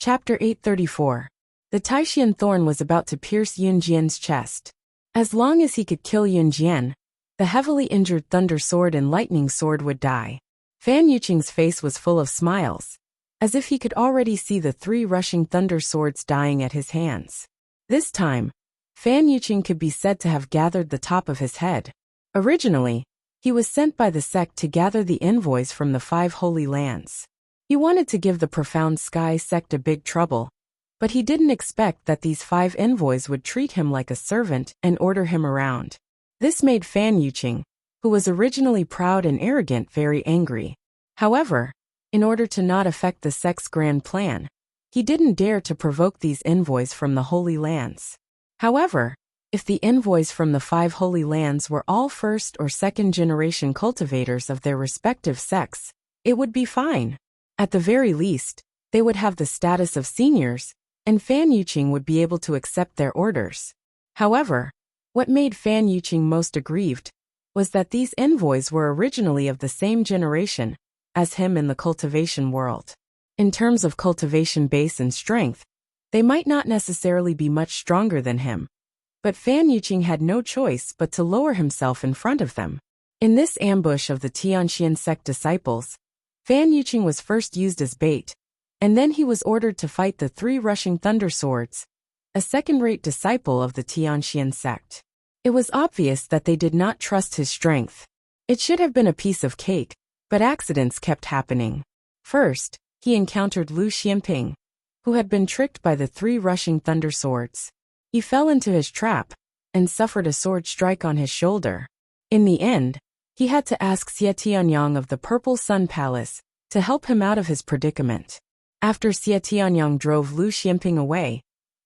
Chapter 834. The Taishian thorn was about to pierce Yun Jian's chest. As long as he could kill Yun Jian, the heavily injured Thunder Sword and Lightning Sword would die. Fan Yuqing's face was full of smiles, as if he could already see the 3 rushing Thunder Swords dying at his hands. This time, Fan Yuqing could be said to have gathered the top of his head. Originally, he was sent by the sect to gather the envoys from the 5 holy lands. He wanted to give the Profound Sky sect a big trouble, but he didn't expect that these 5 envoys would treat him like a servant and order him around. This made Fan Yuqing, who was originally proud and arrogant, very angry. However, in order to not affect the sect's grand plan, he didn't dare to provoke these envoys from the Holy Lands. However, if the envoys from the 5 Holy Lands were all first or second generation cultivators of their respective sects, it would be fine. At the very least, they would have the status of seniors, and Fan Yuqing would be able to accept their orders. However, what made Fan Yuqing most aggrieved was that these envoys were originally of the same generation as him in the cultivation world. In terms of cultivation base and strength, they might not necessarily be much stronger than him, but Fan Yuqing had no choice but to lower himself in front of them. In this ambush of the Tianxian sect disciples, Fan Yuqing was first used as bait, and then he was ordered to fight the 3 rushing Thunder Swords, a second-rate disciple of the Tianxian sect. It was obvious that they did not trust his strength. It should have been a piece of cake, but accidents kept happening. First, he encountered Lu Xianping, who had been tricked by the 3 rushing Thunder Swords. He fell into his trap and suffered a sword strike on his shoulder. In the end, he had to ask Xie Tianyang of the Purple Sun Palace to help him out of his predicament. After Xie Tianyang drove Lu Xianping away,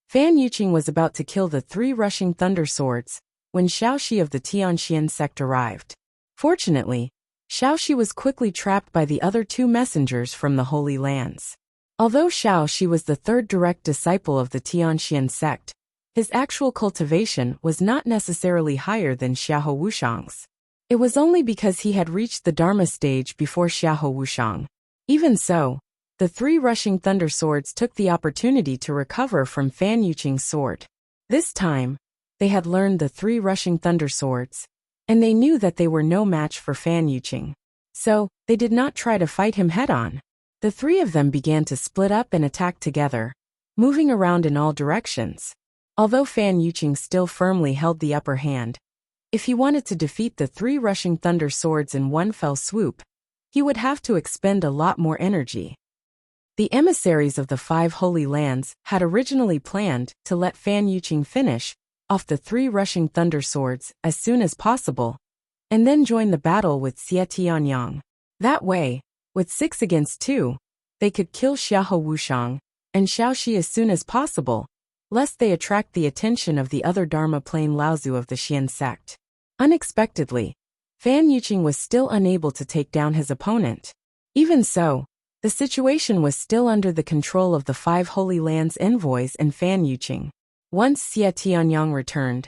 Fan Yuqing was about to kill the 3 rushing Thunder Swords when Shaoxi of the Tianxian sect arrived. Fortunately, Shaoxi was quickly trapped by the other 2 messengers from the Holy Lands. Although Shaoxi was the 3rd direct disciple of the Tianxian sect, his actual cultivation was not necessarily higher than Xiahou Wushang's. It was only because he had reached the Dharma stage before Xiahou Wushang. Even so, the 3 rushing Thunder Swords took the opportunity to recover from Fan Yuqing's sword. This time, they had learned the 3 rushing Thunder Swords, and they knew that they were no match for Fan Yuqing. So, they did not try to fight him head-on. The 3 of them began to split up and attack together, moving around in all directions. Although Fan Yuqing still firmly held the upper hand, if he wanted to defeat the 3 rushing Thunder Swords in one fell swoop, he would have to expend a lot more energy. The emissaries of the 5 Holy Lands had originally planned to let Fan Yuqing finish off the 3 rushing Thunder Swords as soon as possible, and then join the battle with Xie Tianyang. That way, with 6 against 2, they could kill Xiahou Wushang and Shaoxi as soon as possible, lest they attract the attention of the other Dharma Plain Laozu of the Xian sect. Unexpectedly, Fan Yuqing was still unable to take down his opponent. Even so, the situation was still under the control of the 5 Holy Lands envoys and Fan Yuqing. Once Xie Tianyang returned,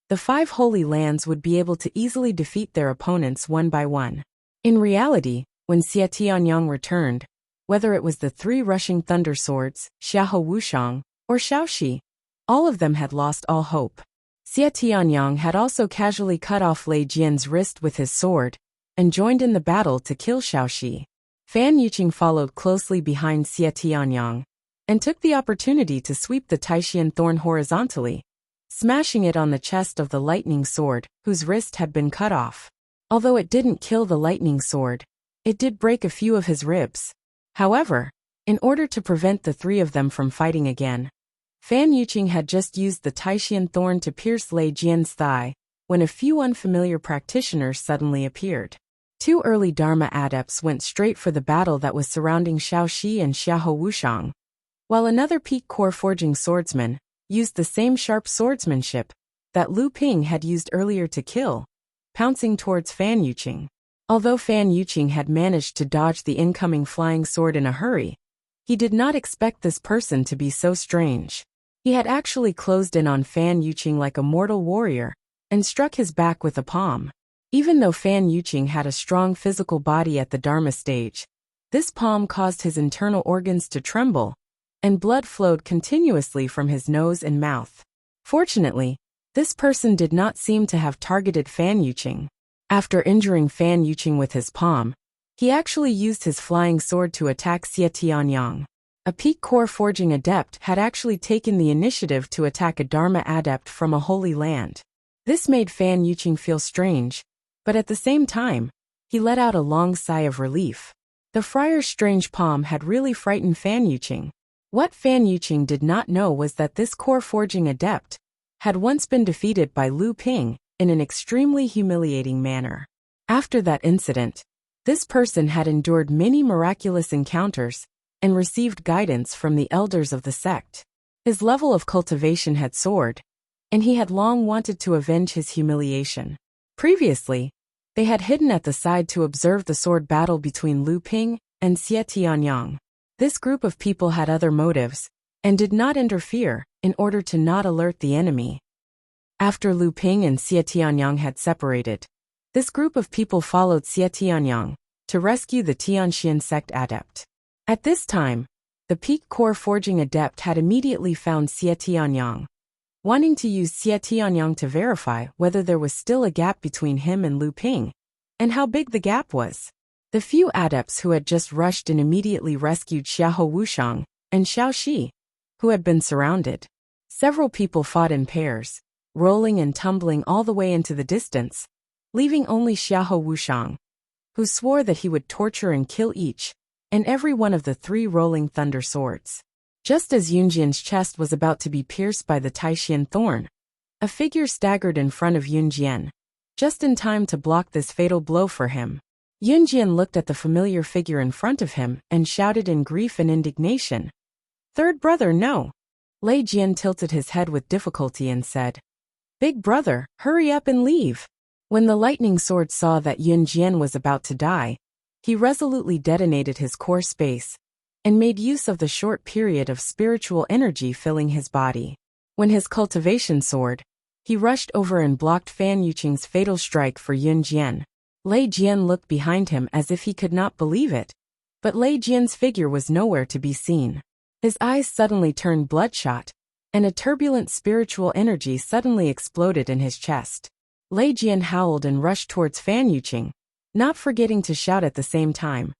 the 5 Holy Lands would be able to easily defeat their opponents one by one. In reality, when Xie Tianyang returned, whether it was the 3 rushing Thunder Swords, Xiahou Wushang, or Shaoxi, all of them had lost all hope. Xie Tianyang had also casually cut off Lei Jian's wrist with his sword, and joined in the battle to kill Shaoxi. Fan Yuqing followed closely behind Xie Tianyang, and took the opportunity to sweep the Taishian thorn horizontally, smashing it on the chest of the Lightning Sword, whose wrist had been cut off. Although it didn't kill the Lightning Sword, it did break a few of his ribs. However, in order to prevent the 3 of them from fighting again, Fan Yuqing had just used the Taishian thorn to pierce Lei Jian's thigh, when a few unfamiliar practitioners suddenly appeared. 2 early Dharma adepts went straight for the battle that was surrounding Shaoxi and Xiahou Wushang, while another peak core forging swordsman used the same sharp swordsmanship that Lu Ping had used earlier to kill, pouncing towards Fan Yuqing. Although Fan Yuqing had managed to dodge the incoming flying sword in a hurry, he did not expect this person to be so strange. He had actually closed in on Fan Yuqing like a mortal warrior, and struck his back with a palm. Even though Fan Yuqing had a strong physical body at the Dharma stage, this palm caused his internal organs to tremble, and blood flowed continuously from his nose and mouth. Fortunately, this person did not seem to have targeted Fan Yuqing. After injuring Fan Yuqing with his palm, he actually used his flying sword to attack Xie Tianyang. A peak core forging adept had actually taken the initiative to attack a Dharma adept from a holy land. This made Fan Yuqing feel strange, but at the same time, he let out a long sigh of relief. The friar's strange palm had really frightened Fan Yuqing. What Fan Yuqing did not know was that this core forging adept had once been defeated by Lu Ping in an extremely humiliating manner. After that incident, this person had endured many miraculous encounters and received guidance from the elders of the sect. His level of cultivation had soared, and he had long wanted to avenge his humiliation. Previously, they had hidden at the side to observe the sword battle between Lu Ping and Xie Tianyang. This group of people had other motives, and did not interfere in order to not alert the enemy. After Lu Ping and Xie Tianyang had separated, this group of people followed Xie Tianyang to rescue the Tianxian sect adept. At this time, the peak core forging adept had immediately found Xie Tianyang, wanting to use Xie Tianyang to verify whether there was still a gap between him and Lu Ping, and how big the gap was. The few adepts who had just rushed in immediately rescued Xiahou Wushang and Xiao Shi, who had been surrounded. Several people fought in pairs, rolling and tumbling all the way into the distance, leaving only Xiahou Wushang, who swore that he would torture and kill each and every one of the 3 rolling thunder swords. Just as Yunjian's chest was about to be pierced by the Taishan thorn, a figure staggered in front of Yunjian, just in time to block this fatal blow for him. Yunjian looked at the familiar figure in front of him and shouted in grief and indignation, "Third brother, no!" Lei Jian tilted his head with difficulty and said, "Big brother, hurry up and leave." When the lightning sword saw that Yunjian was about to die, he resolutely detonated his core space and made use of the short period of spiritual energy filling his body. When his cultivation soared, he rushed over and blocked Fan Yuqing's fatal strike for Yunjian. Lei Jian looked behind him as if he could not believe it, but Lei Jian's figure was nowhere to be seen. His eyes suddenly turned bloodshot, and a turbulent spiritual energy suddenly exploded in his chest. Lei Jian howled and rushed towards Fan Yuqing, not forgetting to shout at the same time,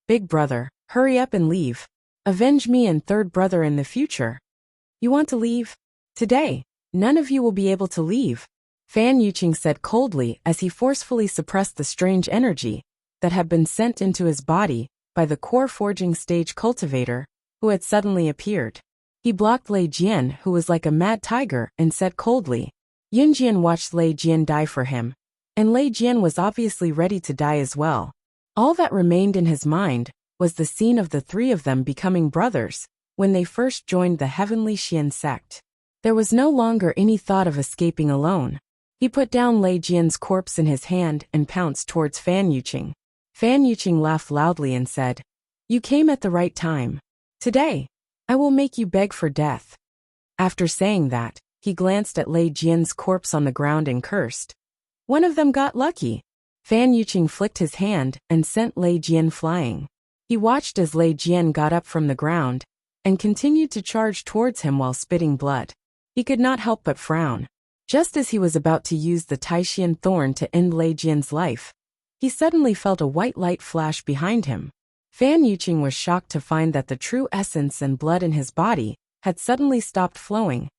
"Big brother, hurry up and leave. Avenge me and third brother in the future." "You want to leave? Today, none of you will be able to leave," Fan Yuqing said coldly as he forcefully suppressed the strange energy that had been sent into his body by the core forging stage cultivator who had suddenly appeared. He blocked Lei Jian, who was like a mad tiger, and said coldly. Yunjian watched Lei Jian die for him, and Lei Jian was obviously ready to die as well. All that remained in his mind was the scene of the 3 of them becoming brothers when they first joined the Heavenly Xian sect. There was no longer any thought of escaping alone. He put down Lei Jian's corpse in his hand and pounced towards Fan Yuqing. Fan Yuqing laughed loudly and said, "You came at the right time. Today, I will make you beg for death." After saying that, he glanced at Lei Jian's corpse on the ground and cursed. "One of them got lucky." Fan Yuqing flicked his hand and sent Lei Jian flying. He watched as Lei Jian got up from the ground and continued to charge towards him while spitting blood. He could not help but frown. Just as he was about to use the Taishan thorn to end Lei Jian's life, he suddenly felt a white light flash behind him. Fan Yuqing was shocked to find that the true essence and blood in his body had suddenly stopped flowing,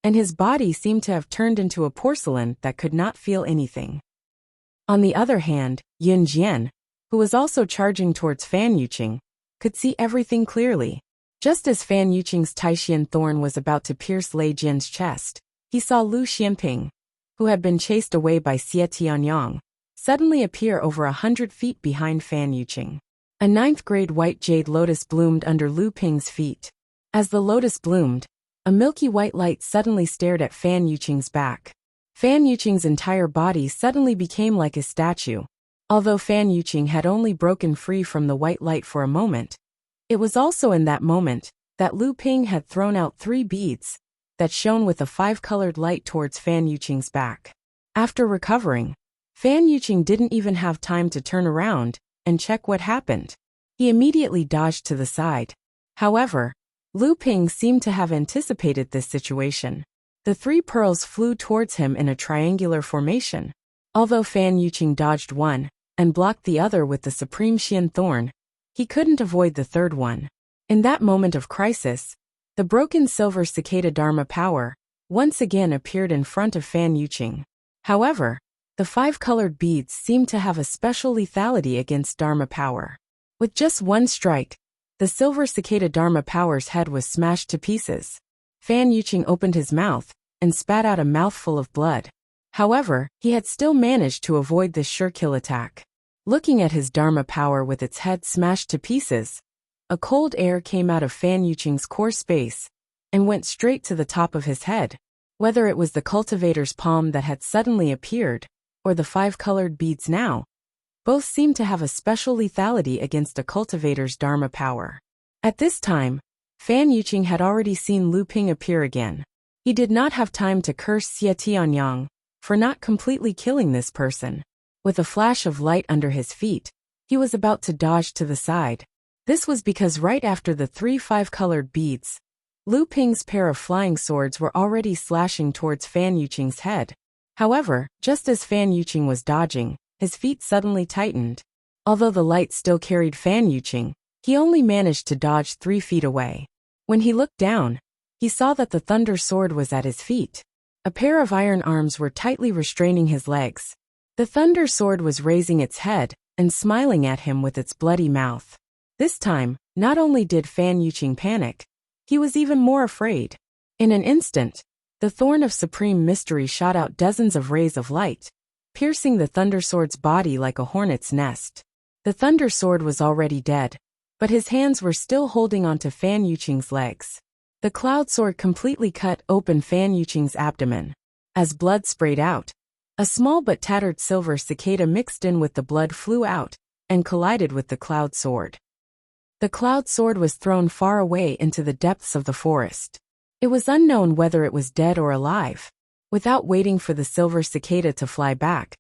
and his body seemed to have turned into a porcelain that could not feel anything. On the other hand, Yunjian, who was also charging towards Fan Yuqing, could see everything clearly. Just as Fan Yuqing's Taishan thorn was about to pierce Lei Jian's chest, he saw Lu Xianping, who had been chased away by Xie Tianyang, suddenly appear over 100 feet behind Fan Yuqing. A 9th-grade white jade lotus bloomed under Lu Ping's feet. As the lotus bloomed, a milky white light suddenly stared at Fan Yuqing's back. Fan Yuqing's entire body suddenly became like a statue. Although Fan Yuqing had only broken free from the white light for a moment, it was also in that moment that Lu Ping had thrown out 3 beads that shone with a 5-colored light towards Fan Yuqing's back. After recovering, Fan Yuqing didn't even have time to turn around and check what happened. He immediately dodged to the side. However, Lu Ping seemed to have anticipated this situation. The 3 pearls flew towards him in a triangular formation. Although Fan Yuqing dodged one and blocked the other with the Supreme Xian Thorn, he couldn't avoid the third one. In that moment of crisis, the broken silver cicada Dharma power once again appeared in front of Fan Yuqing. However, the 5 colored beads seemed to have a special lethality against Dharma power. With just one strike, the silver cicada Dharma power's head was smashed to pieces. Fan Yuqing opened his mouth and spat out a mouthful of blood. However, he had still managed to avoid this sure kill attack. Looking at his Dharma power with its head smashed to pieces, a cold air came out of Fan Yuqing's core space and went straight to the top of his head. Whether it was the cultivator's palm that had suddenly appeared, or the 5 colored beads now, both seemed to have a special lethality against a cultivator's Dharma power. At this time, Fan Yuqing had already seen Lu Ping appear again. He did not have time to curse Xie Tianyang for not completely killing this person. With a flash of light under his feet, he was about to dodge to the side. This was because right after the 3 5-colored beads, Lu Ping's pair of flying swords were already slashing towards Fan Yuqing's head. However, just as Fan Yuqing was dodging, his feet suddenly tightened. Although the light still carried Fan Yuqing, he only managed to dodge 3 feet away. When he looked down, he saw that the thunder sword was at his feet. A pair of iron arms were tightly restraining his legs. The thunder sword was raising its head and smiling at him with its bloody mouth. This time, not only did Fan Yuqing panic, he was even more afraid. In an instant, the thorn of supreme mystery shot out dozens of rays of light, piercing the thunder sword's body like a hornet's nest. The thunder sword was already dead, but his hands were still holding onto Fan Yuqing's legs. The cloud sword completely cut open Fan Yuqing's abdomen. As blood sprayed out, a small but tattered silver cicada mixed in with the blood flew out and collided with the cloud sword. The cloud sword was thrown far away into the depths of the forest. It was unknown whether it was dead or alive. Without waiting for the silver cicada to fly back,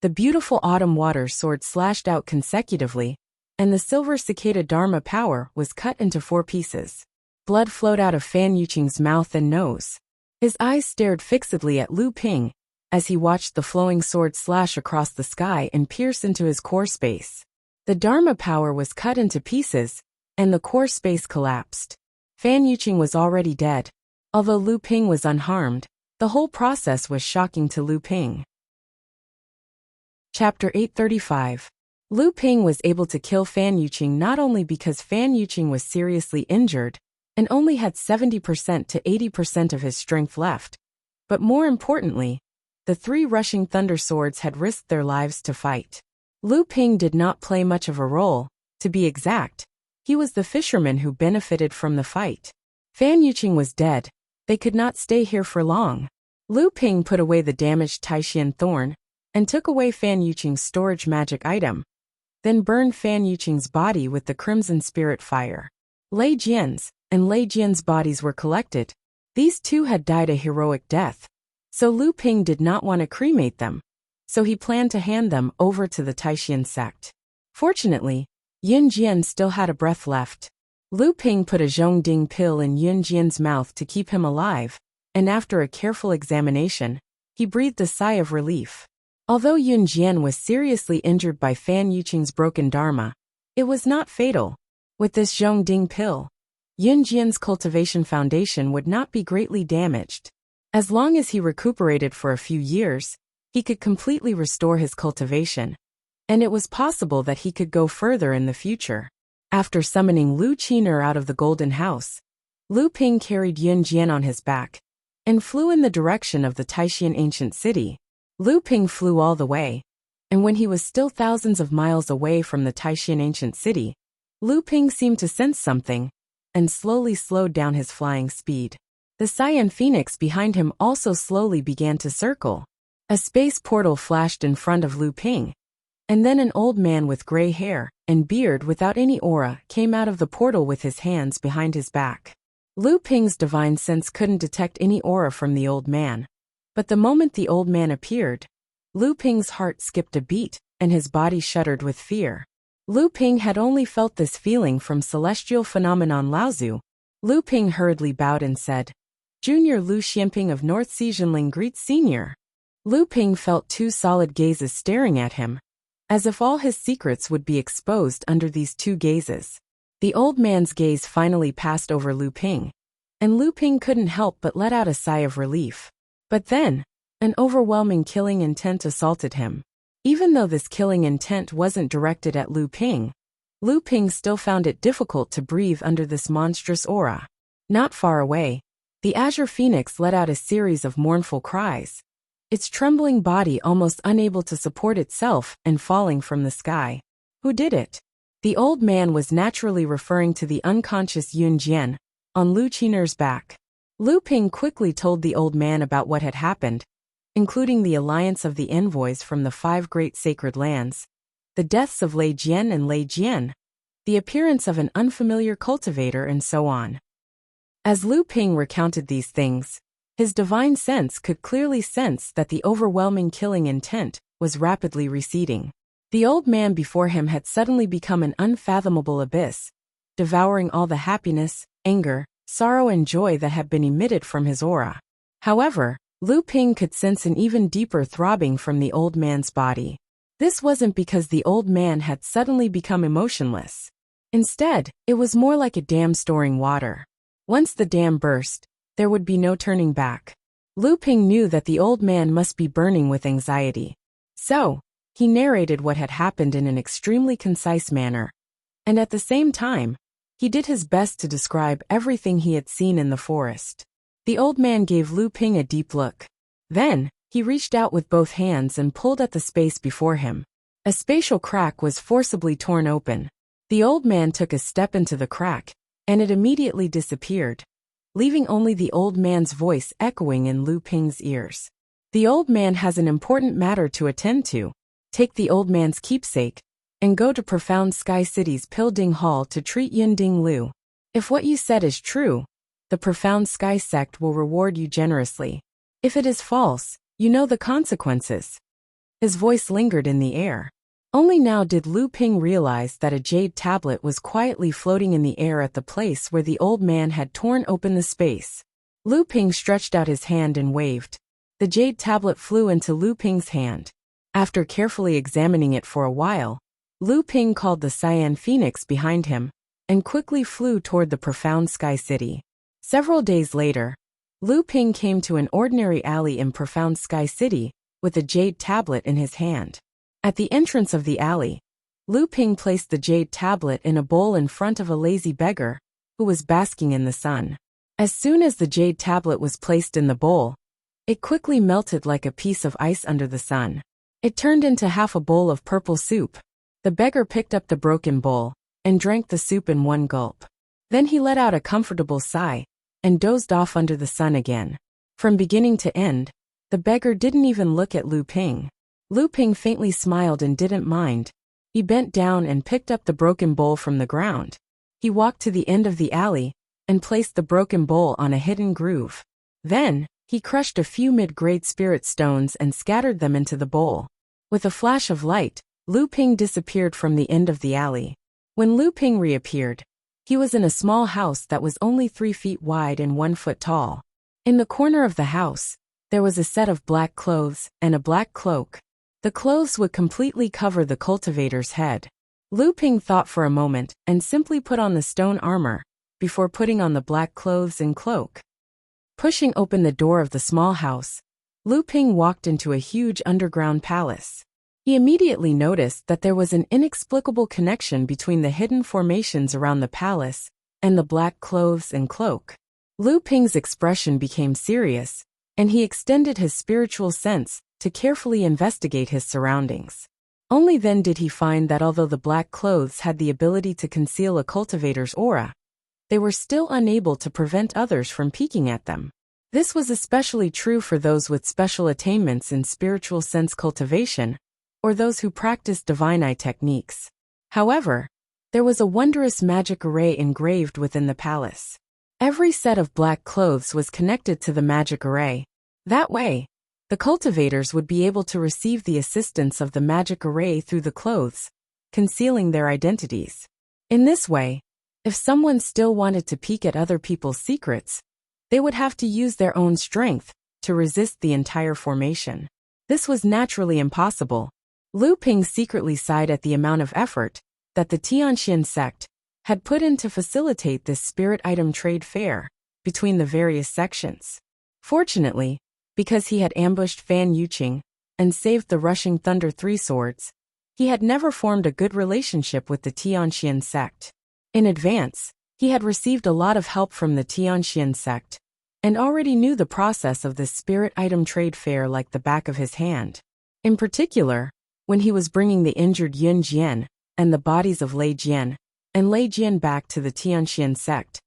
the beautiful autumn water sword slashed out consecutively, and the silver cicada Dharma power was cut into 4 pieces. Blood flowed out of Fan Yuqing's mouth and nose. His eyes stared fixedly at Lu Ping as he watched the flowing sword slash across the sky and pierce into his core space. The Dharma power was cut into pieces, and the core space collapsed. Fan Yuqing was already dead. Although Lu Ping was unharmed, the whole process was shocking to Lu Ping. Chapter 835. Lu Ping was able to kill Fan Yuqing not only because Fan Yuqing was seriously injured and only had 70% to 80% of his strength left, but more importantly, the 3 rushing thunder swords had risked their lives to fight. Lu Ping did not play much of a role. To be exact, he was the fisherman who benefited from the fight. Fan Yuqing was dead. They could not stay here for long. Lu Ping put away the damaged Taishan thorn and took away Fan Yuqing's storage magic item, then burned Fan Yuqing's body with the crimson spirit fire. Lei Jian's and Lei Jian's bodies were collected. These 2 had died a heroic death, so Lu Ping did not want to cremate them, so he planned to hand them over to the Taishan sect. Fortunately, Yun Jian still had a breath left. Lu Ping put a Zhongding pill in Yun Jian's mouth to keep him alive, and after a careful examination, he breathed a sigh of relief. Although Yun Jian was seriously injured by Fan Yuqing's broken dharma, it was not fatal. With this Zhongding pill, Yun Jian's cultivation foundation would not be greatly damaged. As long as he recuperated for a few years, he could completely restore his cultivation, and it was possible that he could go further in the future. After summoning Lu Qiner out of the Golden House, Lu Ping carried Yun Jian on his back and flew in the direction of the Taishan ancient city. Lu Ping flew all the way, and when he was still thousands of miles away from the Taishan ancient city, Lu Ping seemed to sense something and slowly slowed down his flying speed. The Cyan Phoenix behind him also slowly began to circle. A space portal flashed in front of Lu Ping, and then an old man with gray hair and beard without any aura came out of the portal with his hands behind his back. Lu Ping's divine sense couldn't detect any aura from the old man, but the moment the old man appeared, Lu Ping's heart skipped a beat and his body shuddered with fear. Lu Ping had only felt this feeling from celestial phenomenon Laozu. Lu Ping hurriedly bowed and said, Junior Lu Xianping of North Xizhenling greets Senior. Lu Ping felt two solid gazes staring at him, as if all his secrets would be exposed under these two gazes. The old man's gaze finally passed over Lu Ping, and Lu Ping couldn't help but let out a sigh of relief. But then, an overwhelming killing intent assaulted him. Even though this killing intent wasn't directed at Lu Ping still found it difficult to breathe under this monstrous aura. Not far away, the Azure Phoenix let out a series of mournful cries, its trembling body almost unable to support itself and falling from the sky. Who did it? The old man was naturally referring to the unconscious Yun Jian on Lu Qiner's back. Lu Ping quickly told the old man about what had happened, including the alliance of the envoys from the 5 great sacred lands, the deaths of Lei Jian and Lei Jian, the appearance of an unfamiliar cultivator, and so on. As Lu Ping recounted these things, his divine sense could clearly sense that the overwhelming killing intent was rapidly receding. The old man before him had suddenly become an unfathomable abyss, devouring all the happiness, anger, sorrow and joy that had been emitted from his aura. However, Lu Ping could sense an even deeper throbbing from the old man's body. This wasn't because the old man had suddenly become emotionless. Instead, it was more like a dam storing water. Once the dam burst, there would be no turning back. Lu Ping knew that the old man must be burning with anxiety. So, he narrated what had happened in an extremely concise manner, and at the same time, he did his best to describe everything he had seen in the forest. The old man gave Lu Ping a deep look. Then, he reached out with both hands and pulled at the space before him. A spatial crack was forcibly torn open. The old man took a step into the crack, and it immediately disappeared, leaving only the old man's voice echoing in Lu Ping's ears. The old man has an important matter to attend to. Take the old man's keepsake, and go to Profound Sky City's Pilding Hall to treat Yinding Lu. If what you said is true, the Profound Sky sect will reward you generously. If it is false, you know the consequences. His voice lingered in the air. Only now did Lu Ping realize that a jade tablet was quietly floating in the air at the place where the old man had torn open the space. Lu Ping stretched out his hand and waved. The jade tablet flew into Lu Ping's hand. After carefully examining it for a while, Lu Ping called the Cyan Phoenix behind him, and quickly flew toward the Profound Sky City. Several days later, Lu Ping came to an ordinary alley in Profound Sky City, with a jade tablet in his hand. At the entrance of the alley, Lu Ping placed the jade tablet in a bowl in front of a lazy beggar, who was basking in the sun. As soon as the jade tablet was placed in the bowl, it quickly melted like a piece of ice under the sun. It turned into half a bowl of purple soup. The beggar picked up the broken bowl, and drank the soup in one gulp. Then he let out a comfortable sigh, and dozed off under the sun again. From beginning to end, the beggar didn't even look at Lu Ping. Lu Ping faintly smiled and didn't mind. He bent down and picked up the broken bowl from the ground. He walked to the end of the alley, and placed the broken bowl on a hidden groove. Then, he crushed a few mid-grade spirit stones and scattered them into the bowl. With a flash of light, Lu Ping disappeared from the end of the alley. When Lu Ping reappeared, he was in a small house that was only 3 feet wide and 1 foot tall. In the corner of the house, there was a set of black clothes and a black cloak. The clothes would completely cover the cultivator's head. Lu Ping thought for a moment and simply put on the stone armor, before putting on the black clothes and cloak. Pushing open the door of the small house, Lu Ping walked into a huge underground palace. He immediately noticed that there was an inexplicable connection between the hidden formations around the palace and the black clothes and cloak. Lu Ping's expression became serious, and he extended his spiritual sense to carefully investigate his surroundings. Only then did he find that although the black clothes had the ability to conceal a cultivator's aura, they were still unable to prevent others from peeking at them. This was especially true for those with special attainments in spiritual sense cultivation, or those who practiced divine eye techniques. However, there was a wondrous magic array engraved within the palace. Every set of black clothes was connected to the magic array. That way, the cultivators would be able to receive the assistance of the magic array through the clothes, concealing their identities. In this way, If someone still wanted to peek at other people's secrets, they would have to use their own strength to resist the entire formation. This was naturally impossible. Lu Ping secretly sighed at the amount of effort that the Tianxian sect had put in to facilitate this spirit item trade fair between the various sections. Fortunately, because he had ambushed Fan Yuqing and saved the rushing Thunder Three Swords, he had never formed a good relationship with the Tianxian sect. In advance, he had received a lot of help from the Tianxian sect and already knew the process of this spirit item trade fair like the back of his hand. In particular, when he was bringing the injured Yun Jian and the bodies of Lei Jian and Lei Jian back to the Tianxian sect,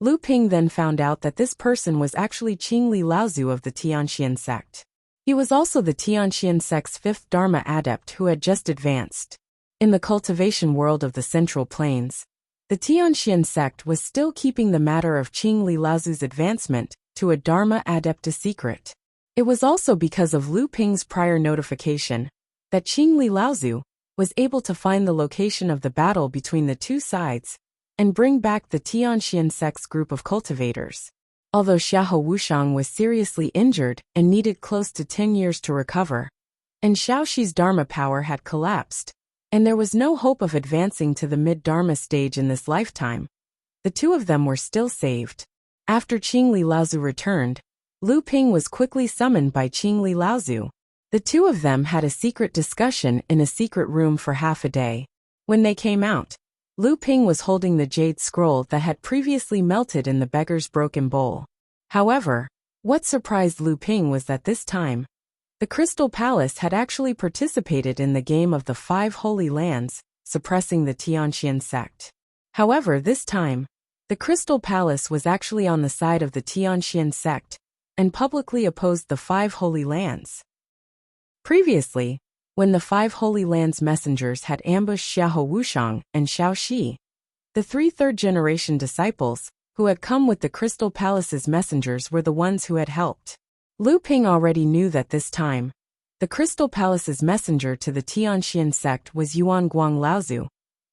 Lu Ping then found out that this person was actually Qingli Laozu of the Tianxian sect. He was also the Tianxian sect's fifth Dharma adept who had just advanced. In the cultivation world of the Central Plains, the Tianxian sect was still keeping the matter of Qingli Laozu's advancement to a Dharma adept a secret. It was also because of Lu Ping's prior notification that Qingli Laozu was able to find the location of the battle between the two sides and bring back the Tianxian sect's group of cultivators. Although Xiahou Wuxiang was seriously injured and needed close to 10 years to recover, and Xiao Shi's Dharma power had collapsed, and there was no hope of advancing to the mid-Dharma stage in this lifetime, the two of them were still saved. After Qingli Laozu returned, Lu Ping was quickly summoned by Qingli Laozu. The two of them had a secret discussion in a secret room for half a day. When they came out, Lu Ping was holding the jade scroll that had previously melted in the beggar's broken bowl. However, what surprised Lu Ping was that this time, the Crystal Palace had actually participated in the game of the 5 Holy Lands, suppressing the Tianxian sect. However, this time, the Crystal Palace was actually on the side of the Tianxian sect and publicly opposed the 5 Holy Lands. Previously, when the 5 Holy Lands messengers had ambushed Xiahou Wuxiang and Xiao Shi, the 3 third-generation disciples who had come with the Crystal Palace's messengers were the ones who had helped. Lu Ping already knew that this time, the Crystal Palace's messenger to the Tianxian sect was Yuan Guang Laozu,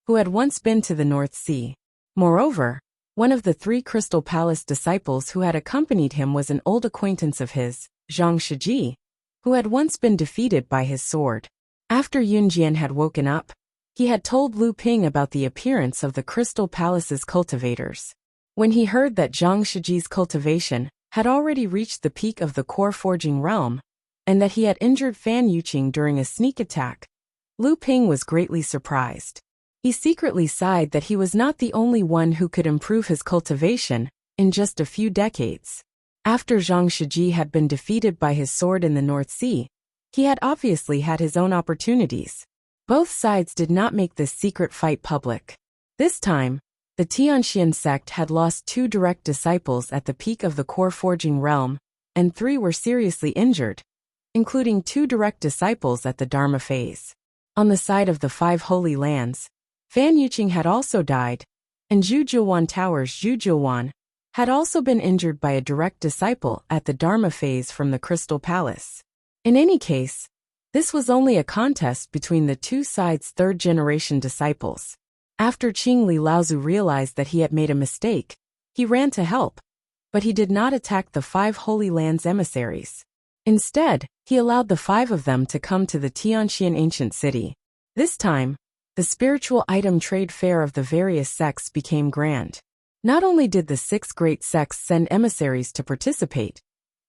who had once been to the North Sea. Moreover, one of the 3 Crystal Palace disciples who had accompanied him was an old acquaintance of his, Zhang Shiji, who had once been defeated by his sword. After Yun Jian had woken up, he had told Lu Ping about the appearance of the Crystal Palace's cultivators. When he heard that Zhang Shiji's cultivation had already reached the peak of the core forging realm, and that he had injured Fan Yuqing during a sneak attack, Lu Ping was greatly surprised. He secretly sighed that he was not the only one who could improve his cultivation in just a few decades. After Zhang Shiji had been defeated by his sword in the North Sea, he had obviously had his own opportunities. Both sides did not make this secret fight public. This time, the Tianxian sect had lost 2 direct disciples at the peak of the core forging realm, and 3 were seriously injured, including 2 direct disciples at the Dharma phase. On the side of the 5 Holy Lands, Fan Yuqing had also died, and Zhu Jiuwan Tower's Zhu Jiuwan had also been injured by a direct disciple at the Dharma phase from the Crystal Palace. In any case, this was only a contest between the 2 sides' third-generation disciples. After Qingli Laozu realized that he had made a mistake, he ran to help, but he did not attack the 5 Holy Lands emissaries. Instead, he allowed the 5 of them to come to the Tianxian ancient city. This time, the spiritual item trade fair of the various sects became grand. Not only did the 6 great sects send emissaries to participate,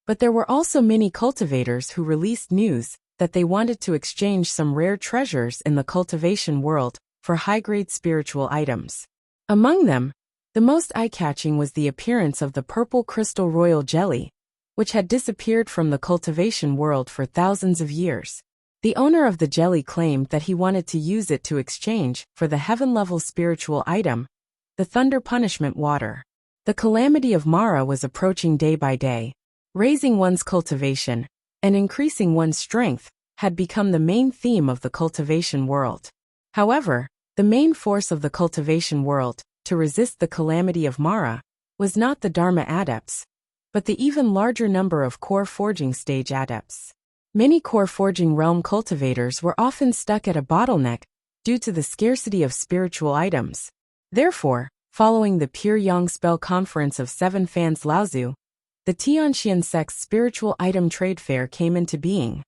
but there were also many cultivators who released news that they wanted to exchange some rare treasures in the cultivation world for high-grade spiritual items. Among them, the most eye-catching was the appearance of the purple crystal royal jelly, which had disappeared from the cultivation world for thousands of years. The owner of the jelly claimed that he wanted to use it to exchange for the heaven-level spiritual item, the Thunder Punishment Water. The calamity of Mara was approaching day by day. Raising one's cultivation and increasing one's strength had become the main theme of the cultivation world. However, the main force of the cultivation world, to resist the calamity of Mara, was not the Dharma adepts, but the even larger number of core forging stage adepts. Many core forging realm cultivators were often stuck at a bottleneck due to the scarcity of spiritual items. Therefore, Following the Pure Yang Spell Conference of 7 Fans Laozu, the Tianxian sect's spiritual item trade fair came into being.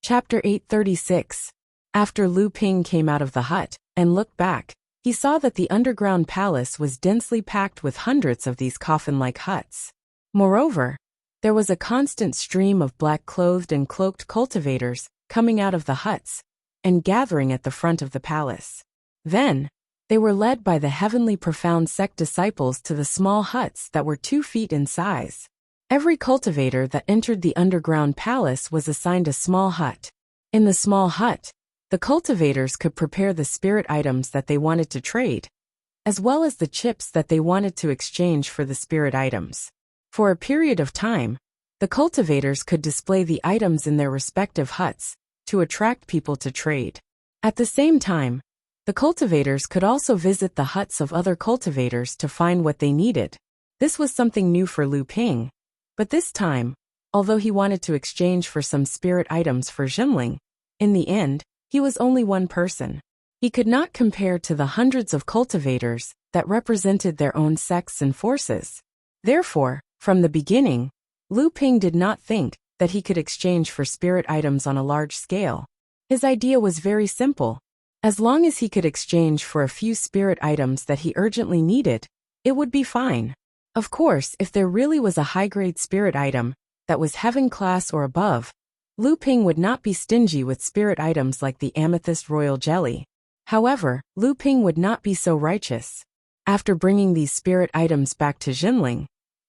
Chapter 836. After Lu Ping came out of the hut and looked back, he saw that the underground palace was densely packed with hundreds of these coffin-like huts. Moreover, there was a constant stream of black-clothed and cloaked cultivators coming out of the huts and gathering at the front of the palace. Then, they were led by the heavenly profound sect disciples to the small huts that were 2 feet in size. Every cultivator that entered the underground palace was assigned a small hut. In the small hut, the cultivators could prepare the spirit items that they wanted to trade, as well as the chips that they wanted to exchange for the spirit items. For a period of time, the cultivators could display the items in their respective huts to attract people to trade. At the same time, the cultivators could also visit the huts of other cultivators to find what they needed. This was something new for Lu Ping, but this time, although he wanted to exchange for some spirit items for Jinling, in the end, he was only one person. He could not compare to the hundreds of cultivators that represented their own sects and forces. Therefore, from the beginning, Lu Ping did not think that he could exchange for spirit items on a large scale. His idea was very simple. As long as he could exchange for a few spirit items that he urgently needed, it would be fine. Of course, if there really was a high-grade spirit item that was heaven class or above, Lu Ping would not be stingy with spirit items like the amethyst royal jelly. However, Lu Ping would not be so righteous. After bringing these spirit items back to Jinling,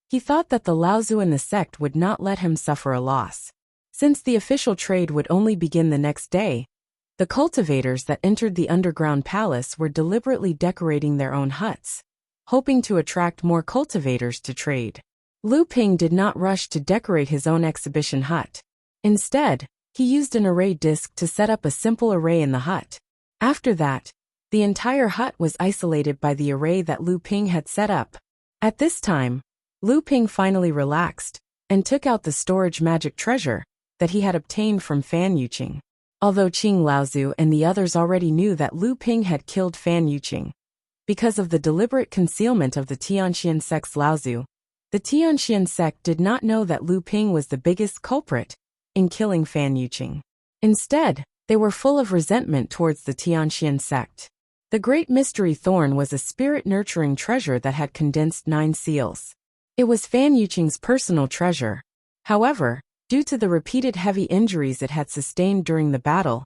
he thought that the Laozu and the sect would not let him suffer a loss. Since the official trade would only begin the next day, the cultivators that entered the underground palace were deliberately decorating their own huts, hoping to attract more cultivators to trade. Lu Ping did not rush to decorate his own exhibition hut. Instead, he used an array disc to set up a simple array in the hut. After that, the entire hut was isolated by the array that Lu Ping had set up. At this time, Lu Ping finally relaxed and took out the storage magic treasure that he had obtained from Fan Yuqing. Although Qing Laozu and the others already knew that Lu Ping had killed Fan Yuqing, because of the deliberate concealment of the Tianxian sect's Laozu, the Tianxian sect did not know that Lu Ping was the biggest culprit in killing Fan Yuqing. Instead, they were full of resentment towards the Tianxian sect. The Great Mystery Thorn was a spirit-nurturing treasure that had condensed 9 seals. It was Fan Yuqing's personal treasure. However, due to the repeated heavy injuries it had sustained during the battle,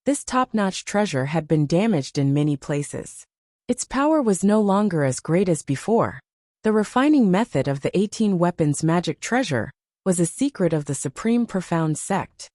this top-notch treasure had been damaged in many places. Its power was no longer as great as before. The refining method of the 18 weapons magic treasure was a secret of the Supreme Profound Sect.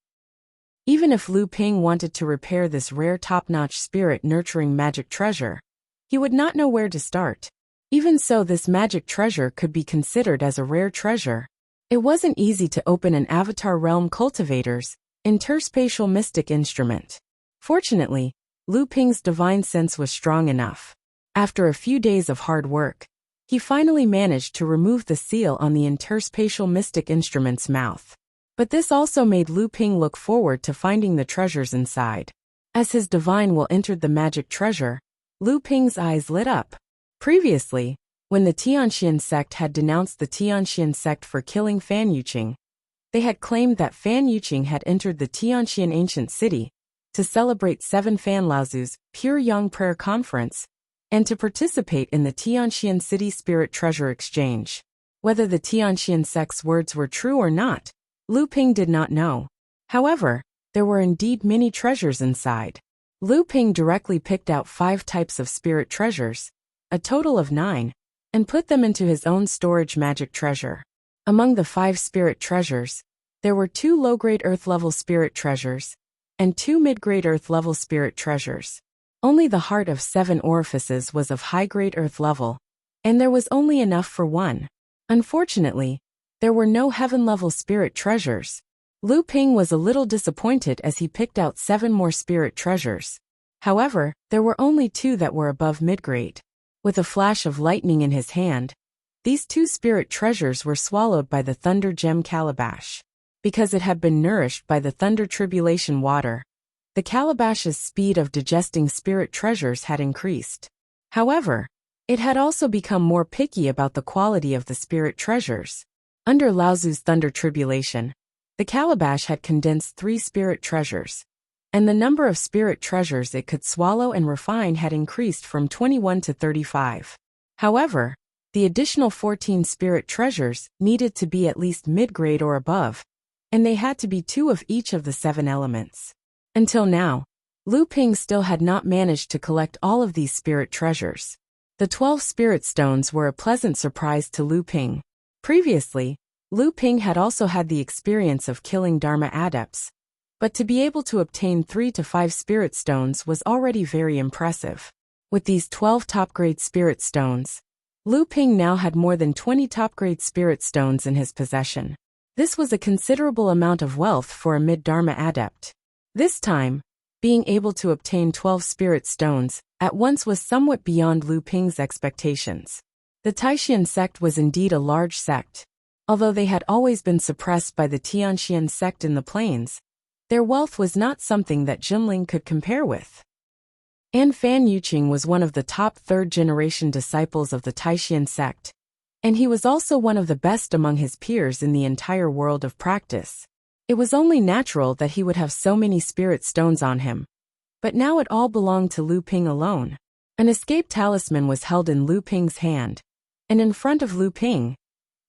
Even if Lu Ping wanted to repair this rare top-notch spirit-nurturing magic treasure, he would not know where to start. Even so, this magic treasure could be considered as a rare treasure. It wasn't easy to open an Avatar Realm Cultivator's interspatial mystic instrument. Fortunately, Lu Ping's divine sense was strong enough. After a few days of hard work, he finally managed to remove the seal on the interspatial mystic instrument's mouth. But this also made Lu Ping look forward to finding the treasures inside. As his divine will entered the magic treasure, Lu Ping's eyes lit up. Previously, when the Tianxian sect had denounced the Tianxian sect for killing Fan Yuqing, they had claimed that Fan Yuqing had entered the Tianxian ancient city to celebrate 7 Fan Laozu's Pure Yang Prayer Conference and to participate in the Tianxian City Spirit Treasure Exchange. Whether the Tianxian sect's words were true or not, Lu Ping did not know. However, there were indeed many treasures inside. Lu Ping directly picked out 5 types of spirit treasures, a total of 9, and put them into his own storage magic treasure. Among the 5 spirit treasures, there were 2 low-grade earth-level spirit treasures and 2 mid-grade earth-level spirit treasures. Only the Heart of 7 Orifices was of high-grade earth level, and there was only enough for 1. Unfortunately, there were no heaven-level spirit treasures. Lu Ping was a little disappointed as he picked out 7 more spirit treasures. However, there were only 2 that were above mid-grade. With a flash of lightning in his hand, these 2 spirit treasures were swallowed by the Thunder Gem Calabash. Because it had been nourished by the Thunder Tribulation water, the calabash's speed of digesting spirit treasures had increased. However, it had also become more picky about the quality of the spirit treasures. Under Lao Tzu's thunder tribulation, the calabash had condensed 3 spirit treasures, and the number of spirit treasures it could swallow and refine had increased from 21 to 35. However, the additional 14 spirit treasures needed to be at least mid-grade or above, and they had to be 2 of each of the 7 elements. Until now, Lu Ping still had not managed to collect all of these spirit treasures. The 12 spirit stones were a pleasant surprise to Lu Ping. Previously, Lu Ping had also had the experience of killing Dharma adepts, but to be able to obtain 3 to 5 spirit stones was already very impressive. With these 12 top-grade spirit stones, Lu Ping now had more than 20 top-grade spirit stones in his possession. This was a considerable amount of wealth for a mid-Dharma adept. This time, being able to obtain 12 spirit stones at once was somewhat beyond Lu Ping's expectations. The Taishan sect was indeed a large sect. Although they had always been suppressed by the Tianxian sect in the plains, their wealth was not something that Jinling could compare with. And Fan Yuqing was one of the top 3rd-generation disciples of the Taishan sect, and he was also one of the best among his peers in the entire world of practice. It was only natural that he would have so many spirit stones on him. But now it all belonged to Lu Ping alone. An escape talisman was held in Lu Ping's hand, and in front of Lu Ping,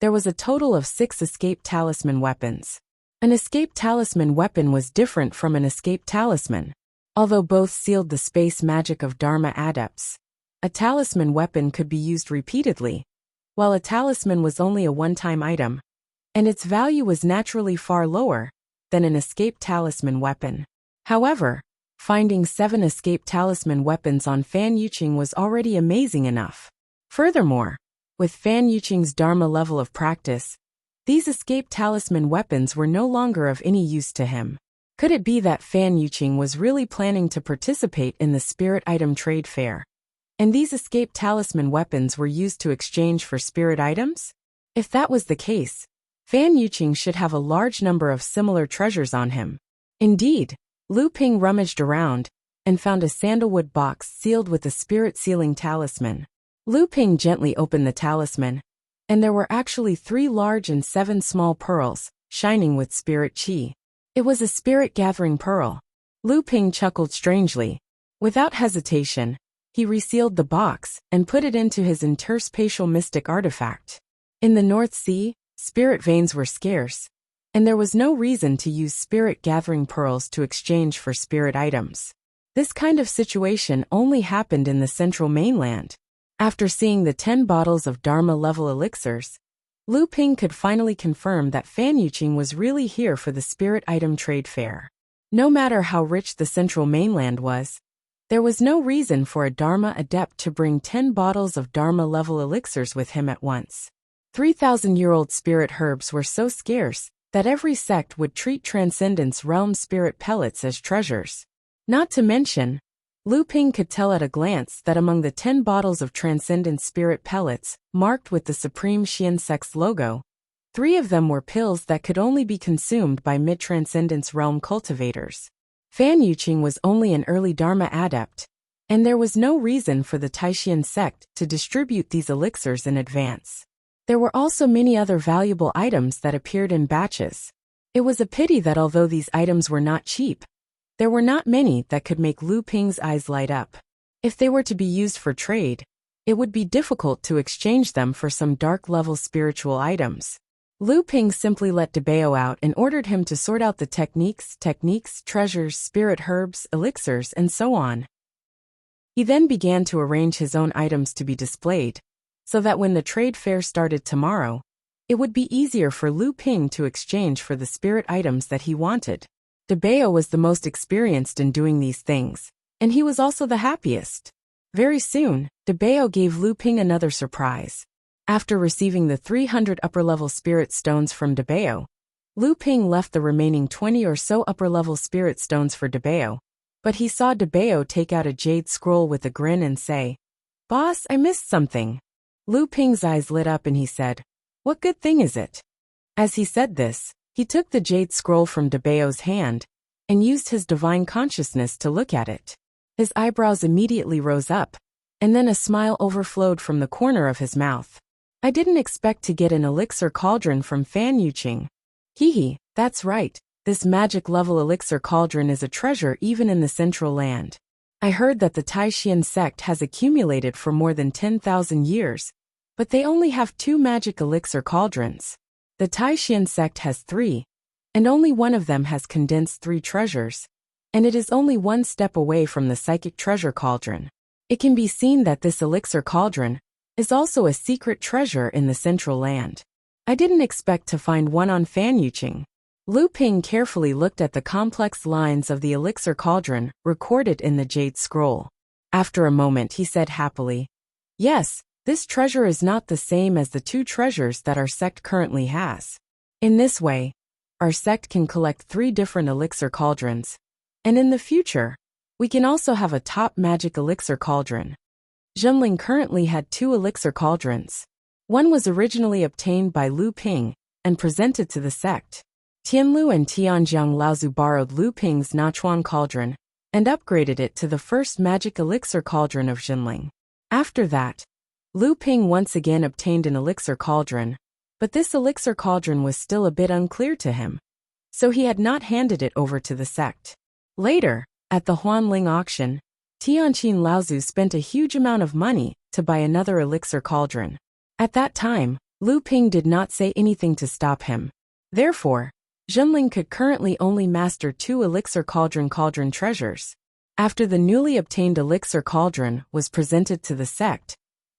there was a total of 6 escape talisman weapons. An escape talisman weapon was different from an escape talisman. Although both sealed the space magic of Dharma adepts, a talisman weapon could be used repeatedly, while a talisman was only a one-time item, and its value was naturally far lower than an escape talisman weapon. However, finding 7 escape talisman weapons on Fan Yuqing was already amazing enough. Furthermore, with Fan Yuqing's Dharma level of practice, these escape talisman weapons were no longer of any use to him. Could it be that Fan Yuqing was really planning to participate in the spirit item trade fair, and these escape talisman weapons were used to exchange for spirit items? If that was the case, Fan Yuqing should have a large number of similar treasures on him. Indeed, Lu Ping rummaged around and found a sandalwood box sealed with a spirit sealing talisman. Lu Ping gently opened the talisman, and there were actually 3 large and 7 small pearls, shining with spirit qi. It was a spirit-gathering pearl. Lu Ping chuckled strangely. Without hesitation, he resealed the box and put it into his interspatial mystic artifact. In the North Sea, spirit veins were scarce, and there was no reason to use spirit-gathering pearls to exchange for spirit items. This kind of situation only happened in the central mainland. After seeing the 10 bottles of Dharma-level elixirs, Lu Ping could finally confirm that Fan Yuqing was really here for the spirit item trade fair. No matter how rich the central mainland was, there was no reason for a Dharma adept to bring 10 bottles of Dharma-level elixirs with him at once. 3,000-year-old spirit herbs were so scarce that every sect would treat Transcendence Realm spirit pellets as treasures. Not to mention, Lu Ping could tell at a glance that among the 10 bottles of Transcendence spirit pellets, marked with the Supreme Xian Sect's logo, 3 of them were pills that could only be consumed by mid-Transcendence Realm cultivators. Fan Yuqing was only an early Dharma adept, and there was no reason for the Taishan sect to distribute these elixirs in advance. There were also many other valuable items that appeared in batches. It was a pity that although these items were not cheap, there were not many that could make Lu Ping's eyes light up. If they were to be used for trade, it would be difficult to exchange them for some dark-level spiritual items. Lu Ping simply let Debao out and ordered him to sort out the techniques, treasures, spirit herbs, elixirs, and so on. He then began to arrange his own items to be displayed, so that when the trade fair started tomorrow, it would be easier for Lu Ping to exchange for the spirit items that he wanted. Debao was the most experienced in doing these things, and he was also the happiest. Very soon, Debao gave Lu Ping another surprise. After receiving the 300 upper-level spirit stones from Debao, Lu Ping left the remaining 20 or so upper-level spirit stones for Debao, but he saw Debao take out a jade scroll with a grin and say, "Boss, I missed something." Lu Ping's eyes lit up and he said, "What good thing is it?" As he said this, he took the jade scroll from Debao's hand and used his divine consciousness to look at it. His eyebrows immediately rose up, and then a smile overflowed from the corner of his mouth. I didn't expect to get an elixir cauldron from Fan Yuqing. Hee, that's right, this magic level elixir cauldron is a treasure even in the Central Land. I heard that the Taishan sect has accumulated for more than 10,000 years, but they only have 2 magic elixir cauldrons. The Taishan sect has 3, and only one of them has condensed 3 treasures, and it is only 1 step away from the psychic treasure cauldron. It can be seen that this elixir cauldron is also a secret treasure in the Central Land. I didn't expect to find one on Fan Yuqing. Lu Ping carefully looked at the complex lines of the elixir cauldron recorded in the jade scroll. After a moment he said happily, "Yes, this treasure is not the same as the 2 treasures that our sect currently has. In this way, our sect can collect 3 different elixir cauldrons, and in the future, we can also have a top magic elixir cauldron." Zhenling currently had 2 elixir cauldrons. One was originally obtained by Lu Ping and presented to the sect. Tianlu and Tianjiang Laozu borrowed Lu Ping's Nachuan cauldron and upgraded it to the first magic elixir cauldron of Zhenling. After that, Lu Ping once again obtained an elixir cauldron, but this elixir cauldron was still a bit unclear to him, so he had not handed it over to the sect. Later, at the Huanling auction, Tianqin Laozu spent a huge amount of money to buy another elixir cauldron. At that time, Lu Ping did not say anything to stop him. Therefore, Zhenling could currently only master 2 elixir cauldron treasures. After the newly obtained elixir cauldron was presented to the sect,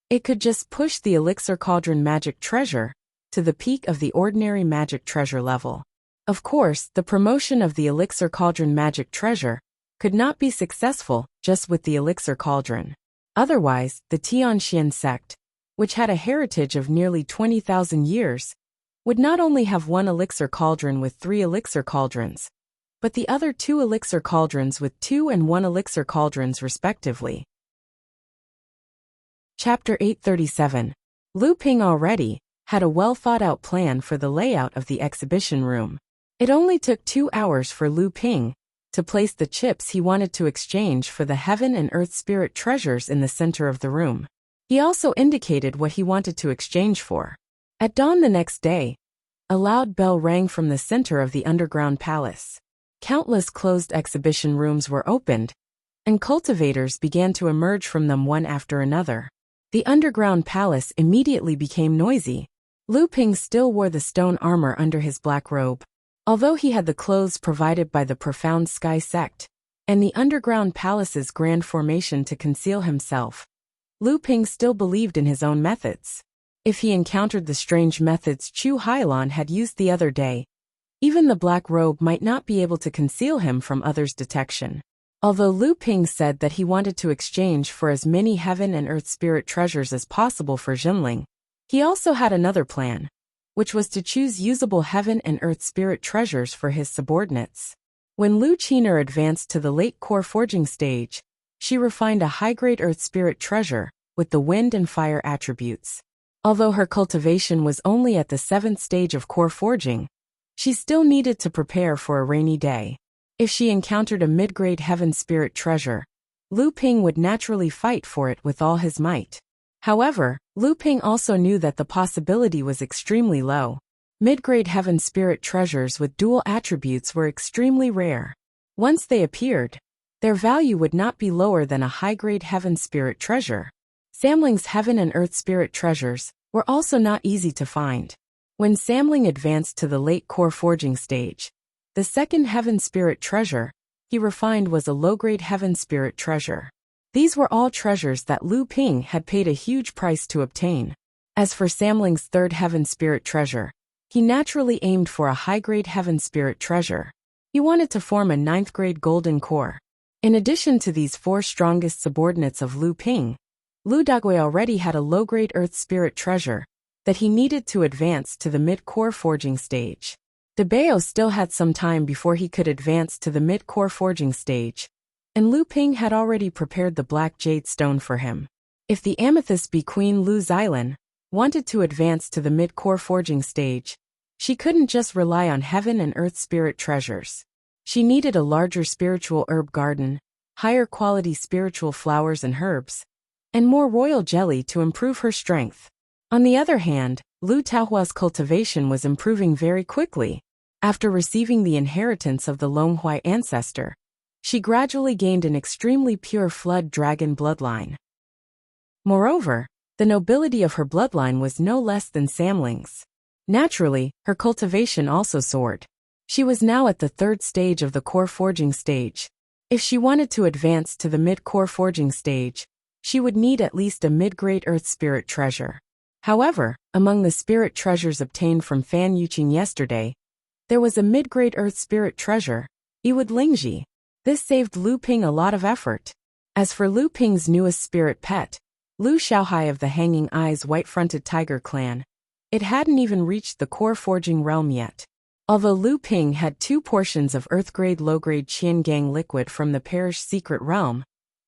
it could just push the elixir cauldron magic treasure to the peak of the ordinary magic treasure level. Of course, the promotion of the elixir cauldron magic treasure could not be successful just with the elixir cauldron. Otherwise, the Tianxian sect, which had a heritage of nearly 20,000 years, would not only have 1 elixir cauldron with 3 elixir cauldrons, but the other 2 elixir cauldrons with 2 and 1 elixir cauldrons respectively. Chapter 837. Lu Ping already had a well-thought-out plan for the layout of the exhibition room. It only took 2 hours for Lu Ping to place the chips he wanted to exchange for the heaven and earth spirit treasures in the center of the room. He also indicated what he wanted to exchange for. At dawn the next day, a loud bell rang from the center of the underground palace. Countless closed exhibition rooms were opened, and cultivators began to emerge from them one after another. The underground palace immediately became noisy. Lu Ping still wore the stone armor under his black robe. Although he had the clothes provided by the Profound Sky sect and the underground palace's grand formation to conceal himself, Lu Ping still believed in his own methods. If he encountered the strange methods Chu Hailan had used the other day, even the black robe might not be able to conceal him from others' detection. Although Lu Ping said that he wanted to exchange for as many heaven and earth spirit treasures as possible for Zhenling, he also had another plan, which was to choose usable heaven and earth spirit treasures for his subordinates. When Lu Qiner advanced to the late core forging stage, she refined a high-grade earth spirit treasure with the wind and fire attributes. Although her cultivation was only at the 7th stage of core forging, she still needed to prepare for a rainy day. If she encountered a mid-grade heaven spirit treasure, Lu Ping would naturally fight for it with all his might. However, Lu Ping also knew that the possibility was extremely low. Mid-grade heaven spirit treasures with dual attributes were extremely rare. Once they appeared, their value would not be lower than a high-grade heaven spirit treasure. Samling's heaven and earth spirit treasures were also not easy to find. When Samling advanced to the late core forging stage, the second heaven spirit treasure he refined was a low-grade heaven spirit treasure. These were all treasures that Lu Ping had paid a huge price to obtain. As for Samling's third heaven spirit treasure, he naturally aimed for a high-grade heaven spirit treasure. He wanted to form a 9th-grade golden core. In addition to these 4 strongest subordinates of Lu Ping, Lu Dagui already had a low-grade earth spirit treasure that he needed to advance to the mid-core forging stage. Debao still had some time before he could advance to the mid-core forging stage, and Lu Ping had already prepared the black jade stone for him. If the Amethyst Bee Queen Lu Xilan wanted to advance to the mid-core forging stage, she couldn't just rely on heaven and earth spirit treasures. She needed a larger spiritual herb garden, higher quality spiritual flowers and herbs, and more royal jelly to improve her strength. On the other hand, Lu Taohua's cultivation was improving very quickly. After receiving the inheritance of the Longhuai ancestor, she gradually gained an extremely pure flood dragon bloodline. Moreover, the nobility of her bloodline was no less than Samling's. Naturally, her cultivation also soared. She was now at the third stage of the core forging stage. If she wanted to advance to the mid-core forging stage, she would need at least a mid-grade earth spirit treasure. However, among the spirit treasures obtained from Fan Yuqing yesterday, there was a mid-grade earth spirit treasure, Iwud Lingji. This saved Lu Ping a lot of effort. As for Lu Ping's newest spirit pet, Lu Xiaohai of the Hanging Eyes White-Fronted Tiger clan, it hadn't even reached the core forging realm yet. Although Lu Ping had 2 portions of earth-grade low-grade Qiangang liquid from the Parish Secret Realm,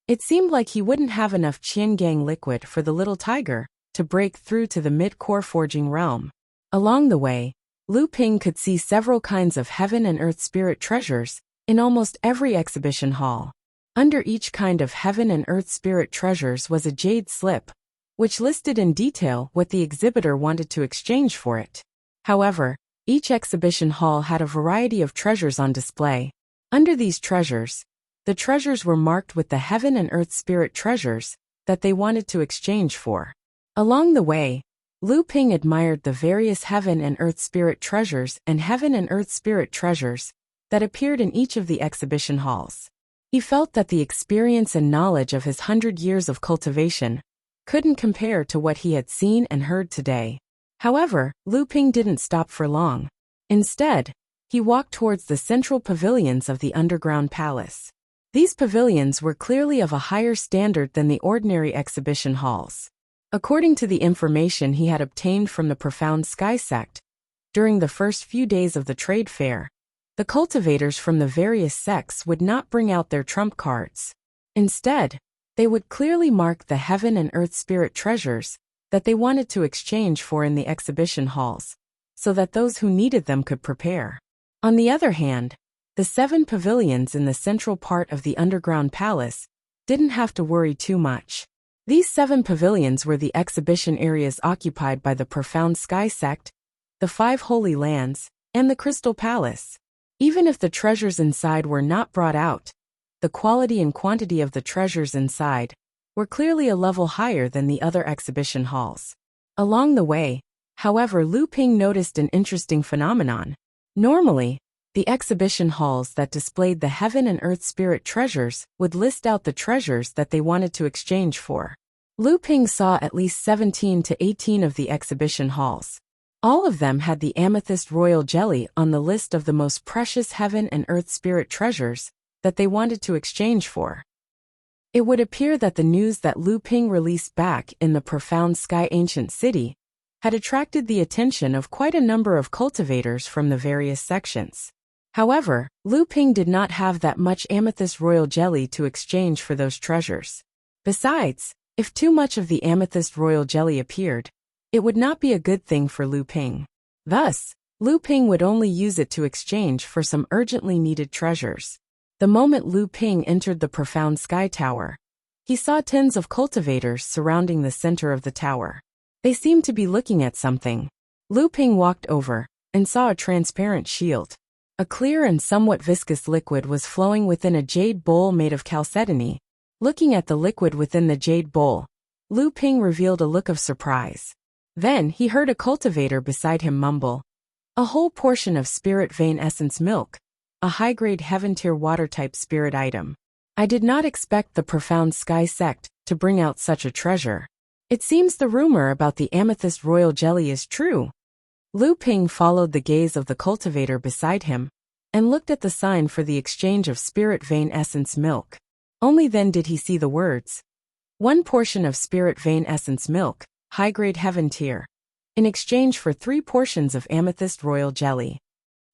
it seemed like he wouldn't have enough Qiangang liquid for the little tiger to break through to the mid-core forging realm. Along the way, Lu Ping could see several kinds of heaven and earth spirit treasures in almost every exhibition hall. Under each kind of heaven and earth spirit treasures was a jade slip, which listed in detail what the exhibitor wanted to exchange for it. However, each exhibition hall had a variety of treasures on display. Under these treasures, the treasures were marked with the heaven and earth spirit treasures that they wanted to exchange for. Along the way, Lu Ping admired the various heaven and earth spirit treasures and heaven and earth spirit treasures that appeared in each of the exhibition halls. He felt that the experience and knowledge of his 100 years of cultivation couldn't compare to what he had seen and heard today. However, Lu Ping didn't stop for long. Instead, he walked towards the central pavilions of the underground palace. These pavilions were clearly of a higher standard than the ordinary exhibition halls. According to the information he had obtained from the Profound Sky sect, during the first few days of the trade fair, the cultivators from the various sects would not bring out their trump cards. Instead, they would clearly mark the heaven and earth spirit treasures that they wanted to exchange for in the exhibition halls, so that those who needed them could prepare. On the other hand, the 7 pavilions in the central part of the underground palace didn't have to worry too much. These 7 pavilions were the exhibition areas occupied by the Profound Sky sect, the 5 Holy Lands, and the Crystal Palace. Even if the treasures inside were not brought out, the quality and quantity of the treasures inside were clearly a level higher than the other exhibition halls. Along the way, however, Lu Ping noticed an interesting phenomenon. Normally, the exhibition halls that displayed the heaven and earth spirit treasures would list out the treasures that they wanted to exchange for. Lu Ping saw at least 17 to 18 of the exhibition halls. All of them had the amethyst royal jelly on the list of the most precious heaven and earth spirit treasures that they wanted to exchange for. It would appear that the news that Lu Ping released back in the Profound Sky ancient city had attracted the attention of quite a number of cultivators from the various sections. However, Lu Ping did not have that much amethyst royal jelly to exchange for those treasures. Besides, if too much of the amethyst royal jelly appeared, it would not be a good thing for Lu Ping. Thus, Lu Ping would only use it to exchange for some urgently needed treasures. The moment Lu Ping entered the Profound Sky Tower, he saw tens of cultivators surrounding the center of the tower. They seemed to be looking at something. Lu Ping walked over and saw a transparent shield. A clear and somewhat viscous liquid was flowing within a jade bowl made of chalcedony. Looking at the liquid within the jade bowl, Lu Ping revealed a look of surprise. Then he heard a cultivator beside him mumble, "A whole portion of spirit vein essence milk. A high-grade heaven-tier water-type spirit item. I did not expect the Profound Sky sect to bring out such a treasure. It seems the rumor about the amethyst royal jelly is true." Lu Ping followed the gaze of the cultivator beside him and looked at the sign for the exchange of spirit vein essence milk. Only then did he see the words, "1 portion of spirit vein essence milk, high-grade heaven tier, in exchange for 3 portions of amethyst royal jelly."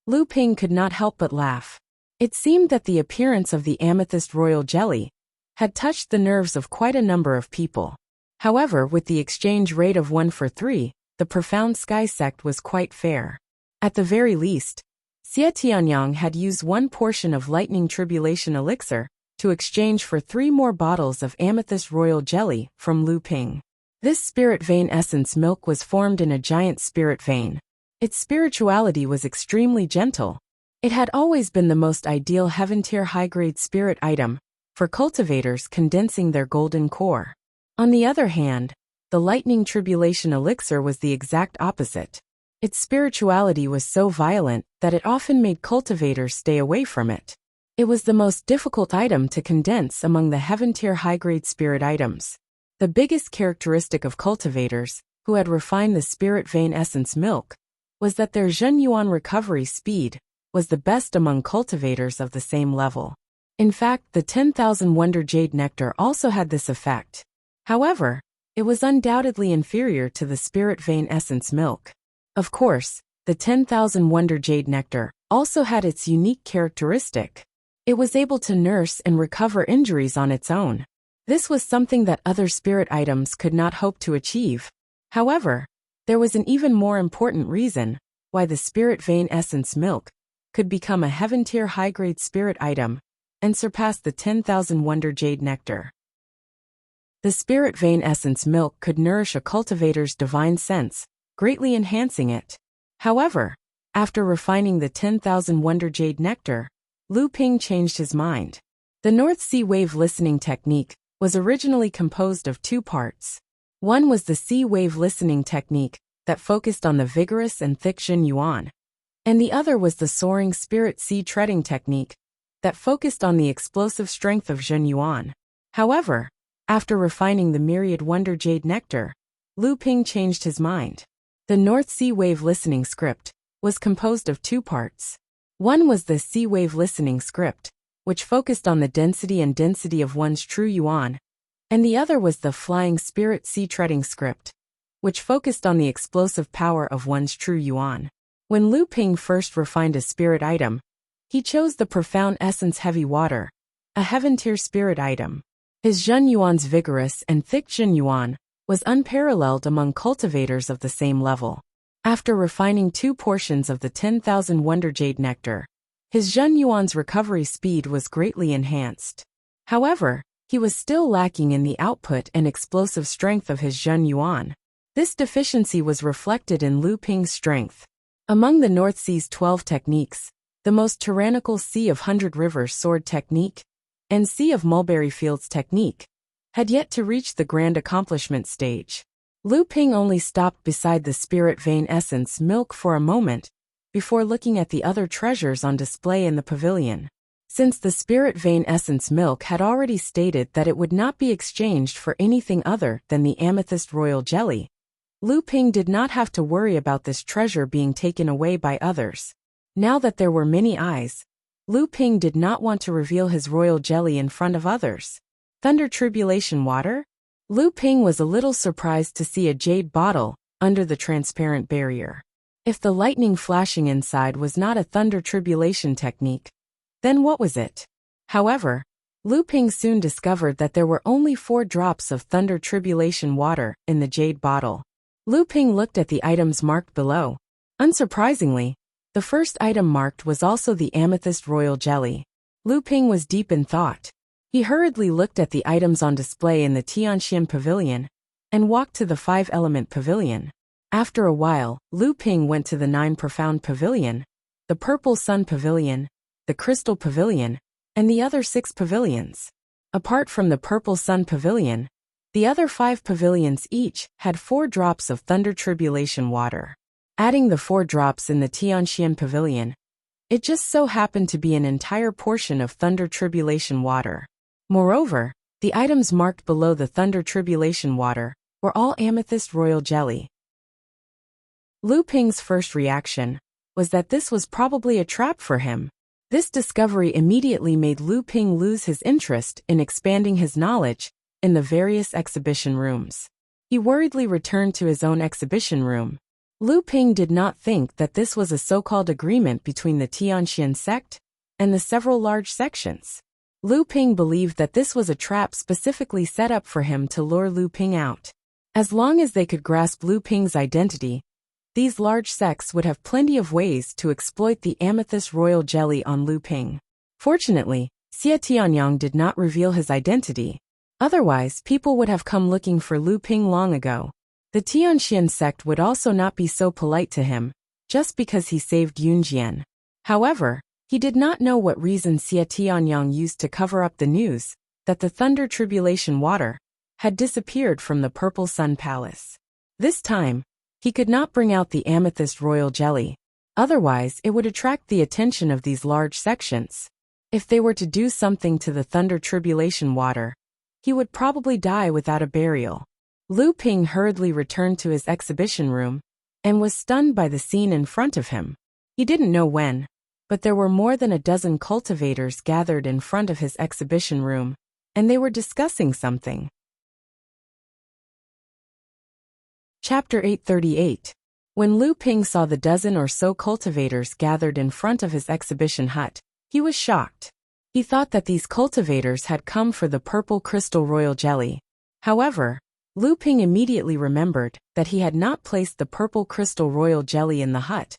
Lu Ping could not help but laugh. It seemed that the appearance of the amethyst royal jelly had touched the nerves of quite a number of people. However, with the exchange rate of 1 for 3, the Profound Sky sect was quite fair. At the very least, Xie Tianyang had used 1 portion of lightning tribulation elixir to exchange for 3 more bottles of amethyst royal jelly from Lu Ping. This spirit vein essence milk was formed in a giant spirit vein. Its spirituality was extremely gentle. It had always been the most ideal heaven-tier high-grade spirit item for cultivators condensing their golden core. On the other hand, the lightning tribulation elixir was the exact opposite. Its spirituality was so violent that it often made cultivators stay away from it. It was the most difficult item to condense among the heaven-tier high-grade spirit items. The biggest characteristic of cultivators, who had refined the spirit vein essence milk, was that their Zhenyuan recovery speed was the best among cultivators of the same level. In fact, the 10,000 Wonder Jade Nectar also had this effect. However, it was undoubtedly inferior to the spirit vein essence milk. Of course, the 10,000 Wonder Jade Nectar also had its unique characteristic. It was able to nurse and recover injuries on its own. This was something that other spirit items could not hope to achieve. However, there was an even more important reason why the spirit vein essence milk could become a heaven-tier high-grade spirit item and surpass the 10,000 Wonder Jade Nectar. The spirit vein essence milk could nourish a cultivator's divine sense, greatly enhancing it. However, after refining the 10,000 Wonder Jade Nectar, Lu Ping changed his mind. The North Sea Wave Listening Technique was originally composed of 2 parts. One was the Sea Wave Listening Technique that focused on the vigorous and thick Zhenyuan, and the other was the Soaring Spirit Sea Treading Technique that focused on the explosive strength of Zhenyuan. However, after refining the myriad Wonder Jade Nectar, Lu Ping changed his mind. The North Sea Wave Listening Script was composed of 2 parts. One was the Sea Wave Listening Script, which focused on the density of one's true yuan, and the other was the Flying Spirit Sea Treading Script, which focused on the explosive power of one's true yuan. When Lu Ping first refined a spirit item, he chose the Profound Essence Heavy Water, a heaven-tier spirit item. His Zhenyuan's vigorous and thick Zhenyuan was unparalleled among cultivators of the same level. After refining 2 portions of the 10,000 Wonder Jade Nectar, his Zhenyuan's recovery speed was greatly enhanced. However, he was still lacking in the output and explosive strength of his Zhenyuan. This deficiency was reflected in Lu Ping's strength. Among the North Sea's 12 techniques, the most tyrannical Sea of 100 Rivers sword technique and Sea of Mulberry Fields technique had yet to reach the grand accomplishment stage. Lu Ping only stopped beside the spirit vein essence milk for a moment before looking at the other treasures on display in the pavilion. Since the spirit vein essence milk had already stated that it would not be exchanged for anything other than the amethyst royal jelly, Lu Ping did not have to worry about this treasure being taken away by others. Now that there were many eyes, Lu Ping did not want to reveal his royal jelly in front of others. Thunder Tribulation Water? Lu Ping was a little surprised to see a jade bottle under the transparent barrier. If the lightning flashing inside was not a thunder tribulation technique, then what was it? However, Lu Ping soon discovered that there were only 4 drops of thunder tribulation water in the jade bottle. Lu Ping looked at the items marked below. Unsurprisingly, the first item marked was also the amethyst royal jelly. Lu Ping was deep in thought. He hurriedly looked at the items on display in the Tianxian Pavilion and walked to the 5-element pavilion. After a while, Lu Ping went to the 9 Profound Pavilion, the Purple Sun Pavilion, the Crystal Pavilion, and the other 6 pavilions. Apart from the Purple Sun Pavilion, the other 5 pavilions each had 4 drops of Thunder Tribulation water. Adding the 4 drops in the Tianxian Pavilion, it just so happened to be an entire portion of Thunder Tribulation water. Moreover, the items marked below the Thunder Tribulation water were all amethyst royal jelly. Lu Ping's first reaction was that this was probably a trap for him. This discovery immediately made Lu Ping lose his interest in expanding his knowledge in the various exhibition rooms. He worriedly returned to his own exhibition room. Lu Ping did not think that this was a so-called agreement between the Tianxian sect and the several large sections. Lu Ping believed that this was a trap specifically set up for him to lure Lu Ping out. As long as they could grasp Lu Ping's identity, these large sects would have plenty of ways to exploit the amethyst royal jelly on Lu Ping. Fortunately, Xie Tianyang did not reveal his identity. Otherwise, people would have come looking for Lu Ping long ago. The Tianxian sect would also not be so polite to him, just because he saved Yunjian. However, he did not know what reason Xie Tianyang used to cover up the news that the Thunder Tribulation water had disappeared from the Purple Sun Palace. This time, he could not bring out the amethyst royal jelly. Otherwise, it would attract the attention of these large sections. If they were to do something to the Thunder Tribulation water, he would probably die without a burial. Lu Ping hurriedly returned to his exhibition room and was stunned by the scene in front of him. He didn't know when, but there were more than a dozen cultivators gathered in front of his exhibition room, and they were discussing something. Chapter 838. When Lu Ping saw the dozen or so cultivators gathered in front of his exhibition hut, he was shocked. He thought that these cultivators had come for the purple crystal royal jelly. However, Lu Ping immediately remembered that he had not placed the purple crystal royal jelly in the hut,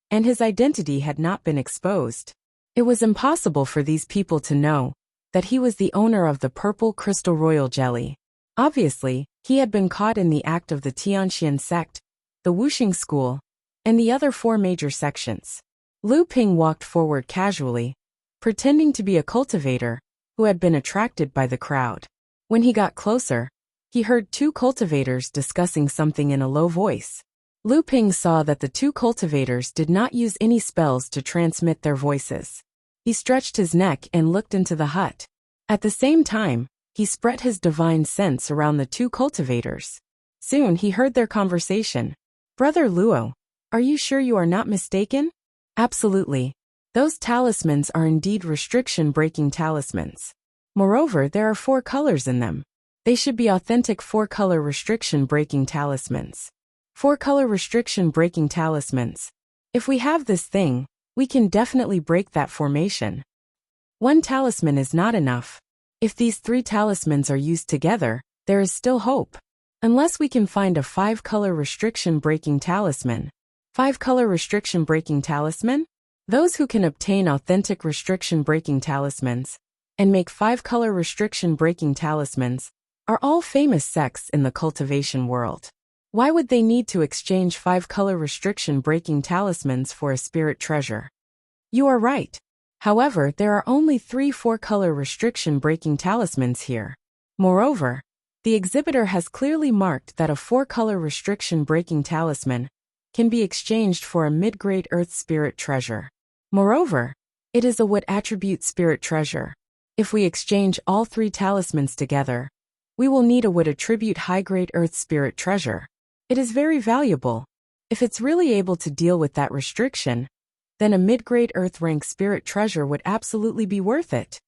and his identity had not been exposed. It was impossible for these people to know that he was the owner of the purple crystal royal jelly. Obviously, he had been caught in the act of the Tianxian sect, the Wuxia school, and the other 4 major sections. Lu Ping walked forward casually, pretending to be a cultivator who had been attracted by the crowd. When he got closer, he heard 2 cultivators discussing something in a low voice. Lu Ping saw that the 2 cultivators did not use any spells to transmit their voices. He stretched his neck and looked into the hut. At the same time, he spread his divine sense around the 2 cultivators. Soon he heard their conversation. "Brother Luo, are you sure you are not mistaken?" "Absolutely. Those talismans are indeed restriction-breaking talismans. Moreover, there are 4 colors in them. They should be authentic 4-color restriction-breaking talismans. 4-color restriction-breaking talismans. If we have this thing, we can definitely break that formation. 1 talisman is not enough. If these 3 talismans are used together, there is still hope. Unless we can find a 5-color restriction-breaking talisman." 5-color restriction-breaking talisman? Those who can obtain authentic restriction-breaking talismans and make 5-color restriction-breaking talismans are all famous sects in the cultivation world. Why would they need to exchange 5-color restriction-breaking talismans for a spirit treasure? You are right. However, there are only 3 4-color restriction-breaking talismans here. Moreover, the exhibitor has clearly marked that a 4-color restriction-breaking talisman can be exchanged for a mid-grade earth spirit treasure. Moreover, it is a wood attribute spirit treasure. If we exchange all 3 talismans together, we will need a wood attribute high-grade earth spirit treasure. It is very valuable. If it's really able to deal with that restriction, then a mid-grade earth rank spirit treasure would absolutely be worth it.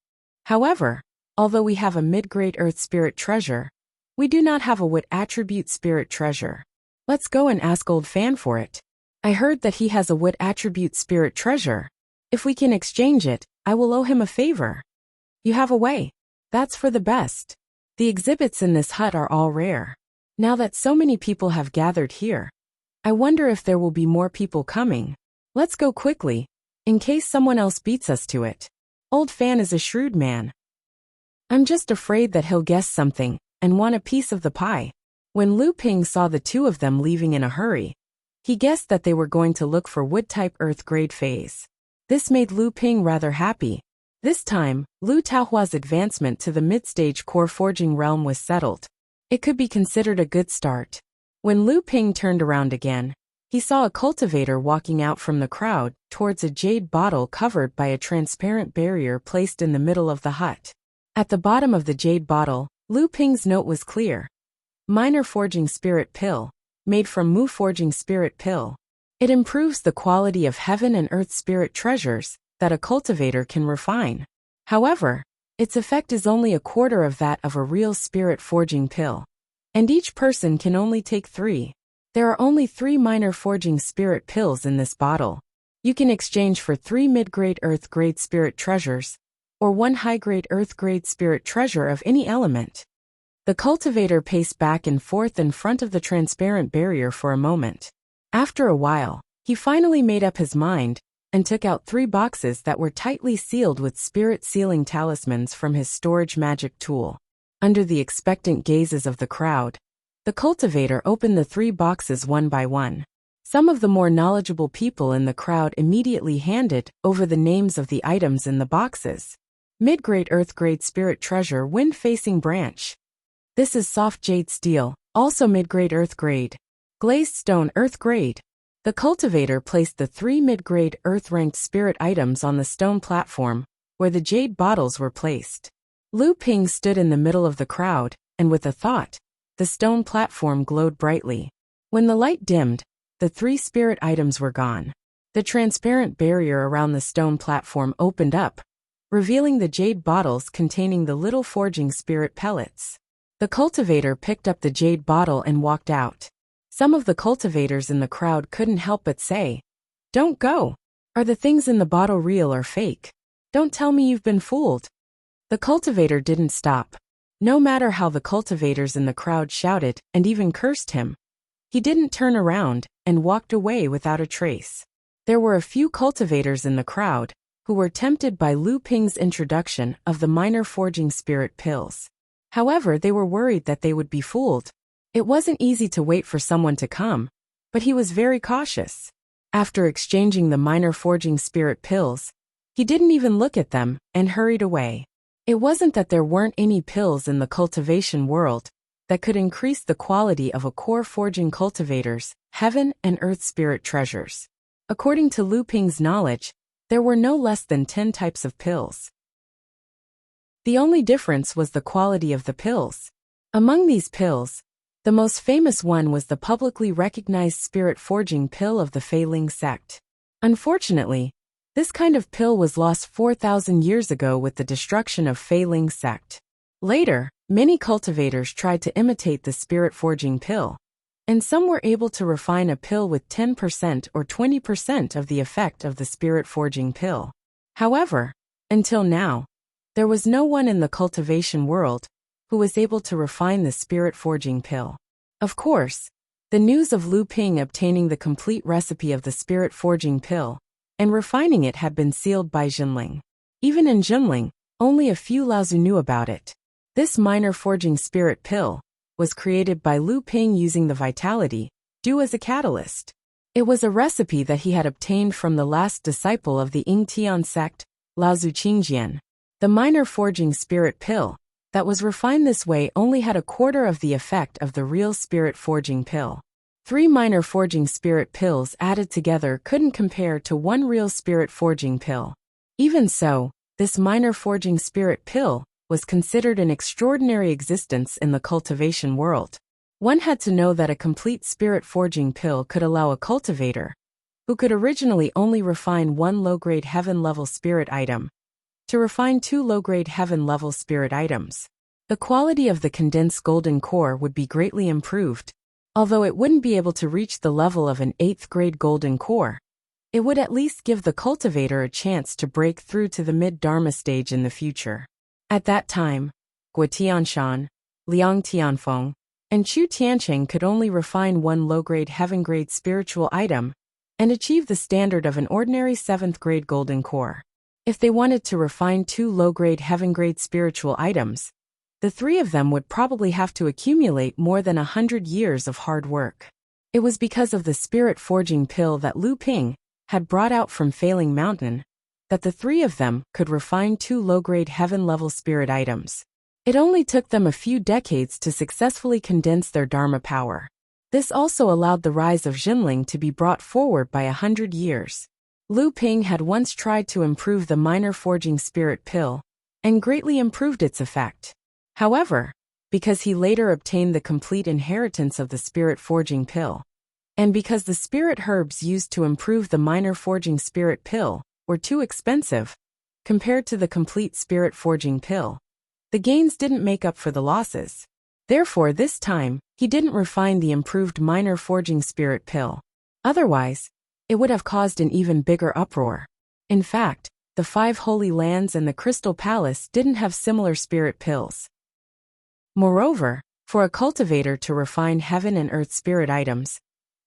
However, although we have a mid-grade earth spirit treasure, we do not have a wood attribute spirit treasure. Let's go and ask Old Fan for it. I heard that he has a wood attribute spirit treasure. If we can exchange it, I will owe him a favor. You have a way. That's for the best. The exhibits in this hut are all rare. Now that so many people have gathered here, I wonder if there will be more people coming. Let's go quickly, in case someone else beats us to it. Old Fan is a shrewd man. I'm just afraid that he'll guess something and want a piece of the pie. When Lu Ping saw the 2 of them leaving in a hurry, he guessed that they were going to look for wood-type earth-grade phase. This made Lu Ping rather happy. This time, Lu Taohua's advancement to the mid-stage core forging realm was settled. It could be considered a good start. When Lu Ping turned around again, he saw a cultivator walking out from the crowd towards a jade bottle covered by a transparent barrier placed in the middle of the hut. At the bottom of the jade bottle, Lu Ping's note was clear. Minor Forging Spirit Pill, made from Mu Forging Spirit Pill. It improves the quality of heaven and earth spirit treasures that a cultivator can refine. However, its effect is only a quarter of that of a real spirit forging pill. And each person can only take 3. There are only 3 minor forging spirit pills in this bottle. You can exchange for 3 mid-grade earth-grade spirit treasures, or 1 high-grade earth-grade spirit treasure of any element. The cultivator paced back and forth in front of the transparent barrier for a moment. After a while, he finally made up his mind and took out 3 boxes that were tightly sealed with spirit sealing talismans from his storage magic tool. Under the expectant gazes of the crowd, the cultivator opened the 3 boxes one by one. Some of the more knowledgeable people in the crowd immediately handed over the names of the items in the boxes. Mid-grade earth-grade spirit treasure wind-facing branch. This is soft jade steel, also mid-grade earth-grade. Glazed stone earth-grade. The cultivator placed the 3 mid-grade earth-ranked spirit items on the stone platform, where the jade bottles were placed. Lu Ping stood in the middle of the crowd, and with a thought, the stone platform glowed brightly. When the light dimmed, the 3 spirit items were gone. The transparent barrier around the stone platform opened up, revealing the jade bottles containing the little forging spirit pellets. The cultivator picked up the jade bottle and walked out. Some of the cultivators in the crowd couldn't help but say, "Don't go! Are the things in the bottle real or fake? Don't tell me you've been fooled." The cultivator didn't stop. No matter how the cultivators in the crowd shouted and even cursed him, he didn't turn around and walked away without a trace. There were a few cultivators in the crowd who were tempted by Lu Ping's introduction of the minor forging spirit pills. However, they were worried that they would be fooled. It wasn't easy to wait for someone to come, but he was very cautious. After exchanging the minor forging spirit pills, he didn't even look at them and hurried away. It wasn't that there weren't any pills in the cultivation world that could increase the quality of a core forging cultivator's heaven and earth spirit treasures. According to Lu Ping's knowledge, there were no less than 10 types of pills. The only difference was the quality of the pills. Among these pills, the most famous one was the publicly recognized spirit forging pill of the Fei Ling sect. Unfortunately, this kind of pill was lost 4,000 years ago with the destruction of Fei Ling sect. Later, many cultivators tried to imitate the spirit forging pill, and some were able to refine a pill with 10% or 20% of the effect of the spirit forging pill. However, until now, there was no one in the cultivation world who was able to refine the spirit forging pill. Of course, the news of Lu Ping obtaining the complete recipe of the spirit forging pill and refining it had been sealed by Jinling. Even in Jinling, only a few Laozu knew about it. This minor forging spirit pill was created by Lu Ping using the vitality due as a catalyst. It was a recipe that he had obtained from the last disciple of the Yingtian sect, Laozu Qingjian. The minor forging spirit pill that was refined this way only had a quarter of the effect of the real spirit forging pill. 3 minor forging spirit pills added together couldn't compare to 1 real spirit forging pill. Even so, this minor forging spirit pill was considered an extraordinary existence in the cultivation world. One had to know that a complete spirit forging pill could allow a cultivator, who could originally only refine 1 low-grade heaven-level spirit item, to refine 2 low-grade heaven-level spirit items. The quality of the condensed golden core would be greatly improved. Although it wouldn't be able to reach the level of an 8th-grade golden core, it would at least give the cultivator a chance to break through to the mid-dharma stage in the future. At that time, Guo Tianshan, Liang Tianfeng, and Chu Tiancheng could only refine 1 low-grade heaven-grade spiritual item and achieve the standard of an ordinary 7th-grade golden core. If they wanted to refine 2 low-grade heaven-grade spiritual items, the 3 of them would probably have to accumulate more than 100 years of hard work. It was because of the spirit forging pill that Lu Ping had brought out from Failing Mountain that the 3 of them could refine 2 low-grade heaven-level spirit items. It only took them a few decades to successfully condense their Dharma power. This also allowed the rise of Jinling to be brought forward by 100 years. Lu Ping had once tried to improve the minor forging spirit pill and greatly improved its effect. However, because he later obtained the complete inheritance of the spirit forging pill, and because the spirit herbs used to improve the minor forging spirit pill were too expensive compared to the complete spirit forging pill, the gains didn't make up for the losses. Therefore, this time, he didn't refine the improved minor forging spirit pill. Otherwise, it would have caused an even bigger uproar. In fact, the 5 holy lands and the Crystal Palace didn't have similar spirit pills. Moreover, for a cultivator to refine heaven and earth spirit items,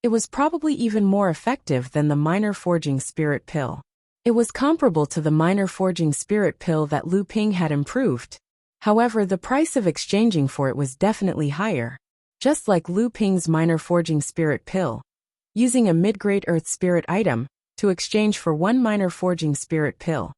it was probably even more effective than the minor forging spirit pill. It was comparable to the minor forging spirit pill that Lu Ping had improved. However, the price of exchanging for it was definitely higher. Just like Lu Ping's minor forging spirit pill, using a mid-grade earth spirit item to exchange for one minor forging spirit pill.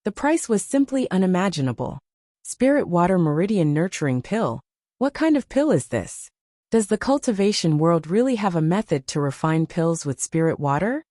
The price was simply unimaginable. Spirit water meridian nurturing pill. What kind of pill is this? Does the cultivation world really have a method to refine pills with spirit water?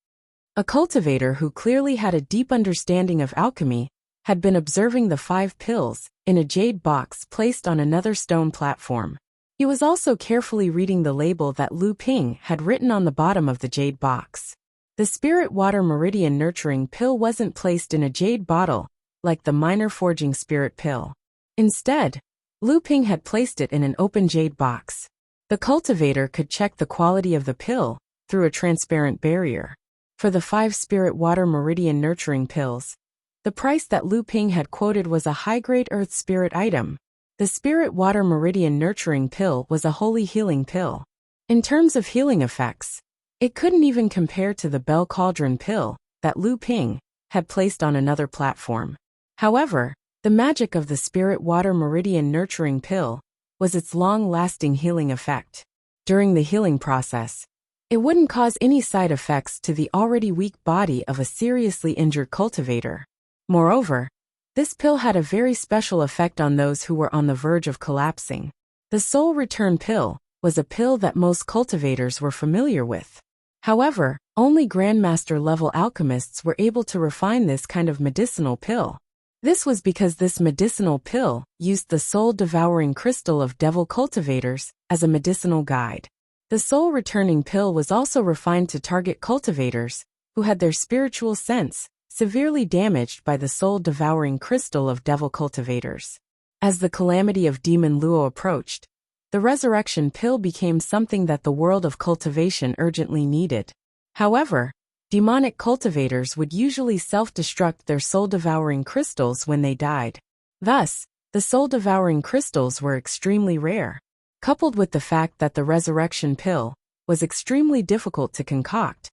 A cultivator who clearly had a deep understanding of alchemy had been observing the 5 pills in a jade box placed on another stone platform. He was also carefully reading the label that Lu Ping had written on the bottom of the jade box. The spirit water meridian nurturing pill wasn't placed in a jade bottle, like the minor forging spirit pill. Instead, Lu Ping had placed it in an open jade box. The cultivator could check the quality of the pill through a transparent barrier. For the 5 spirit water meridian nurturing pills, the price that Lu Ping had quoted was a high-grade earth spirit item. The spirit water meridian nurturing pill was a holy healing pill. In terms of healing effects, it couldn't even compare to the bell cauldron pill that Lu Ping had placed on another platform. However, the magic of the spirit water meridian nurturing pill was its long-lasting healing effect. During the healing process, it wouldn't cause any side effects to the already weak body of a seriously injured cultivator. Moreover, this pill had a very special effect on those who were on the verge of collapsing. The soul return pill was a pill that most cultivators were familiar with. However, only Grandmaster-level alchemists were able to refine this kind of medicinal pill. This was because this medicinal pill used the soul-devouring crystal of devil cultivators as a medicinal guide. The soul-returning pill was also refined to target cultivators who had their spiritual sense severely damaged by the soul-devouring crystal of devil cultivators. As the calamity of Demon Luo approached, the resurrection pill became something that the world of cultivation urgently needed. However, demonic cultivators would usually self-destruct their soul-devouring crystals when they died. Thus, the soul-devouring crystals were extremely rare. Coupled with the fact that the resurrection pill was extremely difficult to concoct,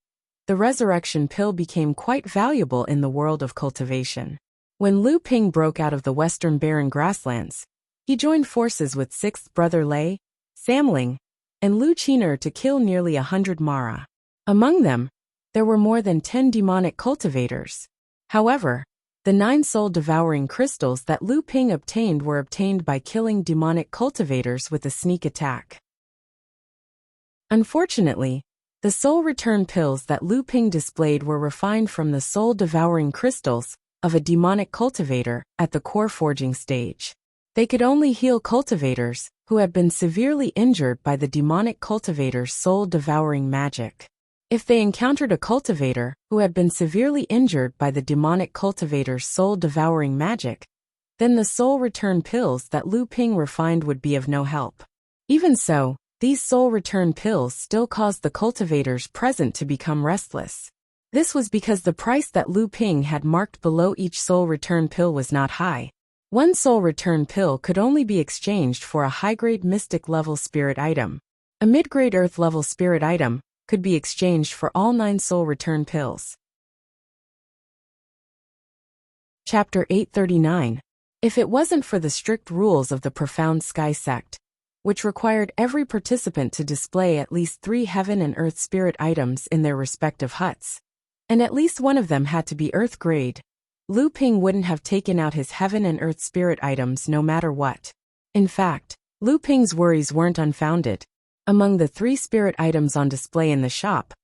the resurrection pill became quite valuable in the world of cultivation. When Lu Ping broke out of the western barren grasslands, he joined forces with 6th brother Lei, Samling, and Lu Qiner to kill nearly 100 Mara. Among them, there were more than 10 demonic cultivators. However, the 9 soul-devouring crystals that Lu Ping obtained were obtained by killing demonic cultivators with a sneak attack. Unfortunately, the soul return pills that Lu Ping displayed were refined from the soul-devouring crystals of a demonic cultivator at the core forging stage. They could only heal cultivators who had been severely injured by the demonic cultivator's soul-devouring magic. If they encountered a cultivator who had been severely injured by the demonic cultivator's soul-devouring magic, then the soul return pills that Lu Ping refined would be of no help. Even so, these soul return pills still caused the cultivators present to become restless. This was because the price that Lu Ping had marked below each soul return pill was not high. One soul return pill could only be exchanged for a high-grade mystic level spirit item. A mid-grade earth level spirit item could be exchanged for all 9 soul return pills. Chapter 839. If it wasn't for the strict rules of the Profound Sky sect, which required every participant to display at least 3 heaven and earth spirit items in their respective huts, and at least one of them had to be earth grade, Lu Ping wouldn't have taken out his heaven and earth spirit items no matter what. In fact, Lu Ping's worries weren't unfounded. Among the 3 spirit items on display in the shop,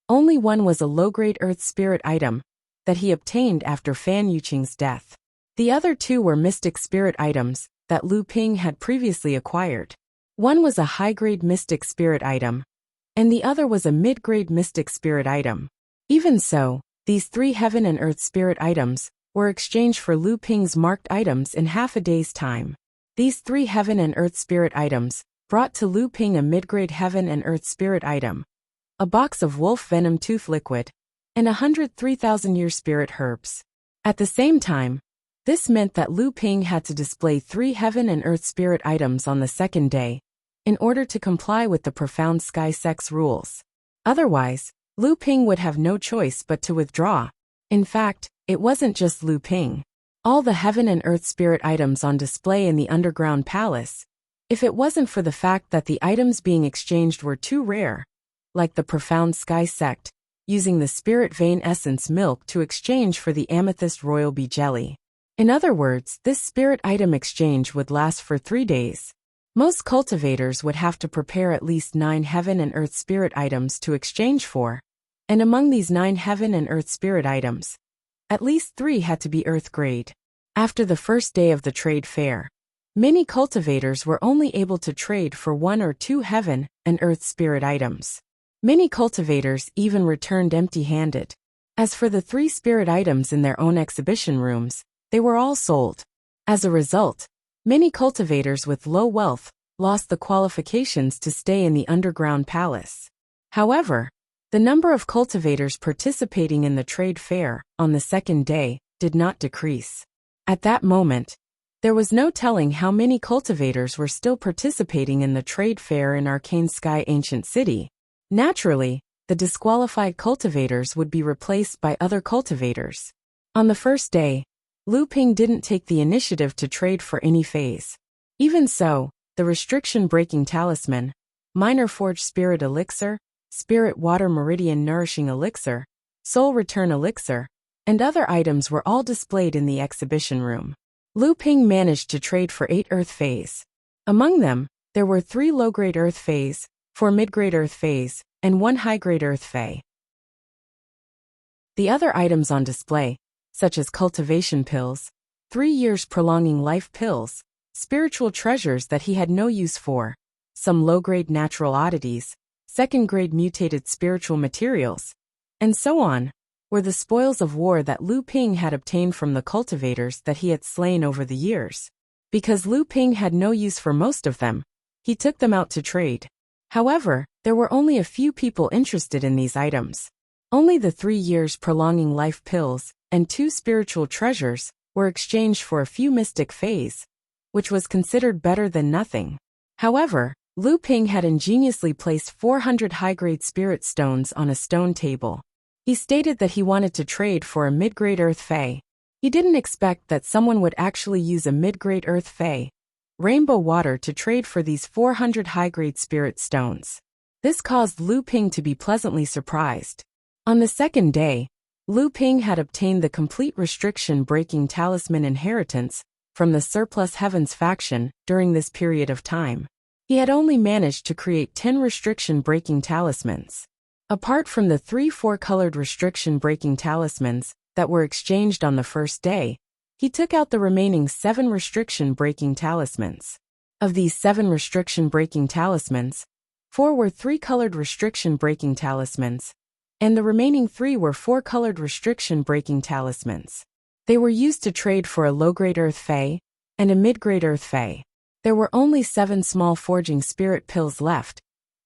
only one was a low-grade earth spirit item that he obtained after Fan Yuqing's death. The other 2 were mystic spirit items that Lu Ping had previously acquired. One was a high-grade mystic spirit item, and the other was a mid-grade mystic spirit item. Even so, these 3 heaven and earth spirit items were exchanged for Lu Ping's marked items in half a day's time. These 3 heaven and earth spirit items brought to Lu Ping a mid-grade heaven and earth spirit item, a box of wolf venom tooth liquid, and 103,000-year spirit herbs. At the same time, this meant that Lu Ping had to display 3 heaven and earth spirit items on the second day, in order to comply with the Profound Sky sect's rules. Otherwise, Lu Ping would have no choice but to withdraw. In fact, it wasn't just Lu Ping. All the heaven and earth spirit items on display in the underground palace, if it wasn't for the fact that the items being exchanged were too rare, like the profound sky sect, using the spirit vein essence milk to exchange for the amethyst royal bee jelly. In other words, this spirit item exchange would last for 3 days. Most cultivators would have to prepare at least 9 heaven and earth spirit items to exchange for, and among these 9 heaven and earth spirit items, at least 3 had to be earth grade. After the first day of the trade fair, many cultivators were only able to trade for 1 or 2 heaven and earth spirit items. Many cultivators even returned empty-handed. As for the 3 spirit items in their own exhibition rooms, they were all sold. As a result, many cultivators with low wealth lost the qualifications to stay in the underground palace. However, the number of cultivators participating in the trade fair on the second day did not decrease. At that moment, there was no telling how many cultivators were still participating in the trade fair in Arcane Sky Ancient City. Naturally, the disqualified cultivators would be replaced by other cultivators. On the first day, Lu Ping didn't take the initiative to trade for any phase. Even so, the restriction-breaking talisman, Minor Forge Spirit Elixir, Spirit Water Meridian Nourishing Elixir, Soul Return Elixir, and other items were all displayed in the exhibition room. Lu Ping managed to trade for 8 Earth Phase. Among them, there were 3 low-grade Earth Phase, 4 mid-grade Earth Phase, and 1 high-grade Earth Phase. The other items on display, such as cultivation pills, 3 years prolonging life pills, spiritual treasures that he had no use for, some low-grade natural oddities, second-grade mutated spiritual materials, and so on, were the spoils of war that Lu Ping had obtained from the cultivators that he had slain over the years. Because Lu Ping had no use for most of them, he took them out to trade. However, there were only a few people interested in these items. Only the 3 years prolonging life pills and 2 spiritual treasures were exchanged for a few mystic phase, which was considered better than nothing. However, Lu Ping had ingeniously placed 400 high-grade spirit stones on a stone table. He stated that he wanted to trade for a mid-grade Earth Fae. He didn't expect that someone would actually use a mid-grade Earth Fae, Rainbow Water, to trade for these 400 high-grade spirit stones. This caused Lu Ping to be pleasantly surprised. On the second day, Lu Ping had obtained the complete restriction-breaking talisman inheritance from the Surplus Heavens faction during this period of time. He had only managed to create 10 restriction-breaking talismans. Apart from the 3 4-colored restriction-breaking talismans that were exchanged on the first day, he took out the remaining 7 restriction-breaking talismans. Of these 7 restriction-breaking talismans, 4 were 3-colored restriction-breaking talismans, and the remaining 3 were 4-colored restriction-breaking talismans. They were used to trade for a low-grade Earth Fae and a mid-grade Earth Fae. There were only 7 small forging spirit pills left,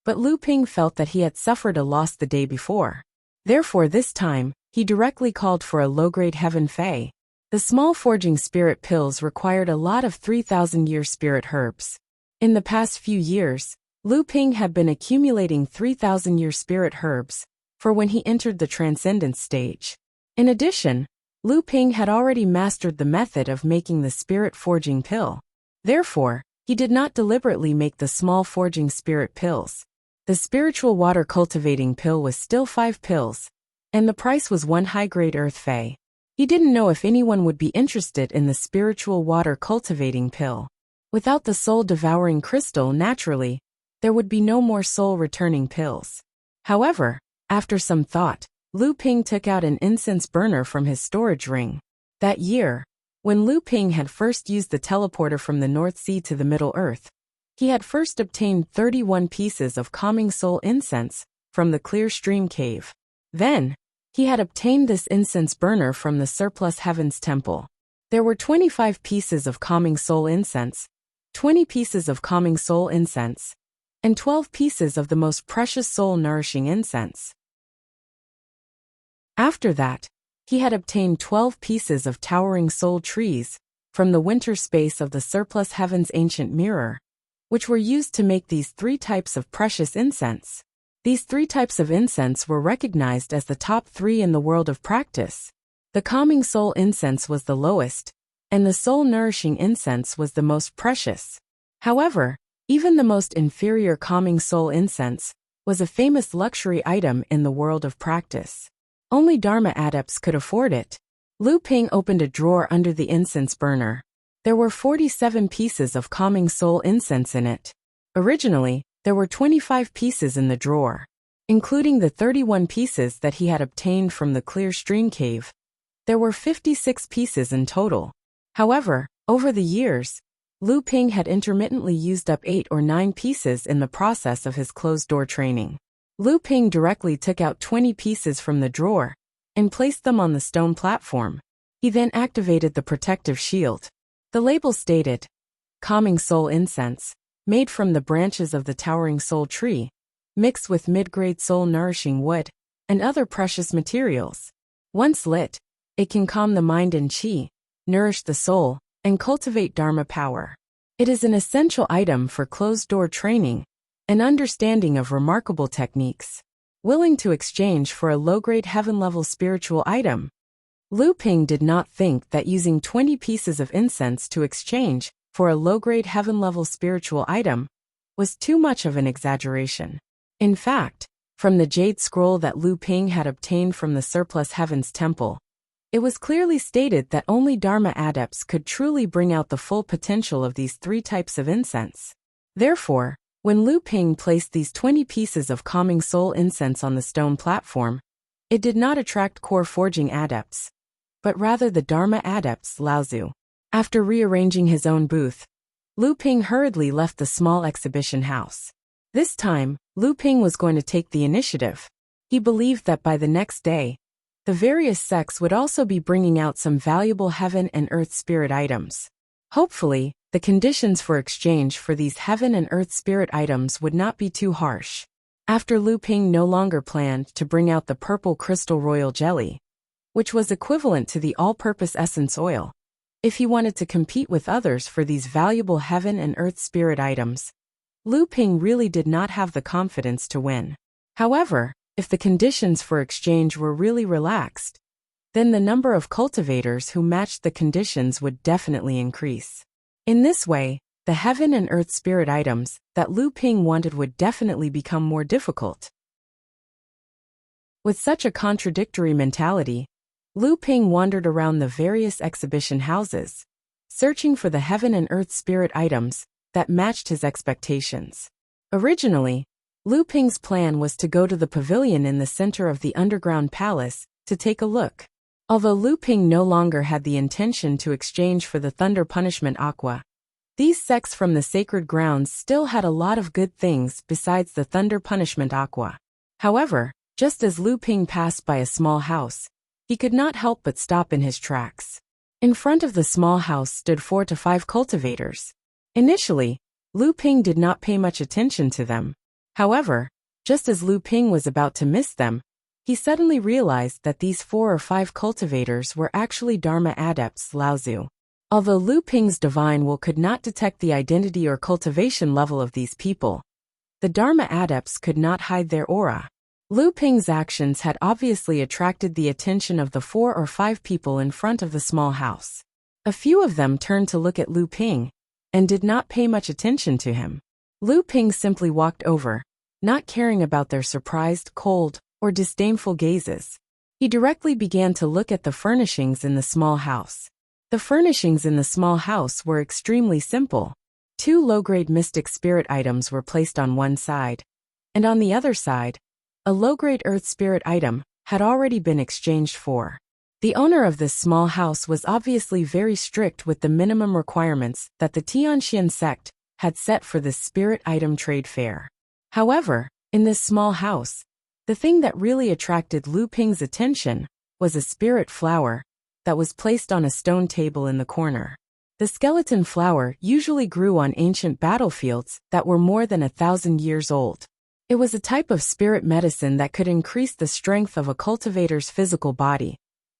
but Lu Ping felt that he had suffered a loss the day before. Therefore this time, he directly called for a low-grade Heaven Fae. The small forging spirit pills required a lot of 3,000-year spirit herbs. In the past few years, Lu Ping had been accumulating 3,000-year spirit herbs for when he entered the transcendence stage. In addition, Lu Ping had already mastered the method of making the spirit forging pill. Therefore, he did not deliberately make the small forging spirit pills. The spiritual water cultivating pill was still 5 pills, and the price was 1 high-grade Earth Fae. He didn't know if anyone would be interested in the spiritual water cultivating pill. Without the soul-devouring crystal, naturally, there would be no more soul-returning pills. However, after some thought, Lu Ping took out an incense burner from his storage ring. That year, when Lu Ping had first used the teleporter from the North Sea to the Middle Earth, he had first obtained 31 pieces of calming soul incense from the Clear Stream Cave. Then, he had obtained this incense burner from the Surplus Heavens Temple. There were 25 pieces of calming soul incense, 20 pieces of calming soul incense, and 12 pieces of the most precious soul-nourishing incense. After that, he had obtained 12 pieces of towering soul trees from the winter space of the Surplus Heavens Ancient Mirror, which were used to make these 3 types of precious incense. These 3 types of incense were recognized as the top 3 in the world of practice. The calming soul incense was the lowest, and the soul-nourishing incense was the most precious. However, even the most inferior calming soul incense was a famous luxury item in the world of practice. Only Dharma adepts could afford it. Lu Ping opened a drawer under the incense burner. There were 47 pieces of calming soul incense in it. Originally, there were 25 pieces in the drawer. Including the 31 pieces that he had obtained from the clear stream cave, there were 56 pieces in total. However, over the years, Lu Ping had intermittently used up 8 or 9 pieces in the process of his closed-door training. Lu Ping directly took out 20 pieces from the drawer and placed them on the stone platform. He then activated the protective shield. The label stated, "Calming Soul Incense, made from the branches of the towering soul tree, mixed with mid-grade soul-nourishing wood and other precious materials. Once lit, it can calm the mind and qi, nourish the soul, and cultivate Dharma power. It is an essential item for closed-door training and understanding of remarkable techniques. Willing to exchange for a low-grade heaven-level spiritual item?" Lu Ping did not think that using 20 pieces of incense to exchange for a low-grade heaven-level spiritual item was too much of an exaggeration. In fact, from the jade scroll that Lu Ping had obtained from the Surplus Heavens Temple, it was clearly stated that only Dharma adepts could truly bring out the full potential of these 3 types of incense. Therefore, when Lu Ping placed these 20 pieces of calming soul incense on the stone platform, it did not attract core forging adepts, but rather the Dharma adepts Laozu. After rearranging his own booth, Lu Ping hurriedly left the small exhibition house. This time, Lu Ping was going to take the initiative. He believed that by the next day, the various sects would also be bringing out some valuable heaven and earth spirit items. Hopefully, the conditions for exchange for these heaven and earth spirit items would not be too harsh. After Lu Ping no longer planned to bring out the purple crystal royal jelly, which was equivalent to the all-purpose essence oil, if he wanted to compete with others for these valuable heaven and earth spirit items, Lu Ping really did not have the confidence to win. However, if the conditions for exchange were really relaxed, then the number of cultivators who matched the conditions would definitely increase. In this way, the heaven and earth spirit items that Lu Ping wanted would definitely become more difficult. With such a contradictory mentality, Lu Ping wandered around the various exhibition houses, searching for the heaven and earth spirit items that matched his expectations. Originally, Lu Ping's plan was to go to the pavilion in the center of the underground palace to take a look. Although Lu Ping no longer had the intention to exchange for the thunder punishment aqua, these sects from the sacred grounds still had a lot of good things besides the thunder punishment aqua. However, just as Lu Ping passed by a small house, he could not help but stop in his tracks. In front of the small house stood 4 to 5 cultivators. Initially, Lu Ping did not pay much attention to them. However, just as Lu Ping was about to miss them, he suddenly realized that these 4 or 5 cultivators were actually Dharma adepts Laozu. Although Lu Ping's divine will could not detect the identity or cultivation level of these people, the Dharma adepts could not hide their aura. Lu Ping's actions had obviously attracted the attention of the 4 or 5 people in front of the small house. A few of them turned to look at Lu Ping and did not pay much attention to him. Lu Ping simply walked over, not caring about their surprised, cold, or disdainful gazes. He directly began to look at the furnishings in the small house. The furnishings in the small house were extremely simple. 2 low-grade mystic spirit items were placed on one side, and on the other side, a low-grade earth spirit item had already been exchanged for. The owner of this small house was obviously very strict with the minimum requirements that the Tianxian sect had set for this spirit item trade fair. However, in this small house, the thing that really attracted Lu Ping's attention was a spirit flower that was placed on a stone table in the corner. The skeleton flower usually grew on ancient battlefields that were more than 1,000 years old. It was a type of spirit medicine that could increase the strength of a cultivator's physical body,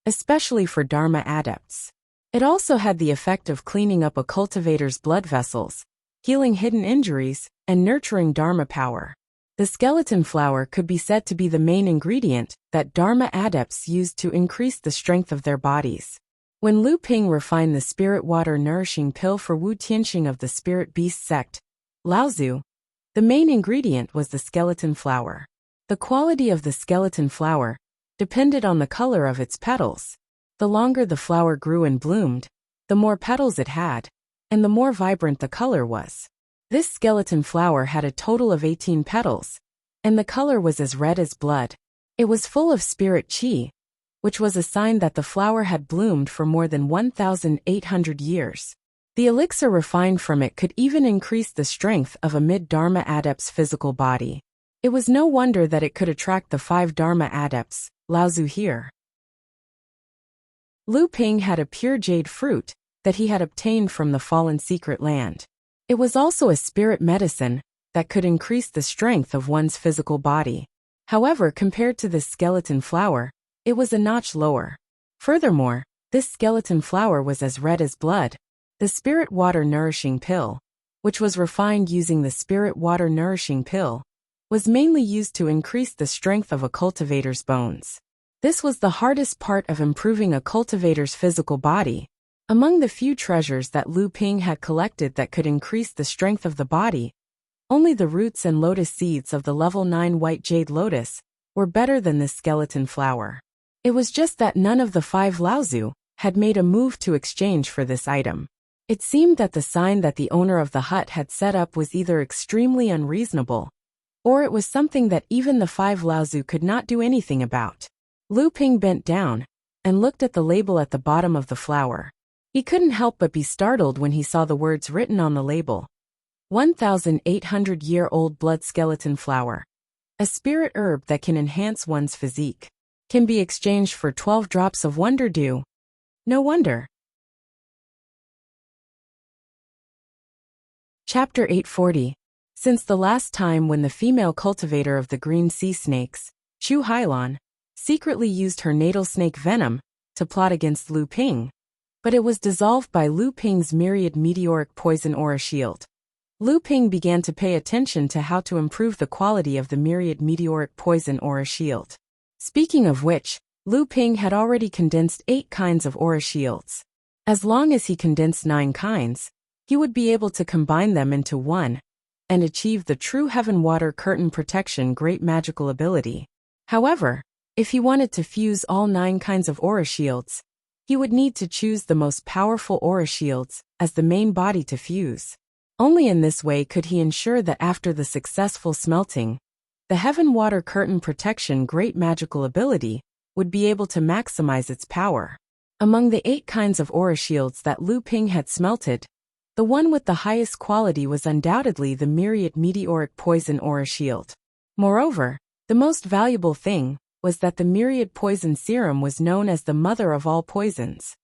especially for Dharma adepts. It also had the effect of cleaning up a cultivator's blood vessels, healing hidden injuries, and nurturing Dharma power. The skeleton flower could be said to be the main ingredient that Dharma adepts used to increase the strength of their bodies. When Lu Ping refined the spirit water nourishing pill for Wu Tianxing of the spirit beast sect, Laozu, the main ingredient was the skeleton flower. The quality of the skeleton flower depended on the color of its petals. The longer the flower grew and bloomed, the more petals it had, and the more vibrant the color was. This skeleton flower had a total of 18 petals, and the color was as red as blood. It was full of spirit qi, which was a sign that the flower had bloomed for more than 1,800 years. The elixir refined from it could even increase the strength of a mid-Dharma adept's physical body. It was no wonder that it could attract the 5 Dharma adepts, Laozu here. Lu Ping had a pure jade fruit that he had obtained from the fallen secret land. It was also a spirit medicine that could increase the strength of one's physical body. However, compared to this skeleton flower, it was a notch lower. Furthermore, this skeleton flower was as red as blood. The spirit water nourishing pill, which was refined using the spirit water nourishing pill, was mainly used to increase the strength of a cultivator's bones. This was the hardest part of improving a cultivator's physical body. Among the few treasures that Lu Ping had collected that could increase the strength of the body, only the roots and lotus seeds of the level 9 white jade lotus were better than this skeleton flower. It was just that none of the 5 Laozu had made a move to exchange for this item. It seemed that the sign that the owner of the hut had set up was either extremely unreasonable, or it was something that even the 5 Laozu could not do anything about. Lu Ping bent down and looked at the label at the bottom of the flower. He couldn't help but be startled when he saw the words written on the label. 1,800-year-old blood skeleton flower. A spirit herb that can enhance one's physique. Can be exchanged for 12 drops of wonder dew. No wonder. Chapter 840. Since the last time when the female cultivator of the green sea snakes, Chu Hailan, secretly used her natal snake venom to plot against Lu Ping, but it was dissolved by Lu Ping's myriad meteoric poison aura shield. Lu Ping began to pay attention to how to improve the quality of the myriad meteoric poison aura shield. Speaking of which, Lu Ping had already condensed 8 kinds of aura shields. As long as he condensed 9 kinds, he would be able to combine them into one and achieve the true heaven water curtain protection great magical ability. However, if he wanted to fuse all 9 kinds of aura shields, he would need to choose the most powerful aura shields as the main body to fuse. Only in this way could he ensure that after the successful smelting, the heaven water curtain protection great magical ability would be able to maximize its power. Among the 8 kinds of aura shields that Lu Ping had smelted, the one with the highest quality was undoubtedly the myriad meteoric poison aura shield. Moreover, the most valuable thing was that the myriad poison serum was known as the mother of all poisons.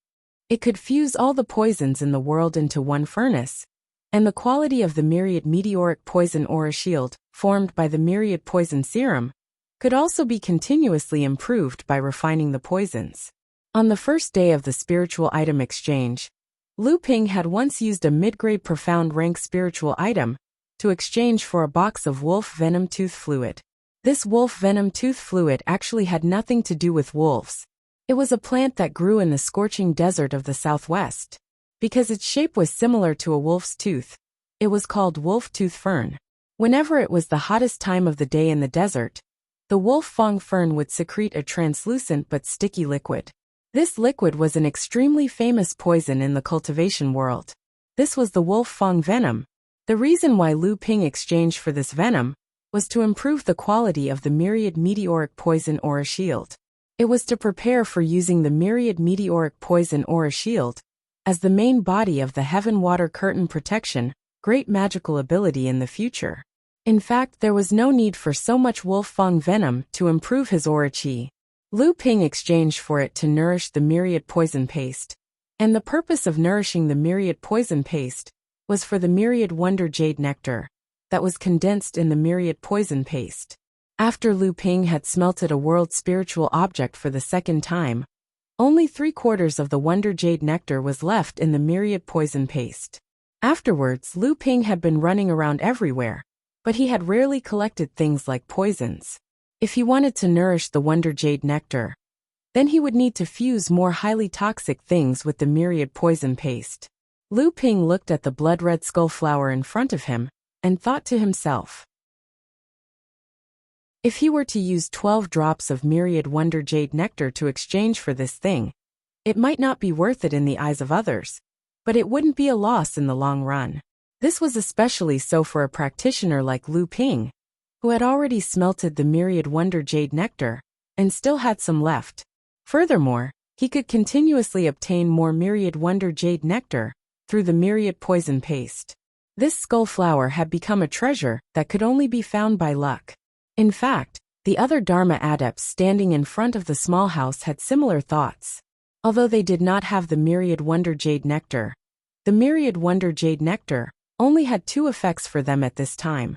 It could fuse all the poisons in the world into one furnace, and the quality of the myriad meteoric poison aura shield, formed by the myriad poison serum, could also be continuously improved by refining the poisons. On the first day of the spiritual item exchange, Lu Ping had once used a mid-grade profound rank spiritual item to exchange for a box of wolf venom tooth fluid. This wolf venom tooth fluid actually had nothing to do with wolves. It was a plant that grew in the scorching desert of the southwest. Because its shape was similar to a wolf's tooth, it was called wolf tooth fern. Whenever it was the hottest time of the day in the desert, the wolf fong fern would secrete a translucent but sticky liquid. This liquid was an extremely famous poison in the cultivation world. This was the wolf fong venom. The reason why Lu Ping exchanged for this venom was to improve the quality of the myriad meteoric poison aura shield. It was to prepare for using the myriad meteoric poison aura shield as the main body of the heaven water curtain protection, great magical ability in the future. In fact, there was no need for so much wolf fong venom to improve his aura qi. Lu Ping exchanged for it to nourish the myriad poison paste, and the purpose of nourishing the myriad poison paste was for the myriad wonder jade nectar that was condensed in the myriad poison paste. After Lu Ping had smelted a world spiritual object for the second time, only 3/4 of the wonder jade nectar was left in the myriad poison paste. Afterwards, Lu Ping had been running around everywhere, but he had rarely collected things like poisons. If he wanted to nourish the Wonder Jade nectar, then he would need to fuse more highly toxic things with the myriad poison paste. Lu Ping looked at the blood-red skull flower in front of him and thought to himself, if he were to use 12 drops of myriad Wonder Jade nectar to exchange for this thing, it might not be worth it in the eyes of others, but it wouldn't be a loss in the long run. This was especially so for a practitioner like Lu Ping, who had already smelted the myriad Wonder Jade nectar and still had some left. Furthermore, he could continuously obtain more myriad Wonder Jade nectar through the myriad poison paste. This skull flower had become a treasure that could only be found by luck. In fact, the other Dharma adepts standing in front of the small house had similar thoughts. Although they did not have the myriad Wonder Jade nectar, the myriad Wonder Jade nectar only had two effects for them at this time: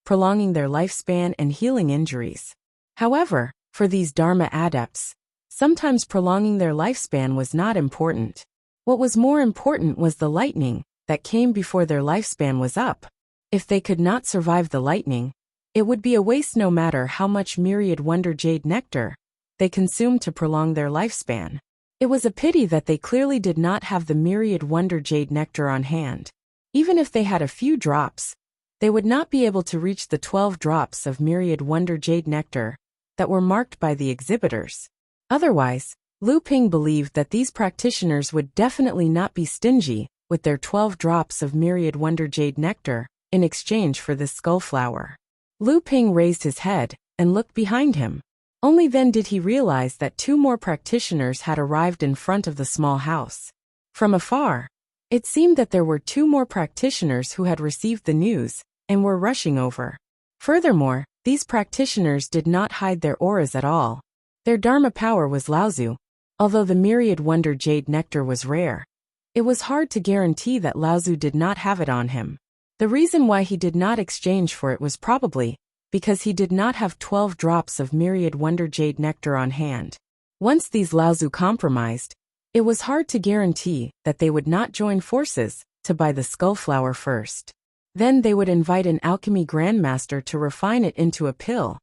prolonging their lifespan and healing injuries. However, for these Dharma adepts, sometimes prolonging their lifespan was not important. What was more important was the lightning that came before their lifespan was up. If they could not survive the lightning, it would be a waste no matter how much myriad Wonder Jade nectar they consumed to prolong their lifespan. It was a pity that they clearly did not have the myriad Wonder Jade nectar on hand. Even if they had a few drops, they would not be able to reach the 12 drops of myriad Wonder Jade nectar that were marked by the exhibitors. Otherwise, Lu Ping believed that these practitioners would definitely not be stingy with their 12 drops of myriad Wonder Jade nectar in exchange for this skull flower. Lu Ping raised his head and looked behind him. Only then did he realize that two more practitioners had arrived in front of the small house. From afar, it seemed that there were two more practitioners who had received the news and were rushing over. Furthermore, these practitioners did not hide their auras at all. Their Dharma power was Laozu. Although the myriad Wonder Jade nectar was rare, it was hard to guarantee that Laozu did not have it on him. The reason why he did not exchange for it was probably because he did not have 12 drops of myriad Wonder Jade nectar on hand. Once these Laozu compromised, it was hard to guarantee that they would not join forces to buy the skull flower first. Then they would invite an alchemy grandmaster to refine it into a pill,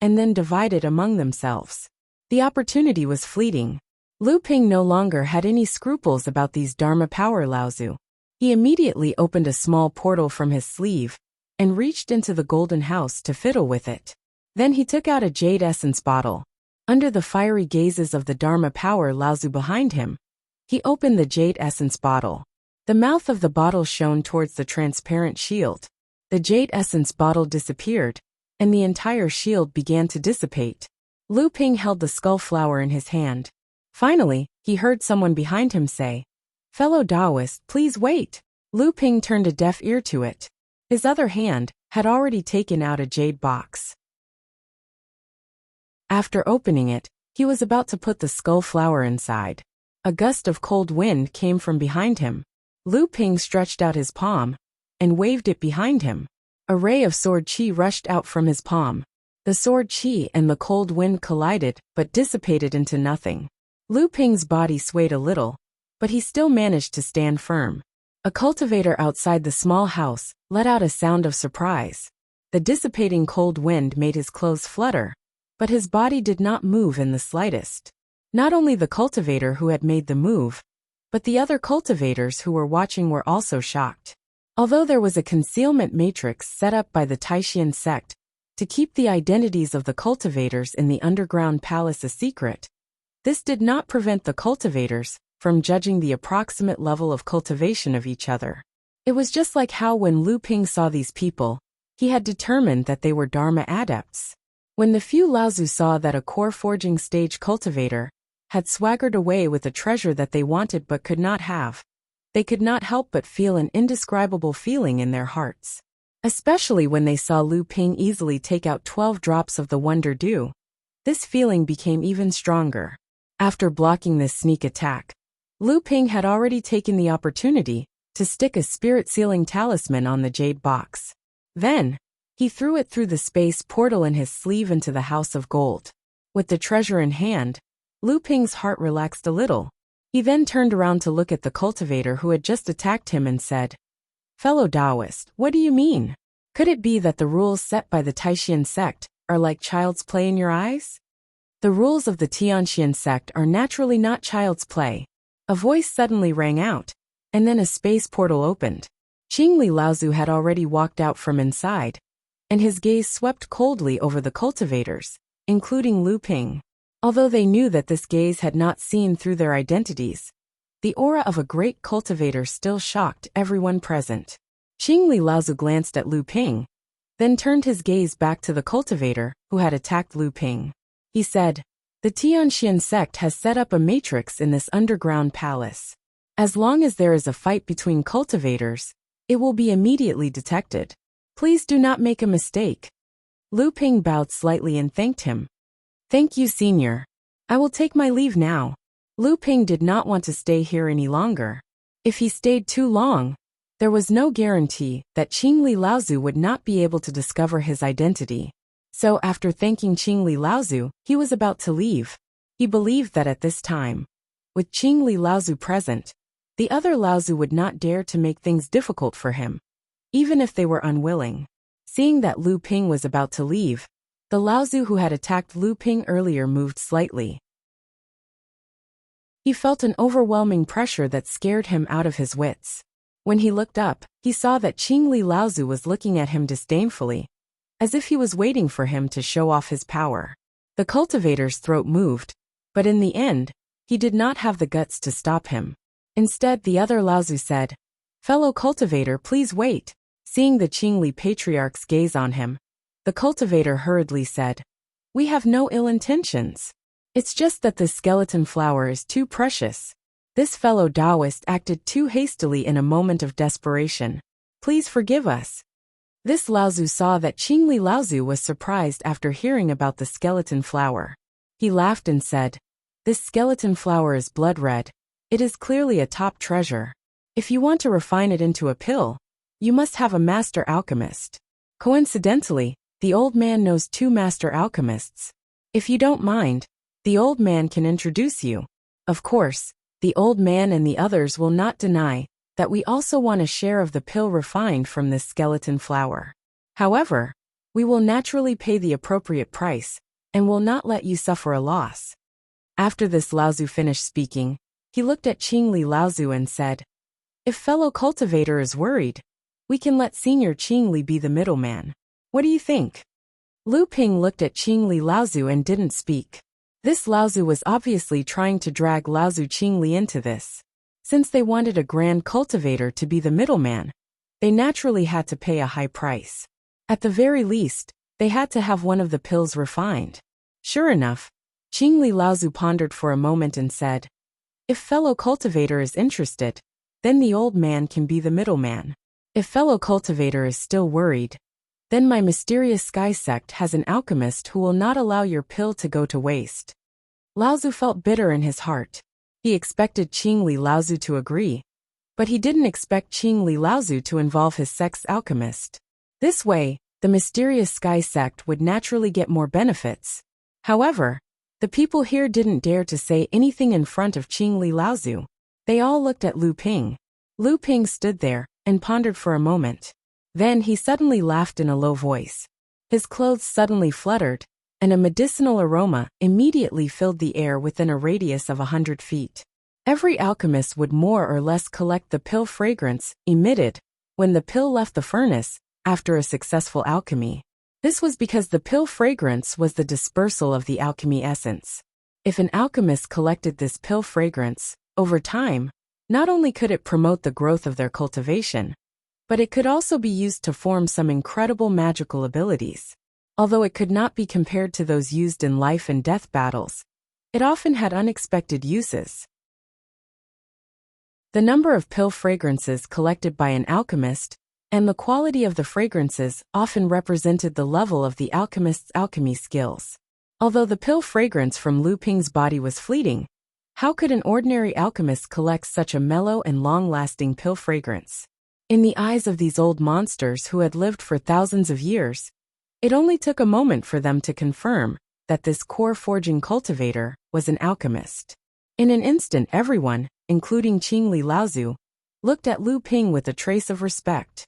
and then divide it among themselves. The opportunity was fleeting. Lu Ping no longer had any scruples about these Dharma power Laozu. He immediately opened a small portal from his sleeve and reached into the golden house to fiddle with it. Then he took out a jade essence bottle. Under the fiery gazes of the Dharma power Laozu behind him, he opened the jade essence bottle. The mouth of the bottle shone towards the transparent shield. The jade essence bottle disappeared, and the entire shield began to dissipate. Lu Ping held the skull flower in his hand. Finally, he heard someone behind him say, "Fellow Taoist, please wait." Lu Ping turned a deaf ear to it. His other hand had already taken out a jade box. After opening it, he was about to put the skull flower inside. A gust of cold wind came from behind him. Lu Ping stretched out his palm and waved it behind him. A ray of sword chi rushed out from his palm. The sword chi and the cold wind collided but dissipated into nothing. Lu Ping's body swayed a little, but he still managed to stand firm. A cultivator outside the small house let out a sound of surprise. The dissipating cold wind made his clothes flutter, but his body did not move in the slightest. Not only the cultivator who had made the move, but the other cultivators who were watching were also shocked. Although there was a concealment matrix set up by the Taishan sect to keep the identities of the cultivators in the underground palace a secret, this did not prevent the cultivators from judging the approximate level of cultivation of each other. It was just like how when Lu Ping saw these people, he had determined that they were Dharma adepts. When the few Laozu saw that a core forging stage cultivator had swaggered away with a treasure that they wanted but could not have, they could not help but feel an indescribable feeling in their hearts. Especially when they saw Lu Ping easily take out 12 drops of the Wonder Dew. This feeling became even stronger. After blocking this sneak attack, Lu Ping had already taken the opportunity to stick a spirit-sealing talisman on the jade box. Then, he threw it through the space portal in his sleeve into the House of Gold. With the treasure in hand, Lu Ping's heart relaxed a little. He then turned around to look at the cultivator who had just attacked him and said, "Fellow Taoist, what do you mean? Could it be that the rules set by the Taishan sect are like child's play in your eyes? The rules of the Tianxian sect are naturally not child's play. A voice suddenly rang out, and then a space portal opened. Qingli Laozu had already walked out from inside, and his gaze swept coldly over the cultivators, including Lu Ping. Although they knew that this gaze had not seen through their identities, the aura of a great cultivator still shocked everyone present. Qingli Laozu glanced at Lu Ping, then turned his gaze back to the cultivator who had attacked Lu Ping. He said, "The Tianxian sect has set up a matrix in this underground palace. As long as there is a fight between cultivators, it will be immediately detected. Please do not make a mistake." Lu Ping bowed slightly and thanked him. "Thank you, Senior. I will take my leave now." Lu Ping did not want to stay here any longer. If he stayed too long, there was no guarantee that Qingli Laozu would not be able to discover his identity. So after thanking Qingli Laozu, he was about to leave. He believed that at this time, with Qingli Laozu present, the other Laozu would not dare to make things difficult for him, even if they were unwilling. Seeing that Lu Ping was about to leave, the Laozu who had attacked Lu Ping earlier moved slightly. He felt an overwhelming pressure that scared him out of his wits. When he looked up, he saw that Qingli Laozu was looking at him disdainfully, as if he was waiting for him to show off his power. The cultivator's throat moved, but in the end, he did not have the guts to stop him. Instead, the other Laozu said, "Fellow cultivator, please wait." Seeing the Qingli patriarch's gaze on him, the cultivator hurriedly said, "We have no ill intentions. It's just that this skeleton flower is too precious. This fellow Taoist acted too hastily in a moment of desperation. Please forgive us." This Laozu saw that Qingli Laozu was surprised after hearing about the skeleton flower. He laughed and said, "This skeleton flower is blood red. It is clearly a top treasure. If you want to refine it into a pill, you must have a master alchemist. Coincidentally, the old man knows 2 master alchemists. If you don't mind, the old man can introduce you." Of course, the old man and the others will not deny that we also want a share of the pill refined from this skeleton flower. However, we will naturally pay the appropriate price and will not let you suffer a loss. After this Laozu finished speaking, he looked at Qingli Laozu and said, "If fellow cultivator is worried, we can let Senior Qingli be the middleman. What do you think?" Lu Ping looked at Qingli Laozu and didn't speak. This Laozu was obviously trying to drag Laozu Qingli into this. Since they wanted a grand cultivator to be the middleman, they naturally had to pay a high price. At the very least, they had to have one of the pills refined. Sure enough, Qingli Laozu pondered for a moment and said, "If fellow cultivator is interested, then the old man can be the middleman. If fellow cultivator is still worried, then my mysterious sky sect has an alchemist who will not allow your pill to go to waste." Laozu felt bitter in his heart. He expected Qingli Laozu to agree, but he didn't expect Qingli Laozu to involve his sect's alchemist. This way, the mysterious sky sect would naturally get more benefits. However, the people here didn't dare to say anything in front of Qingli Laozu. They all looked at Lu Ping. Lu Ping stood there and pondered for a moment. Then he suddenly laughed in a low voice. His clothes suddenly fluttered, and a medicinal aroma immediately filled the air within a radius of 100 feet. Every alchemist would more or less collect the pill fragrance emitted when the pill left the furnace after a successful alchemy. This was because the pill fragrance was the dispersal of the alchemy essence. If an alchemist collected this pill fragrance, over time, not only could it promote the growth of their cultivation, but it could also be used to form some incredible magical abilities. Although it could not be compared to those used in life and death battles, it often had unexpected uses. The number of pill fragrances collected by an alchemist and the quality of the fragrances often represented the level of the alchemist's alchemy skills. Although the pill fragrance from Lu Ping's body was fleeting, how could an ordinary alchemist collect such a mellow and long-lasting pill fragrance? In the eyes of these old monsters who had lived for thousands of years, it only took a moment for them to confirm that this core forging cultivator was an alchemist. In an instant, everyone, including Qingli Laozu, looked at Lu Ping with a trace of respect.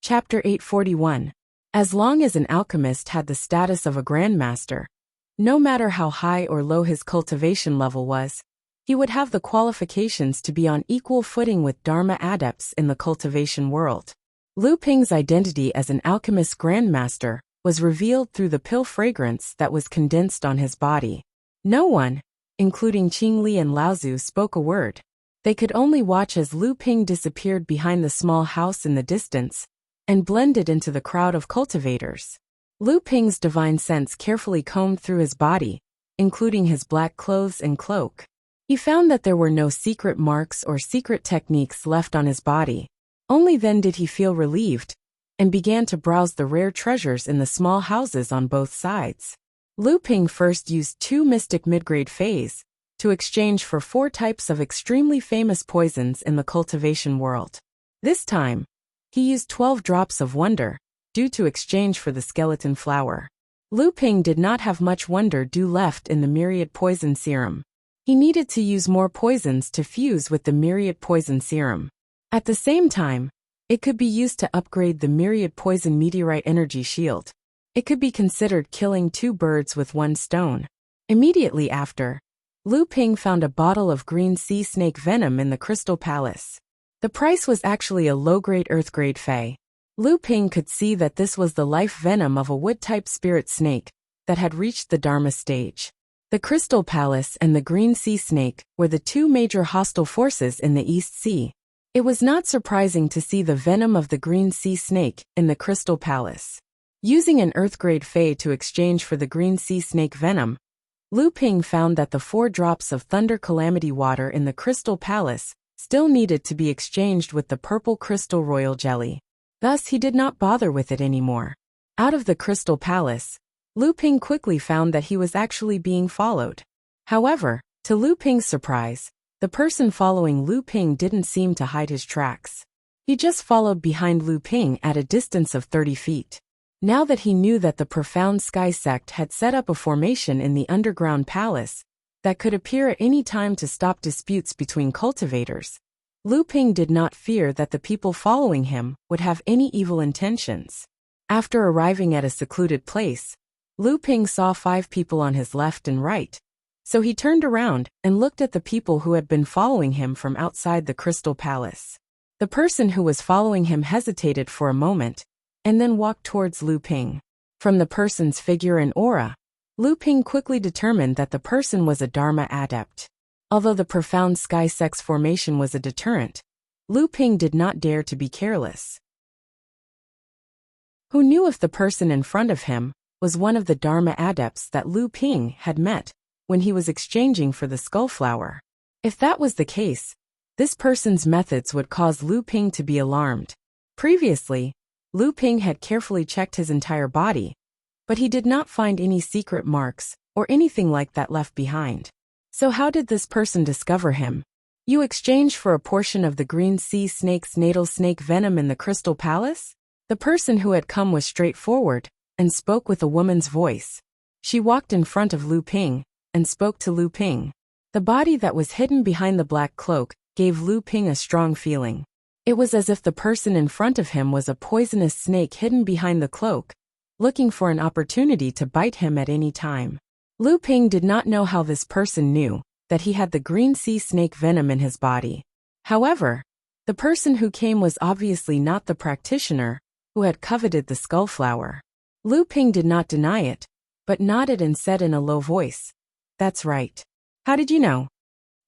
Chapter 841. As long as an alchemist had the status of a grandmaster, no matter how high or low his cultivation level was, he would have the qualifications to be on equal footing with Dharma adepts in the cultivation world. Lu Ping's identity as an alchemist grandmaster was revealed through the pill fragrance that was condensed on his body. No one, including Qing Li and Laozu, spoke a word. They could only watch as Lu Ping disappeared behind the small house in the distance and blended into the crowd of cultivators. Lu Ping's divine sense carefully combed through his body, including his black clothes and cloak. He found that there were no secret marks or secret techniques left on his body. Only then did he feel relieved, and began to browse the rare treasures in the small houses on both sides. Lu Ping first used 2 mystic mid-grade phase to exchange for 4 types of extremely famous poisons in the cultivation world. This time, he used 12 drops of wonder dew to exchange for the skeleton flower. Lu Ping did not have much wonder dew left in the myriad poison serum. He needed to use more poisons to fuse with the myriad poison serum. At the same time, it could be used to upgrade the myriad poison meteorite energy shield. It could be considered killing 2 birds with 1 stone. Immediately after, Lu Ping found a bottle of green sea snake venom in the Crystal Palace. The price was actually a low-grade earth-grade fey. Lu Ping could see that this was the life venom of a wood-type spirit snake that had reached the Dharma stage. The Crystal Palace and the green sea snake were the 2 major hostile forces in the East Sea. It was not surprising to see the venom of the green sea snake in the Crystal Palace. Using an earth-grade fey to exchange for the green sea snake venom, Lu Ping found that the 4 drops of thunder calamity water in the Crystal Palace still needed to be exchanged with the purple crystal royal jelly. Thus he did not bother with it anymore. Out of the Crystal Palace, Lu Ping quickly found that he was actually being followed. However, to Lu Ping's surprise, the person following Lu Ping didn't seem to hide his tracks. He just followed behind Lu Ping at a distance of 30 feet. Now that he knew that the Profound Sky sect had set up a formation in the underground palace that could appear at any time to stop disputes between cultivators, Lu Ping did not fear that the people following him would have any evil intentions. After arriving at a secluded place, Lu Ping saw 5 people on his left and right, so he turned around and looked at the people who had been following him from outside the Crystal Palace. The person who was following him hesitated for a moment, and then walked towards Lu Ping. From the person's figure and aura, Lu Ping quickly determined that the person was a Dharma adept. Although the Profound Sky sect's formation was a deterrent, Lu Ping did not dare to be careless. Who knew if the person in front of him was one of the Dharma adepts that Lu Ping had met when he was exchanging for the skull flower? If that was the case, this person's methods would cause Lu Ping to be alarmed. Previously, Lu Ping had carefully checked his entire body, but he did not find any secret marks or anything like that left behind. So how did this person discover him? You exchange for a portion of the green sea snake's natal snake venom in the Crystal Palace? The person who had come was straightforward and spoke with a woman's voice. She walked in front of Lu Ping and spoke to Lu Ping. The body that was hidden behind the black cloak gave Lu Ping a strong feeling. It was as if the person in front of him was a poisonous snake hidden behind the cloak, looking for an opportunity to bite him at any time. Lu Ping did not know how this person knew that he had the green sea snake venom in his body. However, the person who came was obviously not the practitioner who had coveted the skull flower. Lu Ping did not deny it, but nodded and said in a low voice, "That's right. How did you know?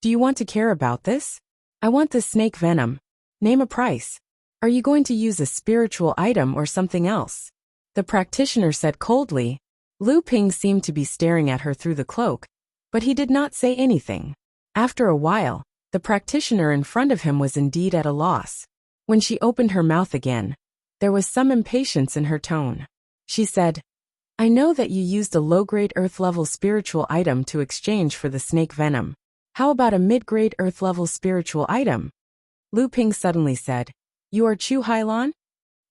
Do you want to care about this? I want the snake venom. Name a price. Are you going to use a spiritual item or something else?" The practitioner said coldly. Lu Ping seemed to be staring at her through the cloak, but he did not say anything. After a while, the practitioner in front of him was indeed at a loss. When she opened her mouth again, there was some impatience in her tone. She said, "I know that you used a low-grade earth-level spiritual item to exchange for the snake venom. How about a mid-grade earth-level spiritual item?" Lu Ping suddenly said, "You are Chu Hailan?"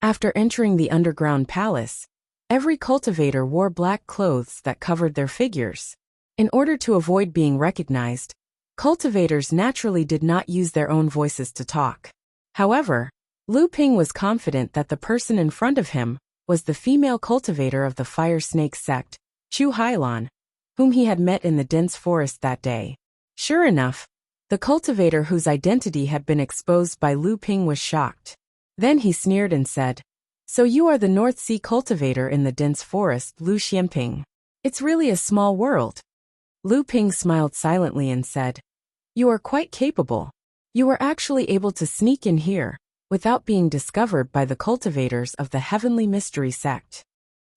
After entering the underground palace, every cultivator wore black clothes that covered their figures. In order to avoid being recognized, cultivators naturally did not use their own voices to talk. However, Lu Ping was confident that the person in front of him was the female cultivator of the fire snake sect, Chu Hailan, whom he had met in the dense forest that day. Sure enough, the cultivator whose identity had been exposed by Lu Ping was shocked. Then he sneered and said, "So you are the North Sea cultivator in the dense forest, Lu Xianping. It's really a small world." Lu Ping smiled silently and said, "You are quite capable. You were actually able to sneak in here without being discovered by the cultivators of the Heavenly Mystery Sect.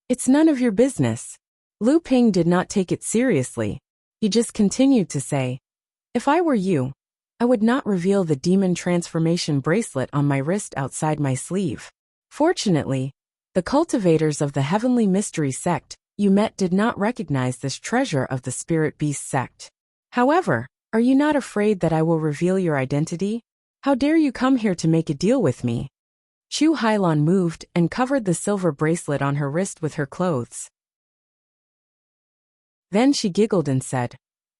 It's none of your business." Lu Ping did not take it seriously. He just continued to say, "If I were you, I would not reveal the demon transformation bracelet on my wrist outside my sleeve." Fortunately, the cultivators of the Heavenly Mystery Sect you met did not recognize this treasure of the Spirit Beast Sect. "However, are you not afraid that I will reveal your identity? How dare you come here to make a deal with me?" Chu Hailan moved and covered the silver bracelet on her wrist with her clothes. Then she giggled and said,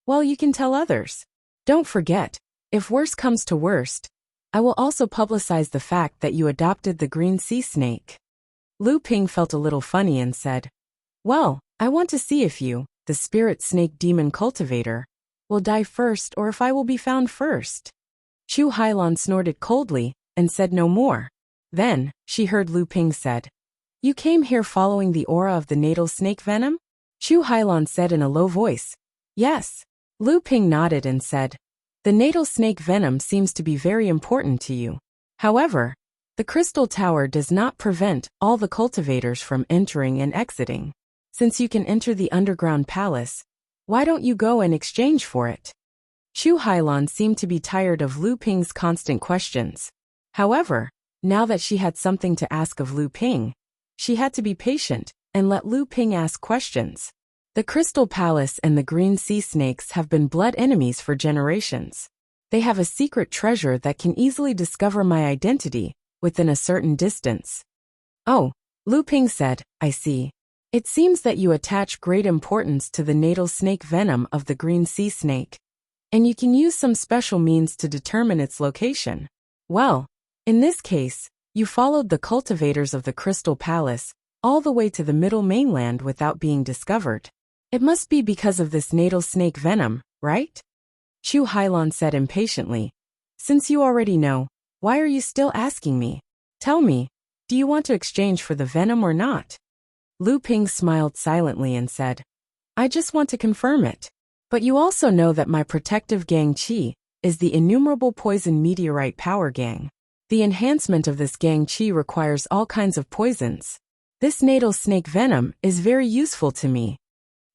"Well, you can tell others. Don't forget, if worse comes to worst, I will also publicize the fact that you adopted the green sea snake." Lu Ping felt a little funny and said, "Well, I want to see if you, the spirit snake demon cultivator, will die first or if I will be found first." Chu Hailan snorted coldly and said no more. Then, she heard Lu Ping said, "You came here following the aura of the natal snake venom?" Chu Hailan said in a low voice, "Yes." Lu Ping nodded and said, "The natal snake venom seems to be very important to you. However, the crystal tower does not prevent all the cultivators from entering and exiting. Since you can enter the underground palace, why don't you go and exchange for it?" Chu Hailan seemed to be tired of Lu Ping's constant questions. However, now that she had something to ask of Lu Ping, she had to be patient and let Lu Ping ask questions. The Crystal Palace and the Green Sea Snakes have been blood enemies for generations. They have a secret treasure that can easily discover my identity within a certain distance. "Oh," Lu Ping said, "I see. It seems that you attach great importance to the natal snake venom of the green sea snake, and you can use some special means to determine its location. Well, in this case, you followed the cultivators of the Crystal Palace all the way to the middle mainland without being discovered. It must be because of this natal snake venom, right?" Chu Hailan said impatiently, "Since you already know, why are you still asking me? Tell me, do you want to exchange for the venom or not?" Lu Ping smiled silently and said, "I just want to confirm it. But you also know that my protective gang Qi is the innumerable poison meteorite power gang. The enhancement of this gang Qi requires all kinds of poisons. This natal snake venom is very useful to me.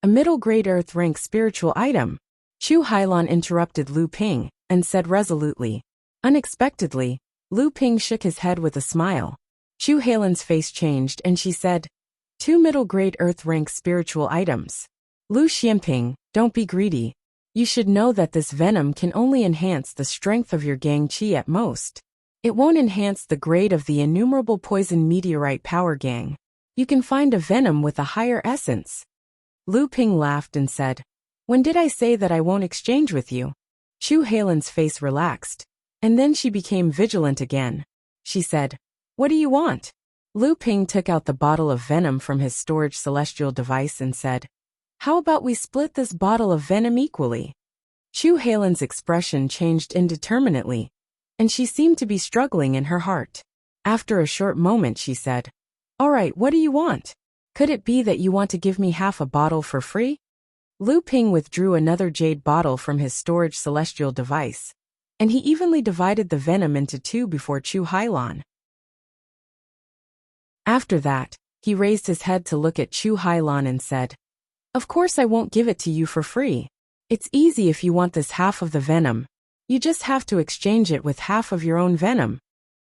A middle-grade earth-rank spiritual item." Chu Hailan interrupted Lu Ping and said resolutely. Unexpectedly, Lu Ping shook his head with a smile. Chu Hailan's face changed and she said, "2 middle-grade earth-rank spiritual items. Lu Xianping, don't be greedy. You should know that this venom can only enhance the strength of your gang Qi at most. It won't enhance the grade of the innumerable poison meteorite power gang. You can find a venom with a higher essence." Lu Ping laughed and said, "When did I say that I won't exchange with you?" Chu Hailan's face relaxed, and then she became vigilant again. She said, "What do you want?" Lu Ping took out the bottle of venom from his storage celestial device and said, "How about we split this bottle of venom equally?" Chu Hailan's expression changed indeterminately, and she seemed to be struggling in her heart. After a short moment she said, "All right, what do you want? Could it be that you want to give me half a bottle for free?" Lu Ping withdrew another jade bottle from his storage celestial device, and he evenly divided the venom into 2 before Chu Hailan. After that, he raised his head to look at Chu Hailan and said, "Of course I won't give it to you for free. It's easy if you want this half of the venom. You just have to exchange it with half of your own venom."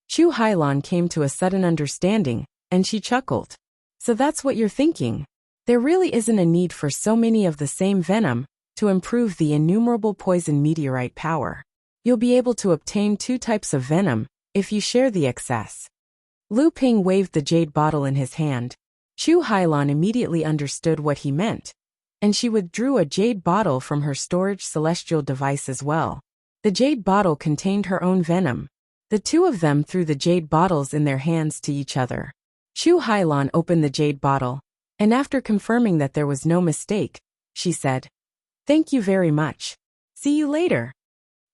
Chu Hailan came to a sudden understanding, and she chuckled. "So that's what you're thinking. There really isn't a need for so many of the same venom to improve the innumerable poison meteorite power. You'll be able to obtain 2 types of venom if you share the excess." Lu Ping waved the jade bottle in his hand. Chu Hailan immediately understood what he meant, and she withdrew a jade bottle from her storage celestial device as well. The jade bottle contained her own venom. The two of them threw the jade bottles in their hands to each other. Chu Hailan opened the jade bottle, and after confirming that there was no mistake, she said, "Thank you very much. See you later."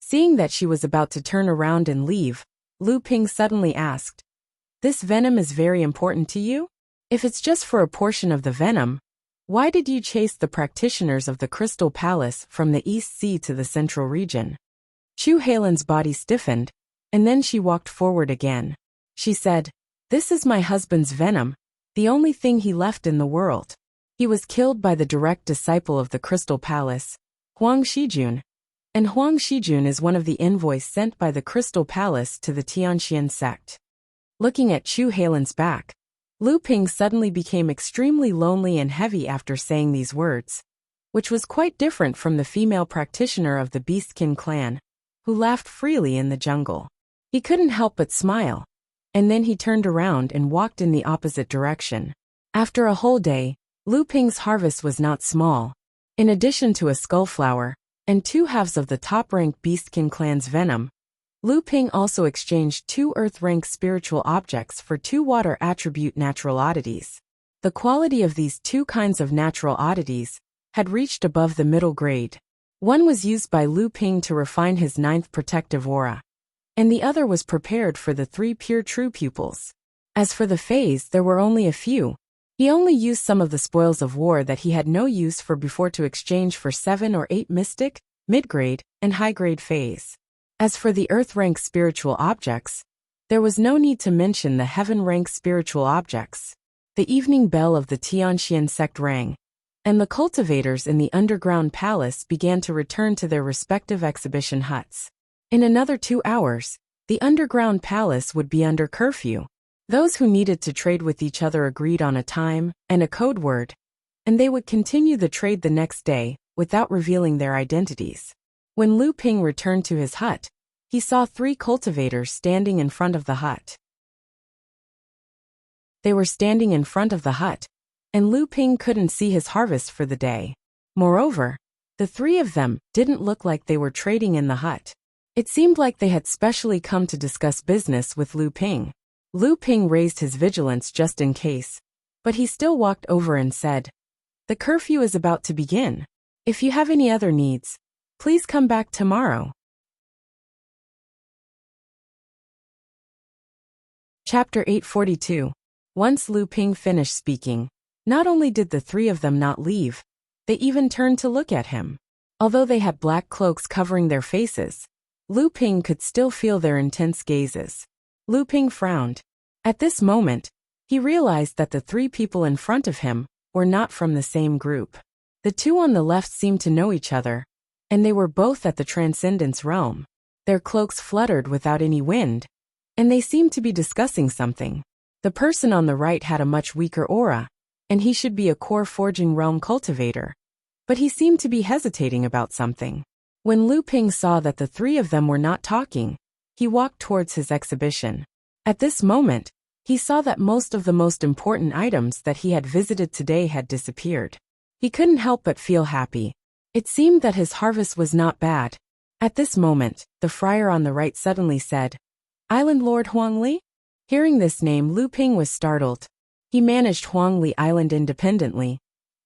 Seeing that she was about to turn around and leave, Lu Ping suddenly asked, "This venom is very important to you? If it's just for a portion of the venom, why did you chase the practitioners of the Crystal Palace from the East Sea to the Central Region?" Chu Hailan's body stiffened, and then she walked forward again. She said, "This is my husband's venom, the only thing he left in the world. He was killed by the direct disciple of the Crystal Palace, Huang Shijun. And Huang Shijun is one of the envoys sent by the Crystal Palace to the Tianxian sect." Looking at Chu Hailan's back, Lu Ping suddenly became extremely lonely and heavy after saying these words, which was quite different from the female practitioner of the Beastkin clan, who laughed freely in the jungle. He couldn't help but smile, and then he turned around and walked in the opposite direction. After a whole day, Lu Ping's harvest was not small. In addition to a skullflower and 2 halves of the top-rank Beastkin clan's venom, Lu Ping also exchanged 2 earth-rank spiritual objects for 2 water attribute natural oddities. The quality of these 2 kinds of natural oddities had reached above the middle grade. One was used by Lu Ping to refine his 9th protective aura, and the other was prepared for the 3 pure true pupils. As for the phase, there were only a few. He only used some of the spoils of war that he had no use for before to exchange for 7 or 8 mystic, mid-grade, and high-grade phase. As for the earth-rank spiritual objects, there was no need to mention the heaven-rank spiritual objects. The evening bell of the Tianxian sect rang, and the cultivators in the underground palace began to return to their respective exhibition huts. In another 2 hours, the underground palace would be under curfew. Those who needed to trade with each other agreed on a time and a code word, and they would continue the trade the next day without revealing their identities. When Lu Ping returned to his hut, he saw 3 cultivators standing in front of the hut. They were standing in front of the hut, and Lu Ping couldn't see his harvest for the day. Moreover, the 3 of them didn't look like they were trading in the hut. It seemed like they had specially come to discuss business with Lu Ping. Lu Ping raised his vigilance just in case, but he still walked over and said, "The curfew is about to begin. If you have any other needs, please come back tomorrow." Chapter 842. Once Lu Ping finished speaking, not only did the 3 of them not leave, they even turned to look at him. Although they had black cloaks covering their faces, Lu Ping could still feel their intense gazes. Lu Ping frowned. At this moment, he realized that the 3 people in front of him were not from the same group. The 2 on the left seemed to know each other, and they were both at the Transcendence realm. Their cloaks fluttered without any wind, and they seemed to be discussing something. The person on the right had a much weaker aura, and he should be a core forging realm cultivator, but he seemed to be hesitating about something. When Lu Ping saw that the 3 of them were not talking, he walked towards his exhibition. At this moment, he saw that most of the most important items that he had visited today had disappeared. He couldn't help but feel happy. It seemed that his harvest was not bad. At this moment, the friar on the right suddenly said, "Island Lord Huangli?" Hearing this name, Lu Ping was startled. He managed Huangli Island independently,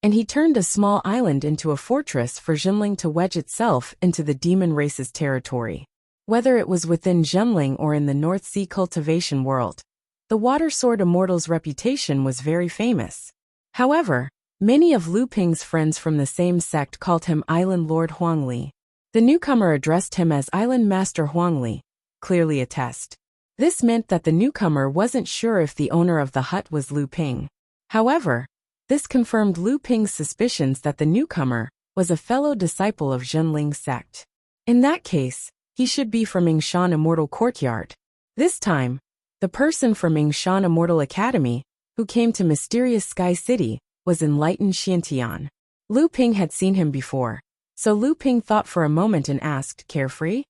and he turned a small island into a fortress for Zhenling to wedge itself into the demon race's territory. Whether it was within Zhenling or in the North Sea cultivation world, the Water Sword Immortal's reputation was very famous. However, many of Lu Ping's friends from the same sect called him Island Lord Huangli. The newcomer addressed him as Island Master Huangli, clearly a test. This meant that the newcomer wasn't sure if the owner of the hut was Lu Ping. However, this confirmed Lu Ping's suspicions that the newcomer was a fellow disciple of Zhenling's sect. In that case, he should be from Yingshan Immortal Courtyard. This time, the person from Yingshan Immortal Academy, who came to Mysterious Sky City, was Enlightened Xiantian. Lu Ping had seen him before, so Lu Ping thought for a moment and asked, "Carefree?"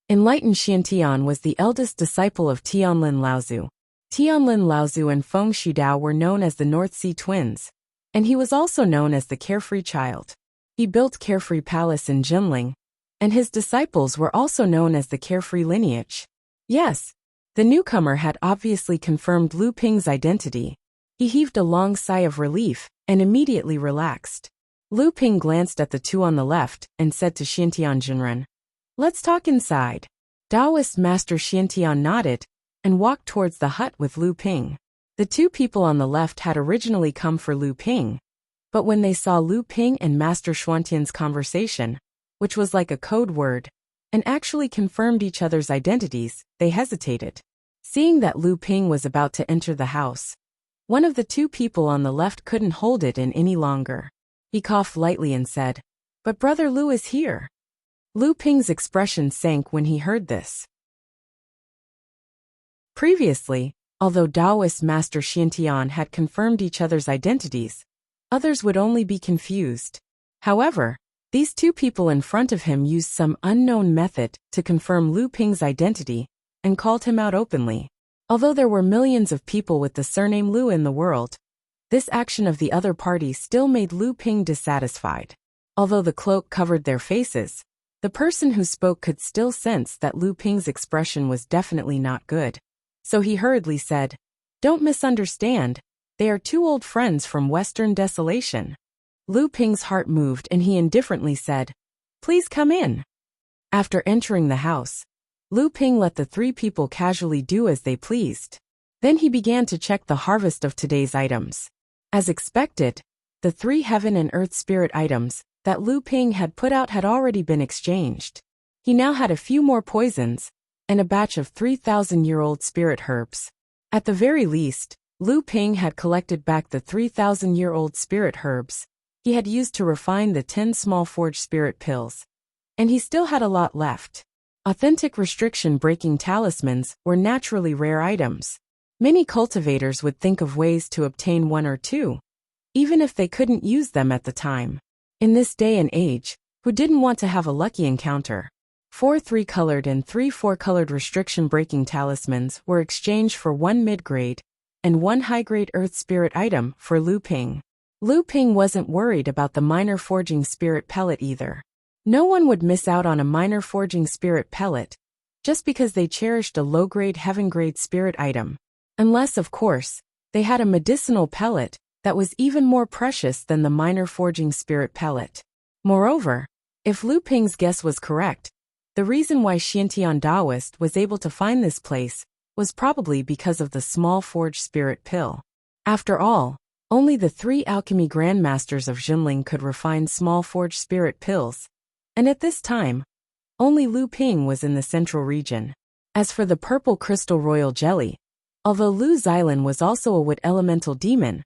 Enlightened Xiantian was the eldest disciple of Tianlin Laozu. Tianlin Laozu and Feng Shudao were known as the North Sea Twins, and he was also known as the Carefree Child. He built Carefree Palace in Zhenling, and his disciples were also known as the Carefree Lineage. Yes, The newcomer had obviously confirmed Lu Ping's identity. He heaved a long sigh of relief and immediately relaxed. Lu Ping glanced at the two on the left and said to Xiantian Jinren, "Let's talk inside." Taoist Master Xiantian nodded and walked towards the hut with Lu Ping. The two people on the left had originally come for Lu Ping, but when they saw Lu Ping and Master Xuantian's conversation, which was like a code word, and actually confirmed each other's identities, they hesitated. Seeing that Lu Ping was about to enter the house, one of the two people on the left couldn't hold it in any longer. He coughed lightly and said, "But Brother Lu is here." Lu Ping's expression sank when he heard this. Previously, although Taoist Master Xiantian had confirmed each other's identities, others would only be confused. However, these two people in front of him used some unknown method to confirm Lu Ping's identity and called him out openly. Although there were millions of people with the surname Lu in the world, this action of the other party still made Lu Ping dissatisfied. Although the cloak covered their faces, the person who spoke could still sense that Lu Ping's expression was definitely not good. So he hurriedly said, "Don't misunderstand, they are two old friends from Western Desolation." Lu Ping's heart moved and he indifferently said, "Please come in." After entering the house, Lu Ping let the three people casually do as they pleased. Then he began to check the harvest of today's items. As expected, the 3 heaven and earth spirit items that Lu Ping had put out had already been exchanged. He now had a few more poisons and a batch of 3,000-year-old spirit herbs. At the very least, Lu Ping had collected back the 3,000-year-old spirit herbs he had used to refine the 10 small forged spirit pills. And he still had a lot left. Authentic restriction-breaking talismans were naturally rare items. Many cultivators would think of ways to obtain 1 or 2, even if they couldn't use them at the time. In this day and age, who didn't want to have a lucky encounter? 4 3-colored and 3 4-colored restriction-breaking talismans were exchanged for 1 mid-grade and 1 high-grade earth spirit item for Lu Ping. Lu Ping wasn't worried about the minor forging spirit pellet either. No one would miss out on a minor forging spirit pellet just because they cherished a low-grade heaven-grade spirit item. Unless, of course, they had a medicinal pellet that was even more precious than the minor forging spirit pellet. Moreover, if Lu Ping's guess was correct, the reason why Xiantian Taoist was able to find this place was probably because of the small forged spirit pill. After all, only the 3 alchemy grandmasters of Jinling could refine small forged spirit pills, and at this time, only Lu Ping was in the central region. As for the purple crystal royal jelly, although Lu Xylan was also a wood elemental demon,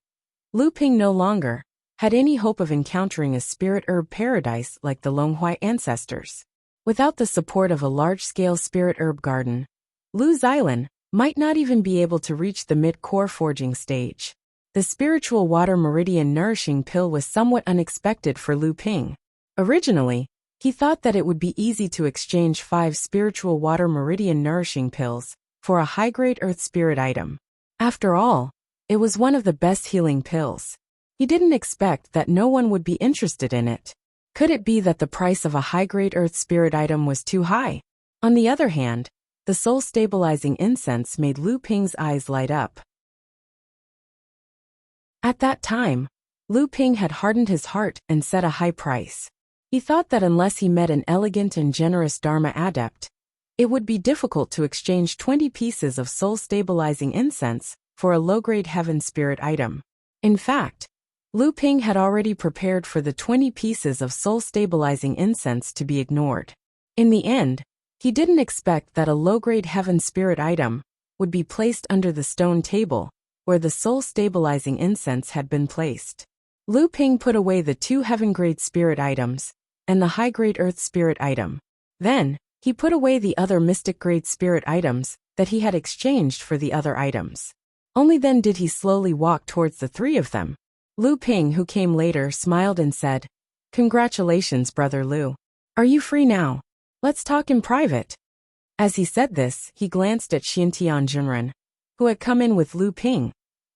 Lu Ping no longer had any hope of encountering a spirit herb paradise like the Longhui ancestors. Without the support of a large-scale spirit herb garden, Lu Xylan might not even be able to reach the mid-core forging stage. The spiritual water meridian nourishing pill was somewhat unexpected for Lu Ping. Originally, he thought that it would be easy to exchange 5 spiritual water meridian nourishing pills for a high-grade earth spirit item. After all, it was one of the best healing pills. He didn't expect that no one would be interested in it. Could it be that the price of a high-grade earth spirit item was too high? On the other hand, the soul-stabilizing incense made Lu Ping's eyes light up. At that time, Lu Ping had hardened his heart and set a high price. He thought that unless he met an elegant and generous Dharma adept, it would be difficult to exchange 20 pieces of soul-stabilizing incense for a low-grade heaven spirit item. In fact, Lu Ping had already prepared for the 20 pieces of soul-stabilizing incense to be ignored. In the end, he didn't expect that a low-grade heaven spirit item would be placed under the stone table where the soul-stabilizing incense had been placed. Lu Ping put away the 2 heaven-grade spirit items and the high-grade earth spirit item. Then, he put away the other mystic-grade spirit items that he had exchanged for the other items. Only then did he slowly walk towards the 3 of them. Lu Ping, who came later, smiled and said, "Congratulations, Brother Lu. Are you free now? Let's talk in private." As he said this, he glanced at Xiantian Jinren, who had come in with Lu Ping,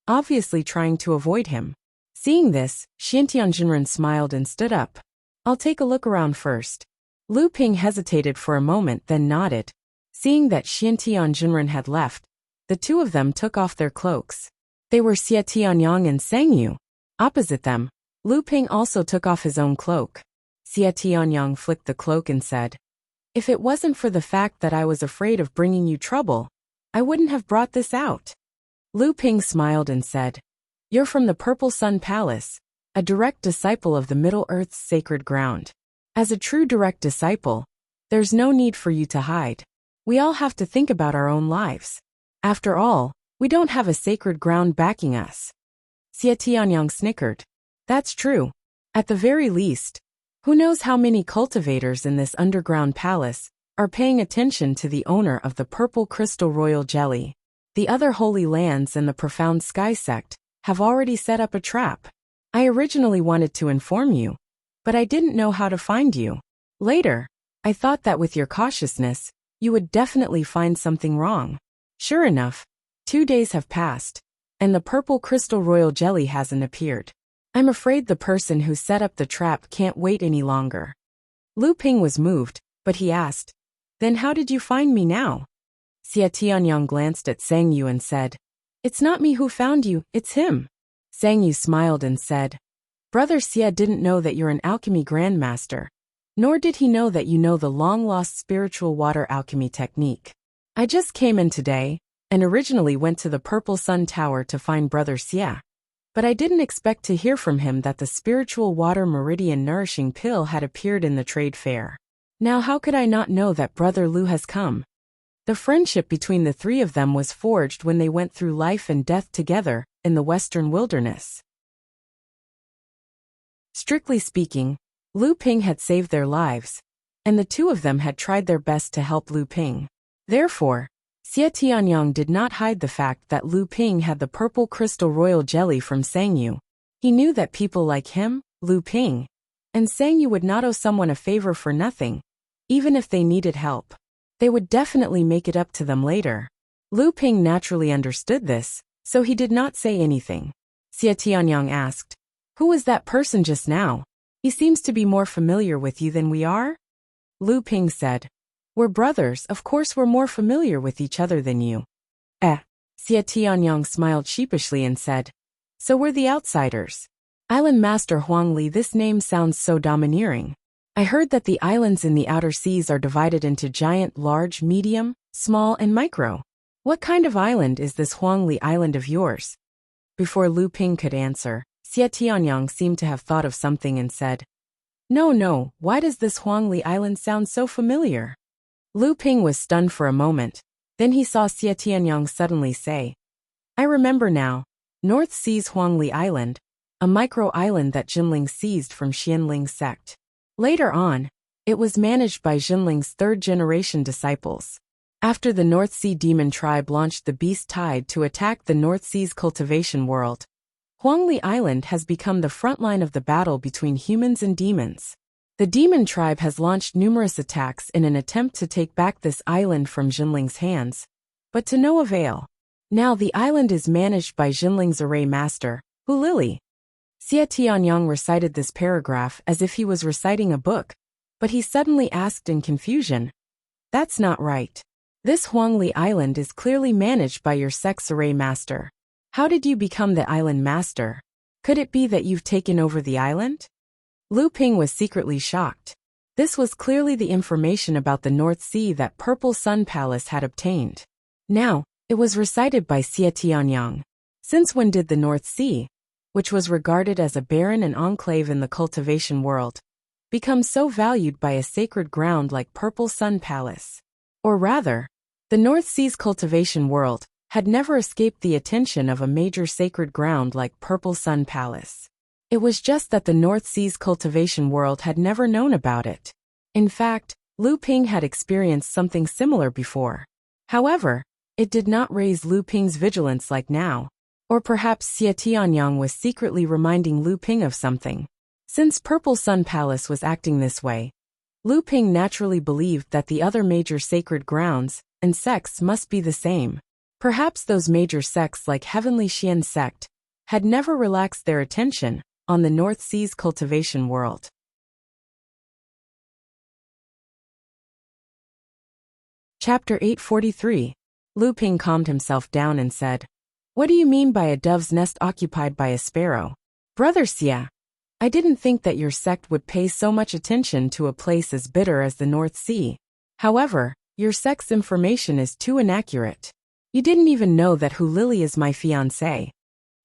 obviously trying to avoid him. Seeing this, Xiantian Jinren smiled and stood up. "I'll take a look around first." Lu Ping hesitated for a moment then nodded. Seeing that Xianti and Junren had left, the two of them took off their cloaks. They were Xie Tianyang and Sangyu. Opposite them, Lu Ping also took off his own cloak. Xie Tianyang flicked the cloak and said, "If it wasn't for the fact that I was afraid of bringing you trouble, I wouldn't have brought this out." Lu Ping smiled and said, "You're from the Purple Sun Palace, a direct disciple of the Middle Earth's sacred ground. As a true direct disciple, there's no need for you to hide. We all have to think about our own lives. After all, we don't have a sacred ground backing us." Xie Tianyang snickered. "That's true. At the very least, who knows how many cultivators in this underground palace are paying attention to the owner of the purple crystal royal jelly. The other holy lands and the profound sky sect have already set up a trap. I originally wanted to inform you, but I didn't know how to find you. Later, I thought that with your cautiousness, you would definitely find something wrong. Sure enough, 2 days have passed, and the purple crystal royal jelly hasn't appeared. I'm afraid the person who set up the trap can't wait any longer." Lu Ping was moved, but he asked, "Then how did you find me now?" Xie Tianyang glanced at Sangyu and said, "It's not me who found you, it's him." Sangyu smiled and said, "Brother Xie didn't know that you're an alchemy grandmaster, nor did he know that you know the long-lost spiritual water alchemy technique. I just came in today, and originally went to the Purple Sun Tower to find Brother Xie. But I didn't expect to hear from him that the spiritual water meridian nourishing pill had appeared in the trade fair. Now how could I not know that Brother Lu has come?" The friendship between the three of them was forged when they went through life and death together in the western wilderness. Strictly speaking, Lu Ping had saved their lives, and the two of them had tried their best to help Lu Ping. Therefore, Xie Tianyang did not hide the fact that Lu Ping had the purple crystal royal jelly from Sangyu. He knew that people like him, Lu Ping, and Sangyu would not owe someone a favor for nothing, even if they needed help. They would definitely make it up to them later. Lu Ping naturally understood this, so he did not say anything. Xie Tianyang asked, "Who was that person just now? He seems to be more familiar with you than we are?" Lu Ping said, "We're brothers, of course we're more familiar with each other than you." Xie Tianyang smiled sheepishly and said, "So we're the outsiders. Island Master Huang Li, this name sounds so domineering. I heard that the islands in the outer seas are divided into giant, large, medium, small, and micro. What kind of island is this Huang Li island of yours?" Before Lu Ping could answer, Xie Tianyang seemed to have thought of something and said, No, why does this Huang Li island sound so familiar?" Lu Ping was stunned for a moment, then he saw Xie Tianyang suddenly say, "I remember now, North Sea's Huang Li Island, a micro-island that Jinling seized from Xianling's sect. Later on, it was managed by Jinling's third-generation disciples. After the North Sea demon tribe launched the Beast Tide to attack the North Sea's cultivation world, Huang Li Island has become the front line of the battle between humans and demons. The demon tribe has launched numerous attacks in an attempt to take back this island from Jinling's hands, but to no avail. Now the island is managed by Jinling's array master, Hu Lili." Xie Tianyang recited this paragraph as if he was reciting a book, but he suddenly asked in confusion, "That's not right. This Huang Li Island is clearly managed by your sect's array master. How did you become the island master? Could it be that you've taken over the island?" Lu Ping was secretly shocked. This was clearly the information about the North Sea that Purple Sun Palace had obtained. Now, it was recited by Xie Tianyang. Since when did the North Sea, which was regarded as a barren and enclave in the cultivation world, become so valued by a sacred ground like Purple Sun Palace? Or rather, the North Sea's cultivation world had never escaped the attention of a major sacred ground like Purple Sun Palace. It was just that the North Sea's cultivation world had never known about it. In fact, Lu Ping had experienced something similar before. However, it did not raise Lu Ping's vigilance like now. Or perhaps Xie Tianyang was secretly reminding Lu Ping of something. Since Purple Sun Palace was acting this way, Lu Ping naturally believed that the other major sacred grounds and sects must be the same. Perhaps those major sects like Heavenly Xian sect had never relaxed their attention on the North Sea's cultivation world. Chapter 843. Lu Ping calmed himself down and said, "What do you mean by a dove's nest occupied by a sparrow? Brother Xia, I didn't think that your sect would pay so much attention to a place as bitter as the North Sea. However, your sect's information is too inaccurate. You didn't even know that Hu Lily is my fiancé."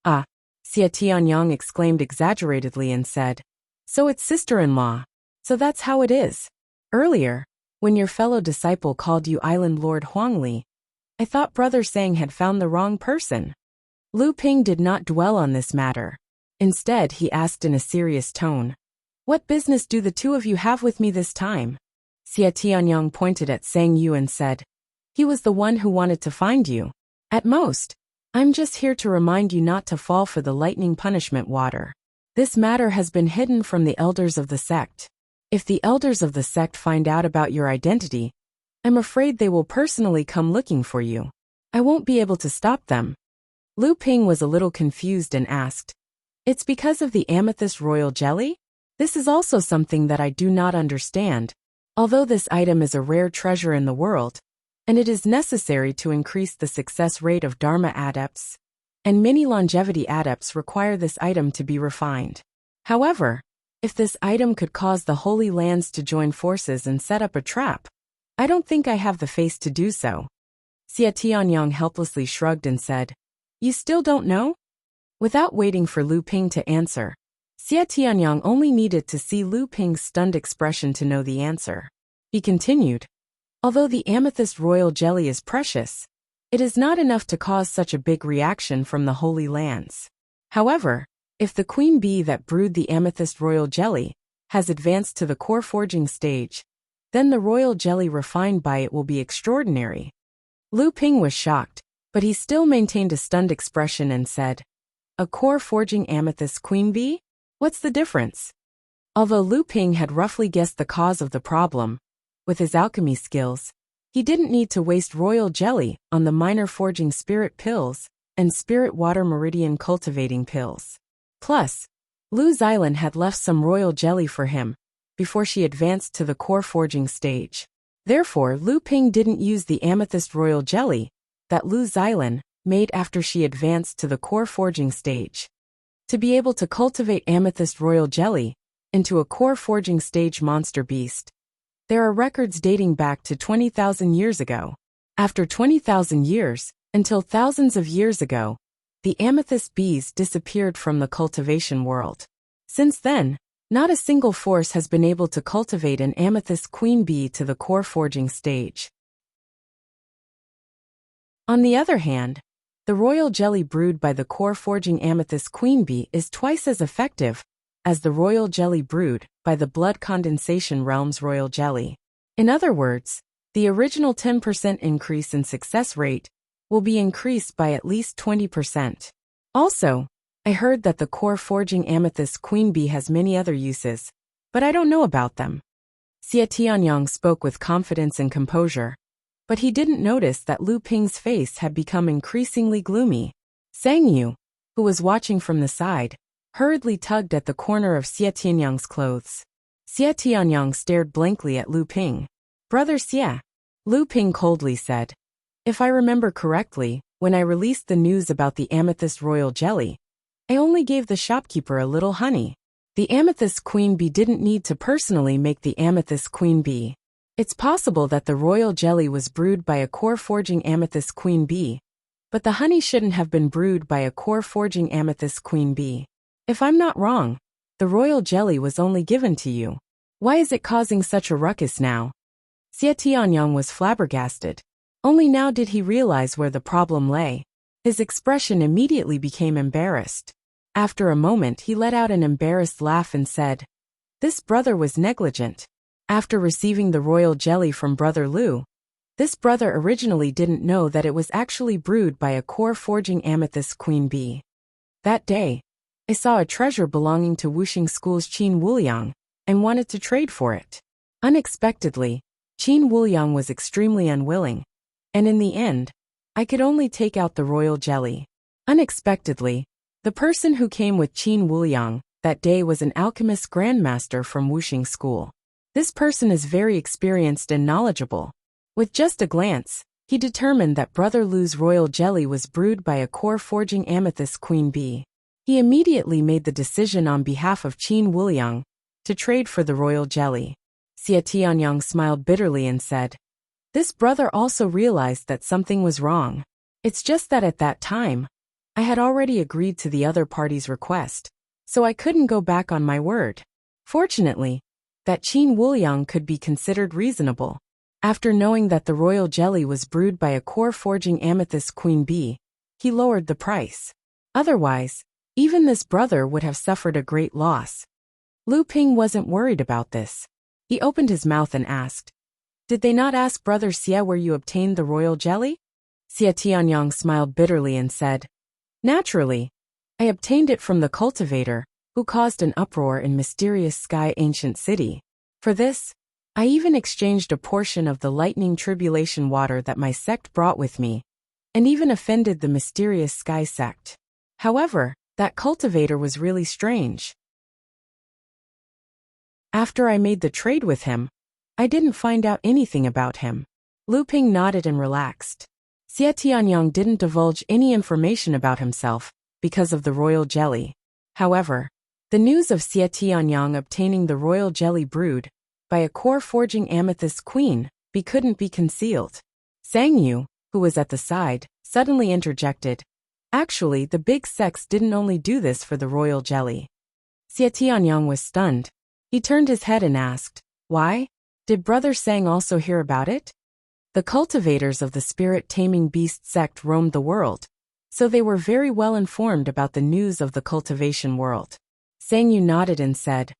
"Ah," Xia Tianyang exclaimed exaggeratedly and said, "So it's sister-in-law. So that's how it is. Earlier, when your fellow disciple called you Island Lord Huangli, I thought Brother Sang had found the wrong person." Lu Ping did not dwell on this matter. Instead, he asked in a serious tone, "What business do the two of you have with me this time?" Xia Tianyang pointed at Sang Yu and said, "He was the one who wanted to find you. At most, I'm just here to remind you not to fall for the lightning punishment water. This matter has been hidden from the elders of the sect. If the elders of the sect find out about your identity, I'm afraid they will personally come looking for you. I won't be able to stop them." Lu Ping was a little confused and asked, "It's because of the amethyst royal jelly? This is also something that I do not understand. Although this item is a rare treasure in the world, and it is necessary to increase the success rate of Dharma adepts, and many longevity adepts require this item to be refined. However, if this item could cause the Holy Lands to join forces and set up a trap, I don't think I have the face to do so." Xia Tianyang helplessly shrugged and said, "You still don't know?" Without waiting for Lu Ping to answer, Xia Tianyang only needed to see Lu Ping's stunned expression to know the answer. He continued, "Although the amethyst royal jelly is precious, it is not enough to cause such a big reaction from the Holy Lands. However, if the queen bee that brewed the amethyst royal jelly has advanced to the core forging stage, then the royal jelly refined by it will be extraordinary." Lu Ping was shocked, but he still maintained a stunned expression and said, "A core forging amethyst queen bee? What's the difference?" Although Lu Ping had roughly guessed the cause of the problem, with his alchemy skills, he didn't need to waste royal jelly on the minor forging spirit pills and spirit water meridian cultivating pills. Plus, Lu Xylan had left some royal jelly for him before she advanced to the core forging stage. Therefore, Lu Ping didn't use the amethyst royal jelly that Lu Xylan made after she advanced to the core forging stage. To be able to cultivate amethyst royal jelly into a core forging stage monster beast, there are records dating back to 20,000 years ago. After 20,000 years, until thousands of years ago, the amethyst bees disappeared from the cultivation world. Since then, not a single force has been able to cultivate an amethyst queen bee to the core forging stage. On the other hand, the royal jelly brewed by the core forging amethyst queen bee is twice as effective as the royal jelly brewed by the blood condensation realm's royal jelly. In other words, the original 10% increase in success rate will be increased by at least 20%. Also, I heard that the core forging amethyst queen bee has many other uses, but I don't know about them." Xia Tianyang spoke with confidence and composure, but he didn't notice that Lu Ping's face had become increasingly gloomy. Sang Yu, who was watching from the side, hurriedly tugged at the corner of Xia Tianyang's clothes. Xia Tianyang stared blankly at Lu Ping. "Brother Xia," Lu Ping coldly said, "if I remember correctly, when I released the news about the amethyst royal jelly, I only gave the shopkeeper a little honey. The amethyst queen bee didn't need to personally make the amethyst queen bee. It's possible that the royal jelly was brewed by a core forging amethyst queen bee, but the honey shouldn't have been brewed by a core forging amethyst queen bee. If I'm not wrong, the royal jelly was only given to you. Why is it causing such a ruckus now?" Xia Tianyang was flabbergasted. Only now did he realize where the problem lay. His expression immediately became embarrassed. After a moment, he let out an embarrassed laugh and said, "This brother was negligent. After receiving the royal jelly from Brother Lu, this brother originally didn't know that it was actually brewed by a core forging amethyst queen bee. That day, I saw a treasure belonging to Wuxia School's Qin Wuliang and wanted to trade for it. Unexpectedly, Qin Wuliang was extremely unwilling, and in the end, I could only take out the royal jelly. Unexpectedly, the person who came with Qin Wuliang that day was an alchemist grandmaster from Wuxia School. This person is very experienced and knowledgeable, With just a glance, he determined that Brother Lu's royal jelly was brewed by a core-forging amethyst queen bee. He immediately made the decision on behalf of Qin Wuliang to trade for the royal jelly. Xie Tianyang smiled bitterly and said, "This brother also realized that something was wrong. It's just that at that time, I had already agreed to the other party's request, so I couldn't go back on my word. Fortunately, that Qin Wuliang could be considered reasonable. After knowing that the royal jelly was brewed by a core-forging amethyst queen bee, he lowered the price. Otherwise, even this brother would have suffered a great loss." Lu Ping wasn't worried about this. He opened his mouth and asked, "Did they not ask Brother Xie where you obtained the royal jelly?" Xie Tianyang smiled bitterly and said, "Naturally. I obtained it from the cultivator, who caused an uproar in mysterious sky ancient city. For this, I even exchanged a portion of the lightning tribulation water that my sect brought with me, and even offended the mysterious sky sect. However, that cultivator was really strange. After I made the trade with him, I didn't find out anything about him." Lu Ping nodded and relaxed. Xie Tianyang didn't divulge any information about himself because of the royal jelly. However, the news of Xie Tianyang obtaining the royal jelly brewed by a core-forging amethyst queen bee couldn't be concealed. Sang Yu, who was at the side, suddenly interjected, "Actually, the big sects didn't only do this for the royal jelly." Xie Tianyang was stunned. He turned his head and asked, "Why? Did Brother Sang also hear about it?" The cultivators of the spirit-taming beast sect roamed the world, so they were very well informed about the news of the cultivation world. Sang Yu nodded and said,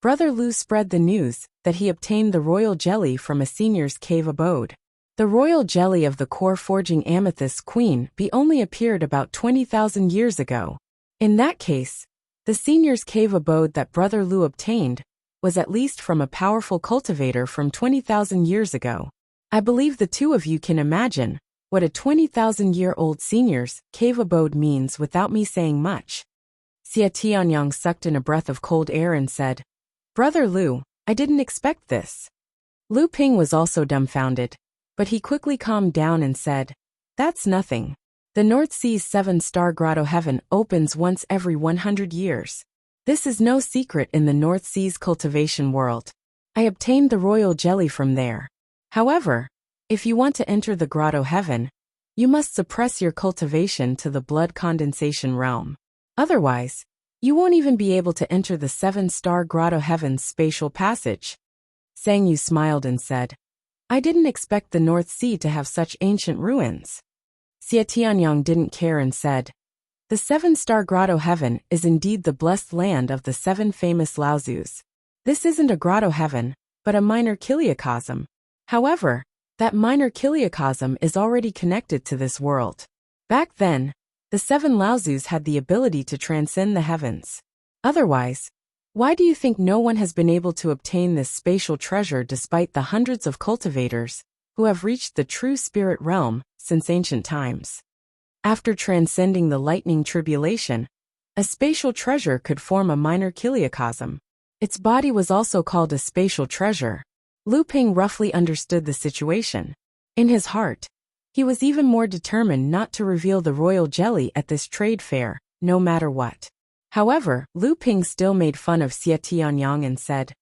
"Brother Lu spread the news that he obtained the royal jelly from a senior's cave abode. The royal jelly of the core-forging amethyst queen bee only appeared about 20,000 years ago. In that case, the senior's cave abode that Brother Lu obtained was at least from a powerful cultivator from 20,000 years ago. I believe the two of you can imagine what a 20,000-year-old senior's cave abode means without me saying much." Xie Tianyang sucked in a breath of cold air and said, "Brother Lu, I didn't expect this." Lu Ping was also dumbfounded, but he quickly calmed down and said, "That's nothing. The North Sea's 7-star grotto heaven opens once every 100 years. This is no secret in the North Sea's cultivation world. I obtained the royal jelly from there. However, if you want to enter the grotto heaven, you must suppress your cultivation to the blood condensation realm. Otherwise, you won't even be able to enter the 7-star grotto heaven's spatial passage." Sang Yu smiled and said, "I didn't expect the North Sea to have such ancient ruins." Xie Tianyang didn't care and said, "The 7-star grotto heaven is indeed the blessed land of the 7 famous Laozus. This isn't a grotto heaven, but a minor kiliocosm. However, that minor kiliocosm is already connected to this world. Back then, the 7 Laozus had the ability to transcend the heavens. Otherwise, why do you think no one has been able to obtain this spatial treasure despite the hundreds of cultivators who have reached the true spirit realm since ancient times? After transcending the lightning tribulation, a spatial treasure could form a minor kiliocosm. Its body was also called a spatial treasure." Lu Ping roughly understood the situation. In his heart, he was even more determined not to reveal the royal jelly at this trade fair, no matter what. However, Lu Ping still made fun of Xie Tianyang and said,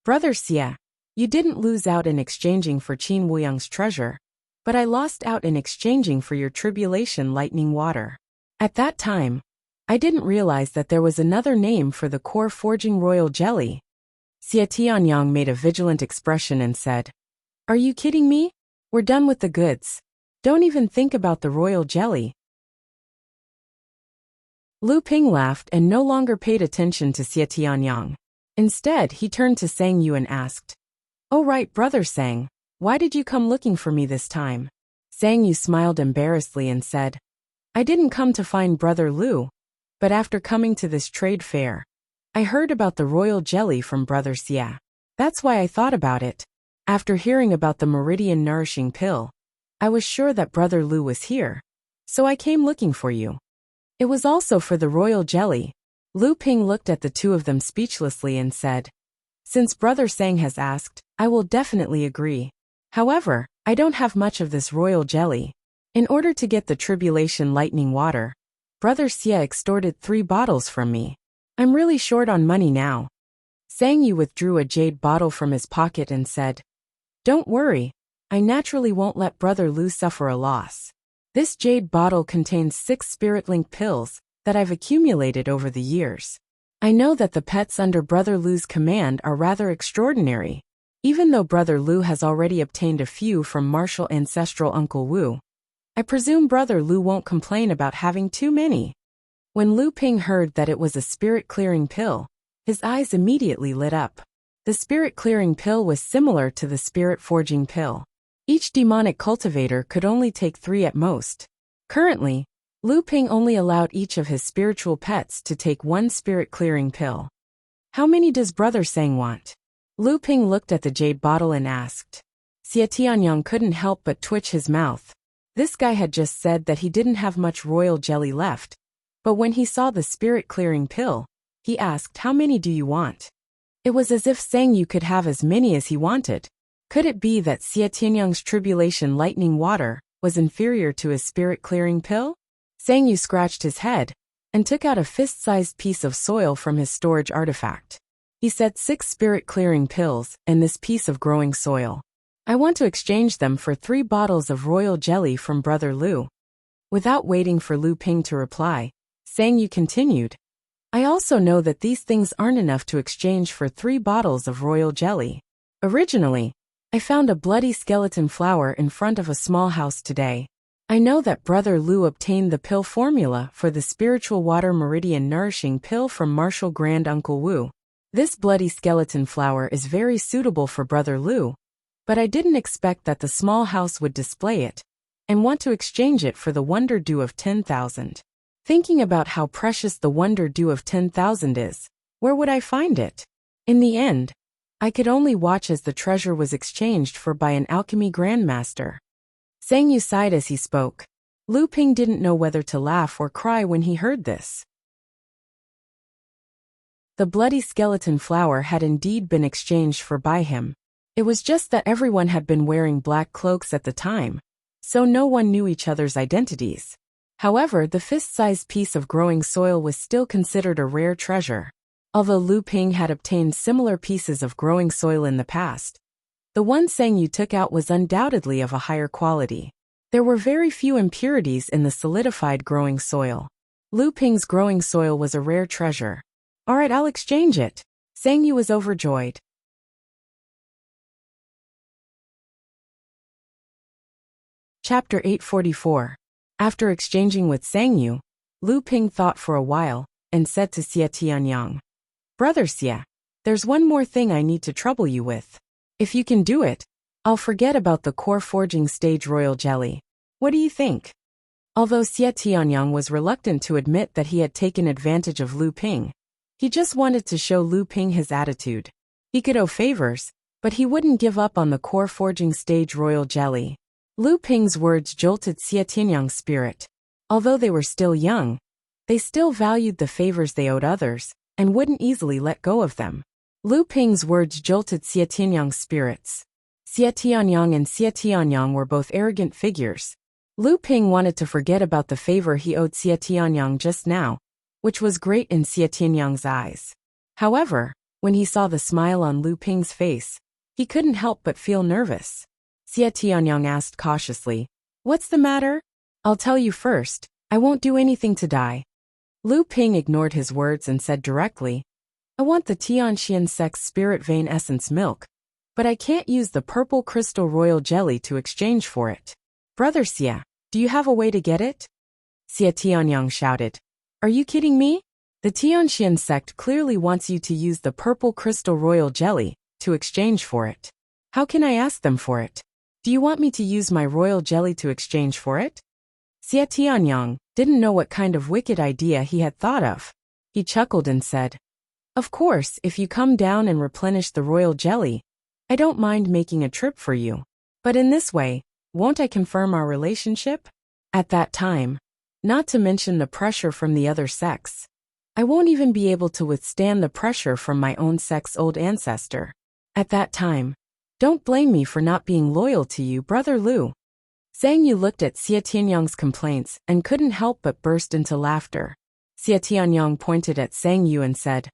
"Brother Xie, you didn't lose out in exchanging for Qin Wuyang's treasure, but I lost out in exchanging for your tribulation lightning water. At that time, I didn't realize that there was another name for the core-forging royal jelly." Xie Tianyang made a vigilant expression and said, "Are you kidding me? We're done with the goods. Don't even think about the royal jelly." Lu Ping laughed and no longer paid attention to Xie Tianyang. Instead, he turned to Sang Yu and asked, "Oh right, Brother Sang, why did you come looking for me this time?" Sang Yu smiled embarrassedly and said, "I didn't come to find Brother Lu, but after coming to this trade fair, I heard about the royal jelly from Brother Xie. That's why I thought about it. After hearing about the meridian nourishing pill, I was sure that Brother Lu was here, so I came looking for you." It was also for the royal jelly. Lu Ping looked at the two of them speechlessly and said, "Since Brother Sang has asked, I will definitely agree. However, I don't have much of this royal jelly. In order to get the tribulation lightning water, Brother Xia extorted 3 bottles from me. I'm really short on money now. Sang Yu withdrew a jade bottle from his pocket and said, Don't worry, I naturally won't let Brother Lu suffer a loss. This jade bottle contains 6 spirit-link pills that I've accumulated over the years. I know that the pets under Brother Lu's command are rather extraordinary, even though Brother Lu has already obtained a few from martial ancestral Uncle Wu. I presume Brother Lu won't complain about having too many. When Lu Ping heard that it was a spirit-clearing pill, his eyes immediately lit up. The spirit-clearing pill was similar to the spirit-forging pill. Each demonic cultivator could only take 3 at most. Currently, Lu Ping only allowed each of his spiritual pets to take 1 spirit-clearing pill. How many does Brother Sang want? Lu Ping looked at the jade bottle and asked. Xia Tianyang couldn't help but twitch his mouth. This guy had just said that he didn't have much royal jelly left, but when he saw the spirit-clearing pill, he asked, How many do you want? It was as if Sang Yu could have as many as he wanted. Could it be that Xia Tianyang's tribulation lightning water was inferior to his spirit-clearing pill? Sang Yu scratched his head and took out a fist-sized piece of soil from his storage artifact. He said 6 spirit-clearing pills and this piece of growing soil. I want to exchange them for 3 bottles of royal jelly from Brother Lu. Without waiting for Lu Ping to reply, Sang Yu continued, I also know that these things aren't enough to exchange for 3 bottles of royal jelly. Originally, I found a bloody skeleton flower in front of a small house today. I know that Brother Lu obtained the pill formula for the spiritual water meridian nourishing pill from Martial Grand Uncle Wu. This bloody skeleton flower is very suitable for Brother Lu, but I didn't expect that the small house would display it and want to exchange it for the Wonder Dew of 10,000. Thinking about how precious the Wonder Dew of 10,000 is, where would I find it? In the end, I could only watch as the treasure was exchanged for by an alchemy grandmaster. Sang Yu sighed as he spoke. Lu Ping didn't know whether to laugh or cry when he heard this. The bloody skeleton flower had indeed been exchanged for by him. It was just that everyone had been wearing black cloaks at the time, so no one knew each other's identities. However, the fist-sized piece of growing soil was still considered a rare treasure. Although Lu Ping had obtained similar pieces of growing soil in the past, the one Sang Yu took out was undoubtedly of a higher quality. There were very few impurities in the solidified growing soil. Lu Ping's growing soil was a rare treasure. Alright, I'll exchange it. Sang Yu was overjoyed. Chapter 844. After exchanging with Sang Yu, Lu Ping thought for a while and said to Xia Tianyang, Brother Xia, there's one more thing I need to trouble you with. If you can do it, I'll forget about the core forging stage royal jelly. What do you think? Although Xia Tianyang was reluctant to admit that he had taken advantage of Lu Ping, he just wanted to show Lu Ping his attitude. He could owe favors, but he wouldn't give up on the core forging stage royal jelly. Lu Ping's words jolted Xia Tianyang's spirit. Although they were still young, they still valued the favors they owed others and wouldn't easily let go of them. Lu Ping's words jolted Xia Tianyang's spirits. Xia Tianyang and Xia Tianyang were both arrogant figures. Lu Ping wanted to forget about the favor he owed Xia Tianyang just now, which was great in Xia Tianyang's eyes. However, when he saw the smile on Lu Ping's face, he couldn't help but feel nervous. Xia Tianyang asked cautiously, What's the matter? I'll tell you first, I won't do anything to die. Lu Ping ignored his words and said directly, I want the Tianxian Sect's spirit vein essence milk, but I can't use the purple crystal royal jelly to exchange for it. Brother Xia, do you have a way to get it? Xia Tianyang shouted. Are you kidding me? The Tianxian sect clearly wants you to use the purple crystal royal jelly to exchange for it. How can I ask them for it? Do you want me to use my royal jelly to exchange for it? Xia Tianyang didn't know what kind of wicked idea he had thought of. He chuckled and said, Of course, if you come down and replenish the royal jelly, I don't mind making a trip for you. But in this way, won't I confirm our relationship? At that time, not to mention the pressure from the other sects, I won't even be able to withstand the pressure from my own sect's old ancestor. At that time, Don't blame me for not being loyal to you, Brother Lu. Zhang Yu looked at Xie Tianyang's complaints and couldn't help but burst into laughter. Xie Tianyang pointed at Zhang Yu and said,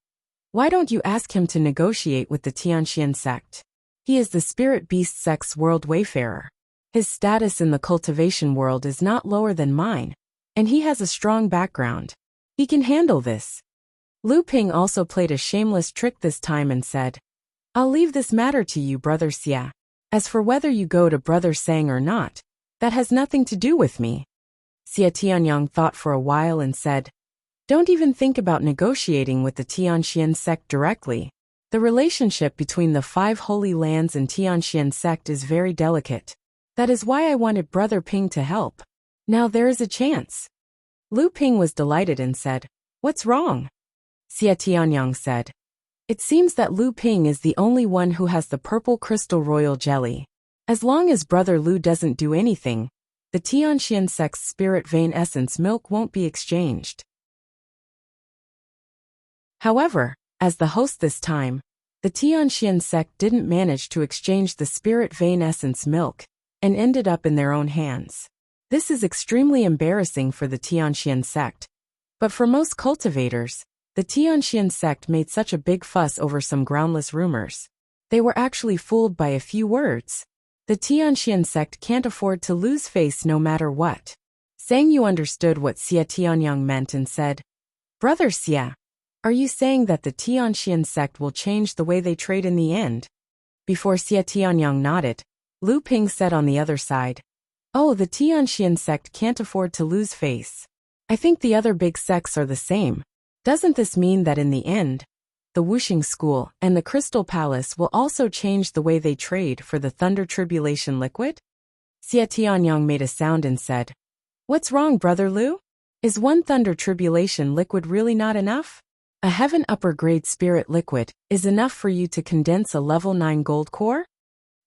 "Why don't you ask him to negotiate with the Tianxian sect? He is the Spirit Beast sect's world wayfarer. His status in the cultivation world is not lower than mine, and he has a strong background. He can handle this." Lu Ping also played a shameless trick this time and said, "I'll leave this matter to you, Brother Xia. As for whether you go to Brother Sang or not, that has nothing to do with me." Xie Tianyang thought for a while and said, "Don't even think about negotiating with the Tianxian sect directly. The relationship between the 5 Holy Lands and Tianxian sect is very delicate. That is why I wanted Brother Ping to help. Now there is a chance." Lu Ping was delighted and said, "What's wrong?" Xie Tianyang said, "It seems that Lu Ping is the only one who has the purple crystal royal jelly. As long as Brother Lu doesn't do anything, the Tianxian sect's spirit vein essence milk won't be exchanged." However, as the host this time, the Tianxian sect didn't manage to exchange the spirit vein essence milk and ended up in their own hands. This is extremely embarrassing for the Tianxian sect, but for most cultivators, the Tianxian sect made such a big fuss over some groundless rumors. They were actually fooled by a few words. The Tianxian sect can't afford to lose face no matter what. Zhang Yu understood what Xie Tianyang meant and said, "Brother Xie, are you saying that the Tianxian sect will change the way they trade in the end?" Before Xie Tianyang nodded, Lu Ping said on the other side, "Oh, the Tianxian sect can't afford to lose face. I think the other big sects are the same. Doesn't this mean that in the end, the Wuxia school and the Crystal Palace will also change the way they trade for the Thunder Tribulation liquid?" Xie Tianyang made a sound and said, "What's wrong, Brother Lu? Is one Thunder Tribulation liquid really not enough? A Heaven upper grade spirit liquid is enough for you to condense a level 9 gold core?"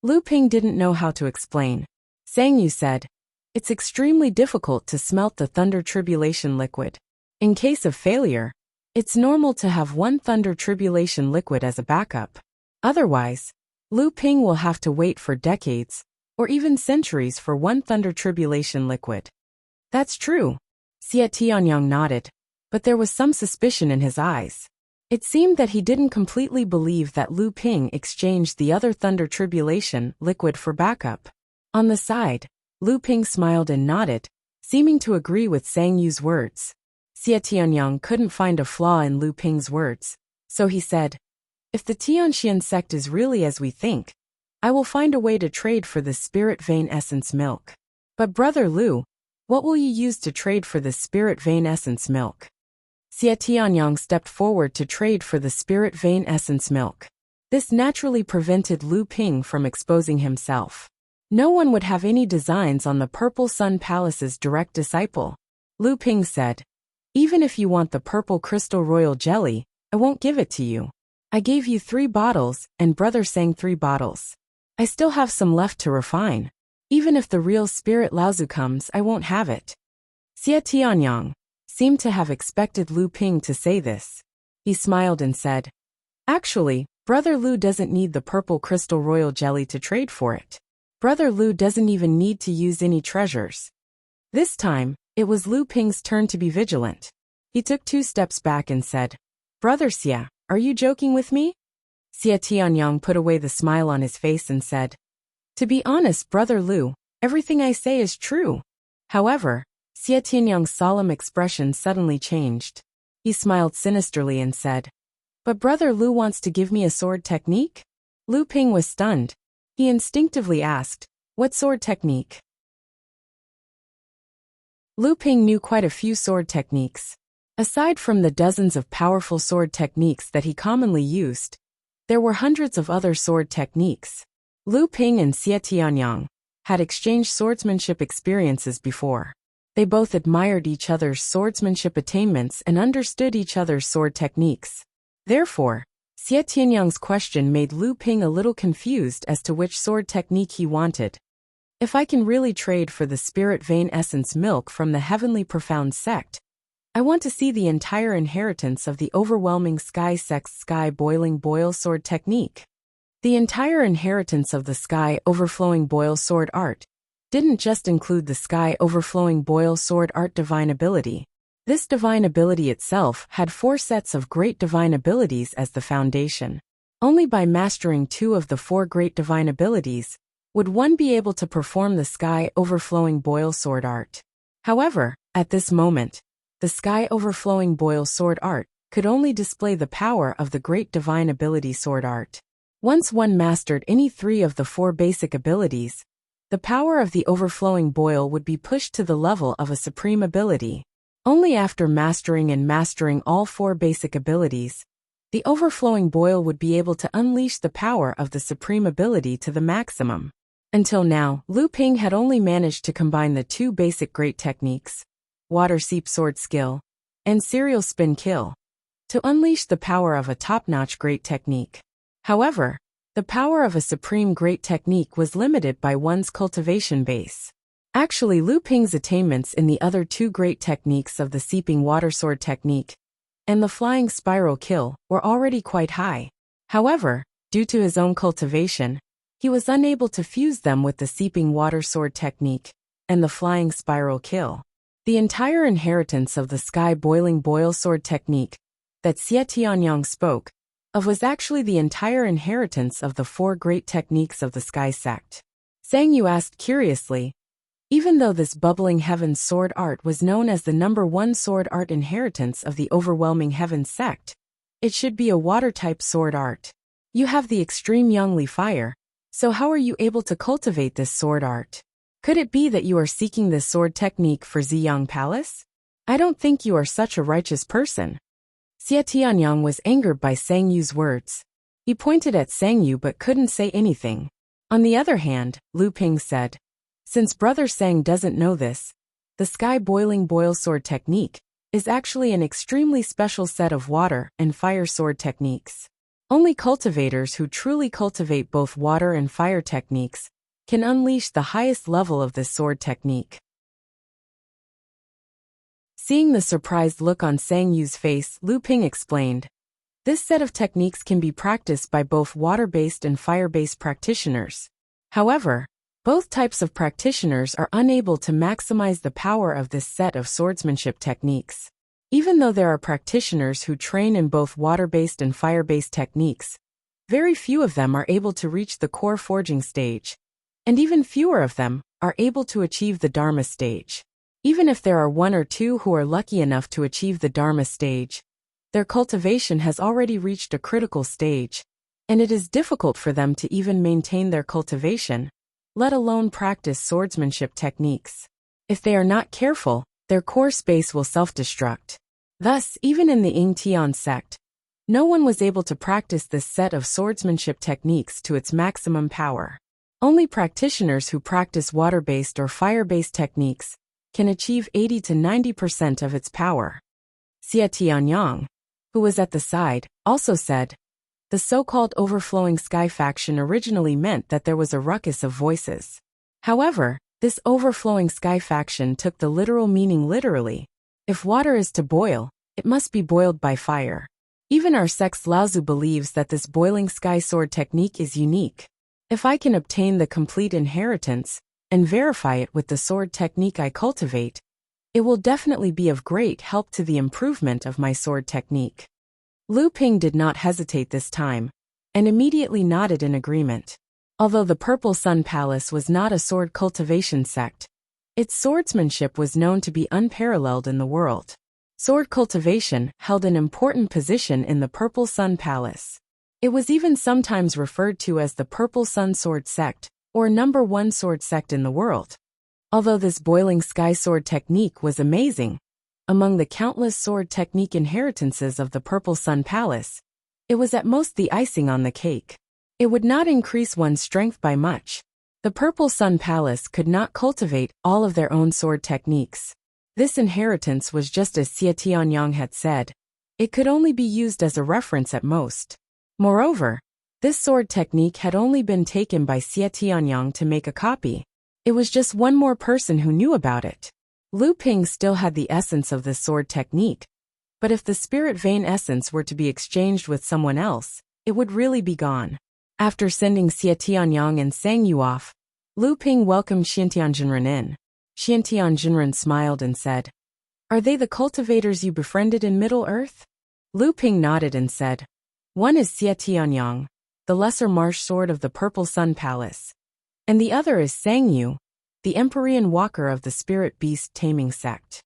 Lu Ping didn't know how to explain. Zhang Yu said, "It's extremely difficult to smelt the Thunder Tribulation liquid. In case of failure, it's normal to have one Thunder Tribulation liquid as a backup. Otherwise, Lu Ping will have to wait for decades, or even centuries for one Thunder Tribulation liquid." "That's true." Xie Tianyang nodded, but there was some suspicion in his eyes. It seemed that he didn't completely believe that Lu Ping exchanged the other Thunder Tribulation liquid for backup. On the side, Lu Ping smiled and nodded, seeming to agree with Zhang Yu's words. Xie Tianyang couldn't find a flaw in Lu Ping's words, so he said, "If the Tianxian sect is really as we think, I will find a way to trade for the spirit vein essence milk. But Brother Lu, what will you use to trade for the spirit vein essence milk?" Xie Tianyang stepped forward to trade for the spirit vein essence milk. This naturally prevented Lu Ping from exposing himself. No one would have any designs on the Purple Sun Palace's direct disciple. Lu Ping said, "Even if you want the purple crystal royal jelly, I won't give it to you. I gave you 3 bottles and Brother Sang 3 bottles. I still have some left to refine. Even if the real spirit Laozu comes, I won't have it." Xie Tianyang seemed to have expected Lu Ping to say this. He smiled and said, "Actually, Brother Lu doesn't need the purple crystal royal jelly to trade for it. Brother Lu doesn't even need to use any treasures." This time, it was Lu Ping's turn to be vigilant. He took 2 steps back and said, "Brother Xie, are you joking with me?" Xie Tianyang put away the smile on his face and said, "To be honest, Brother Lu, everything I say is true." However, Xie Tianyang's solemn expression suddenly changed. He smiled sinisterly and said, "But Brother Lu wants to give me a sword technique?" Lu Ping was stunned. He instinctively asked, "What sword technique?" Lu Ping knew quite a few sword techniques. Aside from the dozens of powerful sword techniques that he commonly used, there were hundreds of other sword techniques. Lu Ping and Xie Tianyang had exchanged swordsmanship experiences before. They both admired each other's swordsmanship attainments and understood each other's sword techniques. Therefore, Xie Tianyang's question made Lu Ping a little confused as to which sword technique he wanted. "If I can really trade for the spirit vein essence milk from the heavenly profound sect, I want to see the entire inheritance of the overwhelming sky sect's sky boiling boil sword technique." The entire inheritance of the sky overflowing boil sword art didn't just include the sky overflowing boil sword art divine ability. This divine ability itself had 4 sets of great divine abilities as the foundation. Only by mastering 2 of the 4 great divine abilities would one be able to perform the sky overflowing boil sword art. However, at this moment, the sky overflowing boil sword art could only display the power of the great divine ability sword art. Once one mastered any 3 of the 4 basic abilities, the power of the overflowing boil would be pushed to the level of a supreme ability. Only after mastering all 4 basic abilities, the overflowing boil would be able to unleash the power of the supreme ability to the maximum. Until now, Lu Ping had only managed to combine the 2 basic great techniques, water seep sword skill and serial spin kill, to unleash the power of a top-notch great technique. However, the power of a supreme great technique was limited by one's cultivation base. Actually, Lu Ping's attainments in the other 2 great techniques of the seeping water sword technique and the flying spiral kill were already quite high. However, due to his own cultivation, he was unable to fuse them with the seeping water sword technique and the flying spiral kill. The entire inheritance of the sky boiling boil sword technique that Xie Tianyang spoke of was actually the entire inheritance of the 4 great techniques of the sky sect. Sang Yu asked curiously, even though this bubbling heavens sword art was known as the #1 sword art inheritance of the overwhelming heavens sect, it should be a water-type sword art. You have the extreme Yangli fire, so how are you able to cultivate this sword art? Could it be that you are seeking this sword technique for Ziyang Palace? I don't think you are such a righteous person. Xie Tianyang was angered by Sang Yu's words. He pointed at Sang Yu but couldn't say anything. On the other hand, Lu Ping said, since Brother Sang doesn't know this, the sky boiling boil sword technique is actually an extremely special set of water and fire sword techniques. Only cultivators who truly cultivate both water and fire techniques can unleash the highest level of this sword technique. Seeing the surprised look on Sang Yu's face, Lu Ping explained, this set of techniques can be practiced by both water-based and fire-based practitioners. However, both types of practitioners are unable to maximize the power of this set of swordsmanship techniques. Even though there are practitioners who train in both water-based and fire-based techniques, very few of them are able to reach the core forging stage, and even fewer of them are able to achieve the Dharma stage. Even if there are 1 or 2 who are lucky enough to achieve the Dharma stage, their cultivation has already reached a critical stage, and it is difficult for them to even maintain their cultivation, let alone practice swordsmanship techniques. If they are not careful, their core space will self-destruct. Thus, even in the Ying Tian sect, no one was able to practice this set of swordsmanship techniques to its maximum power. Only practitioners who practice water-based or fire-based techniques can achieve 80 to 90% of its power. Xie Tianyang, who was at the side, also said, the so-called overflowing sky faction originally meant that there was a ruckus of voices. However, this overflowing sky faction took the literal meaning literally. If water is to boil, it must be boiled by fire. Even our sect's Laozu believes that this boiling sky sword technique is unique. If I can obtain the complete inheritance and verify it with the sword technique I cultivate, it will definitely be of great help to the improvement of my sword technique. Lu Ping did not hesitate this time, and immediately nodded in agreement. Although the Purple Sun Palace was not a sword cultivation sect, its swordsmanship was known to be unparalleled in the world. Sword cultivation held an important position in the Purple Sun Palace. It was even sometimes referred to as the Purple Sun Sword Sect, or #1 sword sect in the world. Although this boiling sky sword technique was amazing, among the countless sword technique inheritances of the Purple Sun Palace, it was at most the icing on the cake. It would not increase one's strength by much. The Purple Sun Palace could not cultivate all of their own sword techniques. This inheritance was just as Xie Tianyang had said. It could only be used as a reference at most. Moreover, this sword technique had only been taken by Xie Tianyang to make a copy. It was just one more person who knew about it. Lu Ping still had the essence of this sword technique, but if the spirit vein essence were to be exchanged with someone else, it would really be gone. After sending Xie Tianyang and Sang Yu off, Lu Ping welcomed Xiantianjinren in. Xiantianjinren smiled and said, "Are they the cultivators you befriended in Middle-earth?" Lu Ping nodded and said, "One is Xie Tianyang, the lesser marsh sword of the Purple Sun Palace, and the other is Sang Yu, the Empyrean walker of the spirit beast taming sect.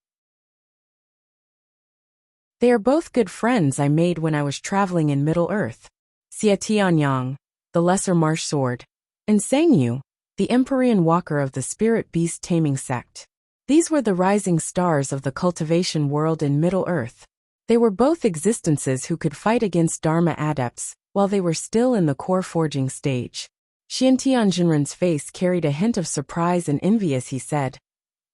They are both good friends I made when I was traveling in Middle-earth. Xie Tianyang, the lesser marsh sword, and Sang Yu, the Empyrean walker of the spirit beast taming sect. These were the rising stars of the cultivation world in Middle-earth. They were both existences who could fight against Dharma adepts while they were still in the core forging stage." Xiantianjinren's face carried a hint of surprise and envy as he said,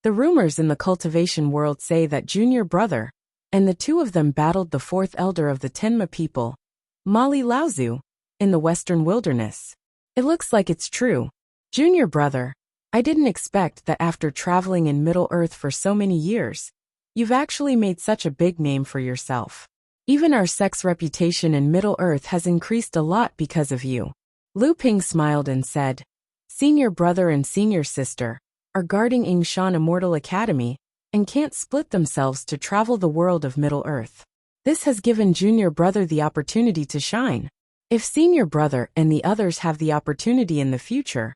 "The rumors in the cultivation world say that Junior Brother and the two of them battled the fourth elder of the Tenma people, Mali Laozu, in the western wilderness. It looks like it's true. Junior Brother, I didn't expect that after traveling in Middle-earth for so many years, you've actually made such a big name for yourself. Even our sect's reputation in Middle-earth has increased a lot because of you." Lu Ping smiled and said, "Senior brother and senior sister are guarding Yingshan Immortal Academy and can't split themselves to travel the world of Middle-earth. This has given Junior Brother the opportunity to shine. If Senior Brother and the others have the opportunity in the future,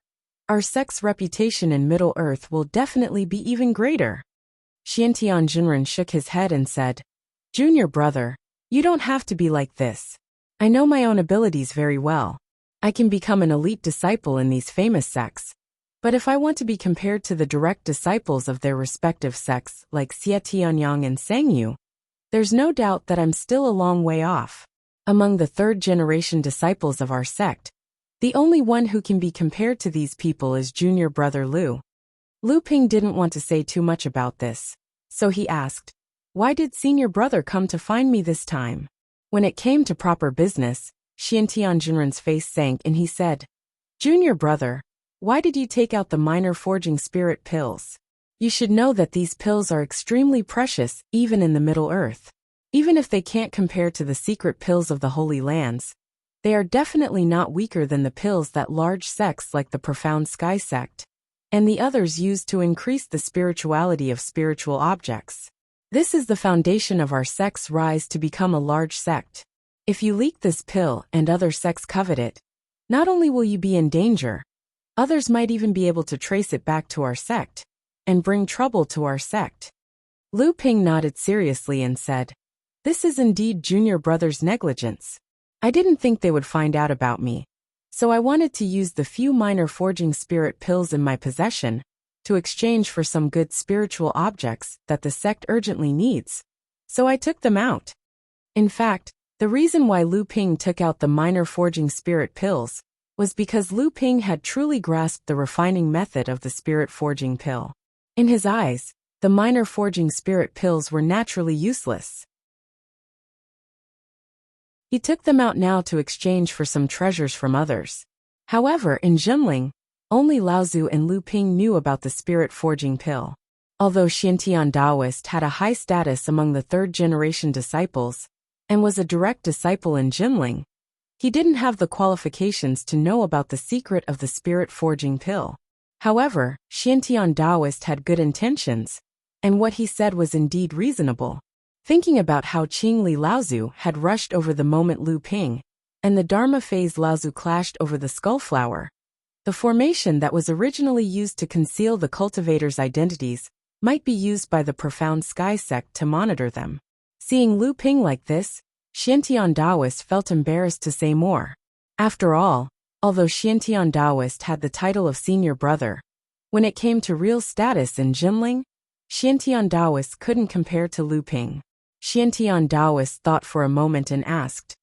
our sect's reputation in Middle-earth will definitely be even greater." Xiantianjinren shook his head and said, "Junior Brother, you don't have to be like this. I know my own abilities very well. I can become an elite disciple in these famous sects. But if I want to be compared to the direct disciples of their respective sects like Xie Tianyang and Sang Yu, there's no doubt that I'm still a long way off. Among the third-generation disciples of our sect, the only one who can be compared to these people is Junior Brother Lu." Lu Ping didn't want to say too much about this, so he asked, "Why did Senior Brother come to find me this time?" When it came to proper business, Xiantianjinren's face sank and he said, "Junior Brother, why did you take out the minor forging spirit pills? You should know that these pills are extremely precious even in the Middle-earth. Even if they can't compare to the secret pills of the Holy Lands, they are definitely not weaker than the pills that large sects like the Profound Sky sect and the others use to increase the spirituality of spiritual objects. This is the foundation of our sect's rise to become a large sect. If you leak this pill and other sects covet it, not only will you be in danger, others might even be able to trace it back to our sect and bring trouble to our sect." Lu Ping nodded seriously and said, "This is indeed Junior Brother's negligence. I didn't think they would find out about me, so I wanted to use the few minor forging spirit pills in my possession to exchange for some good spiritual objects that the sect urgently needs. So I took them out." In fact, the reason why Lu Ping took out the minor forging spirit pills was because Lu Ping had truly grasped the refining method of the spirit forging pill. In his eyes, the minor forging spirit pills were naturally useless. He took them out now to exchange for some treasures from others. However, in Jinling, only Laozu and Lu Ping knew about the spirit forging pill. Although Xiantian Daoist had a high status among the third-generation disciples and was a direct disciple in Jinling, he didn't have the qualifications to know about the secret of the spirit forging pill. However, Xiantian Daoist had good intentions, and what he said was indeed reasonable. Thinking about how Qingli Laozu had rushed over the moment Lu Ping and the Dharma phase Laozu clashed over the skullflower, the formation that was originally used to conceal the cultivators' identities might be used by the Profound Sky sect to monitor them. Seeing Lu Ping like this, Xiantian Daoist felt embarrassed to say more. After all, although Xiantian Daoist had the title of Senior Brother, when it came to real status in Jinling, Xiantian Daoist couldn't compare to Lu Ping. Xiantian Daoist thought for a moment and asked,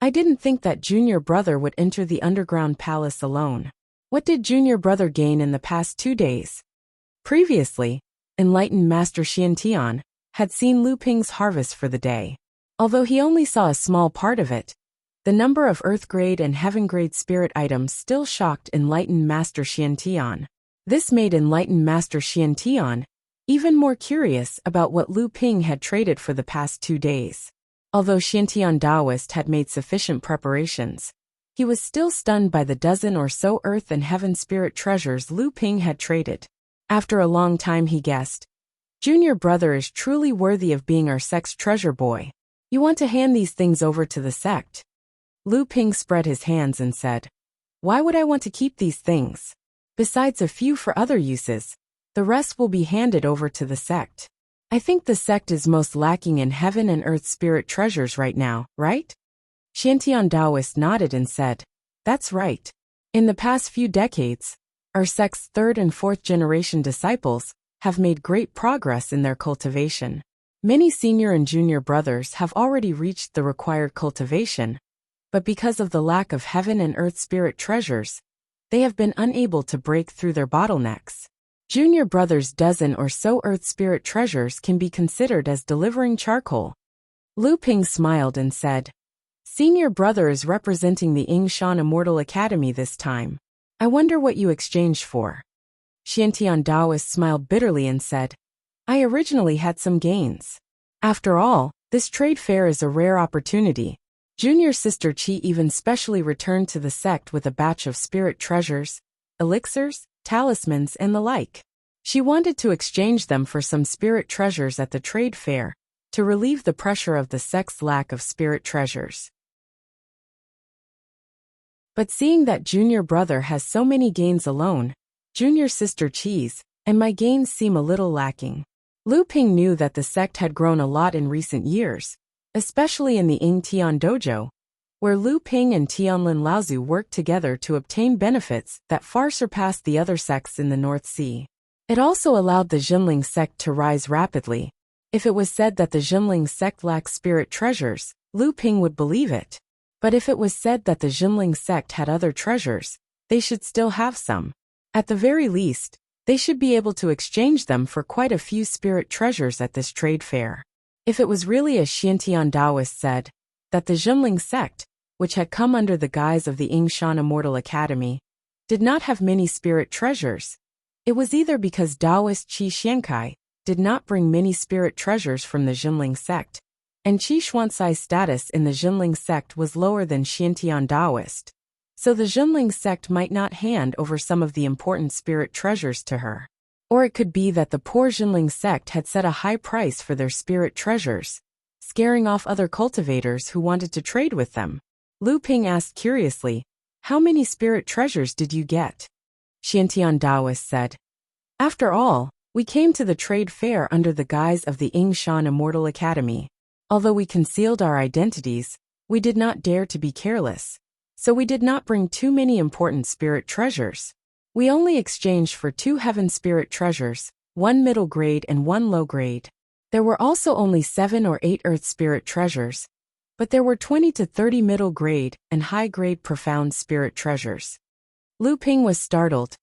"I didn't think that Junior Brother would enter the underground palace alone. What did Junior Brother gain in the past 2 days?" Previously, enlightened Master Xiantian had seen Lu Ping's harvest for the day. Although he only saw a small part of it, the number of Earth-grade and Heaven-grade spirit items still shocked enlightened Master Xiantian. This made enlightened Master Xiantian even more curious about what Lu Ping had traded for the past 2 days. Although Xiantian Daoist had made sufficient preparations, He was still stunned by the dozen or so earth and heaven spirit treasures Lu Ping had traded. After a long time he guessed, "Junior brother is truly worthy of being our sect's treasure boy. You want to hand these things over to the sect?" Lu Ping spread his hands and said, "Why would I want to keep these things? Besides a few for other uses, the rest will be handed over to the sect. I think the sect is most lacking in heaven and earth spirit treasures right now, right?" Xiantian Taoist nodded and said, "That's right. In the past few decades, our sect's third and fourth generation disciples have made great progress in their cultivation. Many senior and junior brothers have already reached the required cultivation, but because of the lack of heaven and earth spirit treasures, they have been unable to break through their bottlenecks. Junior brothers' dozen or so earth spirit treasures can be considered as delivering charcoal." Lu Ping smiled and said, "Senior brother is representing the Yingshan Immortal Academy this time. I wonder what you exchanged for." Xiantian Taoist smiled bitterly and said, "I originally had some gains. After all, this trade fair is a rare opportunity. Junior sister Qi even specially returned to the sect with a batch of spirit treasures, elixirs, talismans and the like. She wanted to exchange them for some spirit treasures at the trade fair, to relieve the pressure of the sect's lack of spirit treasures. But seeing that junior brother has so many gains alone, junior sister Qi's, and my gains seem a little lacking." Lu Ping knew that the sect had grown a lot in recent years, especially in the Ying Tian Dojo, where Lu Ping and Tianlin Laozu worked together to obtain benefits that far surpassed the other sects in the North Sea. It also allowed the Jinling sect to rise rapidly. If it was said that the Jinling sect lacks spirit treasures, Lu Ping would believe it. But if it was said that the Jinling sect had other treasures, they should still have some. At the very least, they should be able to exchange them for quite a few spirit treasures at this trade fair. If it was really as Xiantian Taoist said, that the Jinling sect, which had come under the guise of the Yingshan Immortal Academy, did not have many spirit treasures, it was either because Taoist Qi Xiankai did not bring many spirit treasures from the Jinling sect, and Qi Xuancai's status in the Jinling sect was lower than Xiantian Taoist, so the Jinling sect might not hand over some of the important spirit treasures to her. Or it could be that the poor Jinling sect had set a high price for their spirit treasures, scaring off other cultivators who wanted to trade with them. Lu Ping asked curiously, "How many spirit treasures did you get?" Xiantian Taoist said, "After all, we came to the trade fair under the guise of the Yingshan Immortal Academy. Although we concealed our identities, we did not dare to be careless, so we did not bring too many important spirit treasures. We only exchanged for 2 heaven spirit treasures, 1 middle grade and 1 low grade. There were also only 7 or 8 earth spirit treasures, but there were 20 to 30 middle grade and high grade profound spirit treasures." Lu Ping was startled.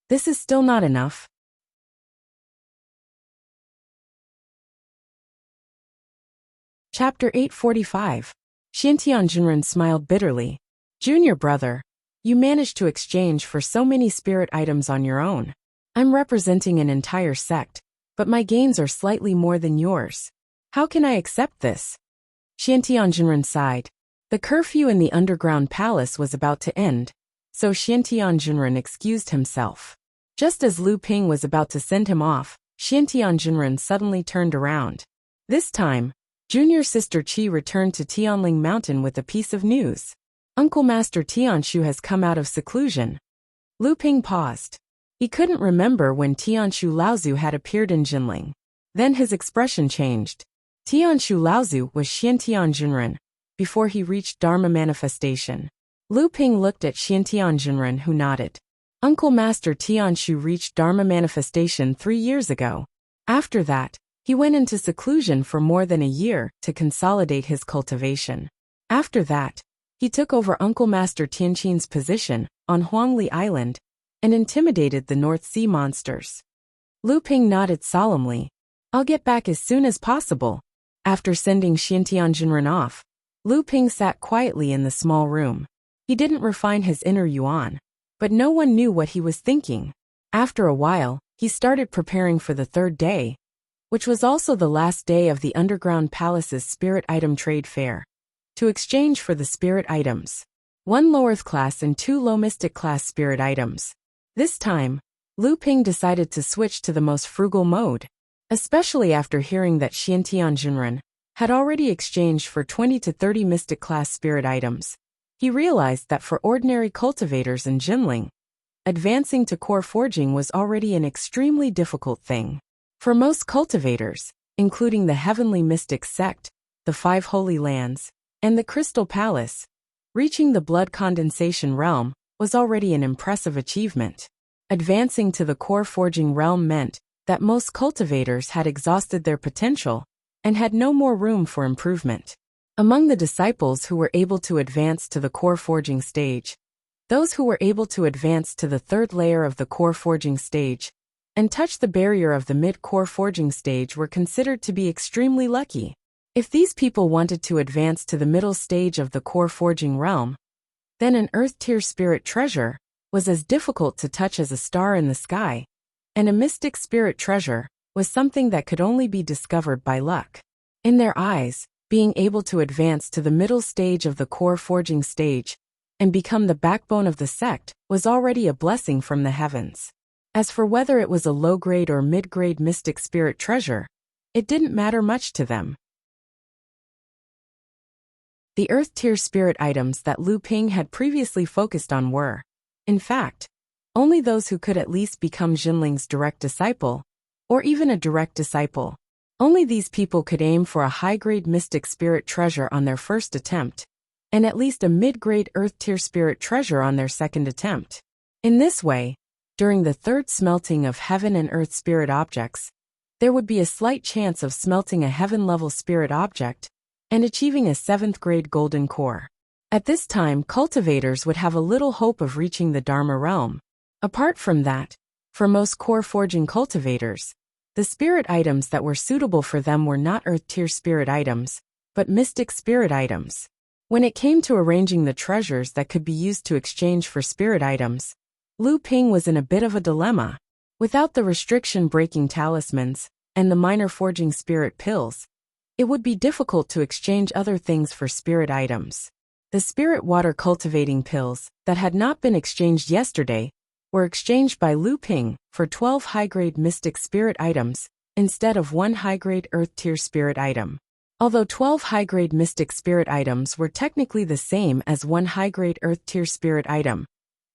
This is still not enough. Chapter 845. Xiantian Jinren smiled bitterly. "Junior brother, you managed to exchange for so many spirit items on your own. I'm representing an entire sect, but my gains are slightly more than yours. How can I accept this?" Xiantian Jinren sighed. The curfew in the underground palace was about to end, so Xiantian Jinren excused himself. Just as Lu Ping was about to send him off, Xiantian Jinren suddenly turned around. This time, junior sister Qi returned to Tianling Mountain with a piece of news. "Uncle Master Tianshu has come out of seclusion." Lu Ping paused. He couldn't remember when Tianshu Laozu had appeared in Jinling. Then his expression changed. Tianshu Laozu was Xiantian Jinren, before he reached Dharma manifestation. Lu Ping looked at Xiantian Jinren, who nodded. Uncle Master Tianshu reached Dharma manifestation 3 years ago. After that, he went into seclusion for more than a year to consolidate his cultivation. After that, he took over Uncle Master Tianqin's position on Huangli Island and intimidated the North Sea monsters. Lu Ping nodded solemnly. "I'll get back as soon as possible." After sending Xiantian Jinren off, Lu Ping sat quietly in the small room. He didn't refine his inner yuan, but no one knew what he was thinking. After a while, he started preparing for the 3rd day, which was also the last day of the Underground Palace's Spirit Item Trade Fair, to exchange for the spirit items. 1 low earth class and 2 low mystic class spirit items. This time, Lu Ping decided to switch to the most frugal mode, especially after hearing that Xiantian Jinren had already exchanged for 20 to 30 mystic class spirit items. He realized that for ordinary cultivators and Jinling, advancing to core forging was already an extremely difficult thing. For most cultivators, including the Heavenly Mystic Sect, the 5 Holy Lands, and the Crystal Palace, reaching the blood condensation realm was already an impressive achievement. Advancing to the core forging realm meant that most cultivators had exhausted their potential and had no more room for improvement. Among the disciples who were able to advance to the core forging stage, those who were able to advance to the 3rd layer of the core forging stage and touch the barrier of the mid-core forging stage were considered to be extremely lucky. If these people wanted to advance to the middle stage of the core forging realm, then an earth-tier spirit treasure was as difficult to touch as a star in the sky, and a mystic spirit treasure was something that could only be discovered by luck. In their eyes, being able to advance to the middle stage of the core forging stage and become the backbone of the sect was already a blessing from the heavens. As for whether it was a low-grade or mid-grade mystic spirit treasure, it didn't matter much to them. The earth-tier spirit items that Lu Ping had previously focused on were, in fact, only those who could at least become Jinling's direct disciple, or even a direct disciple. Only these people could aim for a high-grade mystic spirit treasure on their first attempt, and at least a mid-grade earth-tier spirit treasure on their second attempt. In this way, during the 3rd smelting of heaven and earth spirit objects, there would be a slight chance of smelting a heaven-level spirit object and achieving a 7th-grade golden core. At this time, cultivators would have a little hope of reaching the Dharma realm. Apart from that, for most core forging cultivators, the spirit items that were suitable for them were not earth-tier spirit items, but mystic spirit items. When it came to arranging the treasures that could be used to exchange for spirit items, Lu Ping was in a bit of a dilemma. Without the restriction-breaking talismans and the minor forging spirit pills, it would be difficult to exchange other things for spirit items. The spirit water cultivating pills that had not been exchanged yesterday were exchanged by Lu Ping for 12 high-grade mystic spirit items instead of 1 high-grade earth-tier spirit item. Although 12 high-grade mystic spirit items were technically the same as 1 high-grade earth-tier spirit item,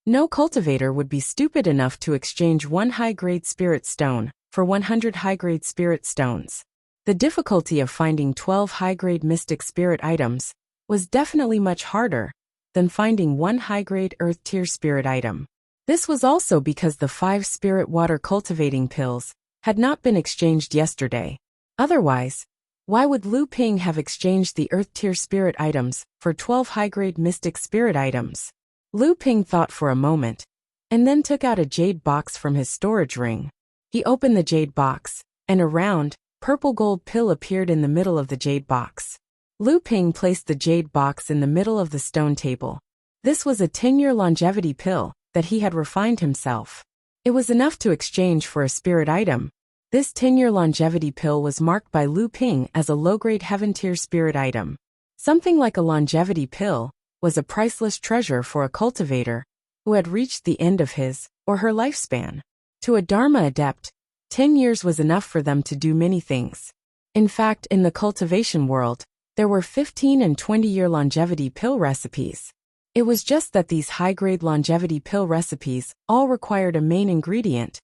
no cultivator would be stupid enough to exchange 1 high-grade spirit stone for 100 high-grade spirit stones. The difficulty of finding 12 high-grade mystic spirit items was definitely much harder than finding 1 high-grade earth-tier spirit item. This was also because the 5 spirit water cultivating pills had not been exchanged yesterday. Otherwise, why would Lu Ping have exchanged the earth-tier spirit items for 12 high-grade mystic spirit items? Lu Ping thought for a moment, and then took out a jade box from his storage ring. He opened the jade box, and a round, purple gold pill appeared in the middle of the jade box. Lu Ping placed the jade box in the middle of the stone table. This was a 10-year longevity pill that he had refined himself. It was enough to exchange for a spirit item. This 10-year longevity pill was marked by Lu Ping as a low-grade heaven-tier spirit item. Something like a longevity pill was a priceless treasure for a cultivator who had reached the end of his or her lifespan. To a Dharma adept, 10 years was enough for them to do many things. In fact, in the cultivation world, there were 15 and 20-year longevity pill recipes. It was just that these high-grade longevity pill recipes all required a main ingredient,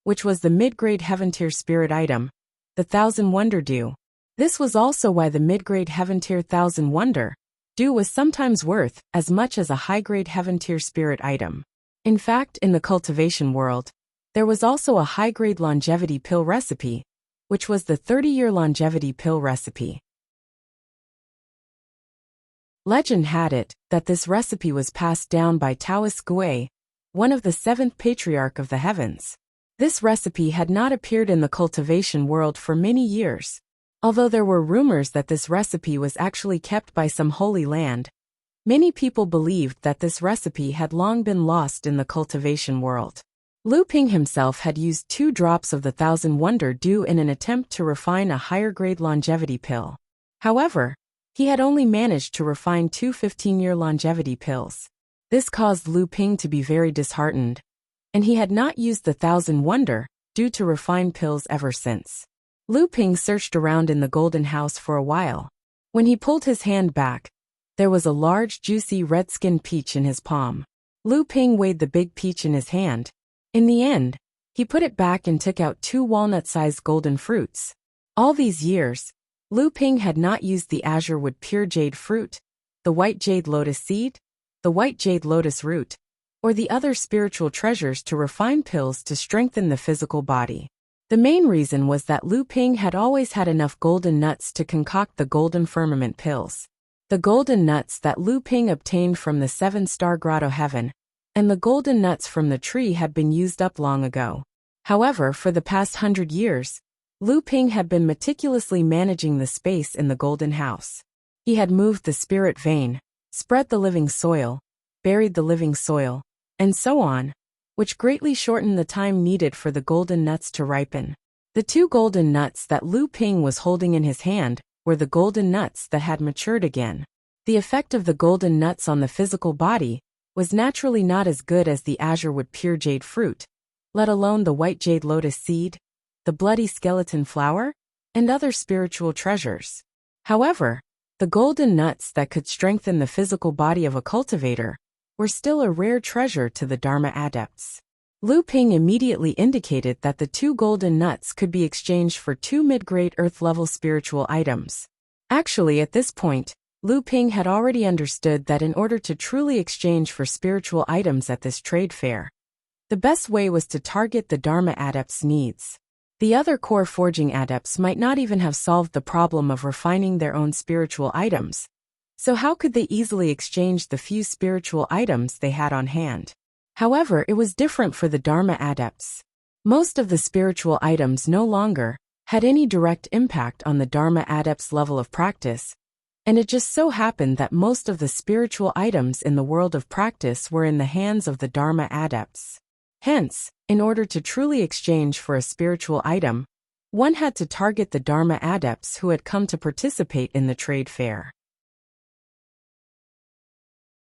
which was the mid-grade heaven-tier spirit item, the Thousand Wonder Dew. This was also why the mid-grade heaven-tier Thousand Wonder Dew was sometimes worth as much as a high-grade heaven-tier spirit item. In fact, in the cultivation world, there was also a high-grade longevity pill recipe, which was the 30-year longevity pill recipe. Legend had it that this recipe was passed down by Taoist Gui, one of the 7th patriarch of the heavens. This recipe had not appeared in the cultivation world for many years. Although there were rumors that this recipe was actually kept by some holy land, many people believed that this recipe had long been lost in the cultivation world. Lu Ping himself had used 2 drops of the Thousand Wonder Dew in an attempt to refine a higher-grade longevity pill. However, he had only managed to refine 2 15-year longevity pills. This caused Lu Ping to be very disheartened, and he had not used the Thousand Wonder due to refined pills ever since. Lu Ping searched around in the golden house for a while. When he pulled his hand back, there was a large, juicy, red-skinned peach in his palm. Lu Ping weighed the big peach in his hand. In the end, he put it back and took out 2 walnut-sized golden fruits. All these years, Lu Ping had not used the azure wood pure jade fruit, the white jade lotus seed, the white jade lotus root, or the other spiritual treasures to refine pills to strengthen the physical body. The main reason was that Lu Ping had always had enough golden nuts to concoct the golden firmament pills. The golden nuts that Lu Ping obtained from the 7-star grotto heaven, and the golden nuts from the tree had been used up long ago. However, for the past 100 years, Lu Ping had been meticulously managing the space in the golden house. He had moved the spirit vein, spread the living soil, buried the living soil, and so on, which greatly shortened the time needed for the golden nuts to ripen. The 2 golden nuts that Lu Ping was holding in his hand were the golden nuts that had matured again. The effect of the golden nuts on the physical body was naturally not as good as the azure wood pure jade fruit, let alone the white jade lotus seed, the bloody skeleton flower, and other spiritual treasures. However, the golden nuts that could strengthen the physical body of a cultivator were still a rare treasure to the Dharma adepts. Lu Ping immediately indicated that the 2 golden nuts could be exchanged for 2 mid-grade earth-level spiritual items. Actually, at this point, Lu Ping had already understood that in order to truly exchange for spiritual items at this trade fair, the best way was to target the Dharma adepts' needs. The other core forging adepts might not even have solved the problem of refining their own spiritual items, so how could they easily exchange the few spiritual items they had on hand? However, it was different for the Dharma adepts. Most of the spiritual items no longer had any direct impact on the Dharma adepts' level of practice, and it just so happened that most of the spiritual items in the world of practice were in the hands of the Dharma adepts. Hence, in order to truly exchange for a spiritual item, one had to target the Dharma adepts who had come to participate in the trade fair.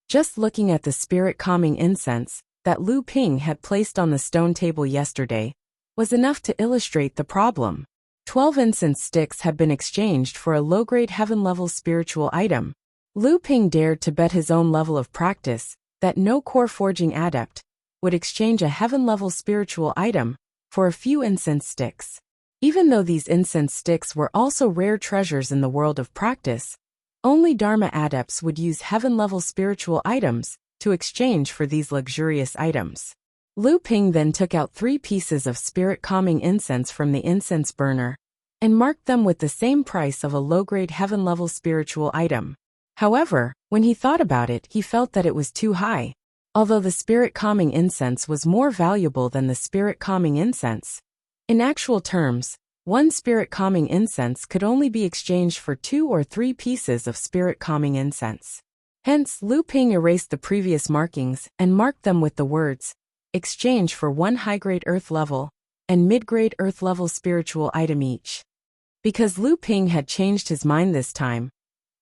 Just looking at the spirit-calming incense that Lu Ping had placed on the stone table yesterday was enough to illustrate the problem. 12 incense sticks had been exchanged for a low-grade heaven-level spiritual item. Lu Ping dared to bet his own level of practice that no core forging adept would exchange a heaven-level spiritual item for a few incense sticks. Even though these incense sticks were also rare treasures in the world of practice, only Dharma adepts would use heaven-level spiritual items to exchange for these luxurious items. Lu Ping then took out 3 pieces of spirit-calming incense from the incense burner and marked them with the same price of a low-grade heaven-level spiritual item. However, when he thought about it, he felt that it was too high. Although the spirit-calming incense was more valuable than the spirit-calming incense, in actual terms, 1 spirit-calming incense could only be exchanged for 2 or 3 pieces of spirit-calming incense. Hence, Lu Ping erased the previous markings and marked them with the words, "Exchange for 1 high-grade earth-level and mid-grade earth-level spiritual item each." Because Lu Ping had changed his mind this time,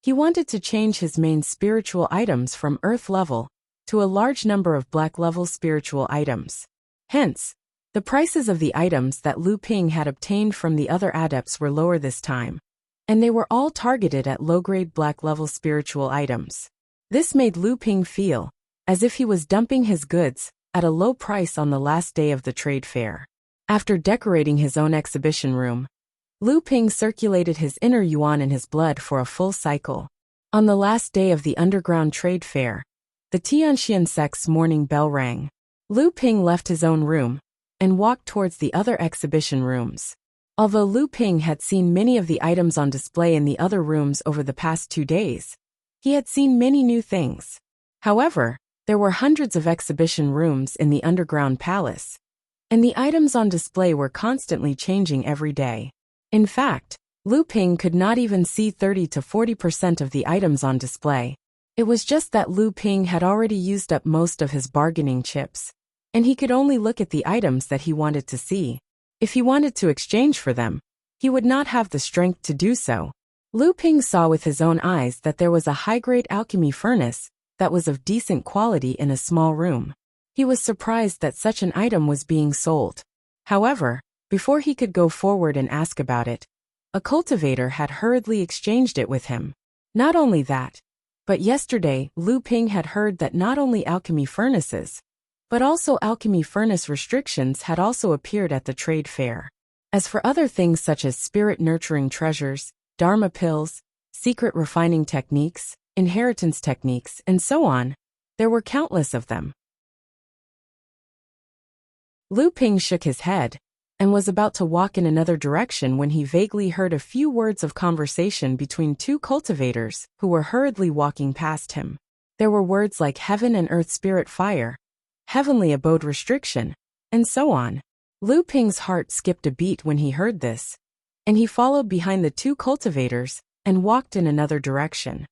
he wanted to change his main spiritual items from earth-level to a large number of black-level spiritual items. Hence, the prices of the items that Lu Ping had obtained from the other adepts were lower this time, and they were all targeted at low-grade black-level spiritual items. This made Lu Ping feel as if he was dumping his goods at a low price on the last day of the trade fair. After decorating his own exhibition room, Lu Ping circulated his inner yuan in his blood for a full cycle. On the last day of the underground trade fair, the Tianxian sect's morning bell rang. Lu Ping left his own room and walked towards the other exhibition rooms. Although Lu Ping had seen many of the items on display in the other rooms over the past 2 days, he had seen many new things. However, there were hundreds of exhibition rooms in the underground palace, and the items on display were constantly changing every day. In fact, Lu Ping could not even see 30 to 40% of the items on display. It was just that Lu Ping had already used up most of his bargaining chips, and he could only look at the items that he wanted to see. If he wanted to exchange for them, he would not have the strength to do so. Lu Ping saw with his own eyes that there was a high-grade alchemy furnace that was of decent quality in a small room. He was surprised that such an item was being sold. However, before he could go forward and ask about it, a cultivator had hurriedly exchanged it with him. Not only that, but yesterday Lu Ping had heard that not only alchemy furnaces, but also alchemy furnace restrictions had also appeared at the trade fair. As for other things such as spirit-nurturing treasures, dharma pills, secret refining techniques, inheritance techniques, and so on, there were countless of them. Lu Ping shook his head and was about to walk in another direction when he vaguely heard a few words of conversation between two cultivators who were hurriedly walking past him. There were words like heaven and earth spirit fire, heavenly abode restriction, and so on. Lu Ping's heart skipped a beat when he heard this, and he followed behind the two cultivators and walked in another direction.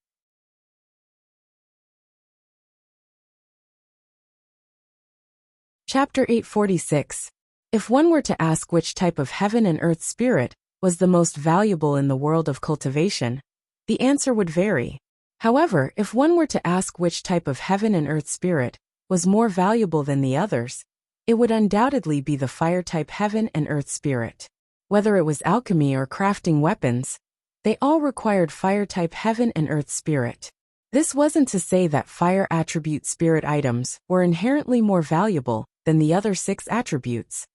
Chapter 846. If one were to ask which type of heaven and earth spirit was the most valuable in the world of cultivation, the answer would vary. However, if one were to ask which type of heaven and earth spirit was more valuable than the others, it would undoubtedly be the fire-type heaven and earth spirit. Whether it was alchemy or crafting weapons, they all required fire-type heaven and earth spirit. This wasn't to say that fire attribute spirit items were inherently more valuable than the other 6 attributes,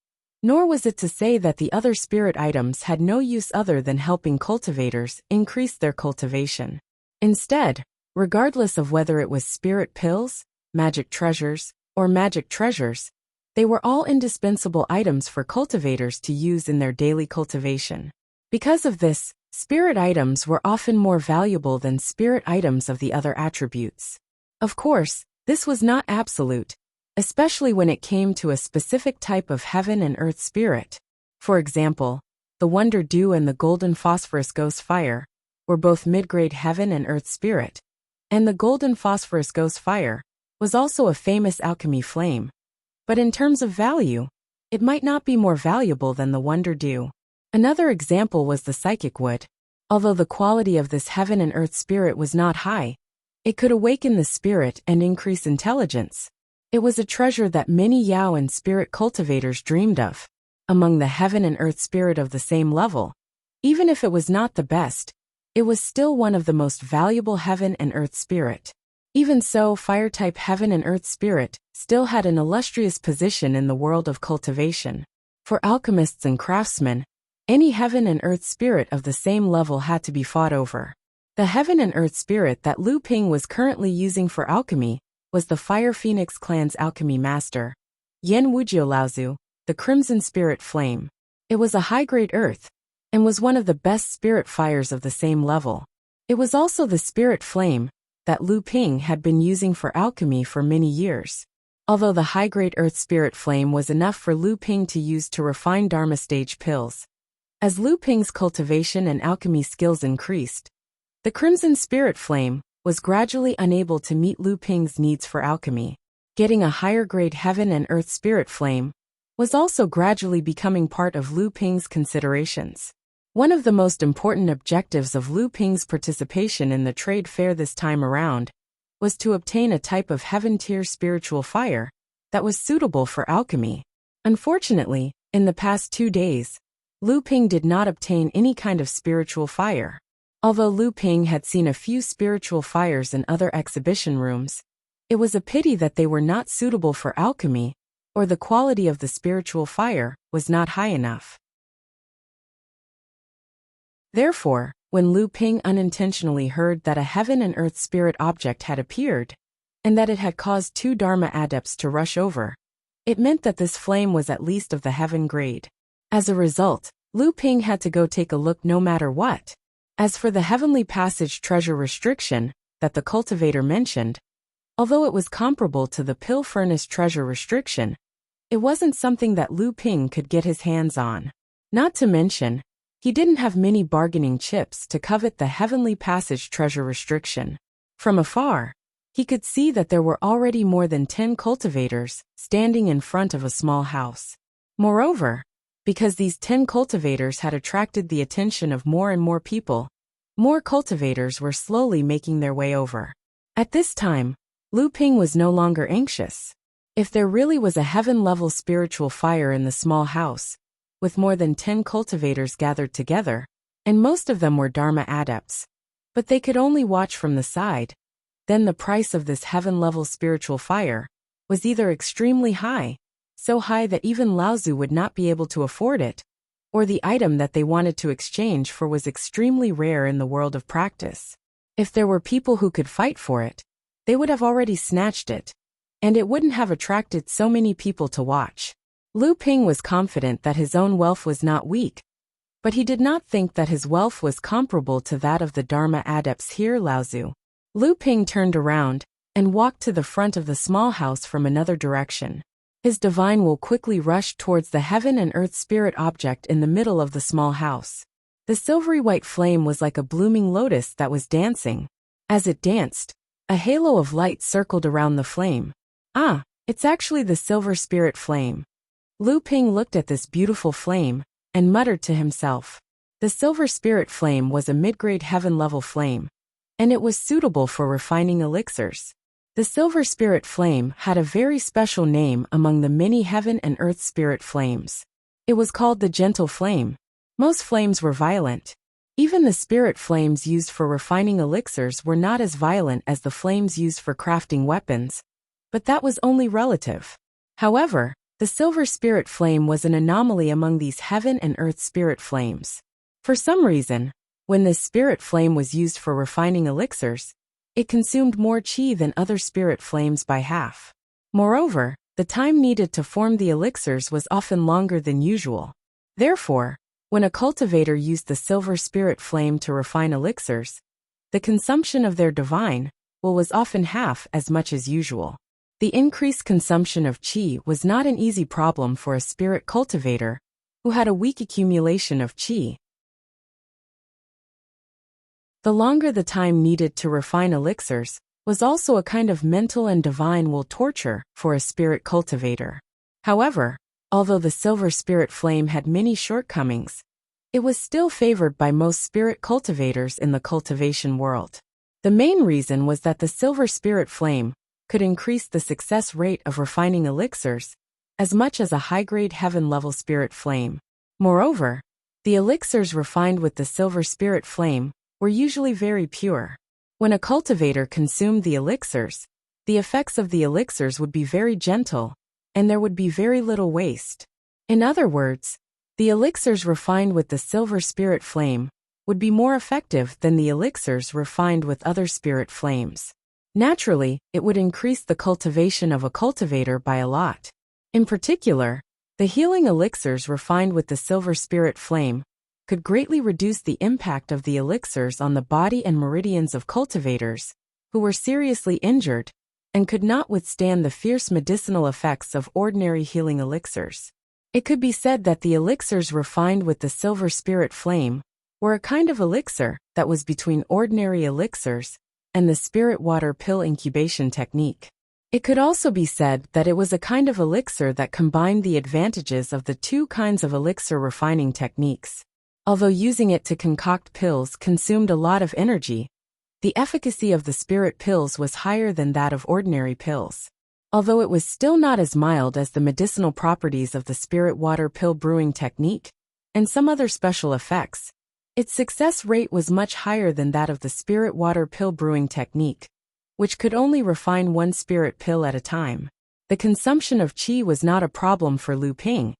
nor was it to say that the other spirit items had no use other than helping cultivators increase their cultivation. Instead, regardless of whether it was spirit pills, magic treasures, or magic treasures, they were all indispensable items for cultivators to use in their daily cultivation. Because of this, spirit items were often more valuable than spirit items of the other attributes. Of course, this was not absolute, especially when it came to a specific type of heaven and earth spirit. For example, the Wonder Dew and the Golden Phosphorus Ghost Fire were both mid-grade heaven and earth spirit, and the Golden Phosphorus Ghost Fire was also a famous alchemy flame. But in terms of value, it might not be more valuable than the Wonder Dew. Another example was the Psychic Wood. Although the quality of this heaven and earth spirit was not high, it could awaken the spirit and increase intelligence. It was a treasure that many Yao and spirit cultivators dreamed of. Among the heaven and earth spirit of the same level, even if it was not the best, it was still one of the most valuable heaven and earth spirit. Even so, fire-type heaven and earth spirit still had an illustrious position in the world of cultivation. For alchemists and craftsmen, any heaven and earth spirit of the same level had to be fought over. The heaven and earth spirit that Lu Ping was currently using for alchemy was the Fire Phoenix clan's alchemy master, Yan Wujiu Laozu, the Crimson Spirit Flame. It was a high-grade earth, and was one of the best spirit fires of the same level. It was also the spirit flame that Lu Ping had been using for alchemy for many years. Although the high-grade earth spirit flame was enough for Lu Ping to use to refine Dharma stage pills, as Lu Ping's cultivation and alchemy skills increased, the Crimson Spirit Flame was gradually unable to meet Lu Ping's needs for alchemy. Getting a higher-grade heaven and earth spirit flame was also gradually becoming part of Lu Ping's considerations. One of the most important objectives of Lu Ping's participation in the trade fair this time around was to obtain a type of heaven-tier spiritual fire that was suitable for alchemy. Unfortunately, in the past 2 days, Lu Ping did not obtain any kind of spiritual fire. Although Lu Ping had seen a few spiritual fires in other exhibition rooms, it was a pity that they were not suitable for alchemy, or the quality of the spiritual fire was not high enough. Therefore, when Lu Ping unintentionally heard that a heaven and earth spirit object had appeared, and that it had caused 2 Dharma adepts to rush over, it meant that this flame was at least of the heaven grade. As a result, Lu Ping had to go take a look no matter what. As for the Heavenly Passage treasure restriction that the cultivator mentioned, although it was comparable to the Pill Furnace treasure restriction, it wasn't something that Lu Ping could get his hands on. Not to mention, he didn't have many bargaining chips to covet the Heavenly Passage treasure restriction. From afar, he could see that there were already more than 10 cultivators standing in front of a small house. Moreover, because these 10 cultivators had attracted the attention of more and more people, more cultivators were slowly making their way over. At this time, Lu Ping was no longer anxious. If there really was a heaven-level spiritual fire in the small house, with more than 10 cultivators gathered together, and most of them were Dharma adepts, but they could only watch from the side, then the price of this heaven-level spiritual fire was either extremely high, so high that even Laozu would not be able to afford it, or the item that they wanted to exchange for was extremely rare in the world of practice. If there were people who could fight for it, they would have already snatched it, and it wouldn't have attracted so many people to watch. Lu Ping was confident that his own wealth was not weak, but he did not think that his wealth was comparable to that of the Dharma adepts here. Laozu. Lu Ping turned around and walked to the front of the small house from another direction. His divine will quickly rushed towards the heaven and earth spirit object in the middle of the small house. The silvery white flame was like a blooming lotus that was dancing. As it danced, a halo of light circled around the flame. Ah, it's actually the silver spirit flame. Lu Ping looked at this beautiful flame and muttered to himself. The silver spirit flame was a mid-grade heaven-level flame, and it was suitable for refining elixirs. The silver spirit flame had a very special name among the many heaven and earth spirit flames. It was called the gentle flame. Most flames were violent. Even the spirit flames used for refining elixirs were not as violent as the flames used for crafting weapons, but that was only relative. However, the silver spirit flame was an anomaly among these heaven and earth spirit flames. For some reason, when this spirit flame was used for refining elixirs, it consumed more qi than other spirit flames by half. Moreover, the time needed to form the elixirs was often longer than usual. Therefore, when a cultivator used the silver spirit flame to refine elixirs, the consumption of their divine will was often half as much as usual. The increased consumption of qi was not an easy problem for a spirit cultivator who had a weak accumulation of qi. The longer the time needed to refine elixirs was also a kind of mental and divine will torture for a spirit cultivator. However, although the silver spirit flame had many shortcomings, it was still favored by most spirit cultivators in the cultivation world. The main reason was that the silver spirit flame could increase the success rate of refining elixirs as much as a high-grade heaven-level spirit flame. Moreover, the elixirs refined with the silver spirit flame were usually very pure. When a cultivator consumed the elixirs, the effects of the elixirs would be very gentle, and there would be very little waste. In other words, the elixirs refined with the silver spirit flame would be more effective than the elixirs refined with other spirit flames. Naturally, it would increase the cultivation of a cultivator by a lot. In particular, the healing elixirs refined with the silver spirit flame could greatly reduce the impact of the elixirs on the body and meridians of cultivators who were seriously injured and could not withstand the fierce medicinal effects of ordinary healing elixirs. It could be said that the elixirs refined with the silver spirit flame were a kind of elixir that was between ordinary elixirs and the spirit water pill incubation technique. It could also be said that it was a kind of elixir that combined the advantages of the two kinds of elixir refining techniques. Although using it to concoct pills consumed a lot of energy, the efficacy of the spirit pills was higher than that of ordinary pills. Although it was still not as mild as the medicinal properties of the spirit water pill brewing technique and some other special effects, its success rate was much higher than that of the spirit water pill brewing technique, which could only refine one spirit pill at a time. The consumption of qi was not a problem for Lu Ping,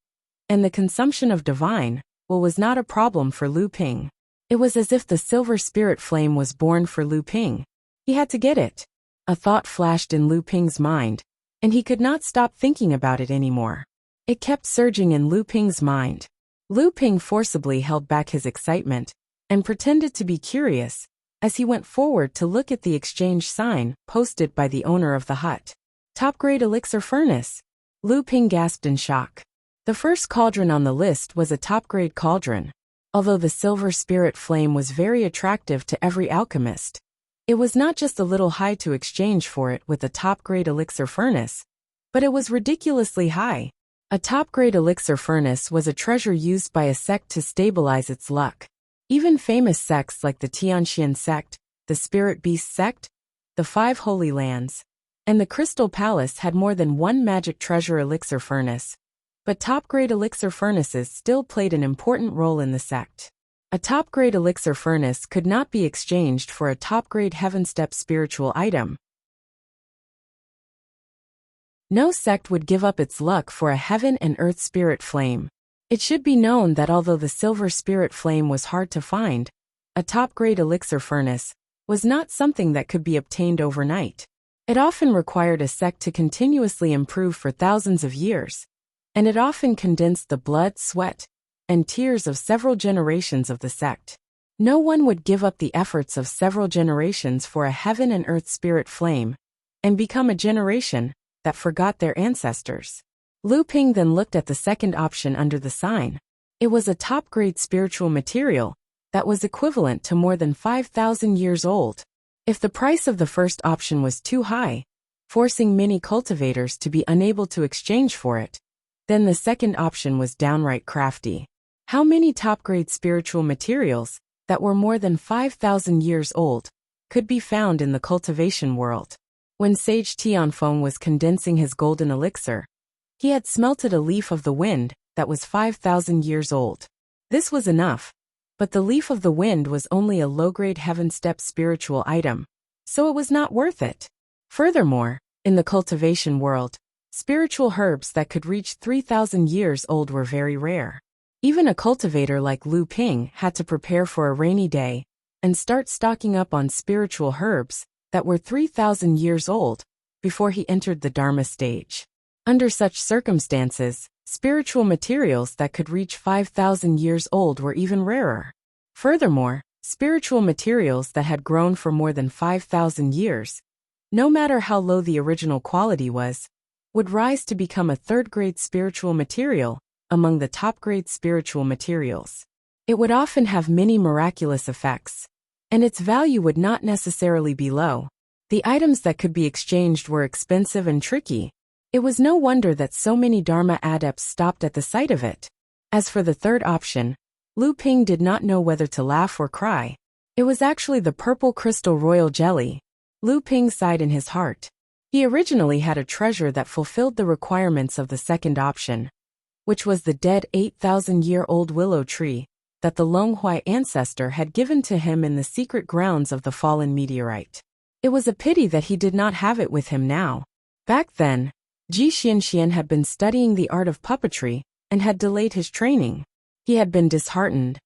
and the consumption of divine was not a problem for Lu Ping. It was as if the silver spirit flame was born for Lu Ping. He had to get it. A thought flashed in Lu Ping's mind, and he could not stop thinking about it anymore. It kept surging in Lu Ping's mind. Lu Ping forcibly held back his excitement and pretended to be curious as he went forward to look at the exchange sign posted by the owner of the hut. Top-grade elixir furnace. Lu Ping gasped in shock. The first cauldron on the list was a top-grade cauldron. Although the silver spirit flame was very attractive to every alchemist, it was not just a little high to exchange for it with a top-grade elixir furnace, but it was ridiculously high. A top-grade elixir furnace was a treasure used by a sect to stabilize its luck. Even famous sects like the Tianxian sect, the Spirit Beast sect, the Five Holy Lands, and the Crystal Palace had more than one magic treasure elixir furnace. But top-grade elixir furnaces still played an important role in the sect. A top-grade elixir furnace could not be exchanged for a top-grade Heaven Step spiritual item. No sect would give up its luck for a Heaven and Earth Spirit Flame. It should be known that although the Silver Spirit Flame was hard to find, a top-grade elixir furnace was not something that could be obtained overnight. It often required a sect to continuously improve for thousands of years, and it often condensed the blood, sweat, and tears of several generations of the sect. No one would give up the efforts of several generations for a Heaven and Earth Spirit Flame and become a generation that forgot their ancestors. Lu Ping then looked at the second option under the sign. It was a top-grade spiritual material that was equivalent to more than 5,000 years old. If the price of the first option was too high, forcing many cultivators to be unable to exchange for it, then the second option was downright crafty. How many top-grade spiritual materials that were more than 5,000 years old could be found in the cultivation world? When Sage Tianfeng was condensing his golden elixir, he had smelted a leaf of the wind that was 5,000 years old. This was enough, but the leaf of the wind was only a low-grade Heaven Step spiritual item, so it was not worth it. Furthermore, in the cultivation world, spiritual herbs that could reach 3,000 years old were very rare. Even a cultivator like Lu Ping had to prepare for a rainy day and start stocking up on spiritual herbs that were 3,000 years old before he entered the Dharma stage. Under such circumstances, spiritual materials that could reach 5,000 years old were even rarer. Furthermore, spiritual materials that had grown for more than 5,000 years, no matter how low the original quality was, would rise to become a third-grade spiritual material among the top-grade spiritual materials. It would often have many miraculous effects, and its value would not necessarily be low. The items that could be exchanged were expensive and tricky. It was no wonder that so many Dharma adepts stopped at the sight of it. As for the third option, Lu Ping did not know whether to laugh or cry. It was actually the purple crystal royal jelly. Lu Ping sighed in his heart. He originally had a treasure that fulfilled the requirements of the second option, which was the dead 8,000-year-old willow tree that the Longhuai ancestor had given to him in the secret grounds of the fallen meteorite. It was a pity that he did not have it with him now. Back then, Ji Xianxian had been studying the art of puppetry and had delayed his training. He had been disheartened,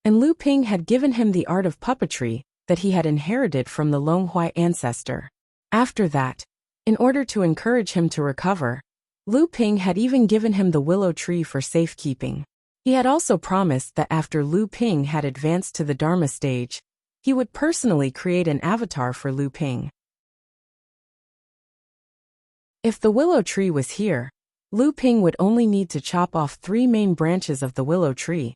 and Lu Ping had given him the art of puppetry that he had inherited from the Longhuai ancestor. After that, in order to encourage him to recover, Lu Ping had even given him the willow tree for safekeeping. He had also promised that after Lu Ping had advanced to the Dharma stage, he would personally create an avatar for Lu Ping. If the willow tree was here, Lu Ping would only need to chop off 3 main branches of the willow tree,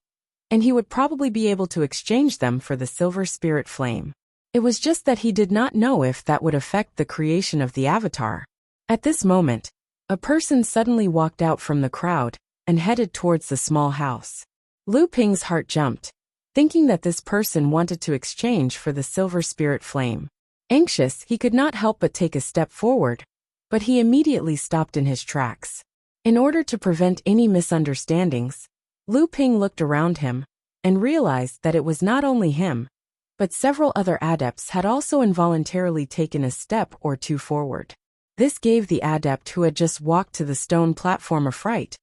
and he would probably be able to exchange them for the Silver Spirit Flame. It was just that he did not know if that would affect the creation of the avatar. At this moment, a person suddenly walked out from the crowd and headed towards the small house. Lu Ping's heart jumped, thinking that this person wanted to exchange for the Silver Spirit Flame. Anxious, he could not help but take a step forward, but he immediately stopped in his tracks. In order to prevent any misunderstandings, Lu Ping looked around him and realized that it was not only him, but several other adepts had also involuntarily taken a step or two forward. This gave the adept who had just walked to the stone platform a fright,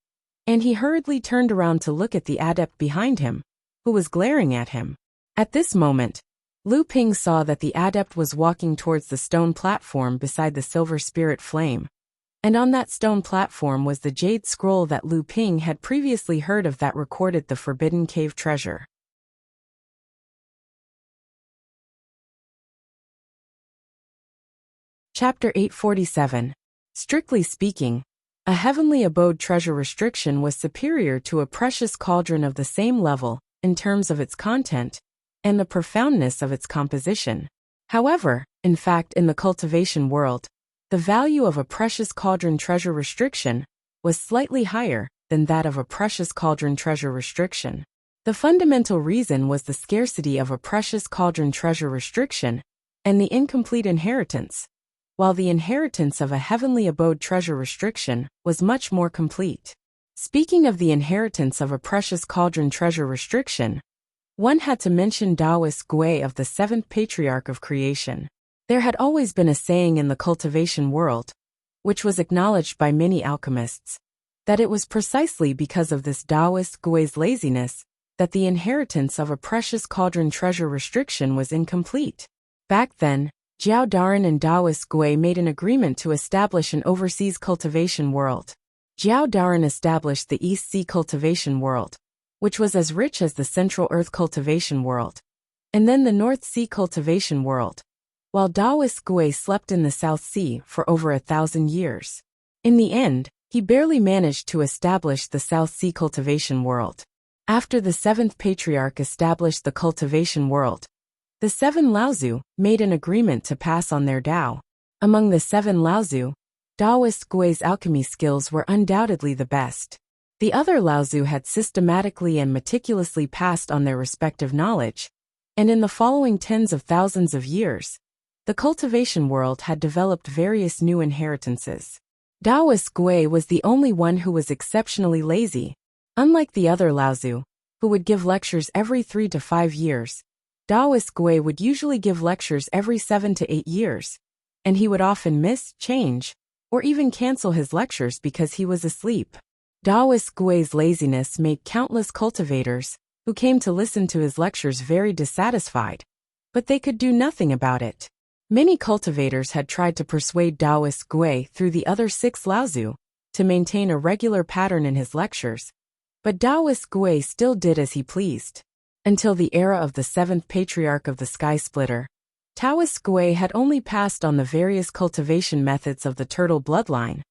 and he hurriedly turned around to look at the adept behind him, who was glaring at him. At this moment, Lu Ping saw that the adept was walking towards the stone platform beside the Silver Spirit Flame, and on that stone platform was the jade scroll that Lu Ping had previously heard of that recorded the Forbidden Cave treasure. Chapter 847. Strictly speaking, a heavenly abode treasure restriction was superior to a precious cauldron of the same level in terms of its content and the profoundness of its composition. However, in fact, in the cultivation world, the value of a precious cauldron treasure restriction was slightly higher than that of a precious cauldron treasure restriction. The fundamental reason was the scarcity of a precious cauldron treasure restriction and the incomplete inheritance while the inheritance of a heavenly abode treasure restriction was much more complete. Speaking of the inheritance of a precious cauldron treasure restriction, one had to mention Taoist Gui of the seventh patriarch of creation. There had always been a saying in the cultivation world, which was acknowledged by many alchemists, that it was precisely because of this Taoist Gui's laziness that the inheritance of a precious cauldron treasure restriction was incomplete. Back then, Jiao Daran and Taoist Gui made an agreement to establish an overseas cultivation world. Jiao Daran established the East Sea cultivation world, which was as rich as the Central Earth cultivation world, and then the North Sea cultivation world, while Taoist Gui slept in the South Sea for over 1,000 years. In the end, he barely managed to establish the South Sea cultivation world. After the seventh patriarch established the cultivation world, the seven Laozu made an agreement to pass on their Tao. Among the seven Laozu, Taoist Gui's alchemy skills were undoubtedly the best. The other Laozu had systematically and meticulously passed on their respective knowledge, and in the following tens of thousands of years, the cultivation world had developed various new inheritances. Taoist Gui was the only one who was exceptionally lazy. Unlike the other Laozu, who would give lectures every 3 to 5 years, Taoist Gui would usually give lectures every 7 to 8 years, and he would often miss, change, or even cancel his lectures because he was asleep. Taoist Gui's laziness made countless cultivators, who came to listen to his lectures, very dissatisfied, but they could do nothing about it. Many cultivators had tried to persuade Taoist Gui through the other 6 Laozu to maintain a regular pattern in his lectures, but Taoist Gui still did as he pleased. Until the era of the seventh patriarch of the Sky Splitter, Taoist Gui had only passed on the various cultivation methods of the turtle bloodline,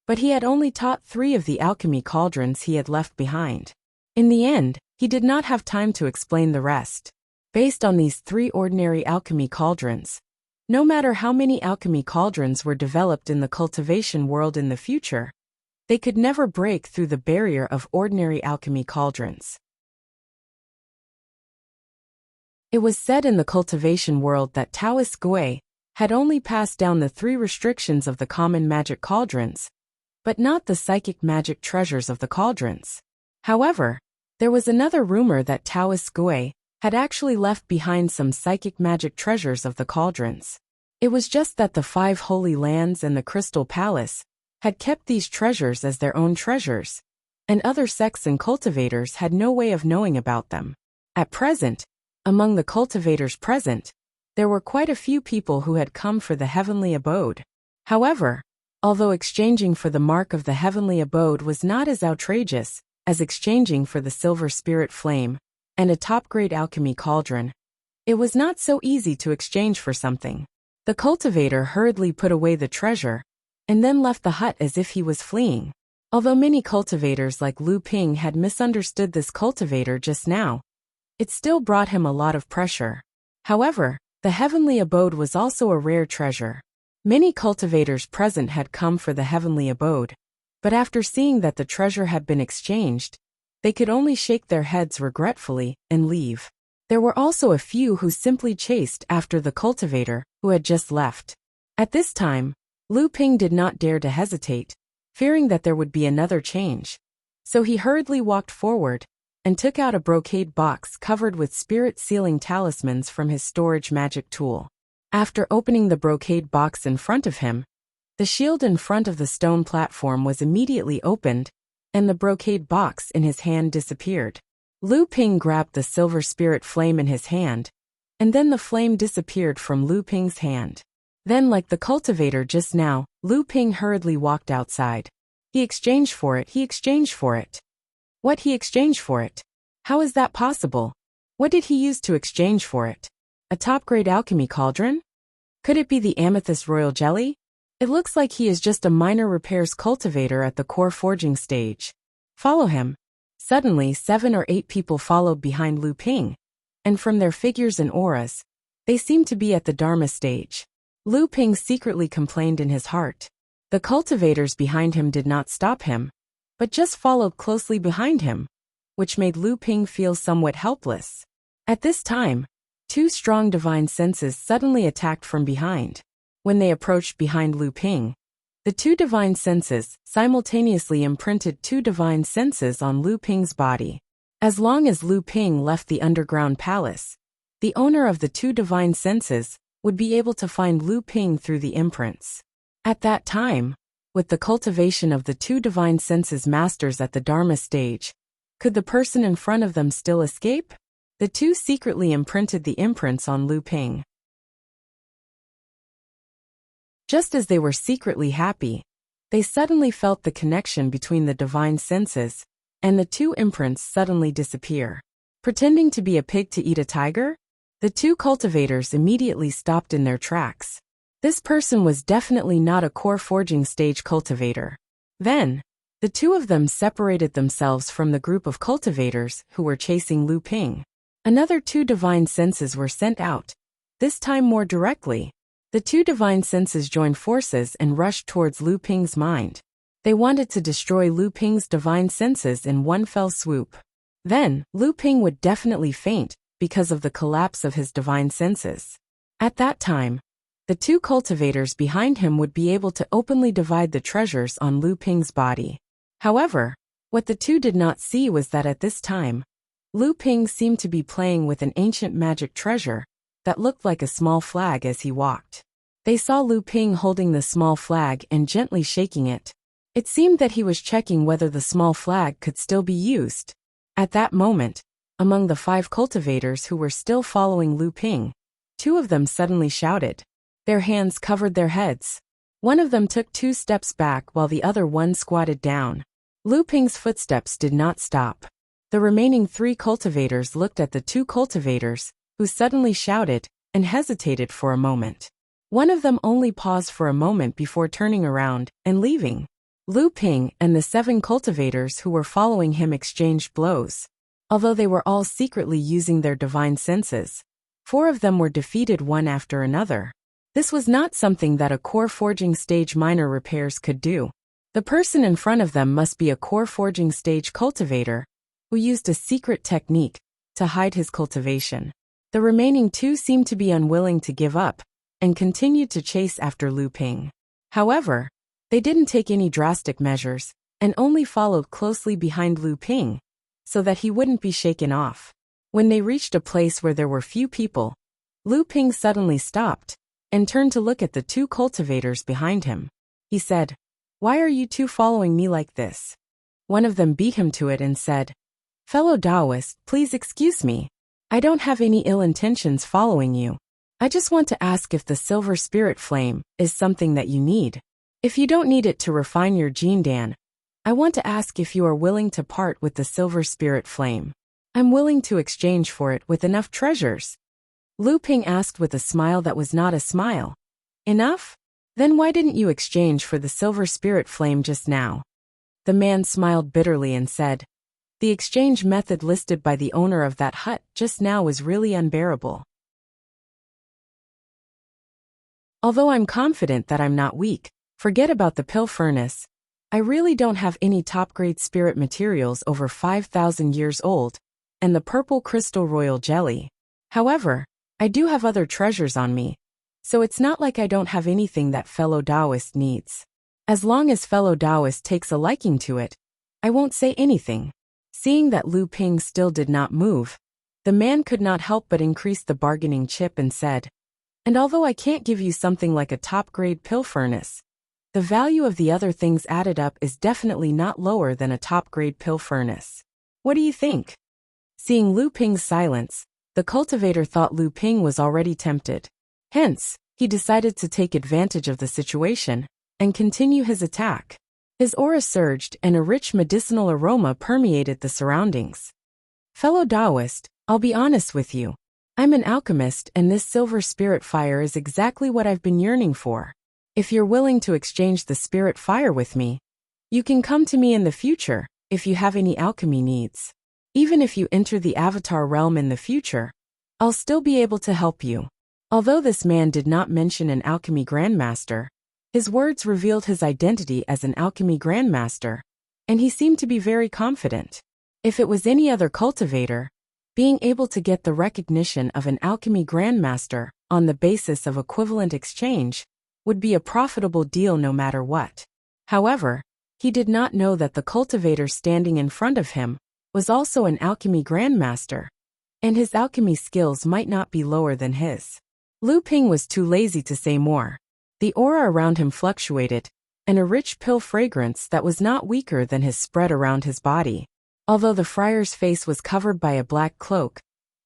but he had only taught 3 of the alchemy cauldrons he had left behind. In the end, he did not have time to explain the rest. Based on these 3 ordinary alchemy cauldrons, no matter how many alchemy cauldrons were developed in the cultivation world in the future, they could never break through the barrier of ordinary alchemy cauldrons. It was said in the cultivation world that Taoist Gui had only passed down the 3 restrictions of the common magic cauldrons, but not the psychic magic treasures of the cauldrons. However, there was another rumor that Taoist Gui had actually left behind some psychic magic treasures of the cauldrons. It was just that the 5 Holy Lands and the Crystal Palace had kept these treasures as their own treasures, and other sects and cultivators had no way of knowing about them. At present, among the cultivators present, there were quite a few people who had come for the heavenly abode. However, although exchanging for the mark of the heavenly abode was not as outrageous as exchanging for the silver spirit flame and a top-grade alchemy cauldron, it was not so easy to exchange for something. The cultivator hurriedly put away the treasure and then left the hut as if he was fleeing. Although many cultivators like Lu Ping had misunderstood this cultivator just now, it still brought him a lot of pressure. However, the heavenly abode was also a rare treasure. Many cultivators present had come for the heavenly abode, but after seeing that the treasure had been exchanged, they could only shake their heads regretfully and leave. There were also a few who simply chased after the cultivator who had just left. At this time, Lu Ping did not dare to hesitate, fearing that there would be another change. So he hurriedly walked forward and took out a brocade box covered with spirit-sealing talismans from his storage magic tool. After opening the brocade box in front of him, the shield in front of the stone platform was immediately opened, and the brocade box in his hand disappeared. Lu Ping grabbed the silver spirit flame in his hand, and then the flame disappeared from Lu Ping's hand. Then, like the cultivator just now, Lu Ping hurriedly walked outside. He exchanged for it. What, he exchanged for it? How is that possible? What did he use to exchange for it? A top-grade alchemy cauldron? Could it be the amethyst royal jelly? It looks like he is just a minor repairs cultivator at the core forging stage. Follow him. Suddenly 7 or 8 people followed behind Lu Ping, and from their figures and auras, they seemed to be at the Dharma stage. Lu Ping secretly complained in his heart. The cultivators behind him did not stop him, but just followed closely behind him, which made Lu Ping feel somewhat helpless. At this time, 2 strong divine senses suddenly attacked from behind. When they approached behind Lu Ping, the two divine senses simultaneously imprinted two divine senses on Lu Ping's body. As long as Lu Ping left the underground palace, the owner of the two divine senses would be able to find Lu Ping through the imprints. At that time, with the cultivation of the two divine senses masters at the Dharma stage, could the person in front of them still escape? The two secretly imprinted the imprints on Lu Ping. Just as they were secretly happy, they suddenly felt the connection between the divine senses, and the two imprints suddenly disappear. Pretending to be a pig to eat a tiger? The two cultivators immediately stopped in their tracks. This person was definitely not a core forging stage cultivator. Then, the two of them separated themselves from the group of cultivators who were chasing Lu Ping. Another two divine senses were sent out, this time more directly. The two divine senses joined forces and rushed towards Lu Ping's mind. They wanted to destroy Lu Ping's divine senses in one fell swoop. Then, Lu Ping would definitely faint because of the collapse of his divine senses. At that time, the two cultivators behind him would be able to openly divide the treasures on Lu Ping's body. However, what the two did not see was that at this time, Lu Ping seemed to be playing with an ancient magic treasure that looked like a small flag as he walked. They saw Lu Ping holding the small flag and gently shaking it. It seemed that he was checking whether the small flag could still be used. At that moment, among the 5 cultivators who were still following Lu Ping, 2 of them suddenly shouted. Their hands covered their heads. One of them took 2 steps back while the other one squatted down. Lu Ping's footsteps did not stop. The remaining 3 cultivators looked at the 2 cultivators, who suddenly shouted, and hesitated for a moment. One of them only paused for a moment before turning around and leaving. Lu Ping and the 7 cultivators who were following him exchanged blows. Although they were all secretly using their divine senses, 4 of them were defeated one after another. This was not something that a core forging stage minor repairs could do. The person in front of them must be a core forging stage cultivator, who used a secret technique to hide his cultivation. The remaining 2 seemed to be unwilling to give up, and continued to chase after Lu Ping. However, they didn't take any drastic measures, and only followed closely behind Lu Ping, so that he wouldn't be shaken off. When they reached a place where there were few people, Lu Ping suddenly stopped, and turned to look at the 2 cultivators behind him. He said, "Why are you 2 following me like this?" One of them beat him to it and said, "Fellow Taoist, please excuse me. I don't have any ill intentions following you. I just want to ask if the silver spirit flame is something that you need. If you don't need it to refine your Jindan, I want to ask if you are willing to part with the silver spirit flame. I'm willing to exchange for it with enough treasures." Lu Ping asked with a smile that was not a smile. "Enough? Then why didn't you exchange for the silver spirit flame just now?" The man smiled bitterly and said, "The exchange method listed by the owner of that hut just now was really unbearable. Although I'm confident that I'm not weak, forget about the pill furnace. I really don't have any top-grade spirit materials over 5,000 years old, and the purple crystal royal jelly. However, I do have other treasures on me, so it's not like I don't have anything that fellow Taoist needs. As long as fellow Taoist takes a liking to it, I won't say anything." Seeing that Lu Ping still did not move, the man could not help but increase the bargaining chip and said, "And although I can't give you something like a top-grade pill furnace, the value of the other things added up is definitely not lower than a top-grade pill furnace. What do you think?" Seeing Lu Ping's silence, the cultivator thought Lu Ping was already tempted. Hence, he decided to take advantage of the situation and continue his attack. His aura surged and a rich medicinal aroma permeated the surroundings. "Fellow Taoist, I'll be honest with you. I'm an alchemist and this silver spirit fire is exactly what I've been yearning for. If you're willing to exchange the spirit fire with me, you can come to me in the future if you have any alchemy needs. Even if you enter the avatar realm in the future, I'll still be able to help you." Although this man did not mention an alchemy grandmaster, his words revealed his identity as an alchemy grandmaster, and he seemed to be very confident. If it was any other cultivator, being able to get the recognition of an alchemy grandmaster on the basis of equivalent exchange would be a profitable deal no matter what. However, he did not know that the cultivator standing in front of him was also an alchemy grandmaster, and his alchemy skills might not be lower than his. Lu Ping was too lazy to say more. The aura around him fluctuated, and a rich pill fragrance that was not weaker than his spread around his body. Although the friar's face was covered by a black cloak,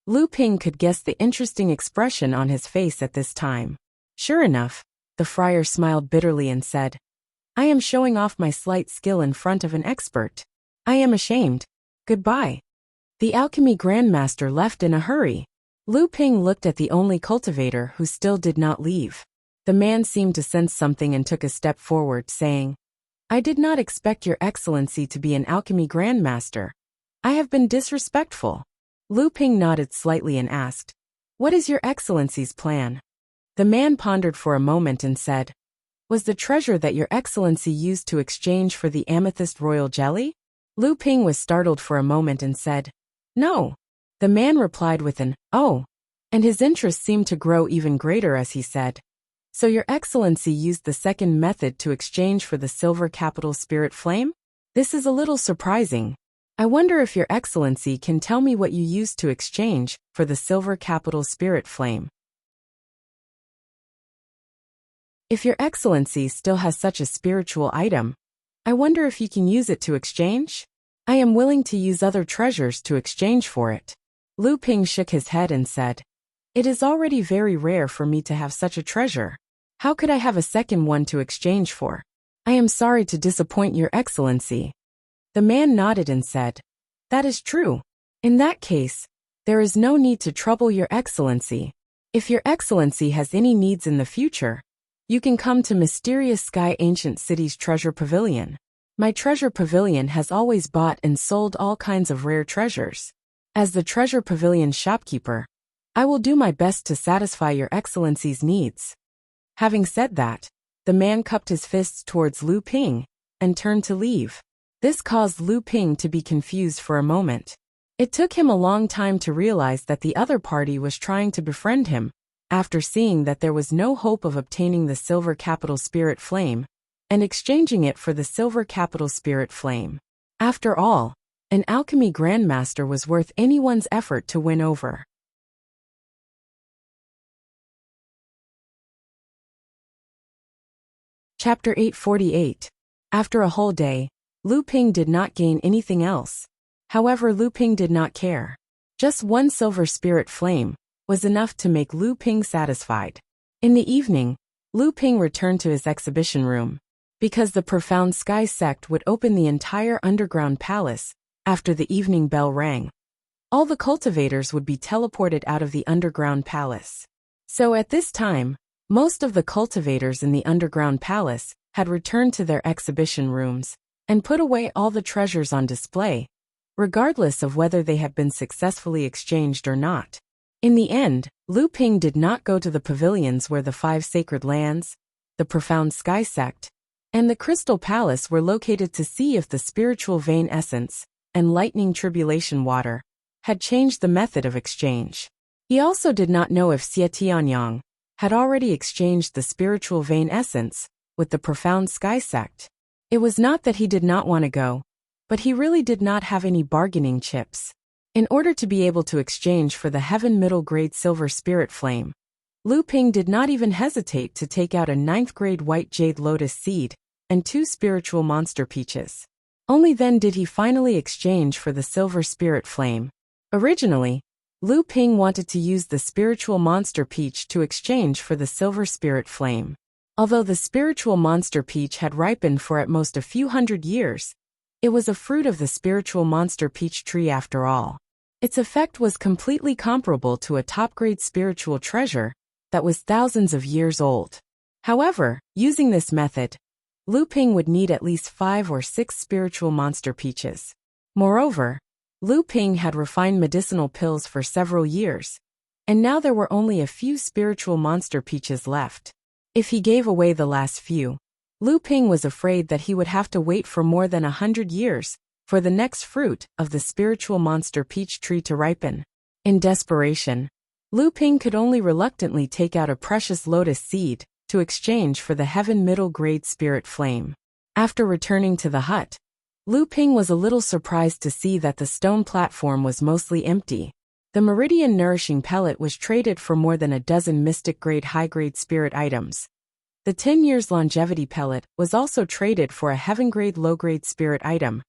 Lu Ping could guess the interesting expression on his face at this time. Sure enough, the friar smiled bitterly and said, "I am showing off my slight skill in front of an expert. I am ashamed. Goodbye." The alchemy grandmaster left in a hurry. Lu Ping looked at the only cultivator who still did not leave. The man seemed to sense something and took a step forward, saying, "I did not expect your excellency to be an alchemy grandmaster. I have been disrespectful." Lu Ping nodded slightly and asked, "What is your excellency's plan?" The man pondered for a moment and said, "Was the treasure that your excellency used to exchange for the amethyst royal jelly?" Lu Ping was startled for a moment and said, "No." The man replied with an, "Oh," and his interest seemed to grow even greater as he said, "So your excellency used the second method to exchange for the silver capital spirit flame? This is a little surprising. I wonder if your excellency can tell me what you used to exchange for the silver capital spirit flame. If your excellency still has such a spiritual item, I wonder if you can use it to exchange? I am willing to use other treasures to exchange for it." Lu Ping shook his head and said, "It is already very rare for me to have such a treasure. How could I have a second one to exchange for? I am sorry to disappoint your excellency." The man nodded and said, "That is true. In that case, there is no need to trouble your excellency. If your excellency has any needs in the future, you can come to Mysterious Sky Ancient City's Treasure Pavilion. My treasure pavilion has always bought and sold all kinds of rare treasures. As the treasure pavilion shopkeeper, I will do my best to satisfy your excellency's needs." Having said that, the man cupped his fists towards Lu Ping and turned to leave. This caused Lu Ping to be confused for a moment. It took him a long time to realize that the other party was trying to befriend him, after seeing that there was no hope of obtaining the silver capital spirit flame and exchanging it for the silver capital spirit flame. After all, an alchemy grandmaster was worth anyone's effort to win over. Chapter 848. After a whole day, Lu Ping did not gain anything else. However, Lu Ping did not care. Just one silver spirit flame was enough to make Lu Ping satisfied. In the evening, Lu Ping returned to his exhibition room. Because the Profound Sky sect would open the entire underground palace after the evening bell rang, all the cultivators would be teleported out of the underground palace. So at this time, most of the cultivators in the underground palace had returned to their exhibition rooms and put away all the treasures on display, regardless of whether they had been successfully exchanged or not. In the end, Lu Ping did not go to the pavilions where the 5 sacred lands, the Profound Sky sect, and the Crystal Palace were located to see if the spiritual vein essence and lightning tribulation water had changed the method of exchange. He also did not know if Xie Tianyang had already exchanged the spiritual vein essence with the Profound Sky sect. It was not that he did not want to go, but he really did not have any bargaining chips. In order to be able to exchange for the Heaven Middle Grade Silver Spirit Flame, Lu Ping did not even hesitate to take out a 9th grade White Jade Lotus Seed and 2 spiritual monster peaches. Only then did he finally exchange for the Silver Spirit Flame. Originally, Lu Ping wanted to use the spiritual monster peach to exchange for the Silver Spirit Flame. Although the spiritual monster peach had ripened for at most a few hundred years, it was a fruit of the spiritual monster peach tree after all. Its effect was completely comparable to a top-grade spiritual treasure that was thousands of years old. However, using this method, Lu Ping would need at least 5 or 6 spiritual monster peaches. Moreover, Lu Ping had refined medicinal pills for several years, and now there were only a few spiritual monster peaches left. If he gave away the last few, Lu Ping was afraid that he would have to wait for more than 100 years for the next fruit of the spiritual monster peach tree to ripen. In desperation, Lu Ping could only reluctantly take out a precious lotus seed to exchange for the heaven middle grade spirit flame. After returning to the hut, Lu Ping was a little surprised to see that the stone platform was mostly empty. The Meridian Nourishing Pellet was traded for more than a dozen mystic grade high-grade spirit items. The 10 years longevity pellet was also traded for a heaven-grade low-grade spirit item,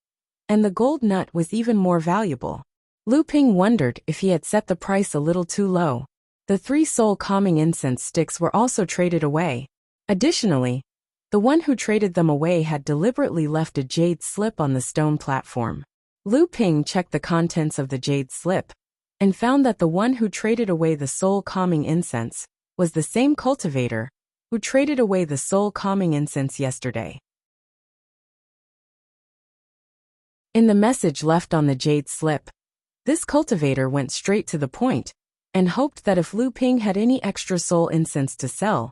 and the gold nut was even more valuable. Lu Ping wondered if he had set the price a little too low. The 3 soul-calming incense sticks were also traded away. Additionally, the one who traded them away had deliberately left a jade slip on the stone platform. Lu Ping checked the contents of the jade slip and found that the one who traded away the soul-calming incense was the same cultivator who traded away the soul-calming incense yesterday. In the message left on the jade slip, this cultivator went straight to the point and hoped that if Lu Ping had any extra soul incense to sell,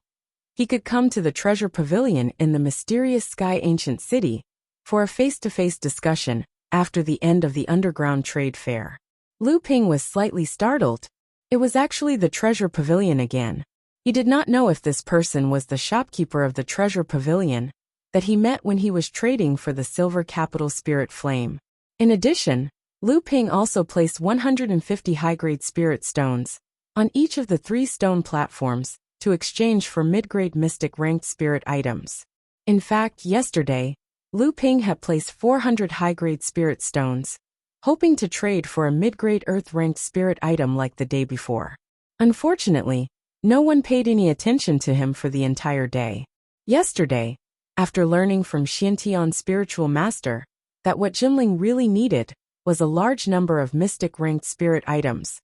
he could come to the treasure pavilion in the mysterious Sky Ancient City for a face-to-face discussion after the end of the underground trade fair. Lu Ping was slightly startled. It was actually the treasure pavilion again. He did not know if this person was the shopkeeper of the treasure pavilion that he met when he was trading for the silver capital spirit flame. In addition, Lu Ping also placed 150 high-grade spirit stones on each of the 3 stone platforms to exchange for mid-grade mystic ranked spirit items. In fact, yesterday, Lu Ping had placed 400 high-grade spirit stones, hoping to trade for a mid-grade earth-ranked spirit item like the day before. Unfortunately, no one paid any attention to him for the entire day. Yesterday, after learning from Xiantian's spiritual master that what Jinling really needed was a large number of mystic-ranked spirit items,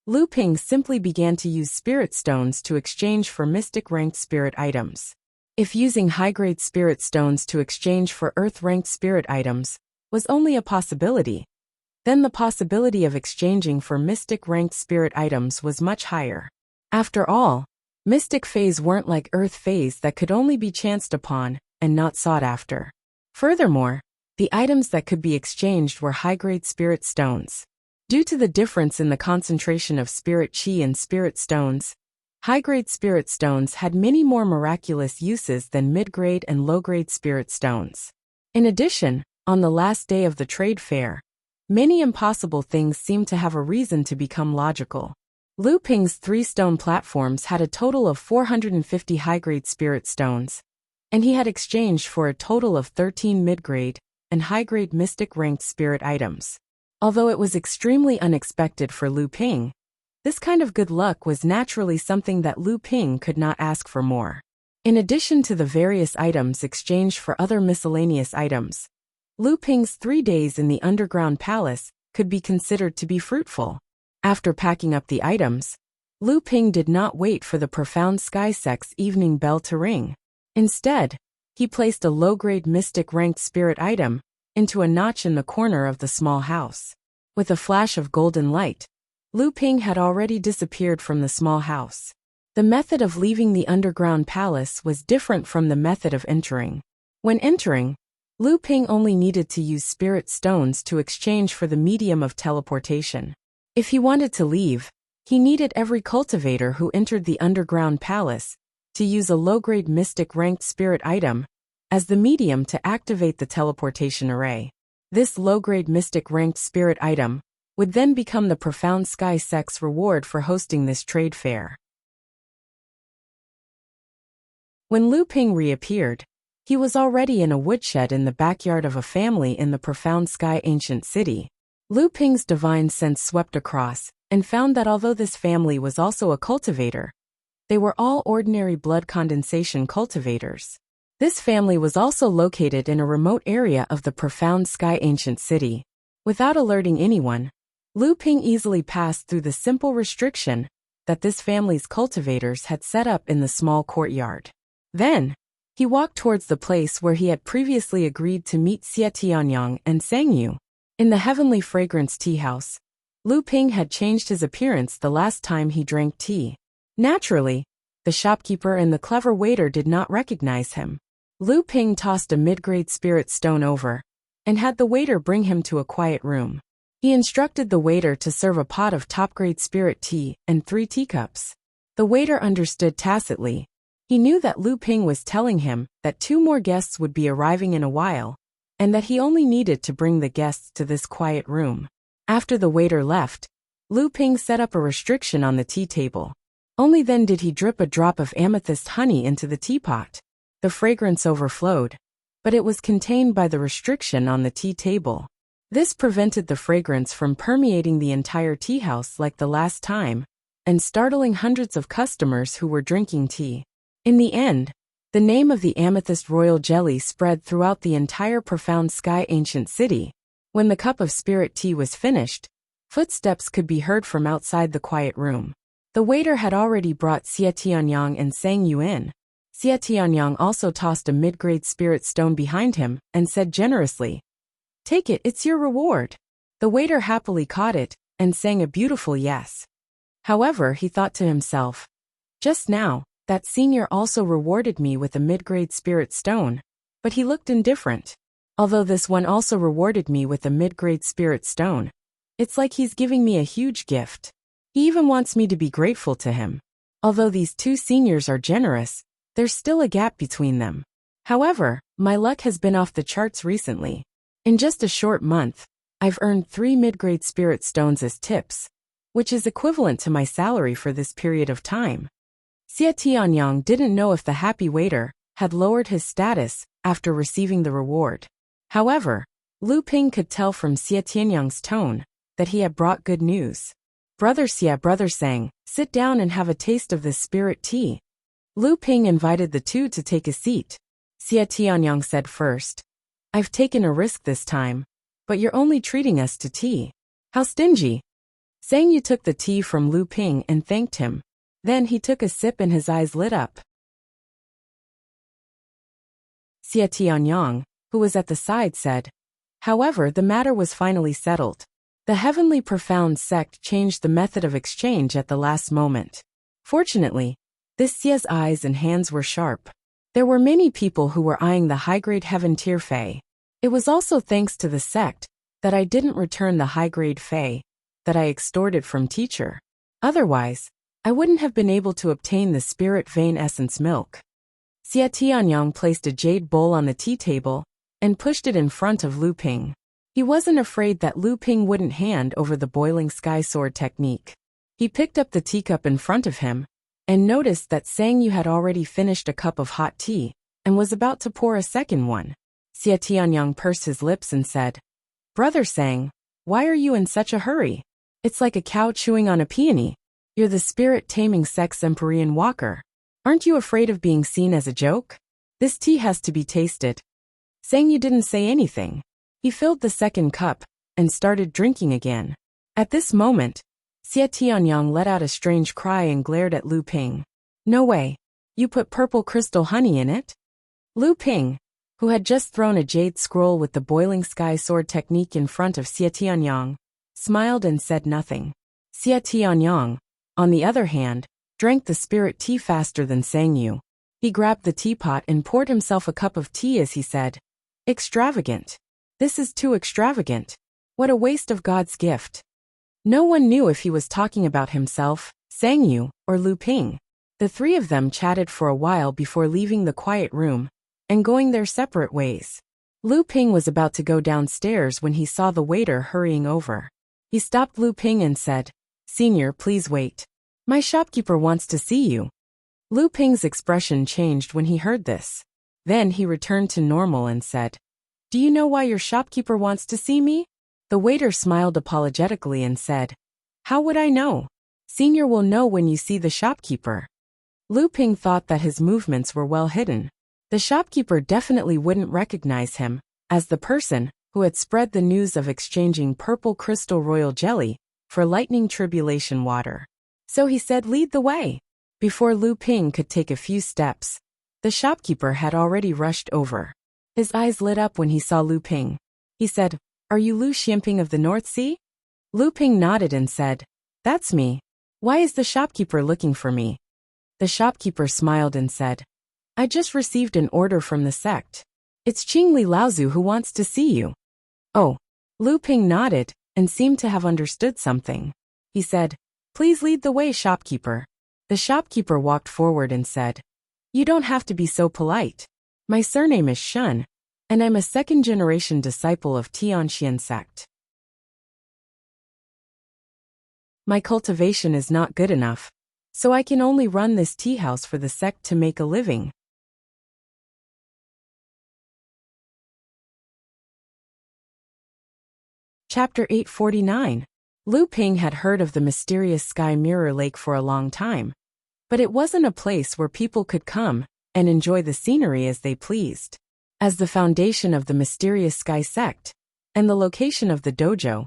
Lu Ping simply began to use spirit stones to exchange for mystic-ranked spirit items. If using high-grade spirit stones to exchange for earth-ranked spirit items was only a possibility, then the possibility of exchanging for mystic-ranked spirit items was much higher. After all, mystic phase weren't like earth phase that could only be chanced upon and not sought after. Furthermore, the items that could be exchanged were high-grade spirit stones. Due to the difference in the concentration of spirit chi and spirit stones, high-grade spirit stones had many more miraculous uses than mid-grade and low-grade spirit stones. In addition, on the last day of the trade fair, many impossible things seemed to have a reason to become logical. Lu Ping's 3 stone platforms had a total of 450 high-grade spirit stones, and he had exchanged for a total of 13 mid-grade and high-grade mystic-ranked spirit items. Although it was extremely unexpected for Lu Ping, this kind of good luck was naturally something that Lu Ping could not ask for more. In addition to the various items exchanged for other miscellaneous items, Lu Ping's 3 days in the underground palace could be considered to be fruitful. After packing up the items, Lu Ping did not wait for the profound sky sect's evening bell to ring. Instead, he placed a low-grade mystic-ranked spirit item into a notch in the corner of the small house. With a flash of golden light, Lu Ping had already disappeared from the small house. The method of leaving the underground palace was different from the method of entering. When entering, Lu Ping only needed to use spirit stones to exchange for the medium of teleportation. If he wanted to leave, he needed every cultivator who entered the underground palace to use a low-grade mystic-ranked spirit item as the medium to activate the teleportation array. This low-grade mystic-ranked spirit item would then become the profound sky sect's reward for hosting this trade fair. When Lu Ping reappeared, he was already in a woodshed in the backyard of a family in the profound sky ancient city. Lu Ping's divine sense swept across and found that although this family was also a cultivator, they were all ordinary blood condensation cultivators. This family was also located in a remote area of the profound sky ancient city. Without alerting anyone, Lu Ping easily passed through the simple restriction that this family's cultivators had set up in the small courtyard. Then, he walked towards the place where he had previously agreed to meet Xie Tianyang and Sang Yu. In the Heavenly Fragrance Tea House, Lu Ping had changed his appearance the last time he drank tea. Naturally, the shopkeeper and the clever waiter did not recognize him. Lu Ping tossed a mid-grade spirit stone over and had the waiter bring him to a quiet room. He instructed the waiter to serve a pot of top-grade spirit tea and 3 teacups. The waiter understood tacitly. He knew that Lu Ping was telling him that 2 more guests would be arriving in a while, and that he only needed to bring the guests to this quiet room. After the waiter left, Lu Ping set up a restriction on the tea table. Only then did he drip a drop of amethyst honey into the teapot. The fragrance overflowed, but it was contained by the restriction on the tea table. This prevented the fragrance from permeating the entire tea house like the last time, and startling hundreds of customers who were drinking tea. In the end, the name of the amethyst royal jelly spread throughout the entire profound sky ancient city. When the cup of spirit tea was finished, footsteps could be heard from outside the quiet room. The waiter had already brought Xie Tianyang and Sang Yu in. Xie Tianyang also tossed a mid-grade spirit stone behind him and said generously, "Take it, it's your reward." The waiter happily caught it and sang a beautiful yes. However, he thought to himself, just now, that senior also rewarded me with a mid-grade spirit stone, but he looked indifferent. Although this one also rewarded me with a mid-grade spirit stone, it's like he's giving me a huge gift. He even wants me to be grateful to him. Although these 2 seniors are generous, there's still a gap between them. However, my luck has been off the charts recently. In just a short month, I've earned 3 mid-grade spirit stones as tips, which is equivalent to my salary for this period of time. Xie Tianyang didn't know if the happy waiter had lowered his status after receiving the reward. However, Lu Ping could tell from Xie Tianyang's tone that he had brought good news. "Brother Xie, Brother Sang, sit down and have a taste of this spirit tea." Lu Ping invited the 2 to take a seat. Xie Tianyang said first, "I've taken a risk this time, but you're only treating us to tea. How stingy." Sang Yu took the tea from Lu Ping and thanked him. Then he took a sip and his eyes lit up. Xie Tianyang, who was at the side, said, "However, the matter was finally settled. The heavenly profound sect changed the method of exchange at the last moment. Fortunately, this Xie's eyes and hands were sharp. There were many people who were eyeing the high-grade heaven tier fei. It was also thanks to the sect that I didn't return the high-grade fei that I extorted from teacher. Otherwise, I wouldn't have been able to obtain the spirit vein essence milk." Xie Tianyang placed a jade bowl on the tea table and pushed it in front of Lu Ping. He wasn't afraid that Lu Ping wouldn't hand over the boiling sky sword technique. He picked up the teacup in front of him and noticed that Sang Yu had already finished a cup of hot tea and was about to pour a second one. Xie Tianyang pursed his lips and said, "Brother Sang, why are you in such a hurry? It's like a cow chewing on a peony. You're the spirit-taming sex Empyrean walker. Aren't you afraid of being seen as a joke? This tea has to be tasted." Sang Yu didn't say anything. He filled the second cup and started drinking again. At this moment, Xie Tianyang let out a strange cry and glared at Lu Ping. "No way. You put purple crystal honey in it?" Lu Ping, who had just thrown a jade scroll with the boiling sky sword technique in front of Xie Tianyang, smiled and said nothing. Xie Tianyang, on the other hand, drank the spirit tea faster than Sang Yu. He grabbed the teapot and poured himself a cup of tea as he said, "Extravagant. This is too extravagant. What a waste of God's gift." No one knew if he was talking about himself, Sang Yu, or Lu Ping. The 3 of them chatted for a while before leaving the quiet room and going their separate ways. Lu Ping was about to go downstairs when he saw the waiter hurrying over. He stopped Lu Ping and said, "Senior, please wait. My shopkeeper wants to see you." Lu Ping's expression changed when he heard this. Then he returned to normal and said, "Do you know why your shopkeeper wants to see me?" The waiter smiled apologetically and said, "How would I know? Senior will know when you see the shopkeeper." Lu Ping thought that his movements were well hidden. The shopkeeper definitely wouldn't recognize him as the person who had spread the news of exchanging purple crystal royal jelly for lightning tribulation water. So he said, "Lead the way." Before Lu Ping could take a few steps, the shopkeeper had already rushed over. His eyes lit up when he saw Lu Ping. He said, "Are you Lu Xianping of the North Sea?" Lu Ping nodded and said, "That's me. Why is the shopkeeper looking for me?" The shopkeeper smiled and said, "I just received an order from the sect. It's Qingli Laozu who wants to see you." "Oh." Lu Ping nodded and seemed to have understood something. He said, "Please lead the way, shopkeeper." The shopkeeper walked forward and said, You don't have to be so polite. My surname is Shun, and I'm a second-generation disciple of Tianxian sect. My cultivation is not good enough, so I can only run this tea house for the sect to make a living. Chapter 849. Lu Ping had heard of the mysterious Sky Mirror Lake for a long time, but it wasn't a place where people could come and enjoy the scenery as they pleased. As the foundation of the mysterious Sky sect and the location of the dojo,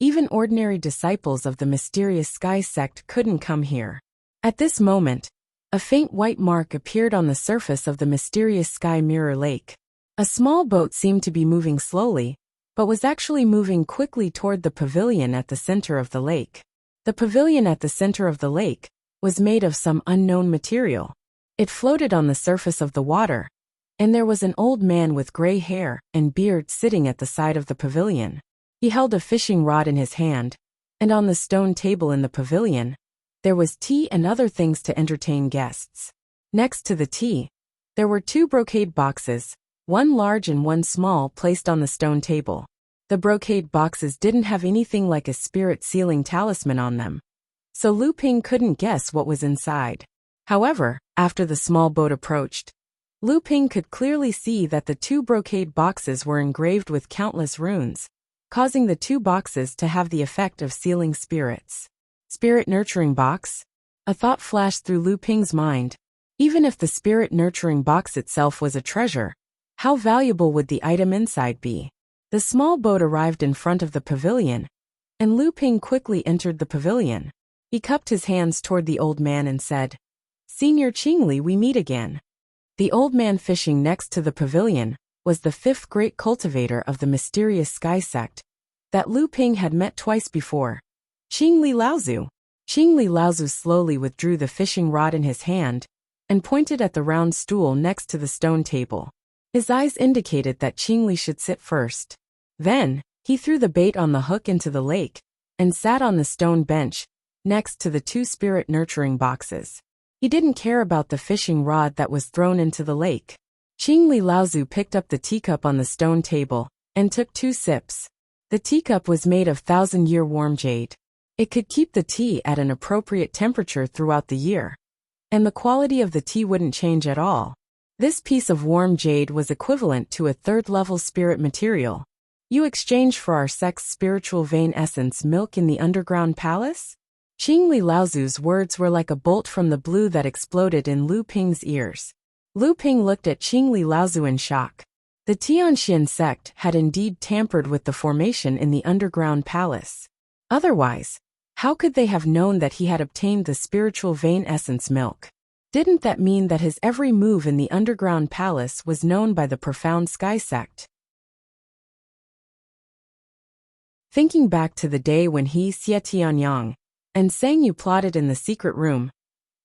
even ordinary disciples of the mysterious Sky sect couldn't come here. At this moment, a faint white mark appeared on the surface of the mysterious Sky Mirror Lake. A small boat seemed to be moving slowly, but was actually moving quickly toward the pavilion at the center of the lake. The pavilion at the center of the lake was made of some unknown material. It floated on the surface of the water, and there was an old man with gray hair and beard sitting at the side of the pavilion. He held a fishing rod in his hand, and on the stone table in the pavilion, there was tea and other things to entertain guests. Next to the tea, there were 2 brocade boxes, one large and one small, placed on the stone table. The brocade boxes didn't have anything like a spirit sealing talisman on them, so Lu Ping couldn't guess what was inside. However, after the small boat approached, Lu Ping could clearly see that the 2 brocade boxes were engraved with countless runes, causing the 2 boxes to have the effect of sealing spirits. Spirit nurturing box? A thought flashed through Lu Ping's mind. Even if the spirit nurturing box itself was a treasure, how valuable would the item inside be? The small boat arrived in front of the pavilion, and Lu Ping quickly entered the pavilion. He cupped his hands toward the old man and said, "Senior Qingli, we meet again." The old man fishing next to the pavilion was the 5th great cultivator of the mysterious Sky sect that Lu Ping had met twice before. Qingli Laozu. Qingli Laozu slowly withdrew the fishing rod in his hand and pointed at the round stool next to the stone table. His eyes indicated that Qingli should sit first. Then, he threw the bait on the hook into the lake and sat on the stone bench next to the 2 spirit nurturing boxes. He didn't care about the fishing rod that was thrown into the lake. Qingli Laozu picked up the teacup on the stone table and took 2 sips. The teacup was made of 1,000-year warm jade. It could keep the tea at an appropriate temperature throughout the year, and the quality of the tea wouldn't change at all. This piece of warm jade was equivalent to a 3rd-level spirit material. You exchange for our sect's spiritual vein essence milk in the underground palace? Qingli Laozu's words were like a bolt from the blue that exploded in Lu Ping's ears. Lu Ping looked at Qingli Laozu in shock. The Tianxian sect had indeed tampered with the formation in the underground palace. Otherwise, how could they have known that he had obtained the spiritual vein essence milk? Didn't that mean that his every move in the underground palace was known by the profound Sky sect? Thinking back to the day when he, Xie Tianyang, and Sang Yu plotted in the secret room,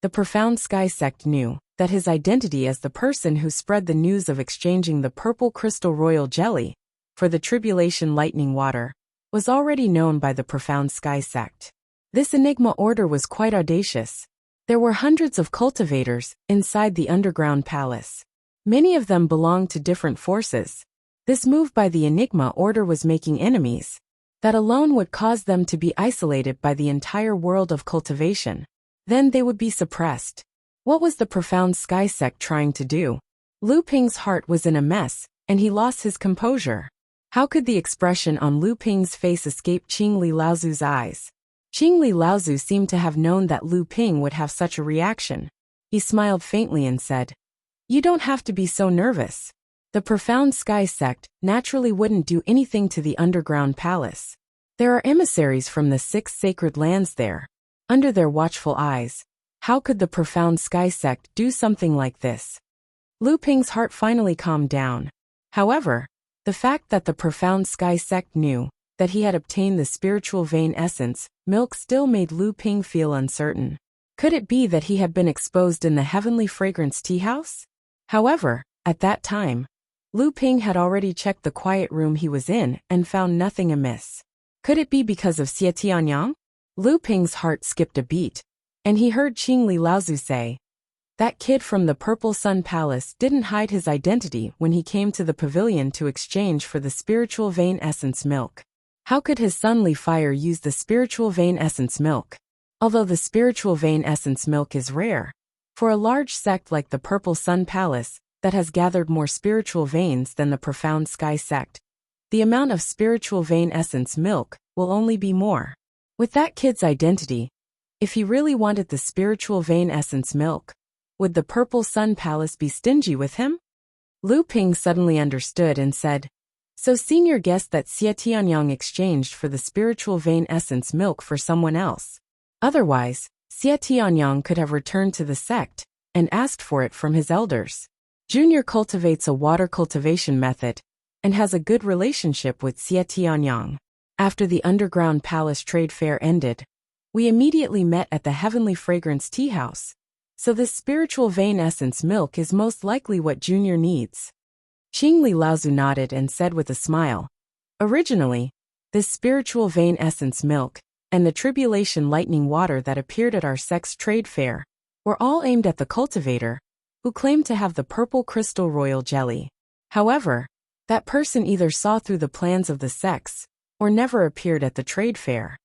the profound Sky sect knew that his identity as the person who spread the news of exchanging the purple crystal royal jelly for the tribulation lightning water was already known by the profound Sky sect. This enigma order was quite audacious. There were hundreds of cultivators inside the underground palace. Many of them belonged to different forces. This move by the enigma order was making enemies that alone would cause them to be isolated by the entire world of cultivation. Then they would be suppressed. What was the profound Sky sect trying to do? Lu Ping's heart was in a mess, and he lost his composure. How could the expression on Lu Ping's face escape Qingli Laozu's eyes? Qingli Laozu seemed to have known that Lu Ping would have such a reaction. He smiled faintly and said, "You don't have to be so nervous. The profound Sky sect naturally wouldn't do anything to the underground palace. There are emissaries from the 6 sacred lands there. Under their watchful eyes, how could the profound Sky sect do something like this?" Lu Ping's heart finally calmed down. However, the fact that the profound Sky sect knew that he had obtained the spiritual vein essence milk still made Lu Ping feel uncertain. Could it be that he had been exposed in the heavenly fragrance tea house? However, at that time, Lu Ping had already checked the quiet room he was in and found nothing amiss. Could it be because of Xie Tianyang? Lu Ping's heart skipped a beat, and he heard Qingli Laozu say, That kid from the Purple Sun Palace didn't hide his identity when he came to the pavilion to exchange for the spiritual vein essence milk. How could his son Li Fire use the spiritual vein essence milk? Although the spiritual vein essence milk is rare, for a large sect like the Purple Sun Palace, that has gathered more spiritual veins than the Profound Sky sect, the amount of spiritual vein essence milk will only be more. With that kid's identity, if he really wanted the spiritual vein essence milk, would the Purple Sun Palace be stingy with him? Lu Ping suddenly understood and said, "So senior guessed that Xie Tianyang exchanged for the spiritual vein essence milk for someone else. Otherwise, Xie Tianyang could have returned to the sect and asked for it from his elders. Junior cultivates a water cultivation method and has a good relationship with Xie Tianyang. After the underground palace trade fair ended, we immediately met at the Heavenly Fragrance Tea House. So this spiritual vein essence milk is most likely what Junior needs." Qingli Laozu nodded and said with a smile, "Originally, this spiritual vein essence milk and the tribulation lightning water that appeared at our sect's trade fair were all aimed at the cultivator, who claimed to have the purple crystal royal jelly. However, that person either saw through the plans of the sects or never appeared at the trade fair.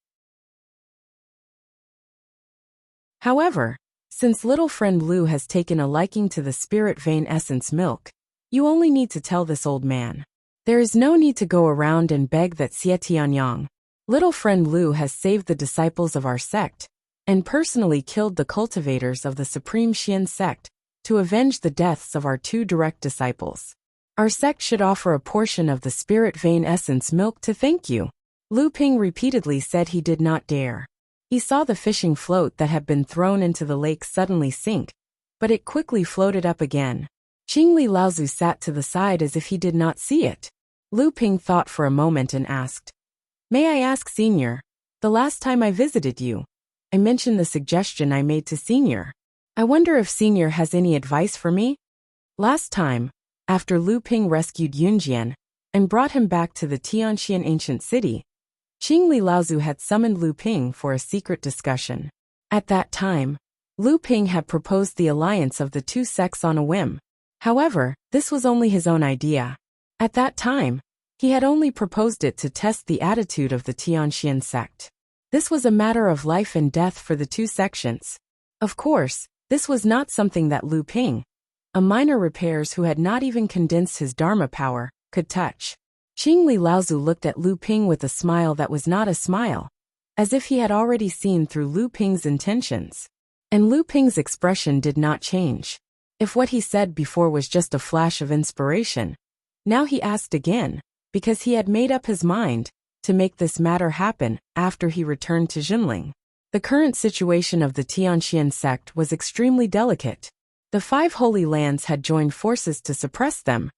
However, since little friend Lu has taken a liking to the spirit vein essence milk, you only need to tell this old man. There is no need to go around and beg that Xie Tianyang, little friend Lu has saved the disciples of our sect and personally killed the cultivators of the Supreme Xian sect to avenge the deaths of our 2 direct disciples. Our sect should offer a portion of the spirit vein essence milk to thank you." Lu Ping repeatedly said he did not dare. He saw the fishing float that had been thrown into the lake suddenly sink, but it quickly floated up again. Qingli Laozu sat to the side as if he did not see it. Lu Ping thought for a moment and asked, "May I ask, Senior, the last time I visited you, I mentioned the suggestion I made to Senior. I wonder if Senior has any advice for me?" Last time, after Lu Ping rescued Yunjian and brought him back to the Tianxian ancient city, Qingli Laozu had summoned Lu Ping for a secret discussion. At that time, Lu Ping had proposed the alliance of the 2 sects on a whim. However, this was only his own idea. At that time, he had only proposed it to test the attitude of the Tianxian sect. This was a matter of life and death for the 2 sections. Of course, this was not something that Lu Ping, a minor repairs who had not even condensed his Dharma power, could touch. Qingli Laozu looked at Lu Ping with a smile that was not a smile, as if he had already seen through Lu Ping's intentions. And Lu Ping's expression did not change. If what he said before was just a flash of inspiration, now he asked again, because he had made up his mind to make this matter happen after he returned to Jinling. The current situation of the Tianxian sect was extremely delicate. The 5 holy lands had joined forces to suppress them,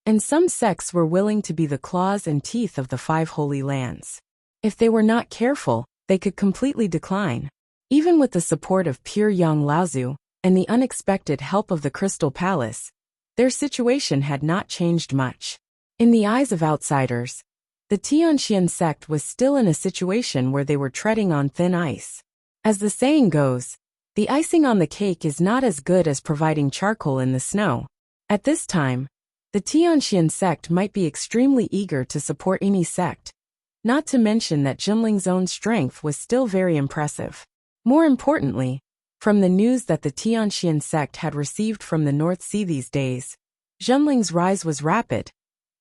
and some sects were willing to be the claws and teeth of the 5 holy lands. If they were not careful, they could completely decline. Even with the support of pure Yang Laozu and the unexpected help of the Crystal Palace, their situation had not changed much. In the eyes of outsiders, the Tianxian sect was still in a situation where they were treading on thin ice. As the saying goes, the icing on the cake is not as good as providing charcoal in the snow. At this time, the Tianxian sect might be extremely eager to support any sect, not to mention that Jinling's own strength was still very impressive. More importantly, from the news that the Tianxian sect had received from the North Sea these days, Jinling's rise was rapid,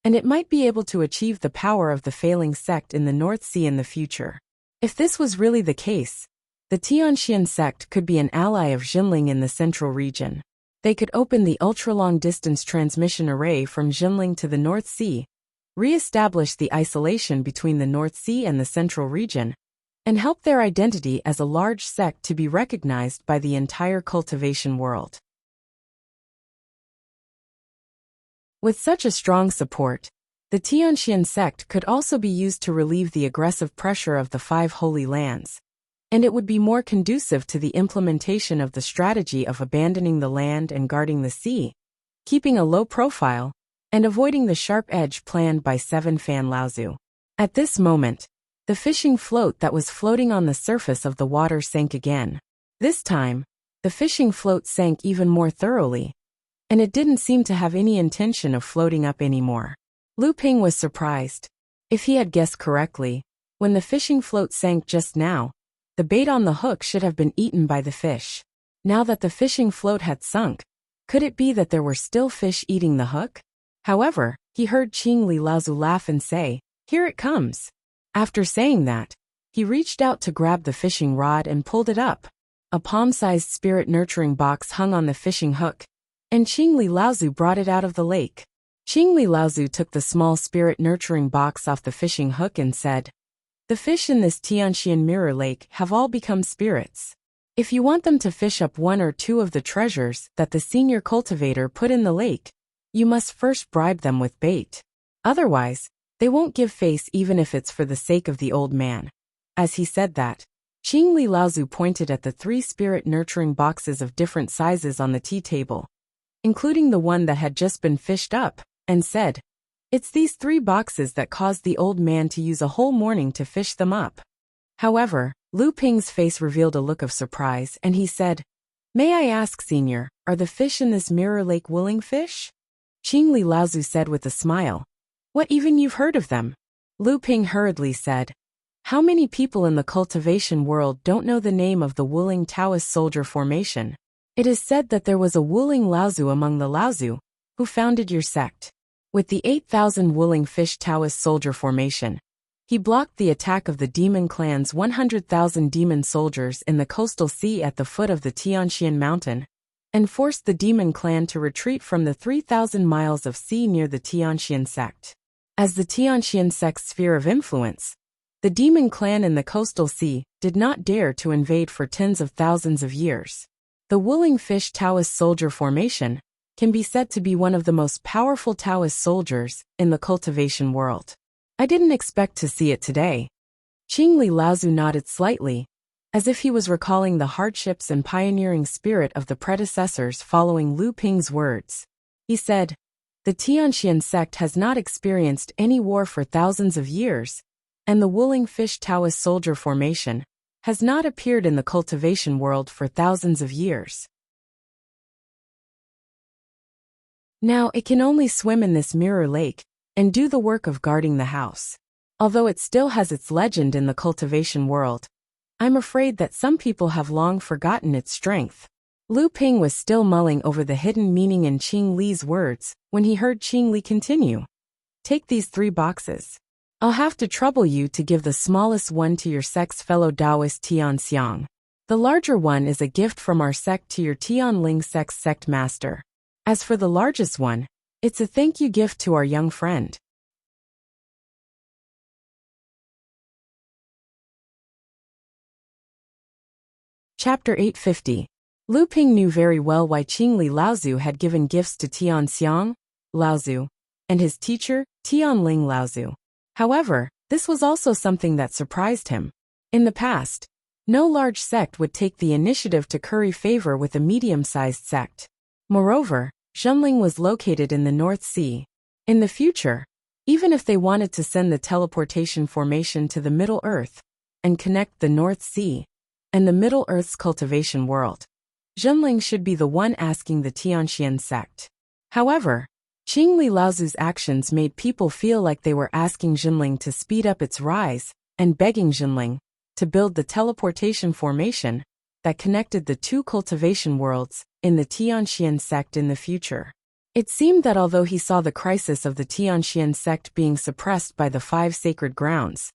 and it might be able to achieve the power of the failing sect in the North Sea in the future. If this was really the case, the Tianxian sect could be an ally of Jinling in the central region. They could open the ultra-long-distance transmission array from Jinling to the North Sea, re-establish the isolation between the North Sea and the central region, and help their identity as a large sect to be recognized by the entire cultivation world. With such a strong support, the Tianxian sect could also be used to relieve the aggressive pressure of the 5 holy lands, and it would be more conducive to the implementation of the strategy of abandoning the land and guarding the sea, keeping a low profile, and avoiding the sharp edge planned by 7 Fan Laozu. At this moment, the fishing float that was floating on the surface of the water sank again. This time, the fishing float sank even more thoroughly, and it didn't seem to have any intention of floating up anymore. Lu Ping was surprised. If he had guessed correctly, when the fishing float sank just now, the bait on the hook should have been eaten by the fish. Now that the fishing float had sunk, could it be that there were still fish eating the hook? However, he heard Qing Li Laozu laugh and say, "Here it comes." After saying that, he reached out to grab the fishing rod and pulled it up. A palm-sized spirit nurturing box hung on the fishing hook, and Qing Li Laozu brought it out of the lake. Qing Li Laozu took the small spirit nurturing box off the fishing hook and said, "The fish in this Tianxian mirror lake have all become spirits. If you want them to fish up one or two of the treasures that the senior cultivator put in the lake, you must first bribe them with bait. Otherwise, they won't give face even if it's for the sake of the old man." As he said that, Qing Li Laozu pointed at the 3 spirit nurturing boxes of different sizes on the tea table, including the one that had just been fished up, and said, "It's these 3 boxes that caused the old man to use a whole morning to fish them up." However, Lu Ping's face revealed a look of surprise, and he said, "May I ask, Senior, are the fish in this mirror lake willing fish?" Qing Li Laozu said with a smile, "What, even you've heard of them?" Lu Ping hurriedly said, "How many people in the cultivation world don't know the name of the Wuling Taoist soldier formation? It is said that there was a Wuling Laozu among the Laozu, who founded your sect. With the 8,000 Wuling fish Taoist soldier formation, he blocked the attack of the demon clan's 100,000 demon soldiers in the coastal sea at the foot of the Tianxian mountain, and forced the demon clan to retreat from the 3,000 miles of sea near the Tianxian sect. As the Tianxian sect's sphere of influence, the demon clan in the coastal sea did not dare to invade for tens of thousands of years. The Wuling fish Taoist soldier formation can be said to be one of the most powerful Taoist soldiers in the cultivation world. I didn't expect to see it today." Qing Li Laozu nodded slightly, as if he was recalling the hardships and pioneering spirit of the predecessors following Lu Ping's words. He said, "The Tianxian sect has not experienced any war for thousands of years, and the Wuling fish Taoist soldier formation has not appeared in the cultivation world for thousands of years. Now it can only swim in this mirror lake and do the work of guarding the house. Although it still has its legend in the cultivation world, I'm afraid that some people have long forgotten its strength." Lu Ping was still mulling over the hidden meaning in Qing Li's words when he heard Qing Li continue, "Take these 3 boxes. I'll have to trouble you to give the smallest one to your sect's fellow Taoist Tian Xiang. The larger one is a gift from our sect to your Tianling sect's sect master. As for the largest one, it's a thank you gift to our young friend." Chapter 850. Lu Ping knew very well why Qing Li Laozu had given gifts to Tian Xiang, Laozu, and his teacher, Tianling Laozu. However, this was also something that surprised him. In the past, no large sect would take the initiative to curry favor with a medium-sized sect. Moreover, Zhenling was located in the North Sea. In the future, even if they wanted to send the teleportation formation to the Middle Earth and connect the North Sea and the Middle Earth's cultivation world, Zhenling should be the one asking the Tianxian sect. However, Qing Li Laozu's actions made people feel like they were asking Zhenling to speed up its rise and begging Zhenling to build the teleportation formation that connected the 2 cultivation worlds in the Tianxian sect in the future. It seemed that although he saw the crisis of the Tianxian sect being suppressed by the 5 sacred grounds,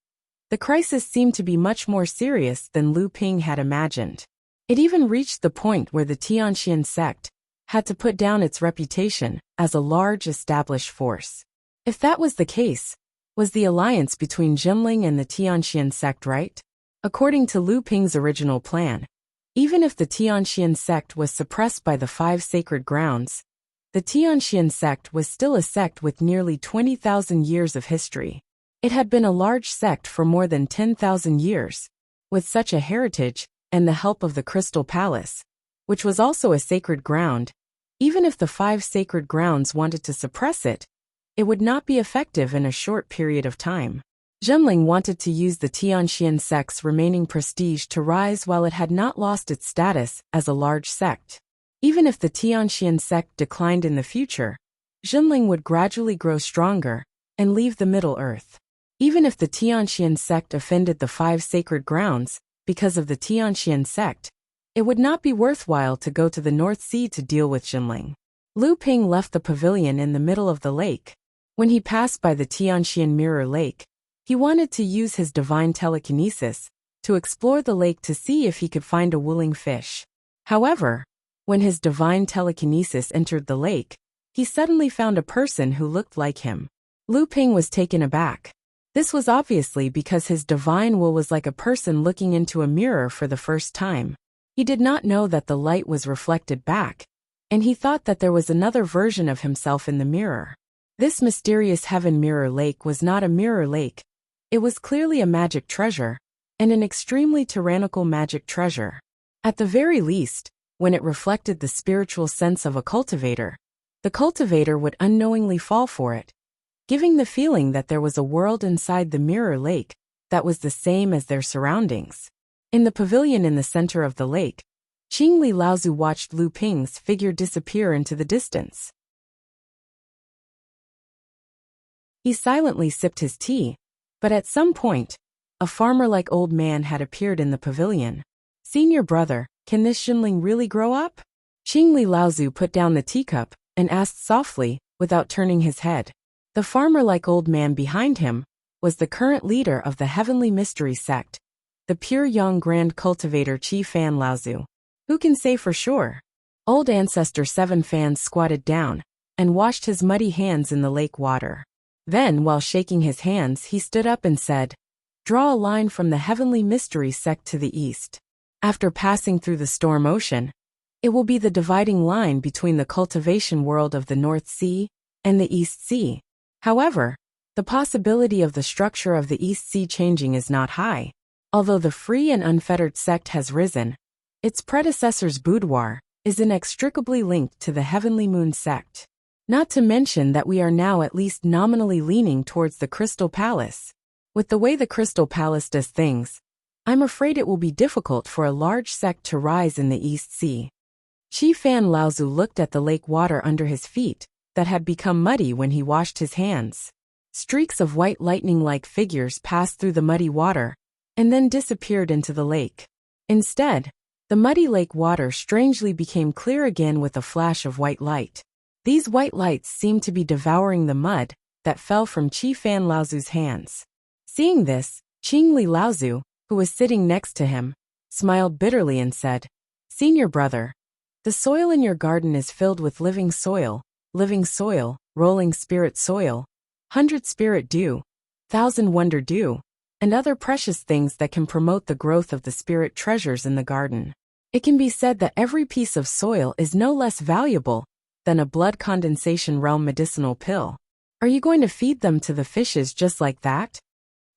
the crisis seemed to be much more serious than Lu Ping had imagined. It even reached the point where the Tianxian sect had to put down its reputation as a large established force. If that was the case, was the alliance between Zhenling and the Tianxian sect right? According to Lu Ping's original plan, even if the Tianxian sect was suppressed by the 5 sacred grounds, the Tianxian sect was still a sect with nearly 20,000 years of history. It had been a large sect for more than 10,000 years. With such a heritage and the help of the Crystal Palace, which was also a sacred ground, even if the 5 sacred grounds wanted to suppress it, it would not be effective in a short period of time. Zhenling wanted to use the Tianxian sect's remaining prestige to rise while it had not lost its status as a large sect. Even if the Tianxian sect declined in the future, Zhenling would gradually grow stronger and leave the Middle Earth. Even if the Tianxian sect offended the 5 sacred grounds because of the Tianxian sect, it would not be worthwhile to go to the North Sea to deal with Zhenling. Lu Ping left the pavilion in the middle of the lake. When he passed by the Tianxian Mirror Lake, he wanted to use his divine telekinesis to explore the lake to see if he could find a willing fish. However, when his divine telekinesis entered the lake, he suddenly found a person who looked like him. Lu Ping was taken aback. This was obviously because his divine will was like a person looking into a mirror for the first time. He did not know that the light was reflected back, and he thought that there was another version of himself in the mirror. This mysterious heaven mirror lake was not a mirror lake. It was clearly a magic treasure, and an extremely tyrannical magic treasure. At the very least, when it reflected the spiritual sense of a cultivator, the cultivator would unknowingly fall for it, giving the feeling that there was a world inside the mirror lake that was the same as their surroundings. In the pavilion in the center of the lake, Qingli Laozu watched Lu Ping's figure disappear into the distance. He silently sipped his tea, but at some point, a farmer-like old man had appeared in the pavilion. "Senior brother, can this Zhenling really grow up?" Qingli Laozu put down the teacup and asked softly, without turning his head. The farmer-like old man behind him was the current leader of the Heavenly Mystery Sect, the pure young Grand Cultivator Qi Fan Laozu. Who can say for sure? Old Ancestor 7 Fan squatted down and washed his muddy hands in the lake water. Then, while shaking his hands, he stood up and said, "Draw a line from the Heavenly Mystery Sect to the east. After passing through the storm ocean, it will be the dividing line between the cultivation world of the North Sea and the East Sea. However, the possibility of the structure of the East Sea changing is not high. Although the free and unfettered sect has risen, its predecessor's boudoir is inextricably linked to the Heavenly Moon sect. Not to mention that we are now at least nominally leaning towards the Crystal Palace. With the way the Crystal Palace does things, I'm afraid it will be difficult for a large sect to rise in the East Sea." Qi Fan Laozu looked at the lake water under his feet that had become muddy when he washed his hands. Streaks of white lightning-like figures passed through the muddy water and then disappeared into the lake. Instead, the muddy lake water strangely became clear again with a flash of white light. These white lights seemed to be devouring the mud that fell from Qi Fan Laozu's hands. Seeing this, Qingli Laozu, who was sitting next to him, smiled bitterly and said, "Senior brother, the soil in your garden is filled with living soil, rolling spirit soil, 100 spirit dew, 1,000 wonder dew, and other precious things that can promote the growth of the spirit treasures in the garden. It can be said that every piece of soil is no less valuable than a blood condensation realm medicinal pill. Are you going to feed them to the fishes just like that?"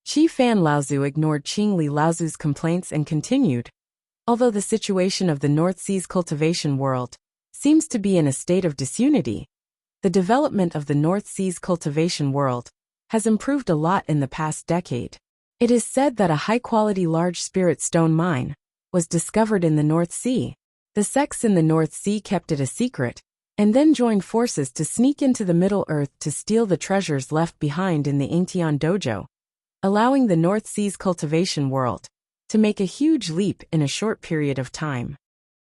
Qi Fan Laozu ignored Qingli Laozu's complaints and continued, "Although the situation of the North Sea's cultivation world seems to be in a state of disunity, the development of the North Sea's cultivation world has improved a lot in the past decade. It is said that a high-quality large spirit stone mine was discovered in the North Sea. The sects in the North Sea kept it a secret, and then joined forces to sneak into the Middle Earth to steal the treasures left behind in the Ingtian dojo, allowing the North Sea's cultivation world to make a huge leap in a short period of time.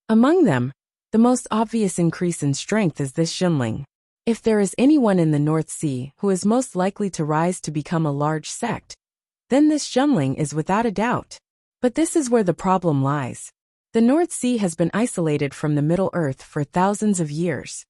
Among them, the most obvious increase in strength is this Zhenling. If there is anyone in the North Sea who is most likely to rise to become a large sect, then this Zhenling is without a doubt. But this is where the problem lies. The North Sea has been isolated from the Middle Earth for thousands of years.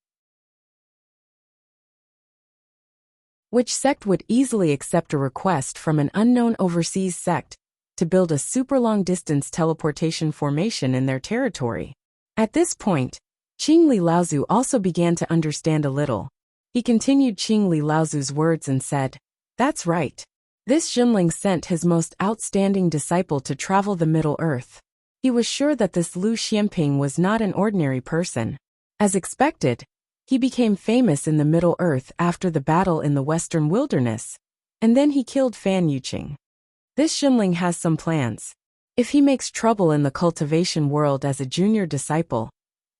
Which sect would easily accept a request from an unknown overseas sect to build a super long-distance teleportation formation in their territory? At this point, Qingli Laozu also began to understand a little. He continued Qingli Laozu's words and said, "That's right. This Zhenling sent his most outstanding disciple to travel the Middle Earth. He was sure that this Lu Xianping was not an ordinary person. As expected, he became famous in the Middle Earth after the battle in the Western Wilderness, and then he killed Fan Yuqing. This Xunling has some plans. If he makes trouble in the cultivation world as a junior disciple,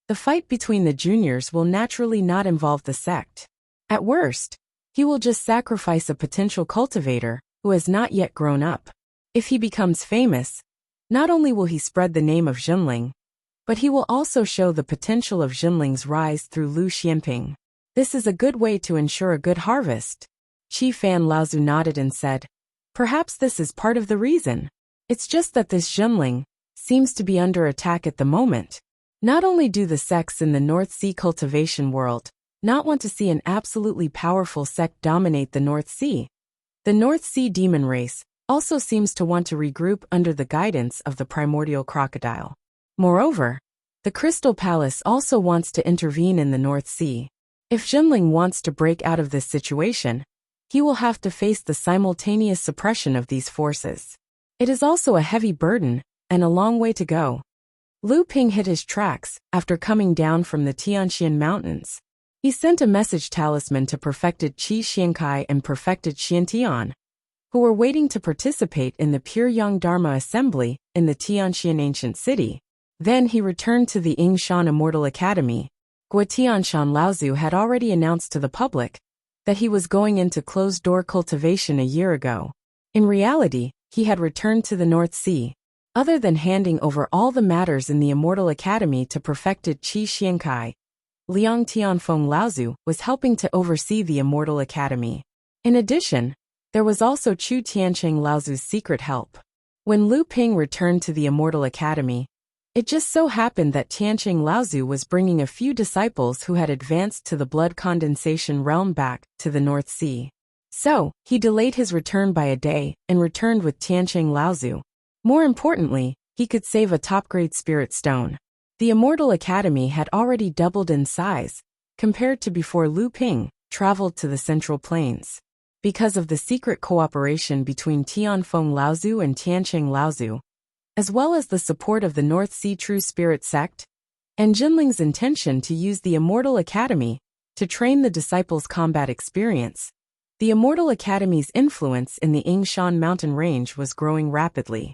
the fight between the juniors will naturally not involve the sect. At worst, he will just sacrifice a potential cultivator who has not yet grown up. If he becomes famous, not only will he spread the name of Xunling, but he will also show the potential of Xunling's rise through Lu Xianping. This is a good way to ensure a good harvest. Qi Fan Laozu nodded and said, perhaps this is part of the reason. It's just that this Xunling seems to be under attack at the moment. Not only do the sects in the North Sea cultivation world not want to see an absolutely powerful sect dominate the North Sea, the North Sea demon race also seems to want to regroup under the guidance of the primordial crocodile. Moreover, the Crystal Palace also wants to intervene in the North Sea. If Xunling wants to break out of this situation, he will have to face the simultaneous suppression of these forces. It is also a heavy burden and a long way to go. Lu Ping hit his tracks after coming down from the Tianxian Mountains. He sent a message talisman to perfected Qi Xiankai and perfected Xiantian, who were waiting to participate in the Pure Yang Dharma Assembly in the Tianxian Ancient City. Then he returned to the Yingshan Immortal Academy. Guotianshan Laozu had already announced to the public that he was going into closed-door cultivation a year ago. In reality, he had returned to the North Sea. Other than handing over all the matters in the Immortal Academy to perfected Qi Xiankai, Liang Tianfeng Laozu was helping to oversee the Immortal Academy. In addition, there was also Chu Tiancheng Laozu's secret help. When Lu Ping returned to the Immortal Academy, it just so happened that Tiancheng Laozu was bringing a few disciples who had advanced to the blood condensation realm back to the North Sea. So, he delayed his return by a day and returned with Tiancheng Laozu. More importantly, he could save a top-grade spirit stone. The Immortal Academy had already doubled in size compared to before Lu Ping traveled to the Central Plains. Because of the secret cooperation between Tianfeng Laozu and Tiancheng Laozu, as well as the support of the North Sea True Spirit sect, and Xunling's intention to use the Immortal Academy to train the disciples' combat experience, the Immortal Academy's influence in the Yingshan mountain range was growing rapidly.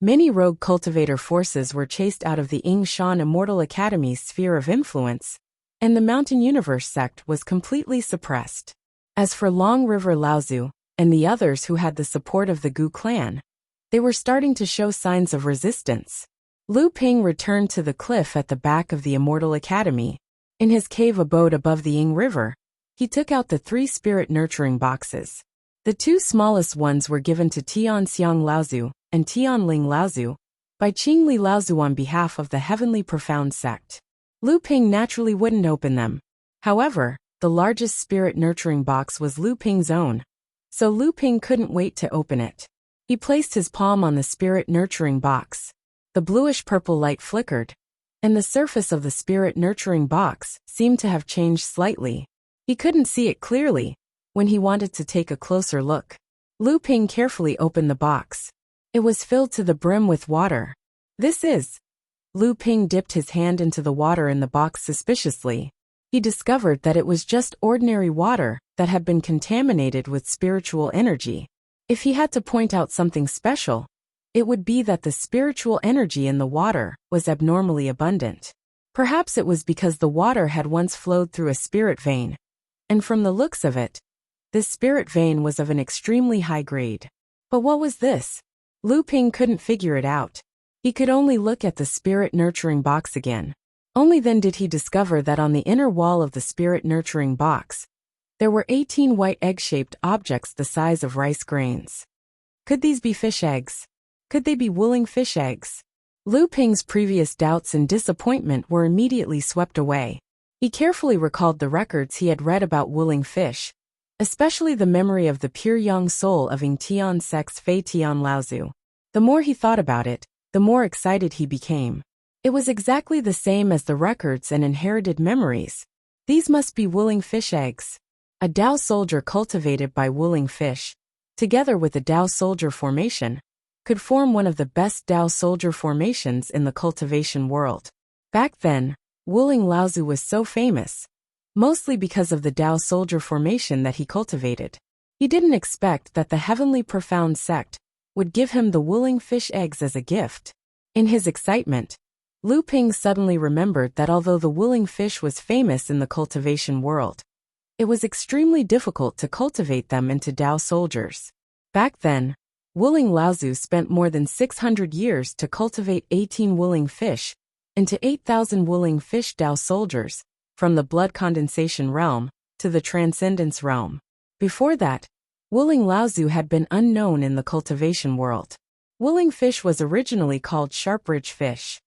Many rogue cultivator forces were chased out of the Yingshan Immortal Academy's sphere of influence, and the Mountain Universe sect was completely suppressed. As for Long River Laozu and the others who had the support of the Gu clan, they were starting to show signs of resistance. Lu Ping returned to the cliff at the back of the Immortal Academy. In his cave abode above the Ying River, he took out the 3 spirit nurturing boxes. The 2 smallest ones were given to Tian Xiang Laozu and Tian Ling Laozu by Qing Li Laozu on behalf of the Heavenly Profound sect. Lu Ping naturally wouldn't open them. However, the largest spirit nurturing box was Lu Ping's own, so Lu Ping couldn't wait to open it. He placed his palm on the spirit nurturing box. The bluish-purple light flickered, and the surface of the spirit nurturing box seemed to have changed slightly. He couldn't see it clearly when he wanted to take a closer look. Lu Ping carefully opened the box. It was filled to the brim with water. This is... Lu Ping dipped his hand into the water in the box suspiciously. He discovered that it was just ordinary water that had been contaminated with spiritual energy. If he had to point out something special, it would be that the spiritual energy in the water was abnormally abundant. Perhaps it was because the water had once flowed through a spirit vein, and from the looks of it, this spirit vein was of an extremely high grade. But what was this? Lu Ping couldn't figure it out. He could only look at the spirit nurturing box again. Only then did he discover that on the inner wall of the spirit nurturing box, there were 18 white egg-shaped objects the size of rice grains. Could these be fish eggs? Could they be Wuling fish eggs? Lu Ping's previous doubts and disappointment were immediately swept away. He carefully recalled the records he had read about Wuling fish, especially the memory of the pure young soul of Ying Tian sect's Fei Tian Laozu. The more he thought about it, the more excited he became. It was exactly the same as the records and inherited memories. These must be Wuling fish eggs. A Dao soldier cultivated by Wuling fish, together with a Dao soldier formation, could form one of the best Dao soldier formations in the cultivation world. Back then, Wuling Laozu was so famous mostly because of the Dao soldier formation that he cultivated. He didn't expect that the heavenly profound sect would give him the willing fish eggs as a gift. In his excitement, Lu Ping suddenly remembered that although the willing fish was famous in the cultivation world, it was extremely difficult to cultivate them into Dao soldiers. Back then, Wuling Laozu spent more than 600 years to cultivate 18 willing fish into 8,000 willing fish Dao soldiers, from the blood condensation realm to the transcendence realm. Before that, Wuling Laozu had been unknown in the cultivation world. Willing fish was originally called sharp-ridge fish.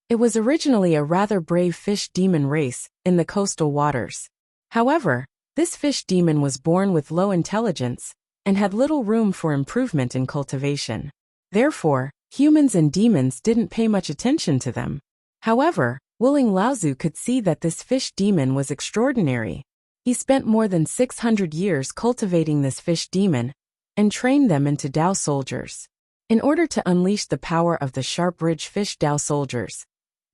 It was originally a rather brave fish demon race in the coastal waters. However, this fish demon was born with low intelligence and had little room for improvement in cultivation. Therefore, humans and demons didn't pay much attention to them. However, Wuling Laozu could see that this fish demon was extraordinary. He spent more than 600 years cultivating this fish demon and trained them into Dao soldiers. In order to unleash the power of the sharp-ridge fish Dao soldiers,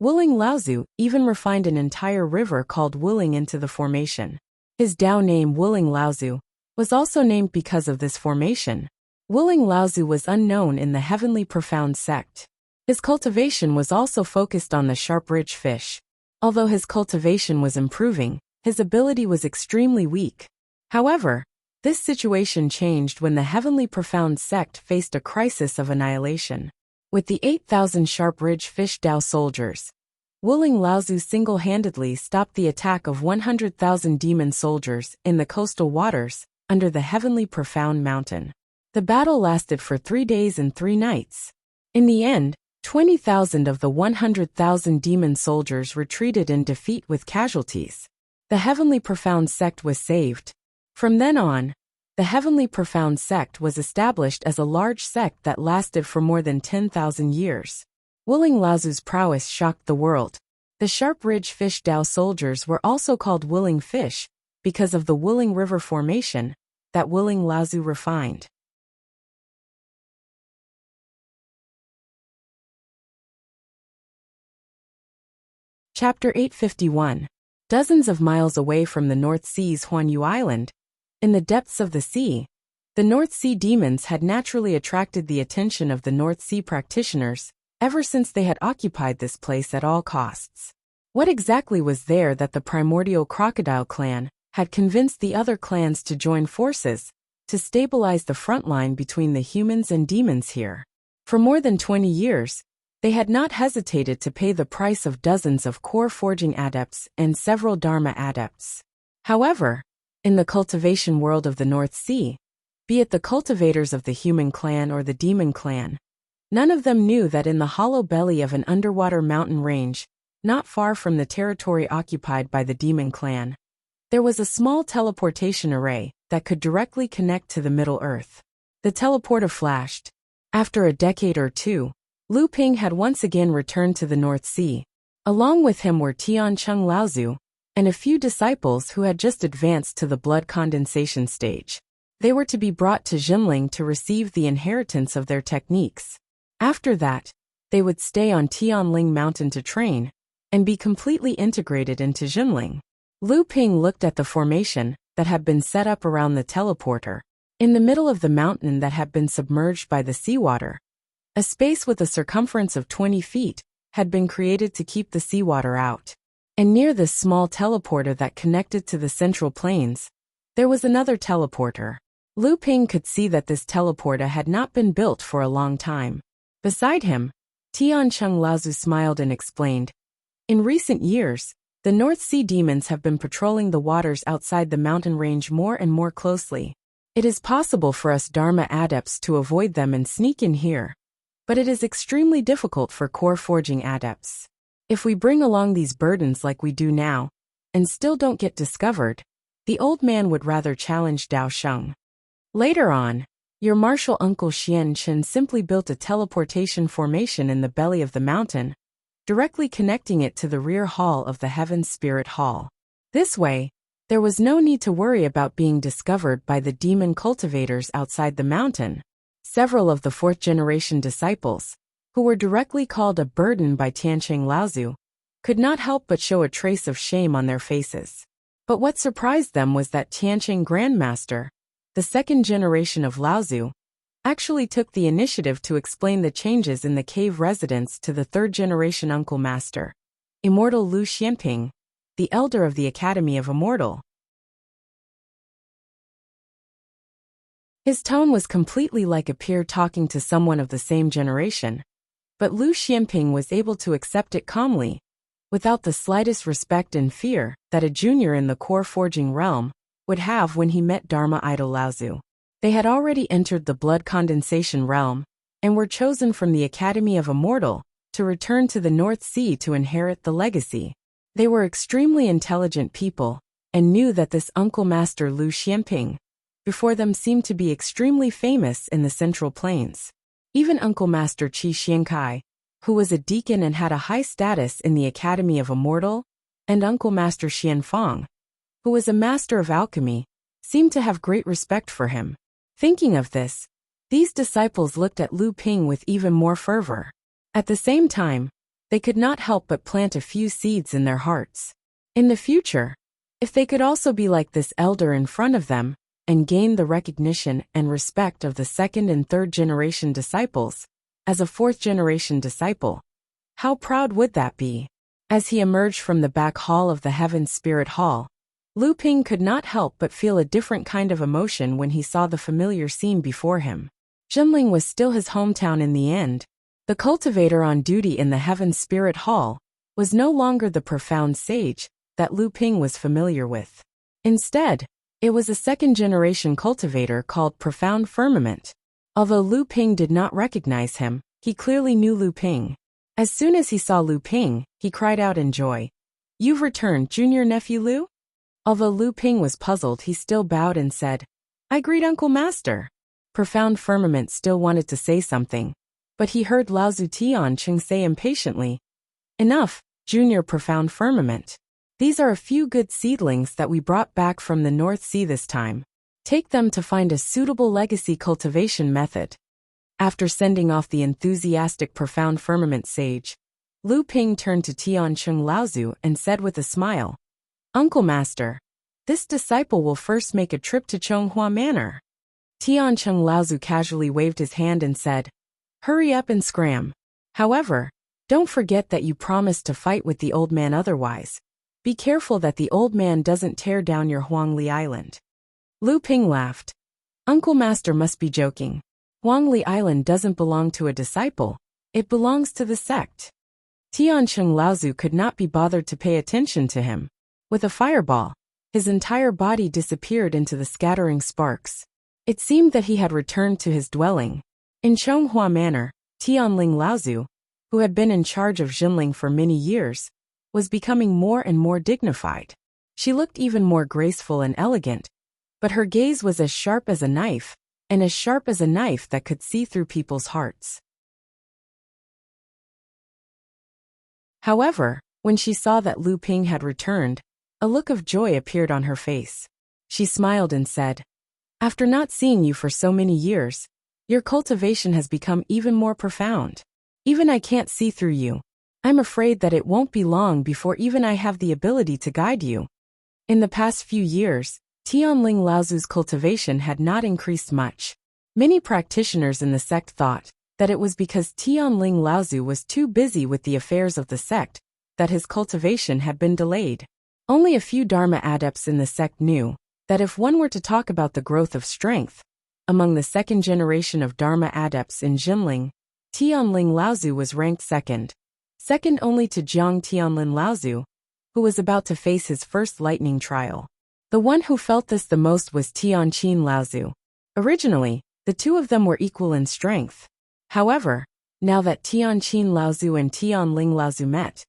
Wuling Laozu even refined an entire river called Wuling into the formation. His Dao name Wuling Laozu was also named because of this formation. Wuling Laozu was unknown in the heavenly profound sect. His cultivation was also focused on the sharp-ridge fish. Although his cultivation was improving, his ability was extremely weak. However, this situation changed when the heavenly profound sect faced a crisis of annihilation. With the 8,000 sharp-ridge fish Dao soldiers, Wuling Laozu single-handedly stopped the attack of 100,000 demon soldiers in the coastal waters under the heavenly profound mountain. The battle lasted for 3 days and 3 nights. In the end, 20,000 of the 100,000 demon soldiers retreated in defeat with casualties. The heavenly profound sect was saved. From then on, the heavenly profound sect was established as a large sect that lasted for more than 10,000 years. Wuling Laozu's prowess shocked the world. The sharp-ridge fish Dao soldiers were also called willing fish because of the Wuling River formation that Wuling Laozu refined. Chapter 851. Dozens of miles away from the North Sea's Huanyu Island, in the depths of the sea, the North Sea demons had naturally attracted the attention of the North Sea practitioners ever since they had occupied this place at all costs. What exactly was there that the primordial crocodile clan had convinced the other clans to join forces to stabilize the front line between the humans and demons here? For more than 20 years, they had not hesitated to pay the price of dozens of core forging adepts and several Dharma adepts. However, in the cultivation world of the North Sea, be it the cultivators of the human clan or the demon clan, none of them knew that in the hollow belly of an underwater mountain range, not far from the territory occupied by the demon clan, there was a small teleportation array that could directly connect to the Middle Earth. The teleporter flashed. After a decade or two, Lu Ping had once again returned to the North Sea. Along with him were Tiancheng Laozu and a few disciples who had just advanced to the blood condensation stage. They were to be brought to Jinling to receive the inheritance of their techniques. After that, they would stay on Tianling Mountain to train and be completely integrated into Jinling. Lu Ping looked at the formation that had been set up around the teleporter. In the middle of the mountain that had been submerged by the seawater, a space with a circumference of 20 feet had been created to keep the seawater out. And near this small teleporter that connected to the central plains, there was another teleporter. Lu Ping could see that this teleporter had not been built for a long time. Beside him, Tiancheng Laozu smiled and explained, "In recent years, the North Sea demons have been patrolling the waters outside the mountain range more and more closely. It is possible for us Dharma adepts to avoid them and sneak in here, but it is extremely difficult for core forging adepts. If we bring along these burdens like we do now, and still don't get discovered, the old man would rather challenge Dao Sheng." Later on, your martial uncle Xian Chen simply built a teleportation formation in the belly of the mountain, directly connecting it to the rear hall of the Heaven Spirit Hall. This way, there was no need to worry about being discovered by the demon cultivators outside the mountain. Several of the fourth-generation disciples, who were directly called a burden by Tiancheng Laozu, could not help but show a trace of shame on their faces. But what surprised them was that Tianqing Grandmaster, the second generation of Laozu, actually took the initiative to explain the changes in the cave residence to the third-generation uncle master, Immortal Lu Xianping, the elder of the Academy of Immortal. His tone was completely like a peer talking to someone of the same generation, but Lu Xianping was able to accept it calmly, without the slightest respect and fear that a junior in the core forging realm would have when he met Dharma idol Laozu. They had already entered the blood condensation realm and were chosen from the Academy of Immortal to return to the North Sea to inherit the legacy. They were extremely intelligent people and knew that this Uncle Master Lu Xianping before them seemed to be extremely famous in the Central Plains. Even Uncle Master Qi Xiankai, who was a deacon and had a high status in the Academy of Immortal, and Uncle Master Xianfang, who was a master of alchemy, seemed to have great respect for him. Thinking of this, these disciples looked at Lu Ping with even more fervor. At the same time, they could not help but plant a few seeds in their hearts. In the future, if they could also be like this elder in front of them, and gain the recognition and respect of the second and third generation disciples, as a fourth generation disciple, how proud would that be? As he emerged from the back hall of the Heaven Spirit Hall, Lu Ping could not help but feel a different kind of emotion when he saw the familiar scene before him. Jinling was still his hometown in the end. The cultivator on duty in the Heaven Spirit Hall was no longer the profound sage that Lu Ping was familiar with. Instead, it was a second-generation cultivator called Profound Firmament. Although Lu Ping did not recognize him, he clearly knew Lu Ping. As soon as he saw Lu Ping, he cried out in joy, "You've returned, junior nephew Lu?" Although Lu Ping was puzzled, he still bowed and said, "I greet Uncle Master." Profound Firmament still wanted to say something, but he heard Laozu Tianqing say impatiently, "Enough, junior Profound Firmament. These are a few good seedlings that we brought back from the North Sea this time. Take them to find a suitable legacy cultivation method." After sending off the enthusiastic Profound Firmament sage, Lu Ping turned to Tianqing Laozu and said with a smile, "Uncle Master, this disciple will first make a trip to Chonghua Manor." Tianqing Laozu casually waved his hand and said, "Hurry up and scram. However, don't forget that you promised to fight with the old man otherwise. Be careful that the old man doesn't tear down your Huangli Island." Lu Ping laughed. "Uncle Master must be joking. Huangli Island doesn't belong to a disciple, it belongs to the sect." Tianqing Laozu could not be bothered to pay attention to him. With a fireball, his entire body disappeared into the scattering sparks. It seemed that he had returned to his dwelling. In Chonghua Manor, Tianling Laozu, who had been in charge of Jinling for many years, was becoming more and more dignified. She looked even more graceful and elegant, but her gaze was as sharp as a knife, and as sharp as a knife that could see through people's hearts. However, when she saw that Lu Ping had returned, a look of joy appeared on her face. She smiled and said, "After not seeing you for so many years, your cultivation has become even more profound. Even I can't see through you. I'm afraid that it won't be long before even I have the ability to guide you." In the past few years, Tianling Laozu's cultivation had not increased much. Many practitioners in the sect thought that it was because Tianling Laozu was too busy with the affairs of the sect that his cultivation had been delayed. Only a few Dharma adepts in the sect knew that if one were to talk about the growth of strength among the second generation of Dharma adepts in Jinling, Tianling Laozu was ranked second only to Jiang Tianlin Laozu, who was about to face his first lightning trial. The one who felt this the most was Tianqin Laozu. Originally, the two of them were equal in strength. However, now that Tianqin Laozu and Tianling Laozu met,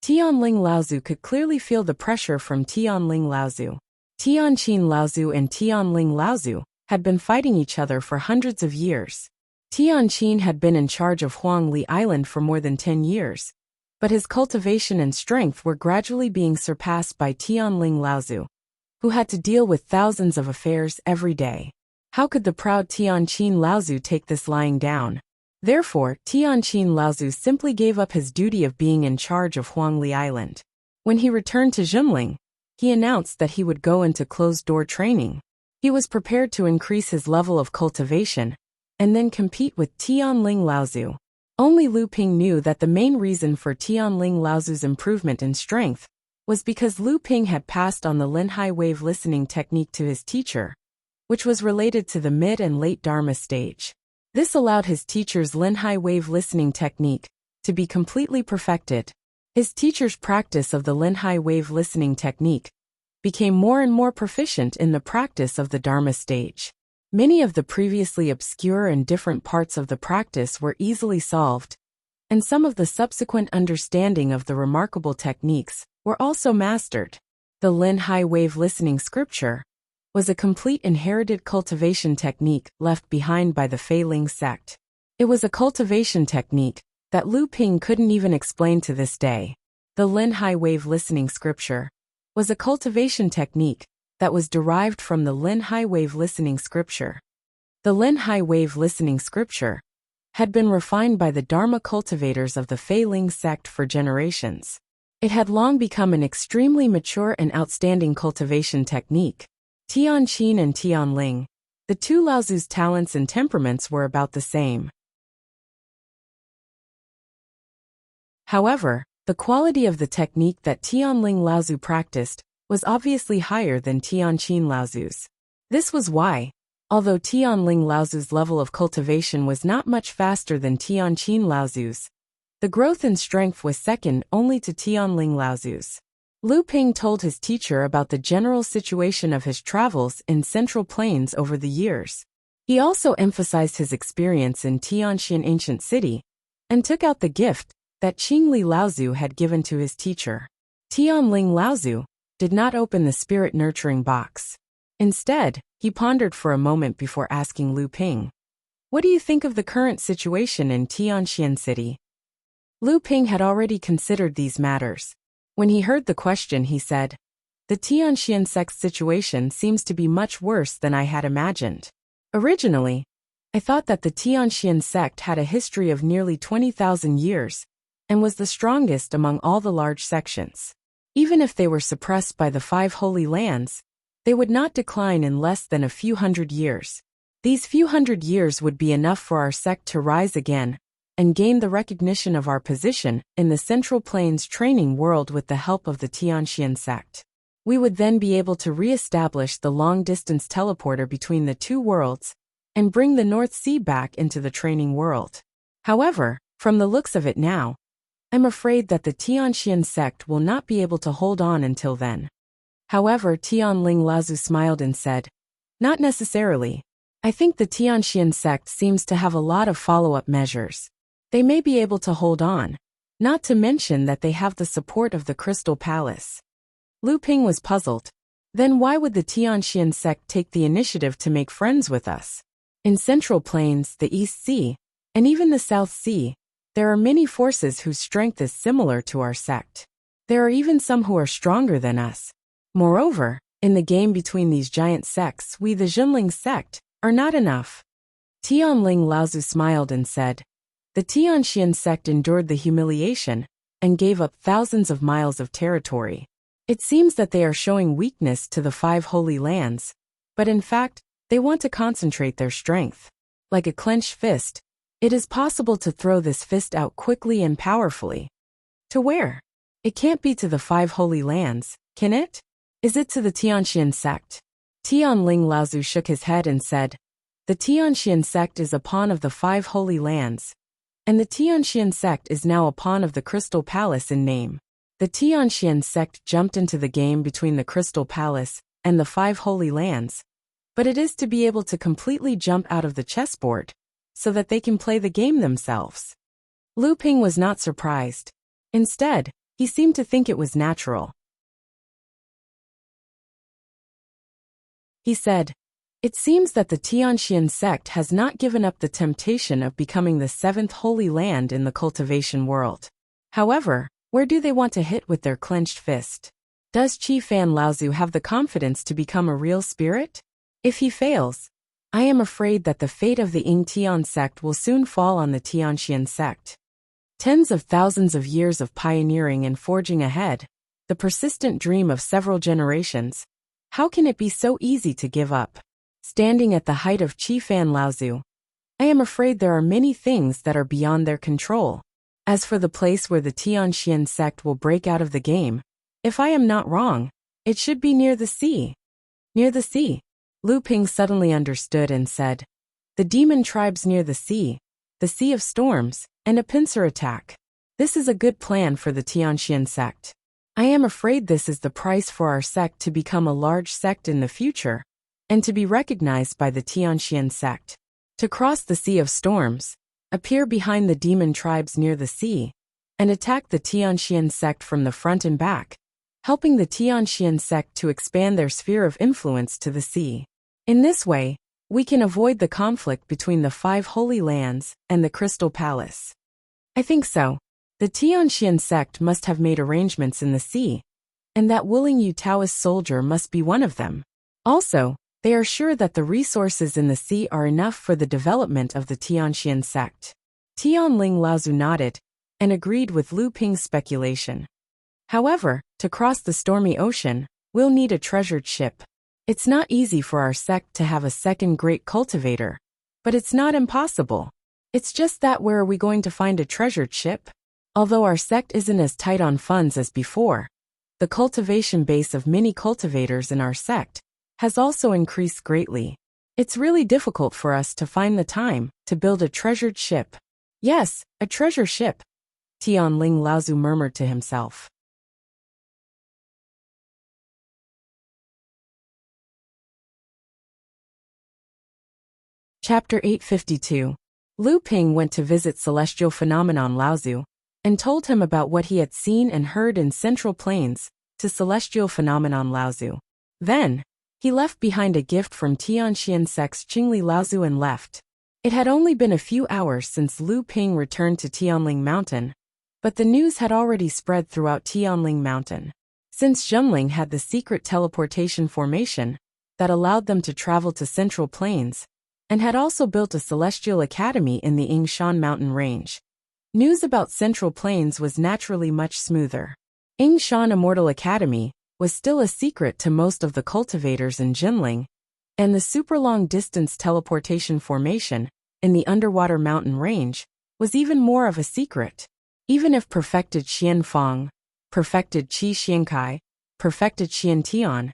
Tianling Laozu could clearly feel the pressure from Tianling Laozu. Tianqin Laozu and Tianling Laozu had been fighting each other for hundreds of years. Tianqin had been in charge of Huangli Island for more than 10 years, but his cultivation and strength were gradually being surpassed by Tianling Laozu, who had to deal with thousands of affairs every day. How could the proud Tianqin Laozu take this lying down? Therefore, Tianqin Laozu simply gave up his duty of being in charge of Huangli Island. When he returned to Jimling, he announced that he would go into closed-door training. He was prepared to increase his level of cultivation and then compete with Tianling Laozu. Only Lu Ping knew that the main reason for Tianling Laozu's improvement in strength was because Lu Ping had passed on the Linhai wave listening technique to his teacher, which was related to the mid and late Dharma stage. This allowed his teacher's Linhai wave listening technique to be completely perfected. His teacher's practice of the Linhai wave listening technique became more and more proficient in the practice of the Dharma stage. Many of the previously obscure and different parts of the practice were easily solved, and some of the subsequent understanding of the remarkable techniques were also mastered. The Linhai wave listening scripture was a complete inherited cultivation technique left behind by the Feiling sect. It was a cultivation technique that Lu Ping couldn't even explain to this day. The Linhai wave listening scripture was a cultivation technique that was derived from the Linhai wave listening scripture. The Linhai wave listening scripture had been refined by the Dharma cultivators of the Feiling sect for generations. It had long become an extremely mature and outstanding cultivation technique. Tianqin and Tianling, the two Laozu's talents and temperaments were about the same. However, the quality of the technique that Tianling Laozu practiced was obviously higher than Tianqin Laozu's. This was why, although Tianling Laozu's level of cultivation was not much faster than Tianqin Laozu's, the growth in strength was second only to Tianling Laozu's. Lu Ping told his teacher about the general situation of his travels in Central Plains over the years. He also emphasized his experience in Tianxin ancient city and took out the gift that Qingli Laozu had given to his teacher. Tianling Laozu did not open the spirit-nurturing box. Instead, he pondered for a moment before asking Lu Ping, "What do you think of the current situation in Tianxin city?" Lu Ping had already considered these matters. When he heard the question, he said, "The Tianxin sect's situation seems to be much worse than I had imagined. Originally, I thought that the Tianxin sect had a history of nearly 20,000 years and was the strongest among all the large sections. Even if they were suppressed by the 5 holy lands, they would not decline in less than a few hundred years. These few hundred years would be enough for our sect to rise again and gain the recognition of our position in the Central Plains training world with the help of the Tianxin sect. We would then be able to re-establish the long-distance teleporter between the two worlds and bring the North Sea back into the training world. However, from the looks of it now, I'm afraid that the Tianxin sect will not be able to hold on until then." However, Tianling Laozu smiled and said, "Not necessarily. I think the Tianxin sect seems to have a lot of follow-up measures. They may be able to hold on, not to mention that they have the support of the Crystal Palace." Lu Ping was puzzled. Then why would the Tianxin sect take the initiative to make friends with us? In Central Plains, the East Sea, and even the South Sea, there are many forces whose strength is similar to our sect. There are even some who are stronger than us. Moreover, in the game between these giant sects, we the Jimling sect are not enough. Tianling Laozu smiled and said, "The Tianxin sect endured the humiliation and gave up thousands of miles of territory. It seems that they are showing weakness to the 5 holy lands, but in fact, they want to concentrate their strength. Like a clenched fist, it is possible to throw this fist out quickly and powerfully. To where? It can't be to the 5 holy lands, can it? Is it to the Tianxin sect?" Tianling Laozu shook his head and said, "The Tianxin sect is a pawn of the 5 holy lands, and the Tianxin sect is now a pawn of the Crystal Palace in name. The Tianxin sect jumped into the game between the Crystal Palace and the 5 holy lands, but it is to be able to completely jump out of the chessboard so that they can play the game themselves." Lu Ping was not surprised. Instead, he seemed to think it was natural. He said, "It seems that the Tianxin sect has not given up the temptation of becoming the 7th holy land in the cultivation world. However, where do they want to hit with their clenched fist? Does Qi Fan Laozu have the confidence to become a real spirit? If he fails, I am afraid that the fate of the Ying Tian sect will soon fall on the Tianxian sect. Tens of thousands of years of pioneering and forging ahead, the persistent dream of several generations. How can it be so easy to give up? Standing at the height of Qi Fan Laozu, I am afraid there are many things that are beyond their control. As for the place where the Tianxian sect will break out of the game, if I am not wrong, it should be near the sea. Near the sea? Lu Ping suddenly understood and said, the demon tribes near the sea of storms, and a pincer attack. This is a good plan for the Tianxian sect. I am afraid this is the price for our sect to become a large sect in the future, and to be recognized by the Tianxian sect. To cross the Sea of Storms, appear behind the demon tribes near the sea, and attack the Tianxian sect from the front and back, helping the Tianxian sect to expand their sphere of influence to the sea. In this way, we can avoid the conflict between the 5 Holy Lands and the Crystal Palace. I think so. The Tianxian sect must have made arrangements in the sea, and that willing Yu Taoist soldier must be one of them. Also, they are sure that the resources in the sea are enough for the development of the Tianxian sect. Tianling Laozu nodded, and agreed with Lu Ping's speculation. However, to cross the stormy ocean, we'll need a treasured ship. It's not easy for our sect to have a second great cultivator, but it's not impossible. It's just that where are we going to find a treasured ship? Although our sect isn't as tight on funds as before, the cultivation base of many cultivators in our sect has also increased greatly. It's really difficult for us to find the time to build a treasured ship. Yes, a treasure ship, Tianling Laozu murmured to himself. Chapter 852. Lu Ping went to visit Celestial Phenomenon Laozu, and told him about what he had seen and heard in Central Plains to Celestial Phenomenon Laozu. Then, he left behind a gift from Tianxian sect's Qingli Laozu and left. It had only been a few hours since Lu Ping returned to Tianling Mountain, but the news had already spread throughout Tianling Mountain. Since Zhenling had the secret teleportation formation that allowed them to travel to Central Plains, and had also built a celestial academy in the Yingshan mountain range, news about Central Plains was naturally much smoother. Yingshan Immortal Academy was still a secret to most of the cultivators in Jinling, and the super long-distance teleportation formation in the underwater mountain range was even more of a secret. Even if perfected Xianfang, perfected Qi Xiankai, perfected Xiantian,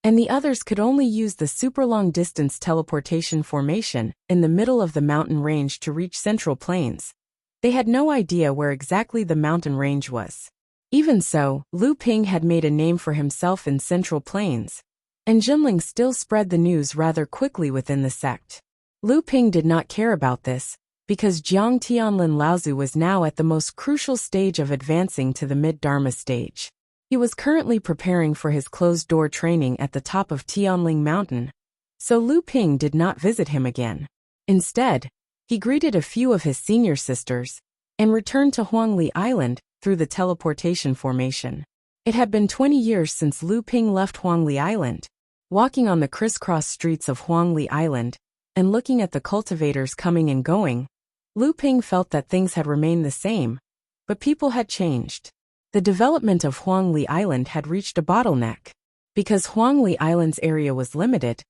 and the others could only use the super long-distance teleportation formation in the middle of the mountain range to reach Central Plains, they had no idea where exactly the mountain range was. Even so, Lu Ping had made a name for himself in Central Plains, and Jinling still spread the news rather quickly within the sect. Lu Ping did not care about this, because Jiang Tianlin Laozu was now at the most crucial stage of advancing to the mid-Dharma stage. He was currently preparing for his closed-door training at the top of Tianling Mountain, so Lu Ping did not visit him again. Instead, he greeted a few of his senior sisters, and returned to Huangli Island through the teleportation formation. It had been 20 years since Lu Ping left Huangli Island. Walking on the crisscross streets of Huangli Island, and looking at the cultivators coming and going, Lu Ping felt that things had remained the same, but people had changed. The development of Huangli Island had reached a bottleneck. Because Huangli Island's area was limited,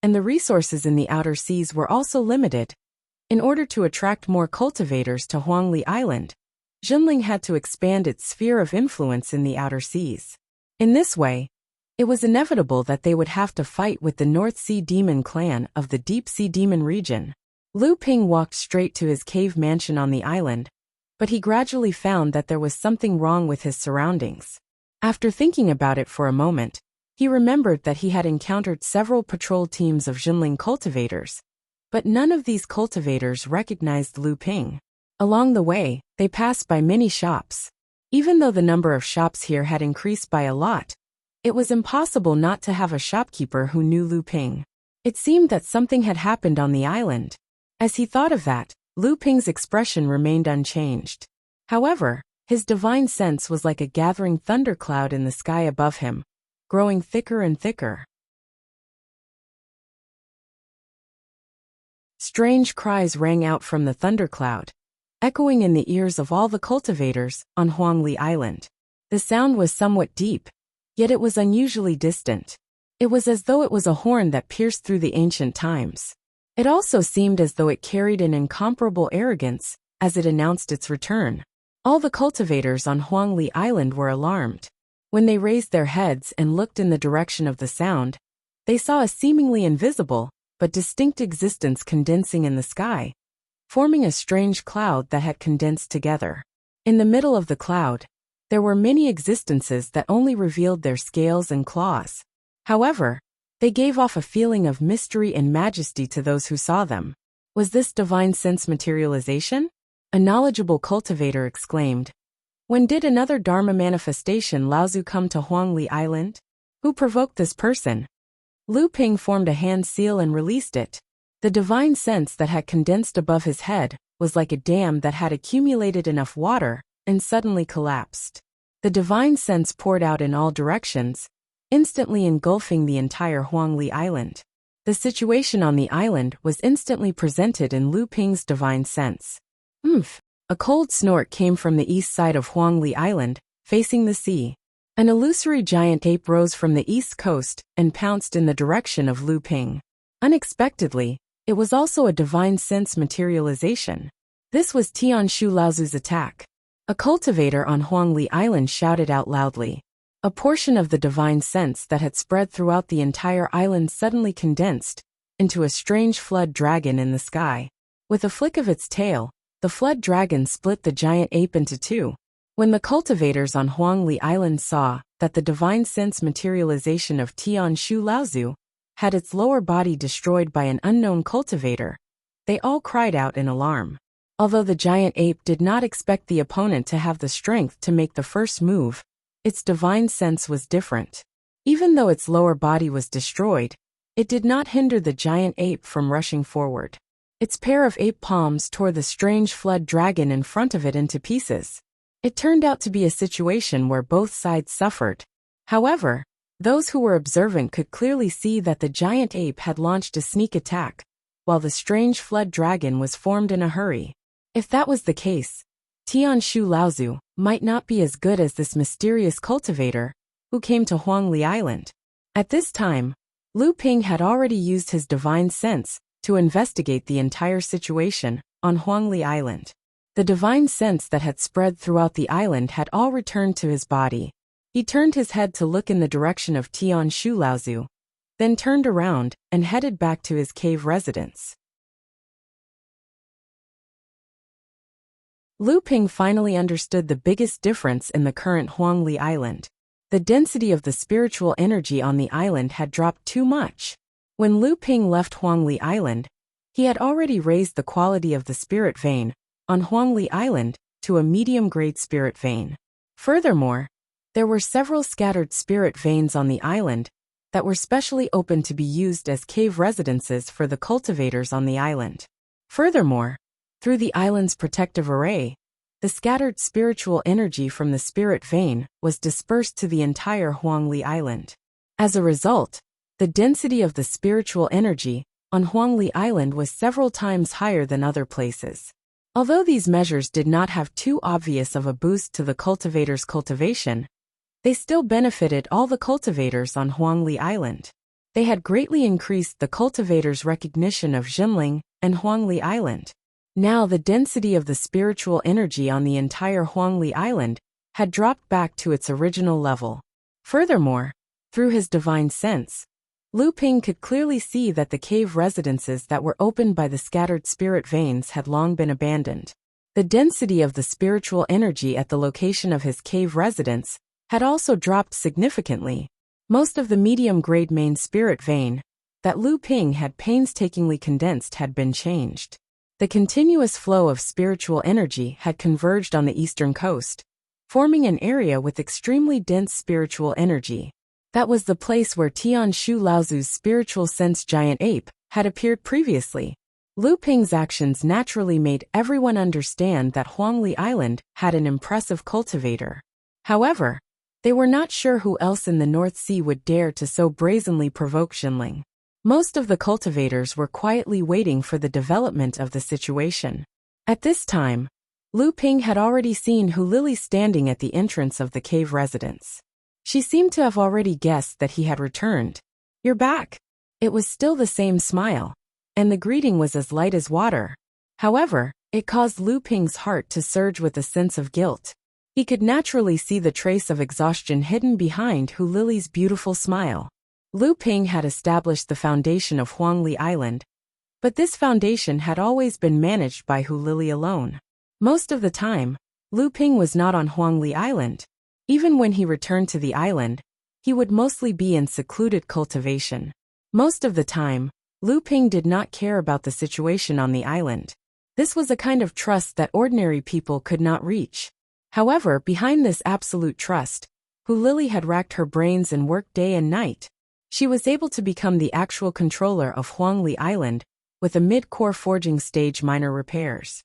and the resources in the outer seas were also limited, in order to attract more cultivators to Huangli Island, Jinling had to expand its sphere of influence in the outer seas. In this way, it was inevitable that they would have to fight with the North Sea Demon clan of the Deep Sea Demon region. Lu Ping walked straight to his cave mansion on the island, but he gradually found that there was something wrong with his surroundings. After thinking about it for a moment, he remembered that he had encountered several patrol teams of Jinling cultivators, but none of these cultivators recognized Lu Ping. Along the way, they passed by many shops. Even though the number of shops here had increased by a lot, it was impossible not to have a shopkeeper who knew Lu Ping. It seemed that something had happened on the island. As he thought of that, Lu Ping's expression remained unchanged. However, his divine sense was like a gathering thundercloud in the sky above him, growing thicker and thicker. Strange cries rang out from the thundercloud, echoing in the ears of all the cultivators on Huangli Island. The sound was somewhat deep, yet it was unusually distant. It was as though it was a horn that pierced through the ancient times. It also seemed as though it carried an incomparable arrogance as it announced its return. All the cultivators on Huangli Island were alarmed. When they raised their heads and looked in the direction of the sound, they saw a seemingly invisible but distinct existence condensing in the sky, forming a strange cloud that had condensed together. In the middle of the cloud, there were many existences that only revealed their scales and claws. However, they gave off a feeling of mystery and majesty to those who saw them. Was this divine sense materialization? A knowledgeable cultivator exclaimed. When did another Dharma manifestation Laozu come to Huangli Island? Who provoked this person? Lu Ping formed a hand seal and released it. The divine sense that had condensed above his head was like a dam that had accumulated enough water and suddenly collapsed. The divine sense poured out in all directions, instantly engulfing the entire Huangli Island. The situation on the island was instantly presented in Lu Ping's divine sense. Oomph! A cold snort came from the east side of Huangli Island, facing the sea. An illusory giant ape rose from the east coast and pounced in the direction of Lu Ping. Unexpectedly, it was also a divine sense materialization. This was Tianshu Laozu's attack. A cultivator on Huangli Island shouted out loudly. A portion of the divine sense that had spread throughout the entire island suddenly condensed into a strange flood dragon in the sky. With a flick of its tail, the flood dragon split the giant ape into two. When the cultivators on Huangli Island saw that the divine sense materialization of Tianshu Laozu had its lower body destroyed by an unknown cultivator, they all cried out in alarm. Although the giant ape did not expect the opponent to have the strength to make the first move, its divine sense was different. Even though its lower body was destroyed, it did not hinder the giant ape from rushing forward. Its pair of ape palms tore the strange flood dragon in front of it into pieces. It turned out to be a situation where both sides suffered. However, those who were observant could clearly see that the giant ape had launched a sneak attack, while the strange flood dragon was formed in a hurry. If that was the case, Tianshu Laozu might not be as good as this mysterious cultivator who came to Huangli Island. At this time, Lu Ping had already used his divine sense to investigate the entire situation on Huangli Island. The divine sense that had spread throughout the island had all returned to his body. He turned his head to look in the direction of Tianshu Laozu, then turned around and headed back to his cave residence. Lu Ping finally understood the biggest difference in the current Huangli Island. The density of the spiritual energy on the island had dropped too much. When Lu Ping left Huangli Island, he had already raised the quality of the spirit vein on Huangli Island to a medium-grade spirit vein. Furthermore, there were several scattered spirit veins on the island that were specially open to be used as cave residences for the cultivators on the island. Furthermore, through the island's protective array, the scattered spiritual energy from the spirit vein was dispersed to the entire Huangli Island. As a result, the density of the spiritual energy on Huangli Island was several times higher than other places. Although these measures did not have too obvious of a boost to the cultivators' cultivation, they still benefited all the cultivators on Huangli Island. They had greatly increased the cultivators' recognition of Jinling and Huangli Island. Now the density of the spiritual energy on the entire Huangli Island had dropped back to its original level. Furthermore, through his divine sense, Lu Ping could clearly see that the cave residences that were opened by the scattered spirit veins had long been abandoned. The density of the spiritual energy at the location of his cave residence had also dropped significantly. Most of the medium-grade main spirit vein that Lu Ping had painstakingly condensed had been changed. The continuous flow of spiritual energy had converged on the eastern coast, forming an area with extremely dense spiritual energy. That was the place where Tianshu Laozu's spiritual sense giant ape had appeared previously. Lu Ping's actions naturally made everyone understand that Huangli Island had an impressive cultivator. However, they were not sure who else in the North Sea would dare to so brazenly provoke Jinling. Most of the cultivators were quietly waiting for the development of the situation. At this time, Lu Ping had already seen Hu Lili standing at the entrance of the cave residence. She seemed to have already guessed that he had returned. "You're back." It was still the same smile, and the greeting was as light as water. However, it caused Lu Ping's heart to surge with a sense of guilt. He could naturally see the trace of exhaustion hidden behind Hu Lili's beautiful smile. Lu Ping had established the foundation of Huangli Island, but this foundation had always been managed by Hu Lili alone. Most of the time, Lu Ping was not on Huangli Island. Even when he returned to the island, he would mostly be in secluded cultivation. Most of the time, Lu Ping did not care about the situation on the island. This was a kind of trust that ordinary people could not reach. However, behind this absolute trust, Hu Lili had racked her brains and worked day and night. She was able to become the actual controller of Huangli Island, with a mid-core forging stage minor repairs.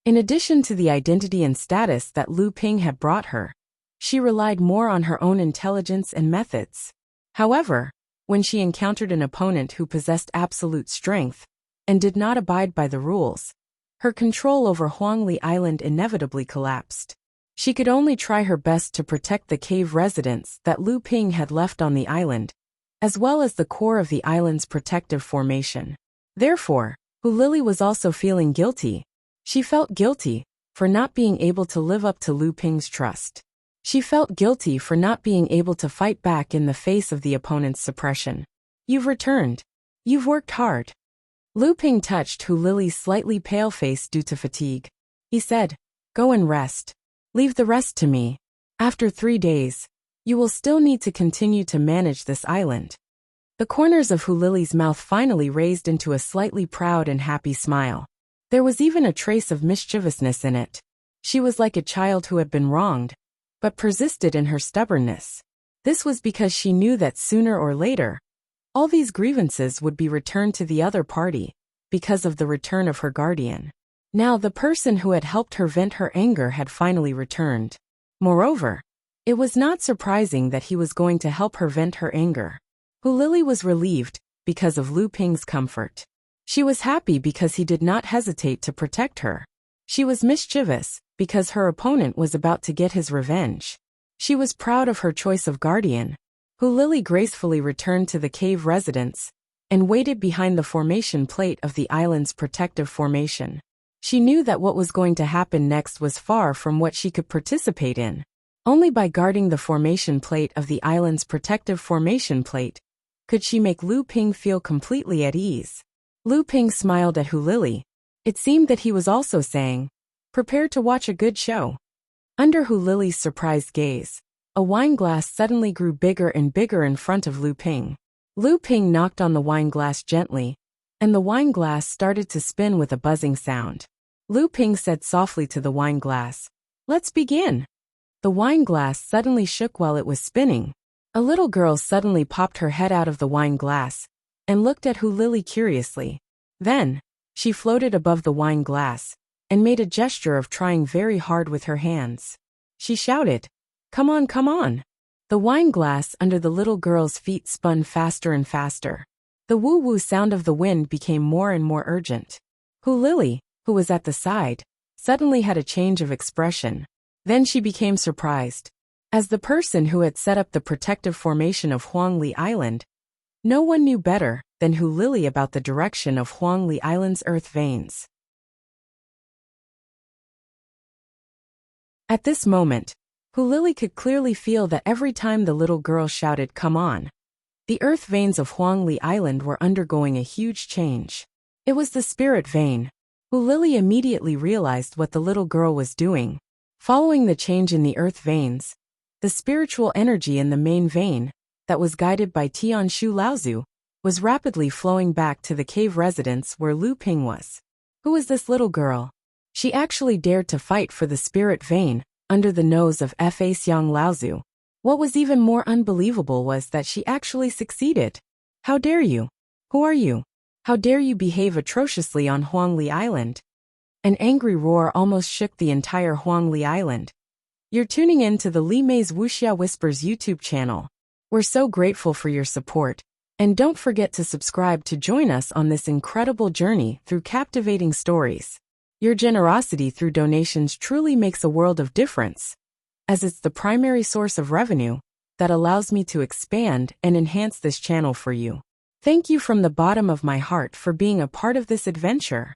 In addition to the identity and status that Lu Ping had brought her, she relied more on her own intelligence and methods. However, when she encountered an opponent who possessed absolute strength and did not abide by the rules, her control over Huangli Island inevitably collapsed. She could only try her best to protect the cave residence that Lu Ping had left on the island, as well as the core of the island's protective formation. Therefore, Hu Lili was also feeling guilty. She felt guilty for not being able to live up to Lu Ping's trust. She felt guilty for not being able to fight back in the face of the opponent's suppression. "You've returned. You've worked hard." Lu Ping touched Hu Lili's slightly pale face due to fatigue. He said, "Go and rest. Leave the rest to me. After 3 days, you will still need to continue to manage this island." The corners of Hu Lili's mouth finally raised into a slightly proud and happy smile. There was even a trace of mischievousness in it. She was like a child who had been wronged, but persisted in her stubbornness. This was because she knew that sooner or later, all these grievances would be returned to the other party, because of the return of her guardian. Now the person who had helped her vent her anger had finally returned. Moreover, it was not surprising that he was going to help her vent her anger. Hu Lili was relieved, because of Lu Ping's comfort. She was happy because he did not hesitate to protect her. She was mischievous, because her opponent was about to get his revenge. She was proud of her choice of guardian. Hu Lili gracefully returned to the cave residence, and waited behind the formation plate of the island's protective formation. She knew that what was going to happen next was far from what she could participate in. Only by guarding the formation plate of the island's protective formation plate could she make Lu Ping feel completely at ease. Lu Ping smiled at Hu Lili. It seemed that he was also saying, "Prepare to watch a good show." Under Hu Lili's surprised gaze, a wine glass suddenly grew bigger and bigger in front of Lu Ping. Lu Ping knocked on the wine glass gently, and the wine glass started to spin with a buzzing sound. Lu Ping said softly to the wine glass, "Let's begin." The wine glass suddenly shook while it was spinning. A little girl suddenly popped her head out of the wine glass and looked at Hu Lili curiously. Then, she floated above the wine glass and made a gesture of trying very hard with her hands. She shouted, "Come on, come on." The wine glass under the little girl's feet spun faster and faster. The woo-woo sound of the wind became more and more urgent. Hu Lili, who was at the side, suddenly had a change of expression. Then she became surprised. As the person who had set up the protective formation of Huangli Island, no one knew better than Hu Lili about the direction of Huangli Island's earth veins. At this moment, Hu Lili could clearly feel that every time the little girl shouted, "Come on," the earth veins of Huangli Island were undergoing a huge change. It was the spirit vein. Hu Lili immediately realized what the little girl was doing. Following the change in the earth veins, the spiritual energy in the main vein, that was guided by Tianshu Laozu, was rapidly flowing back to the cave residence where Lu Ping was. Who was this little girl? She actually dared to fight for the spirit vein, under the nose of Fa Xiang Laozu. What was even more unbelievable was that she actually succeeded. "How dare you? Who are you? How dare you behave atrociously on Huangli Island?" An angry roar almost shook the entire Huangli Island. You're tuning in to the Li Mei's Wuxia Whispers YouTube channel. We're so grateful for your support, and don't forget to subscribe to join us on this incredible journey through captivating stories. Your generosity through donations truly makes a world of difference, as it's the primary source of revenue that allows me to expand and enhance this channel for you. Thank you from the bottom of my heart for being a part of this adventure.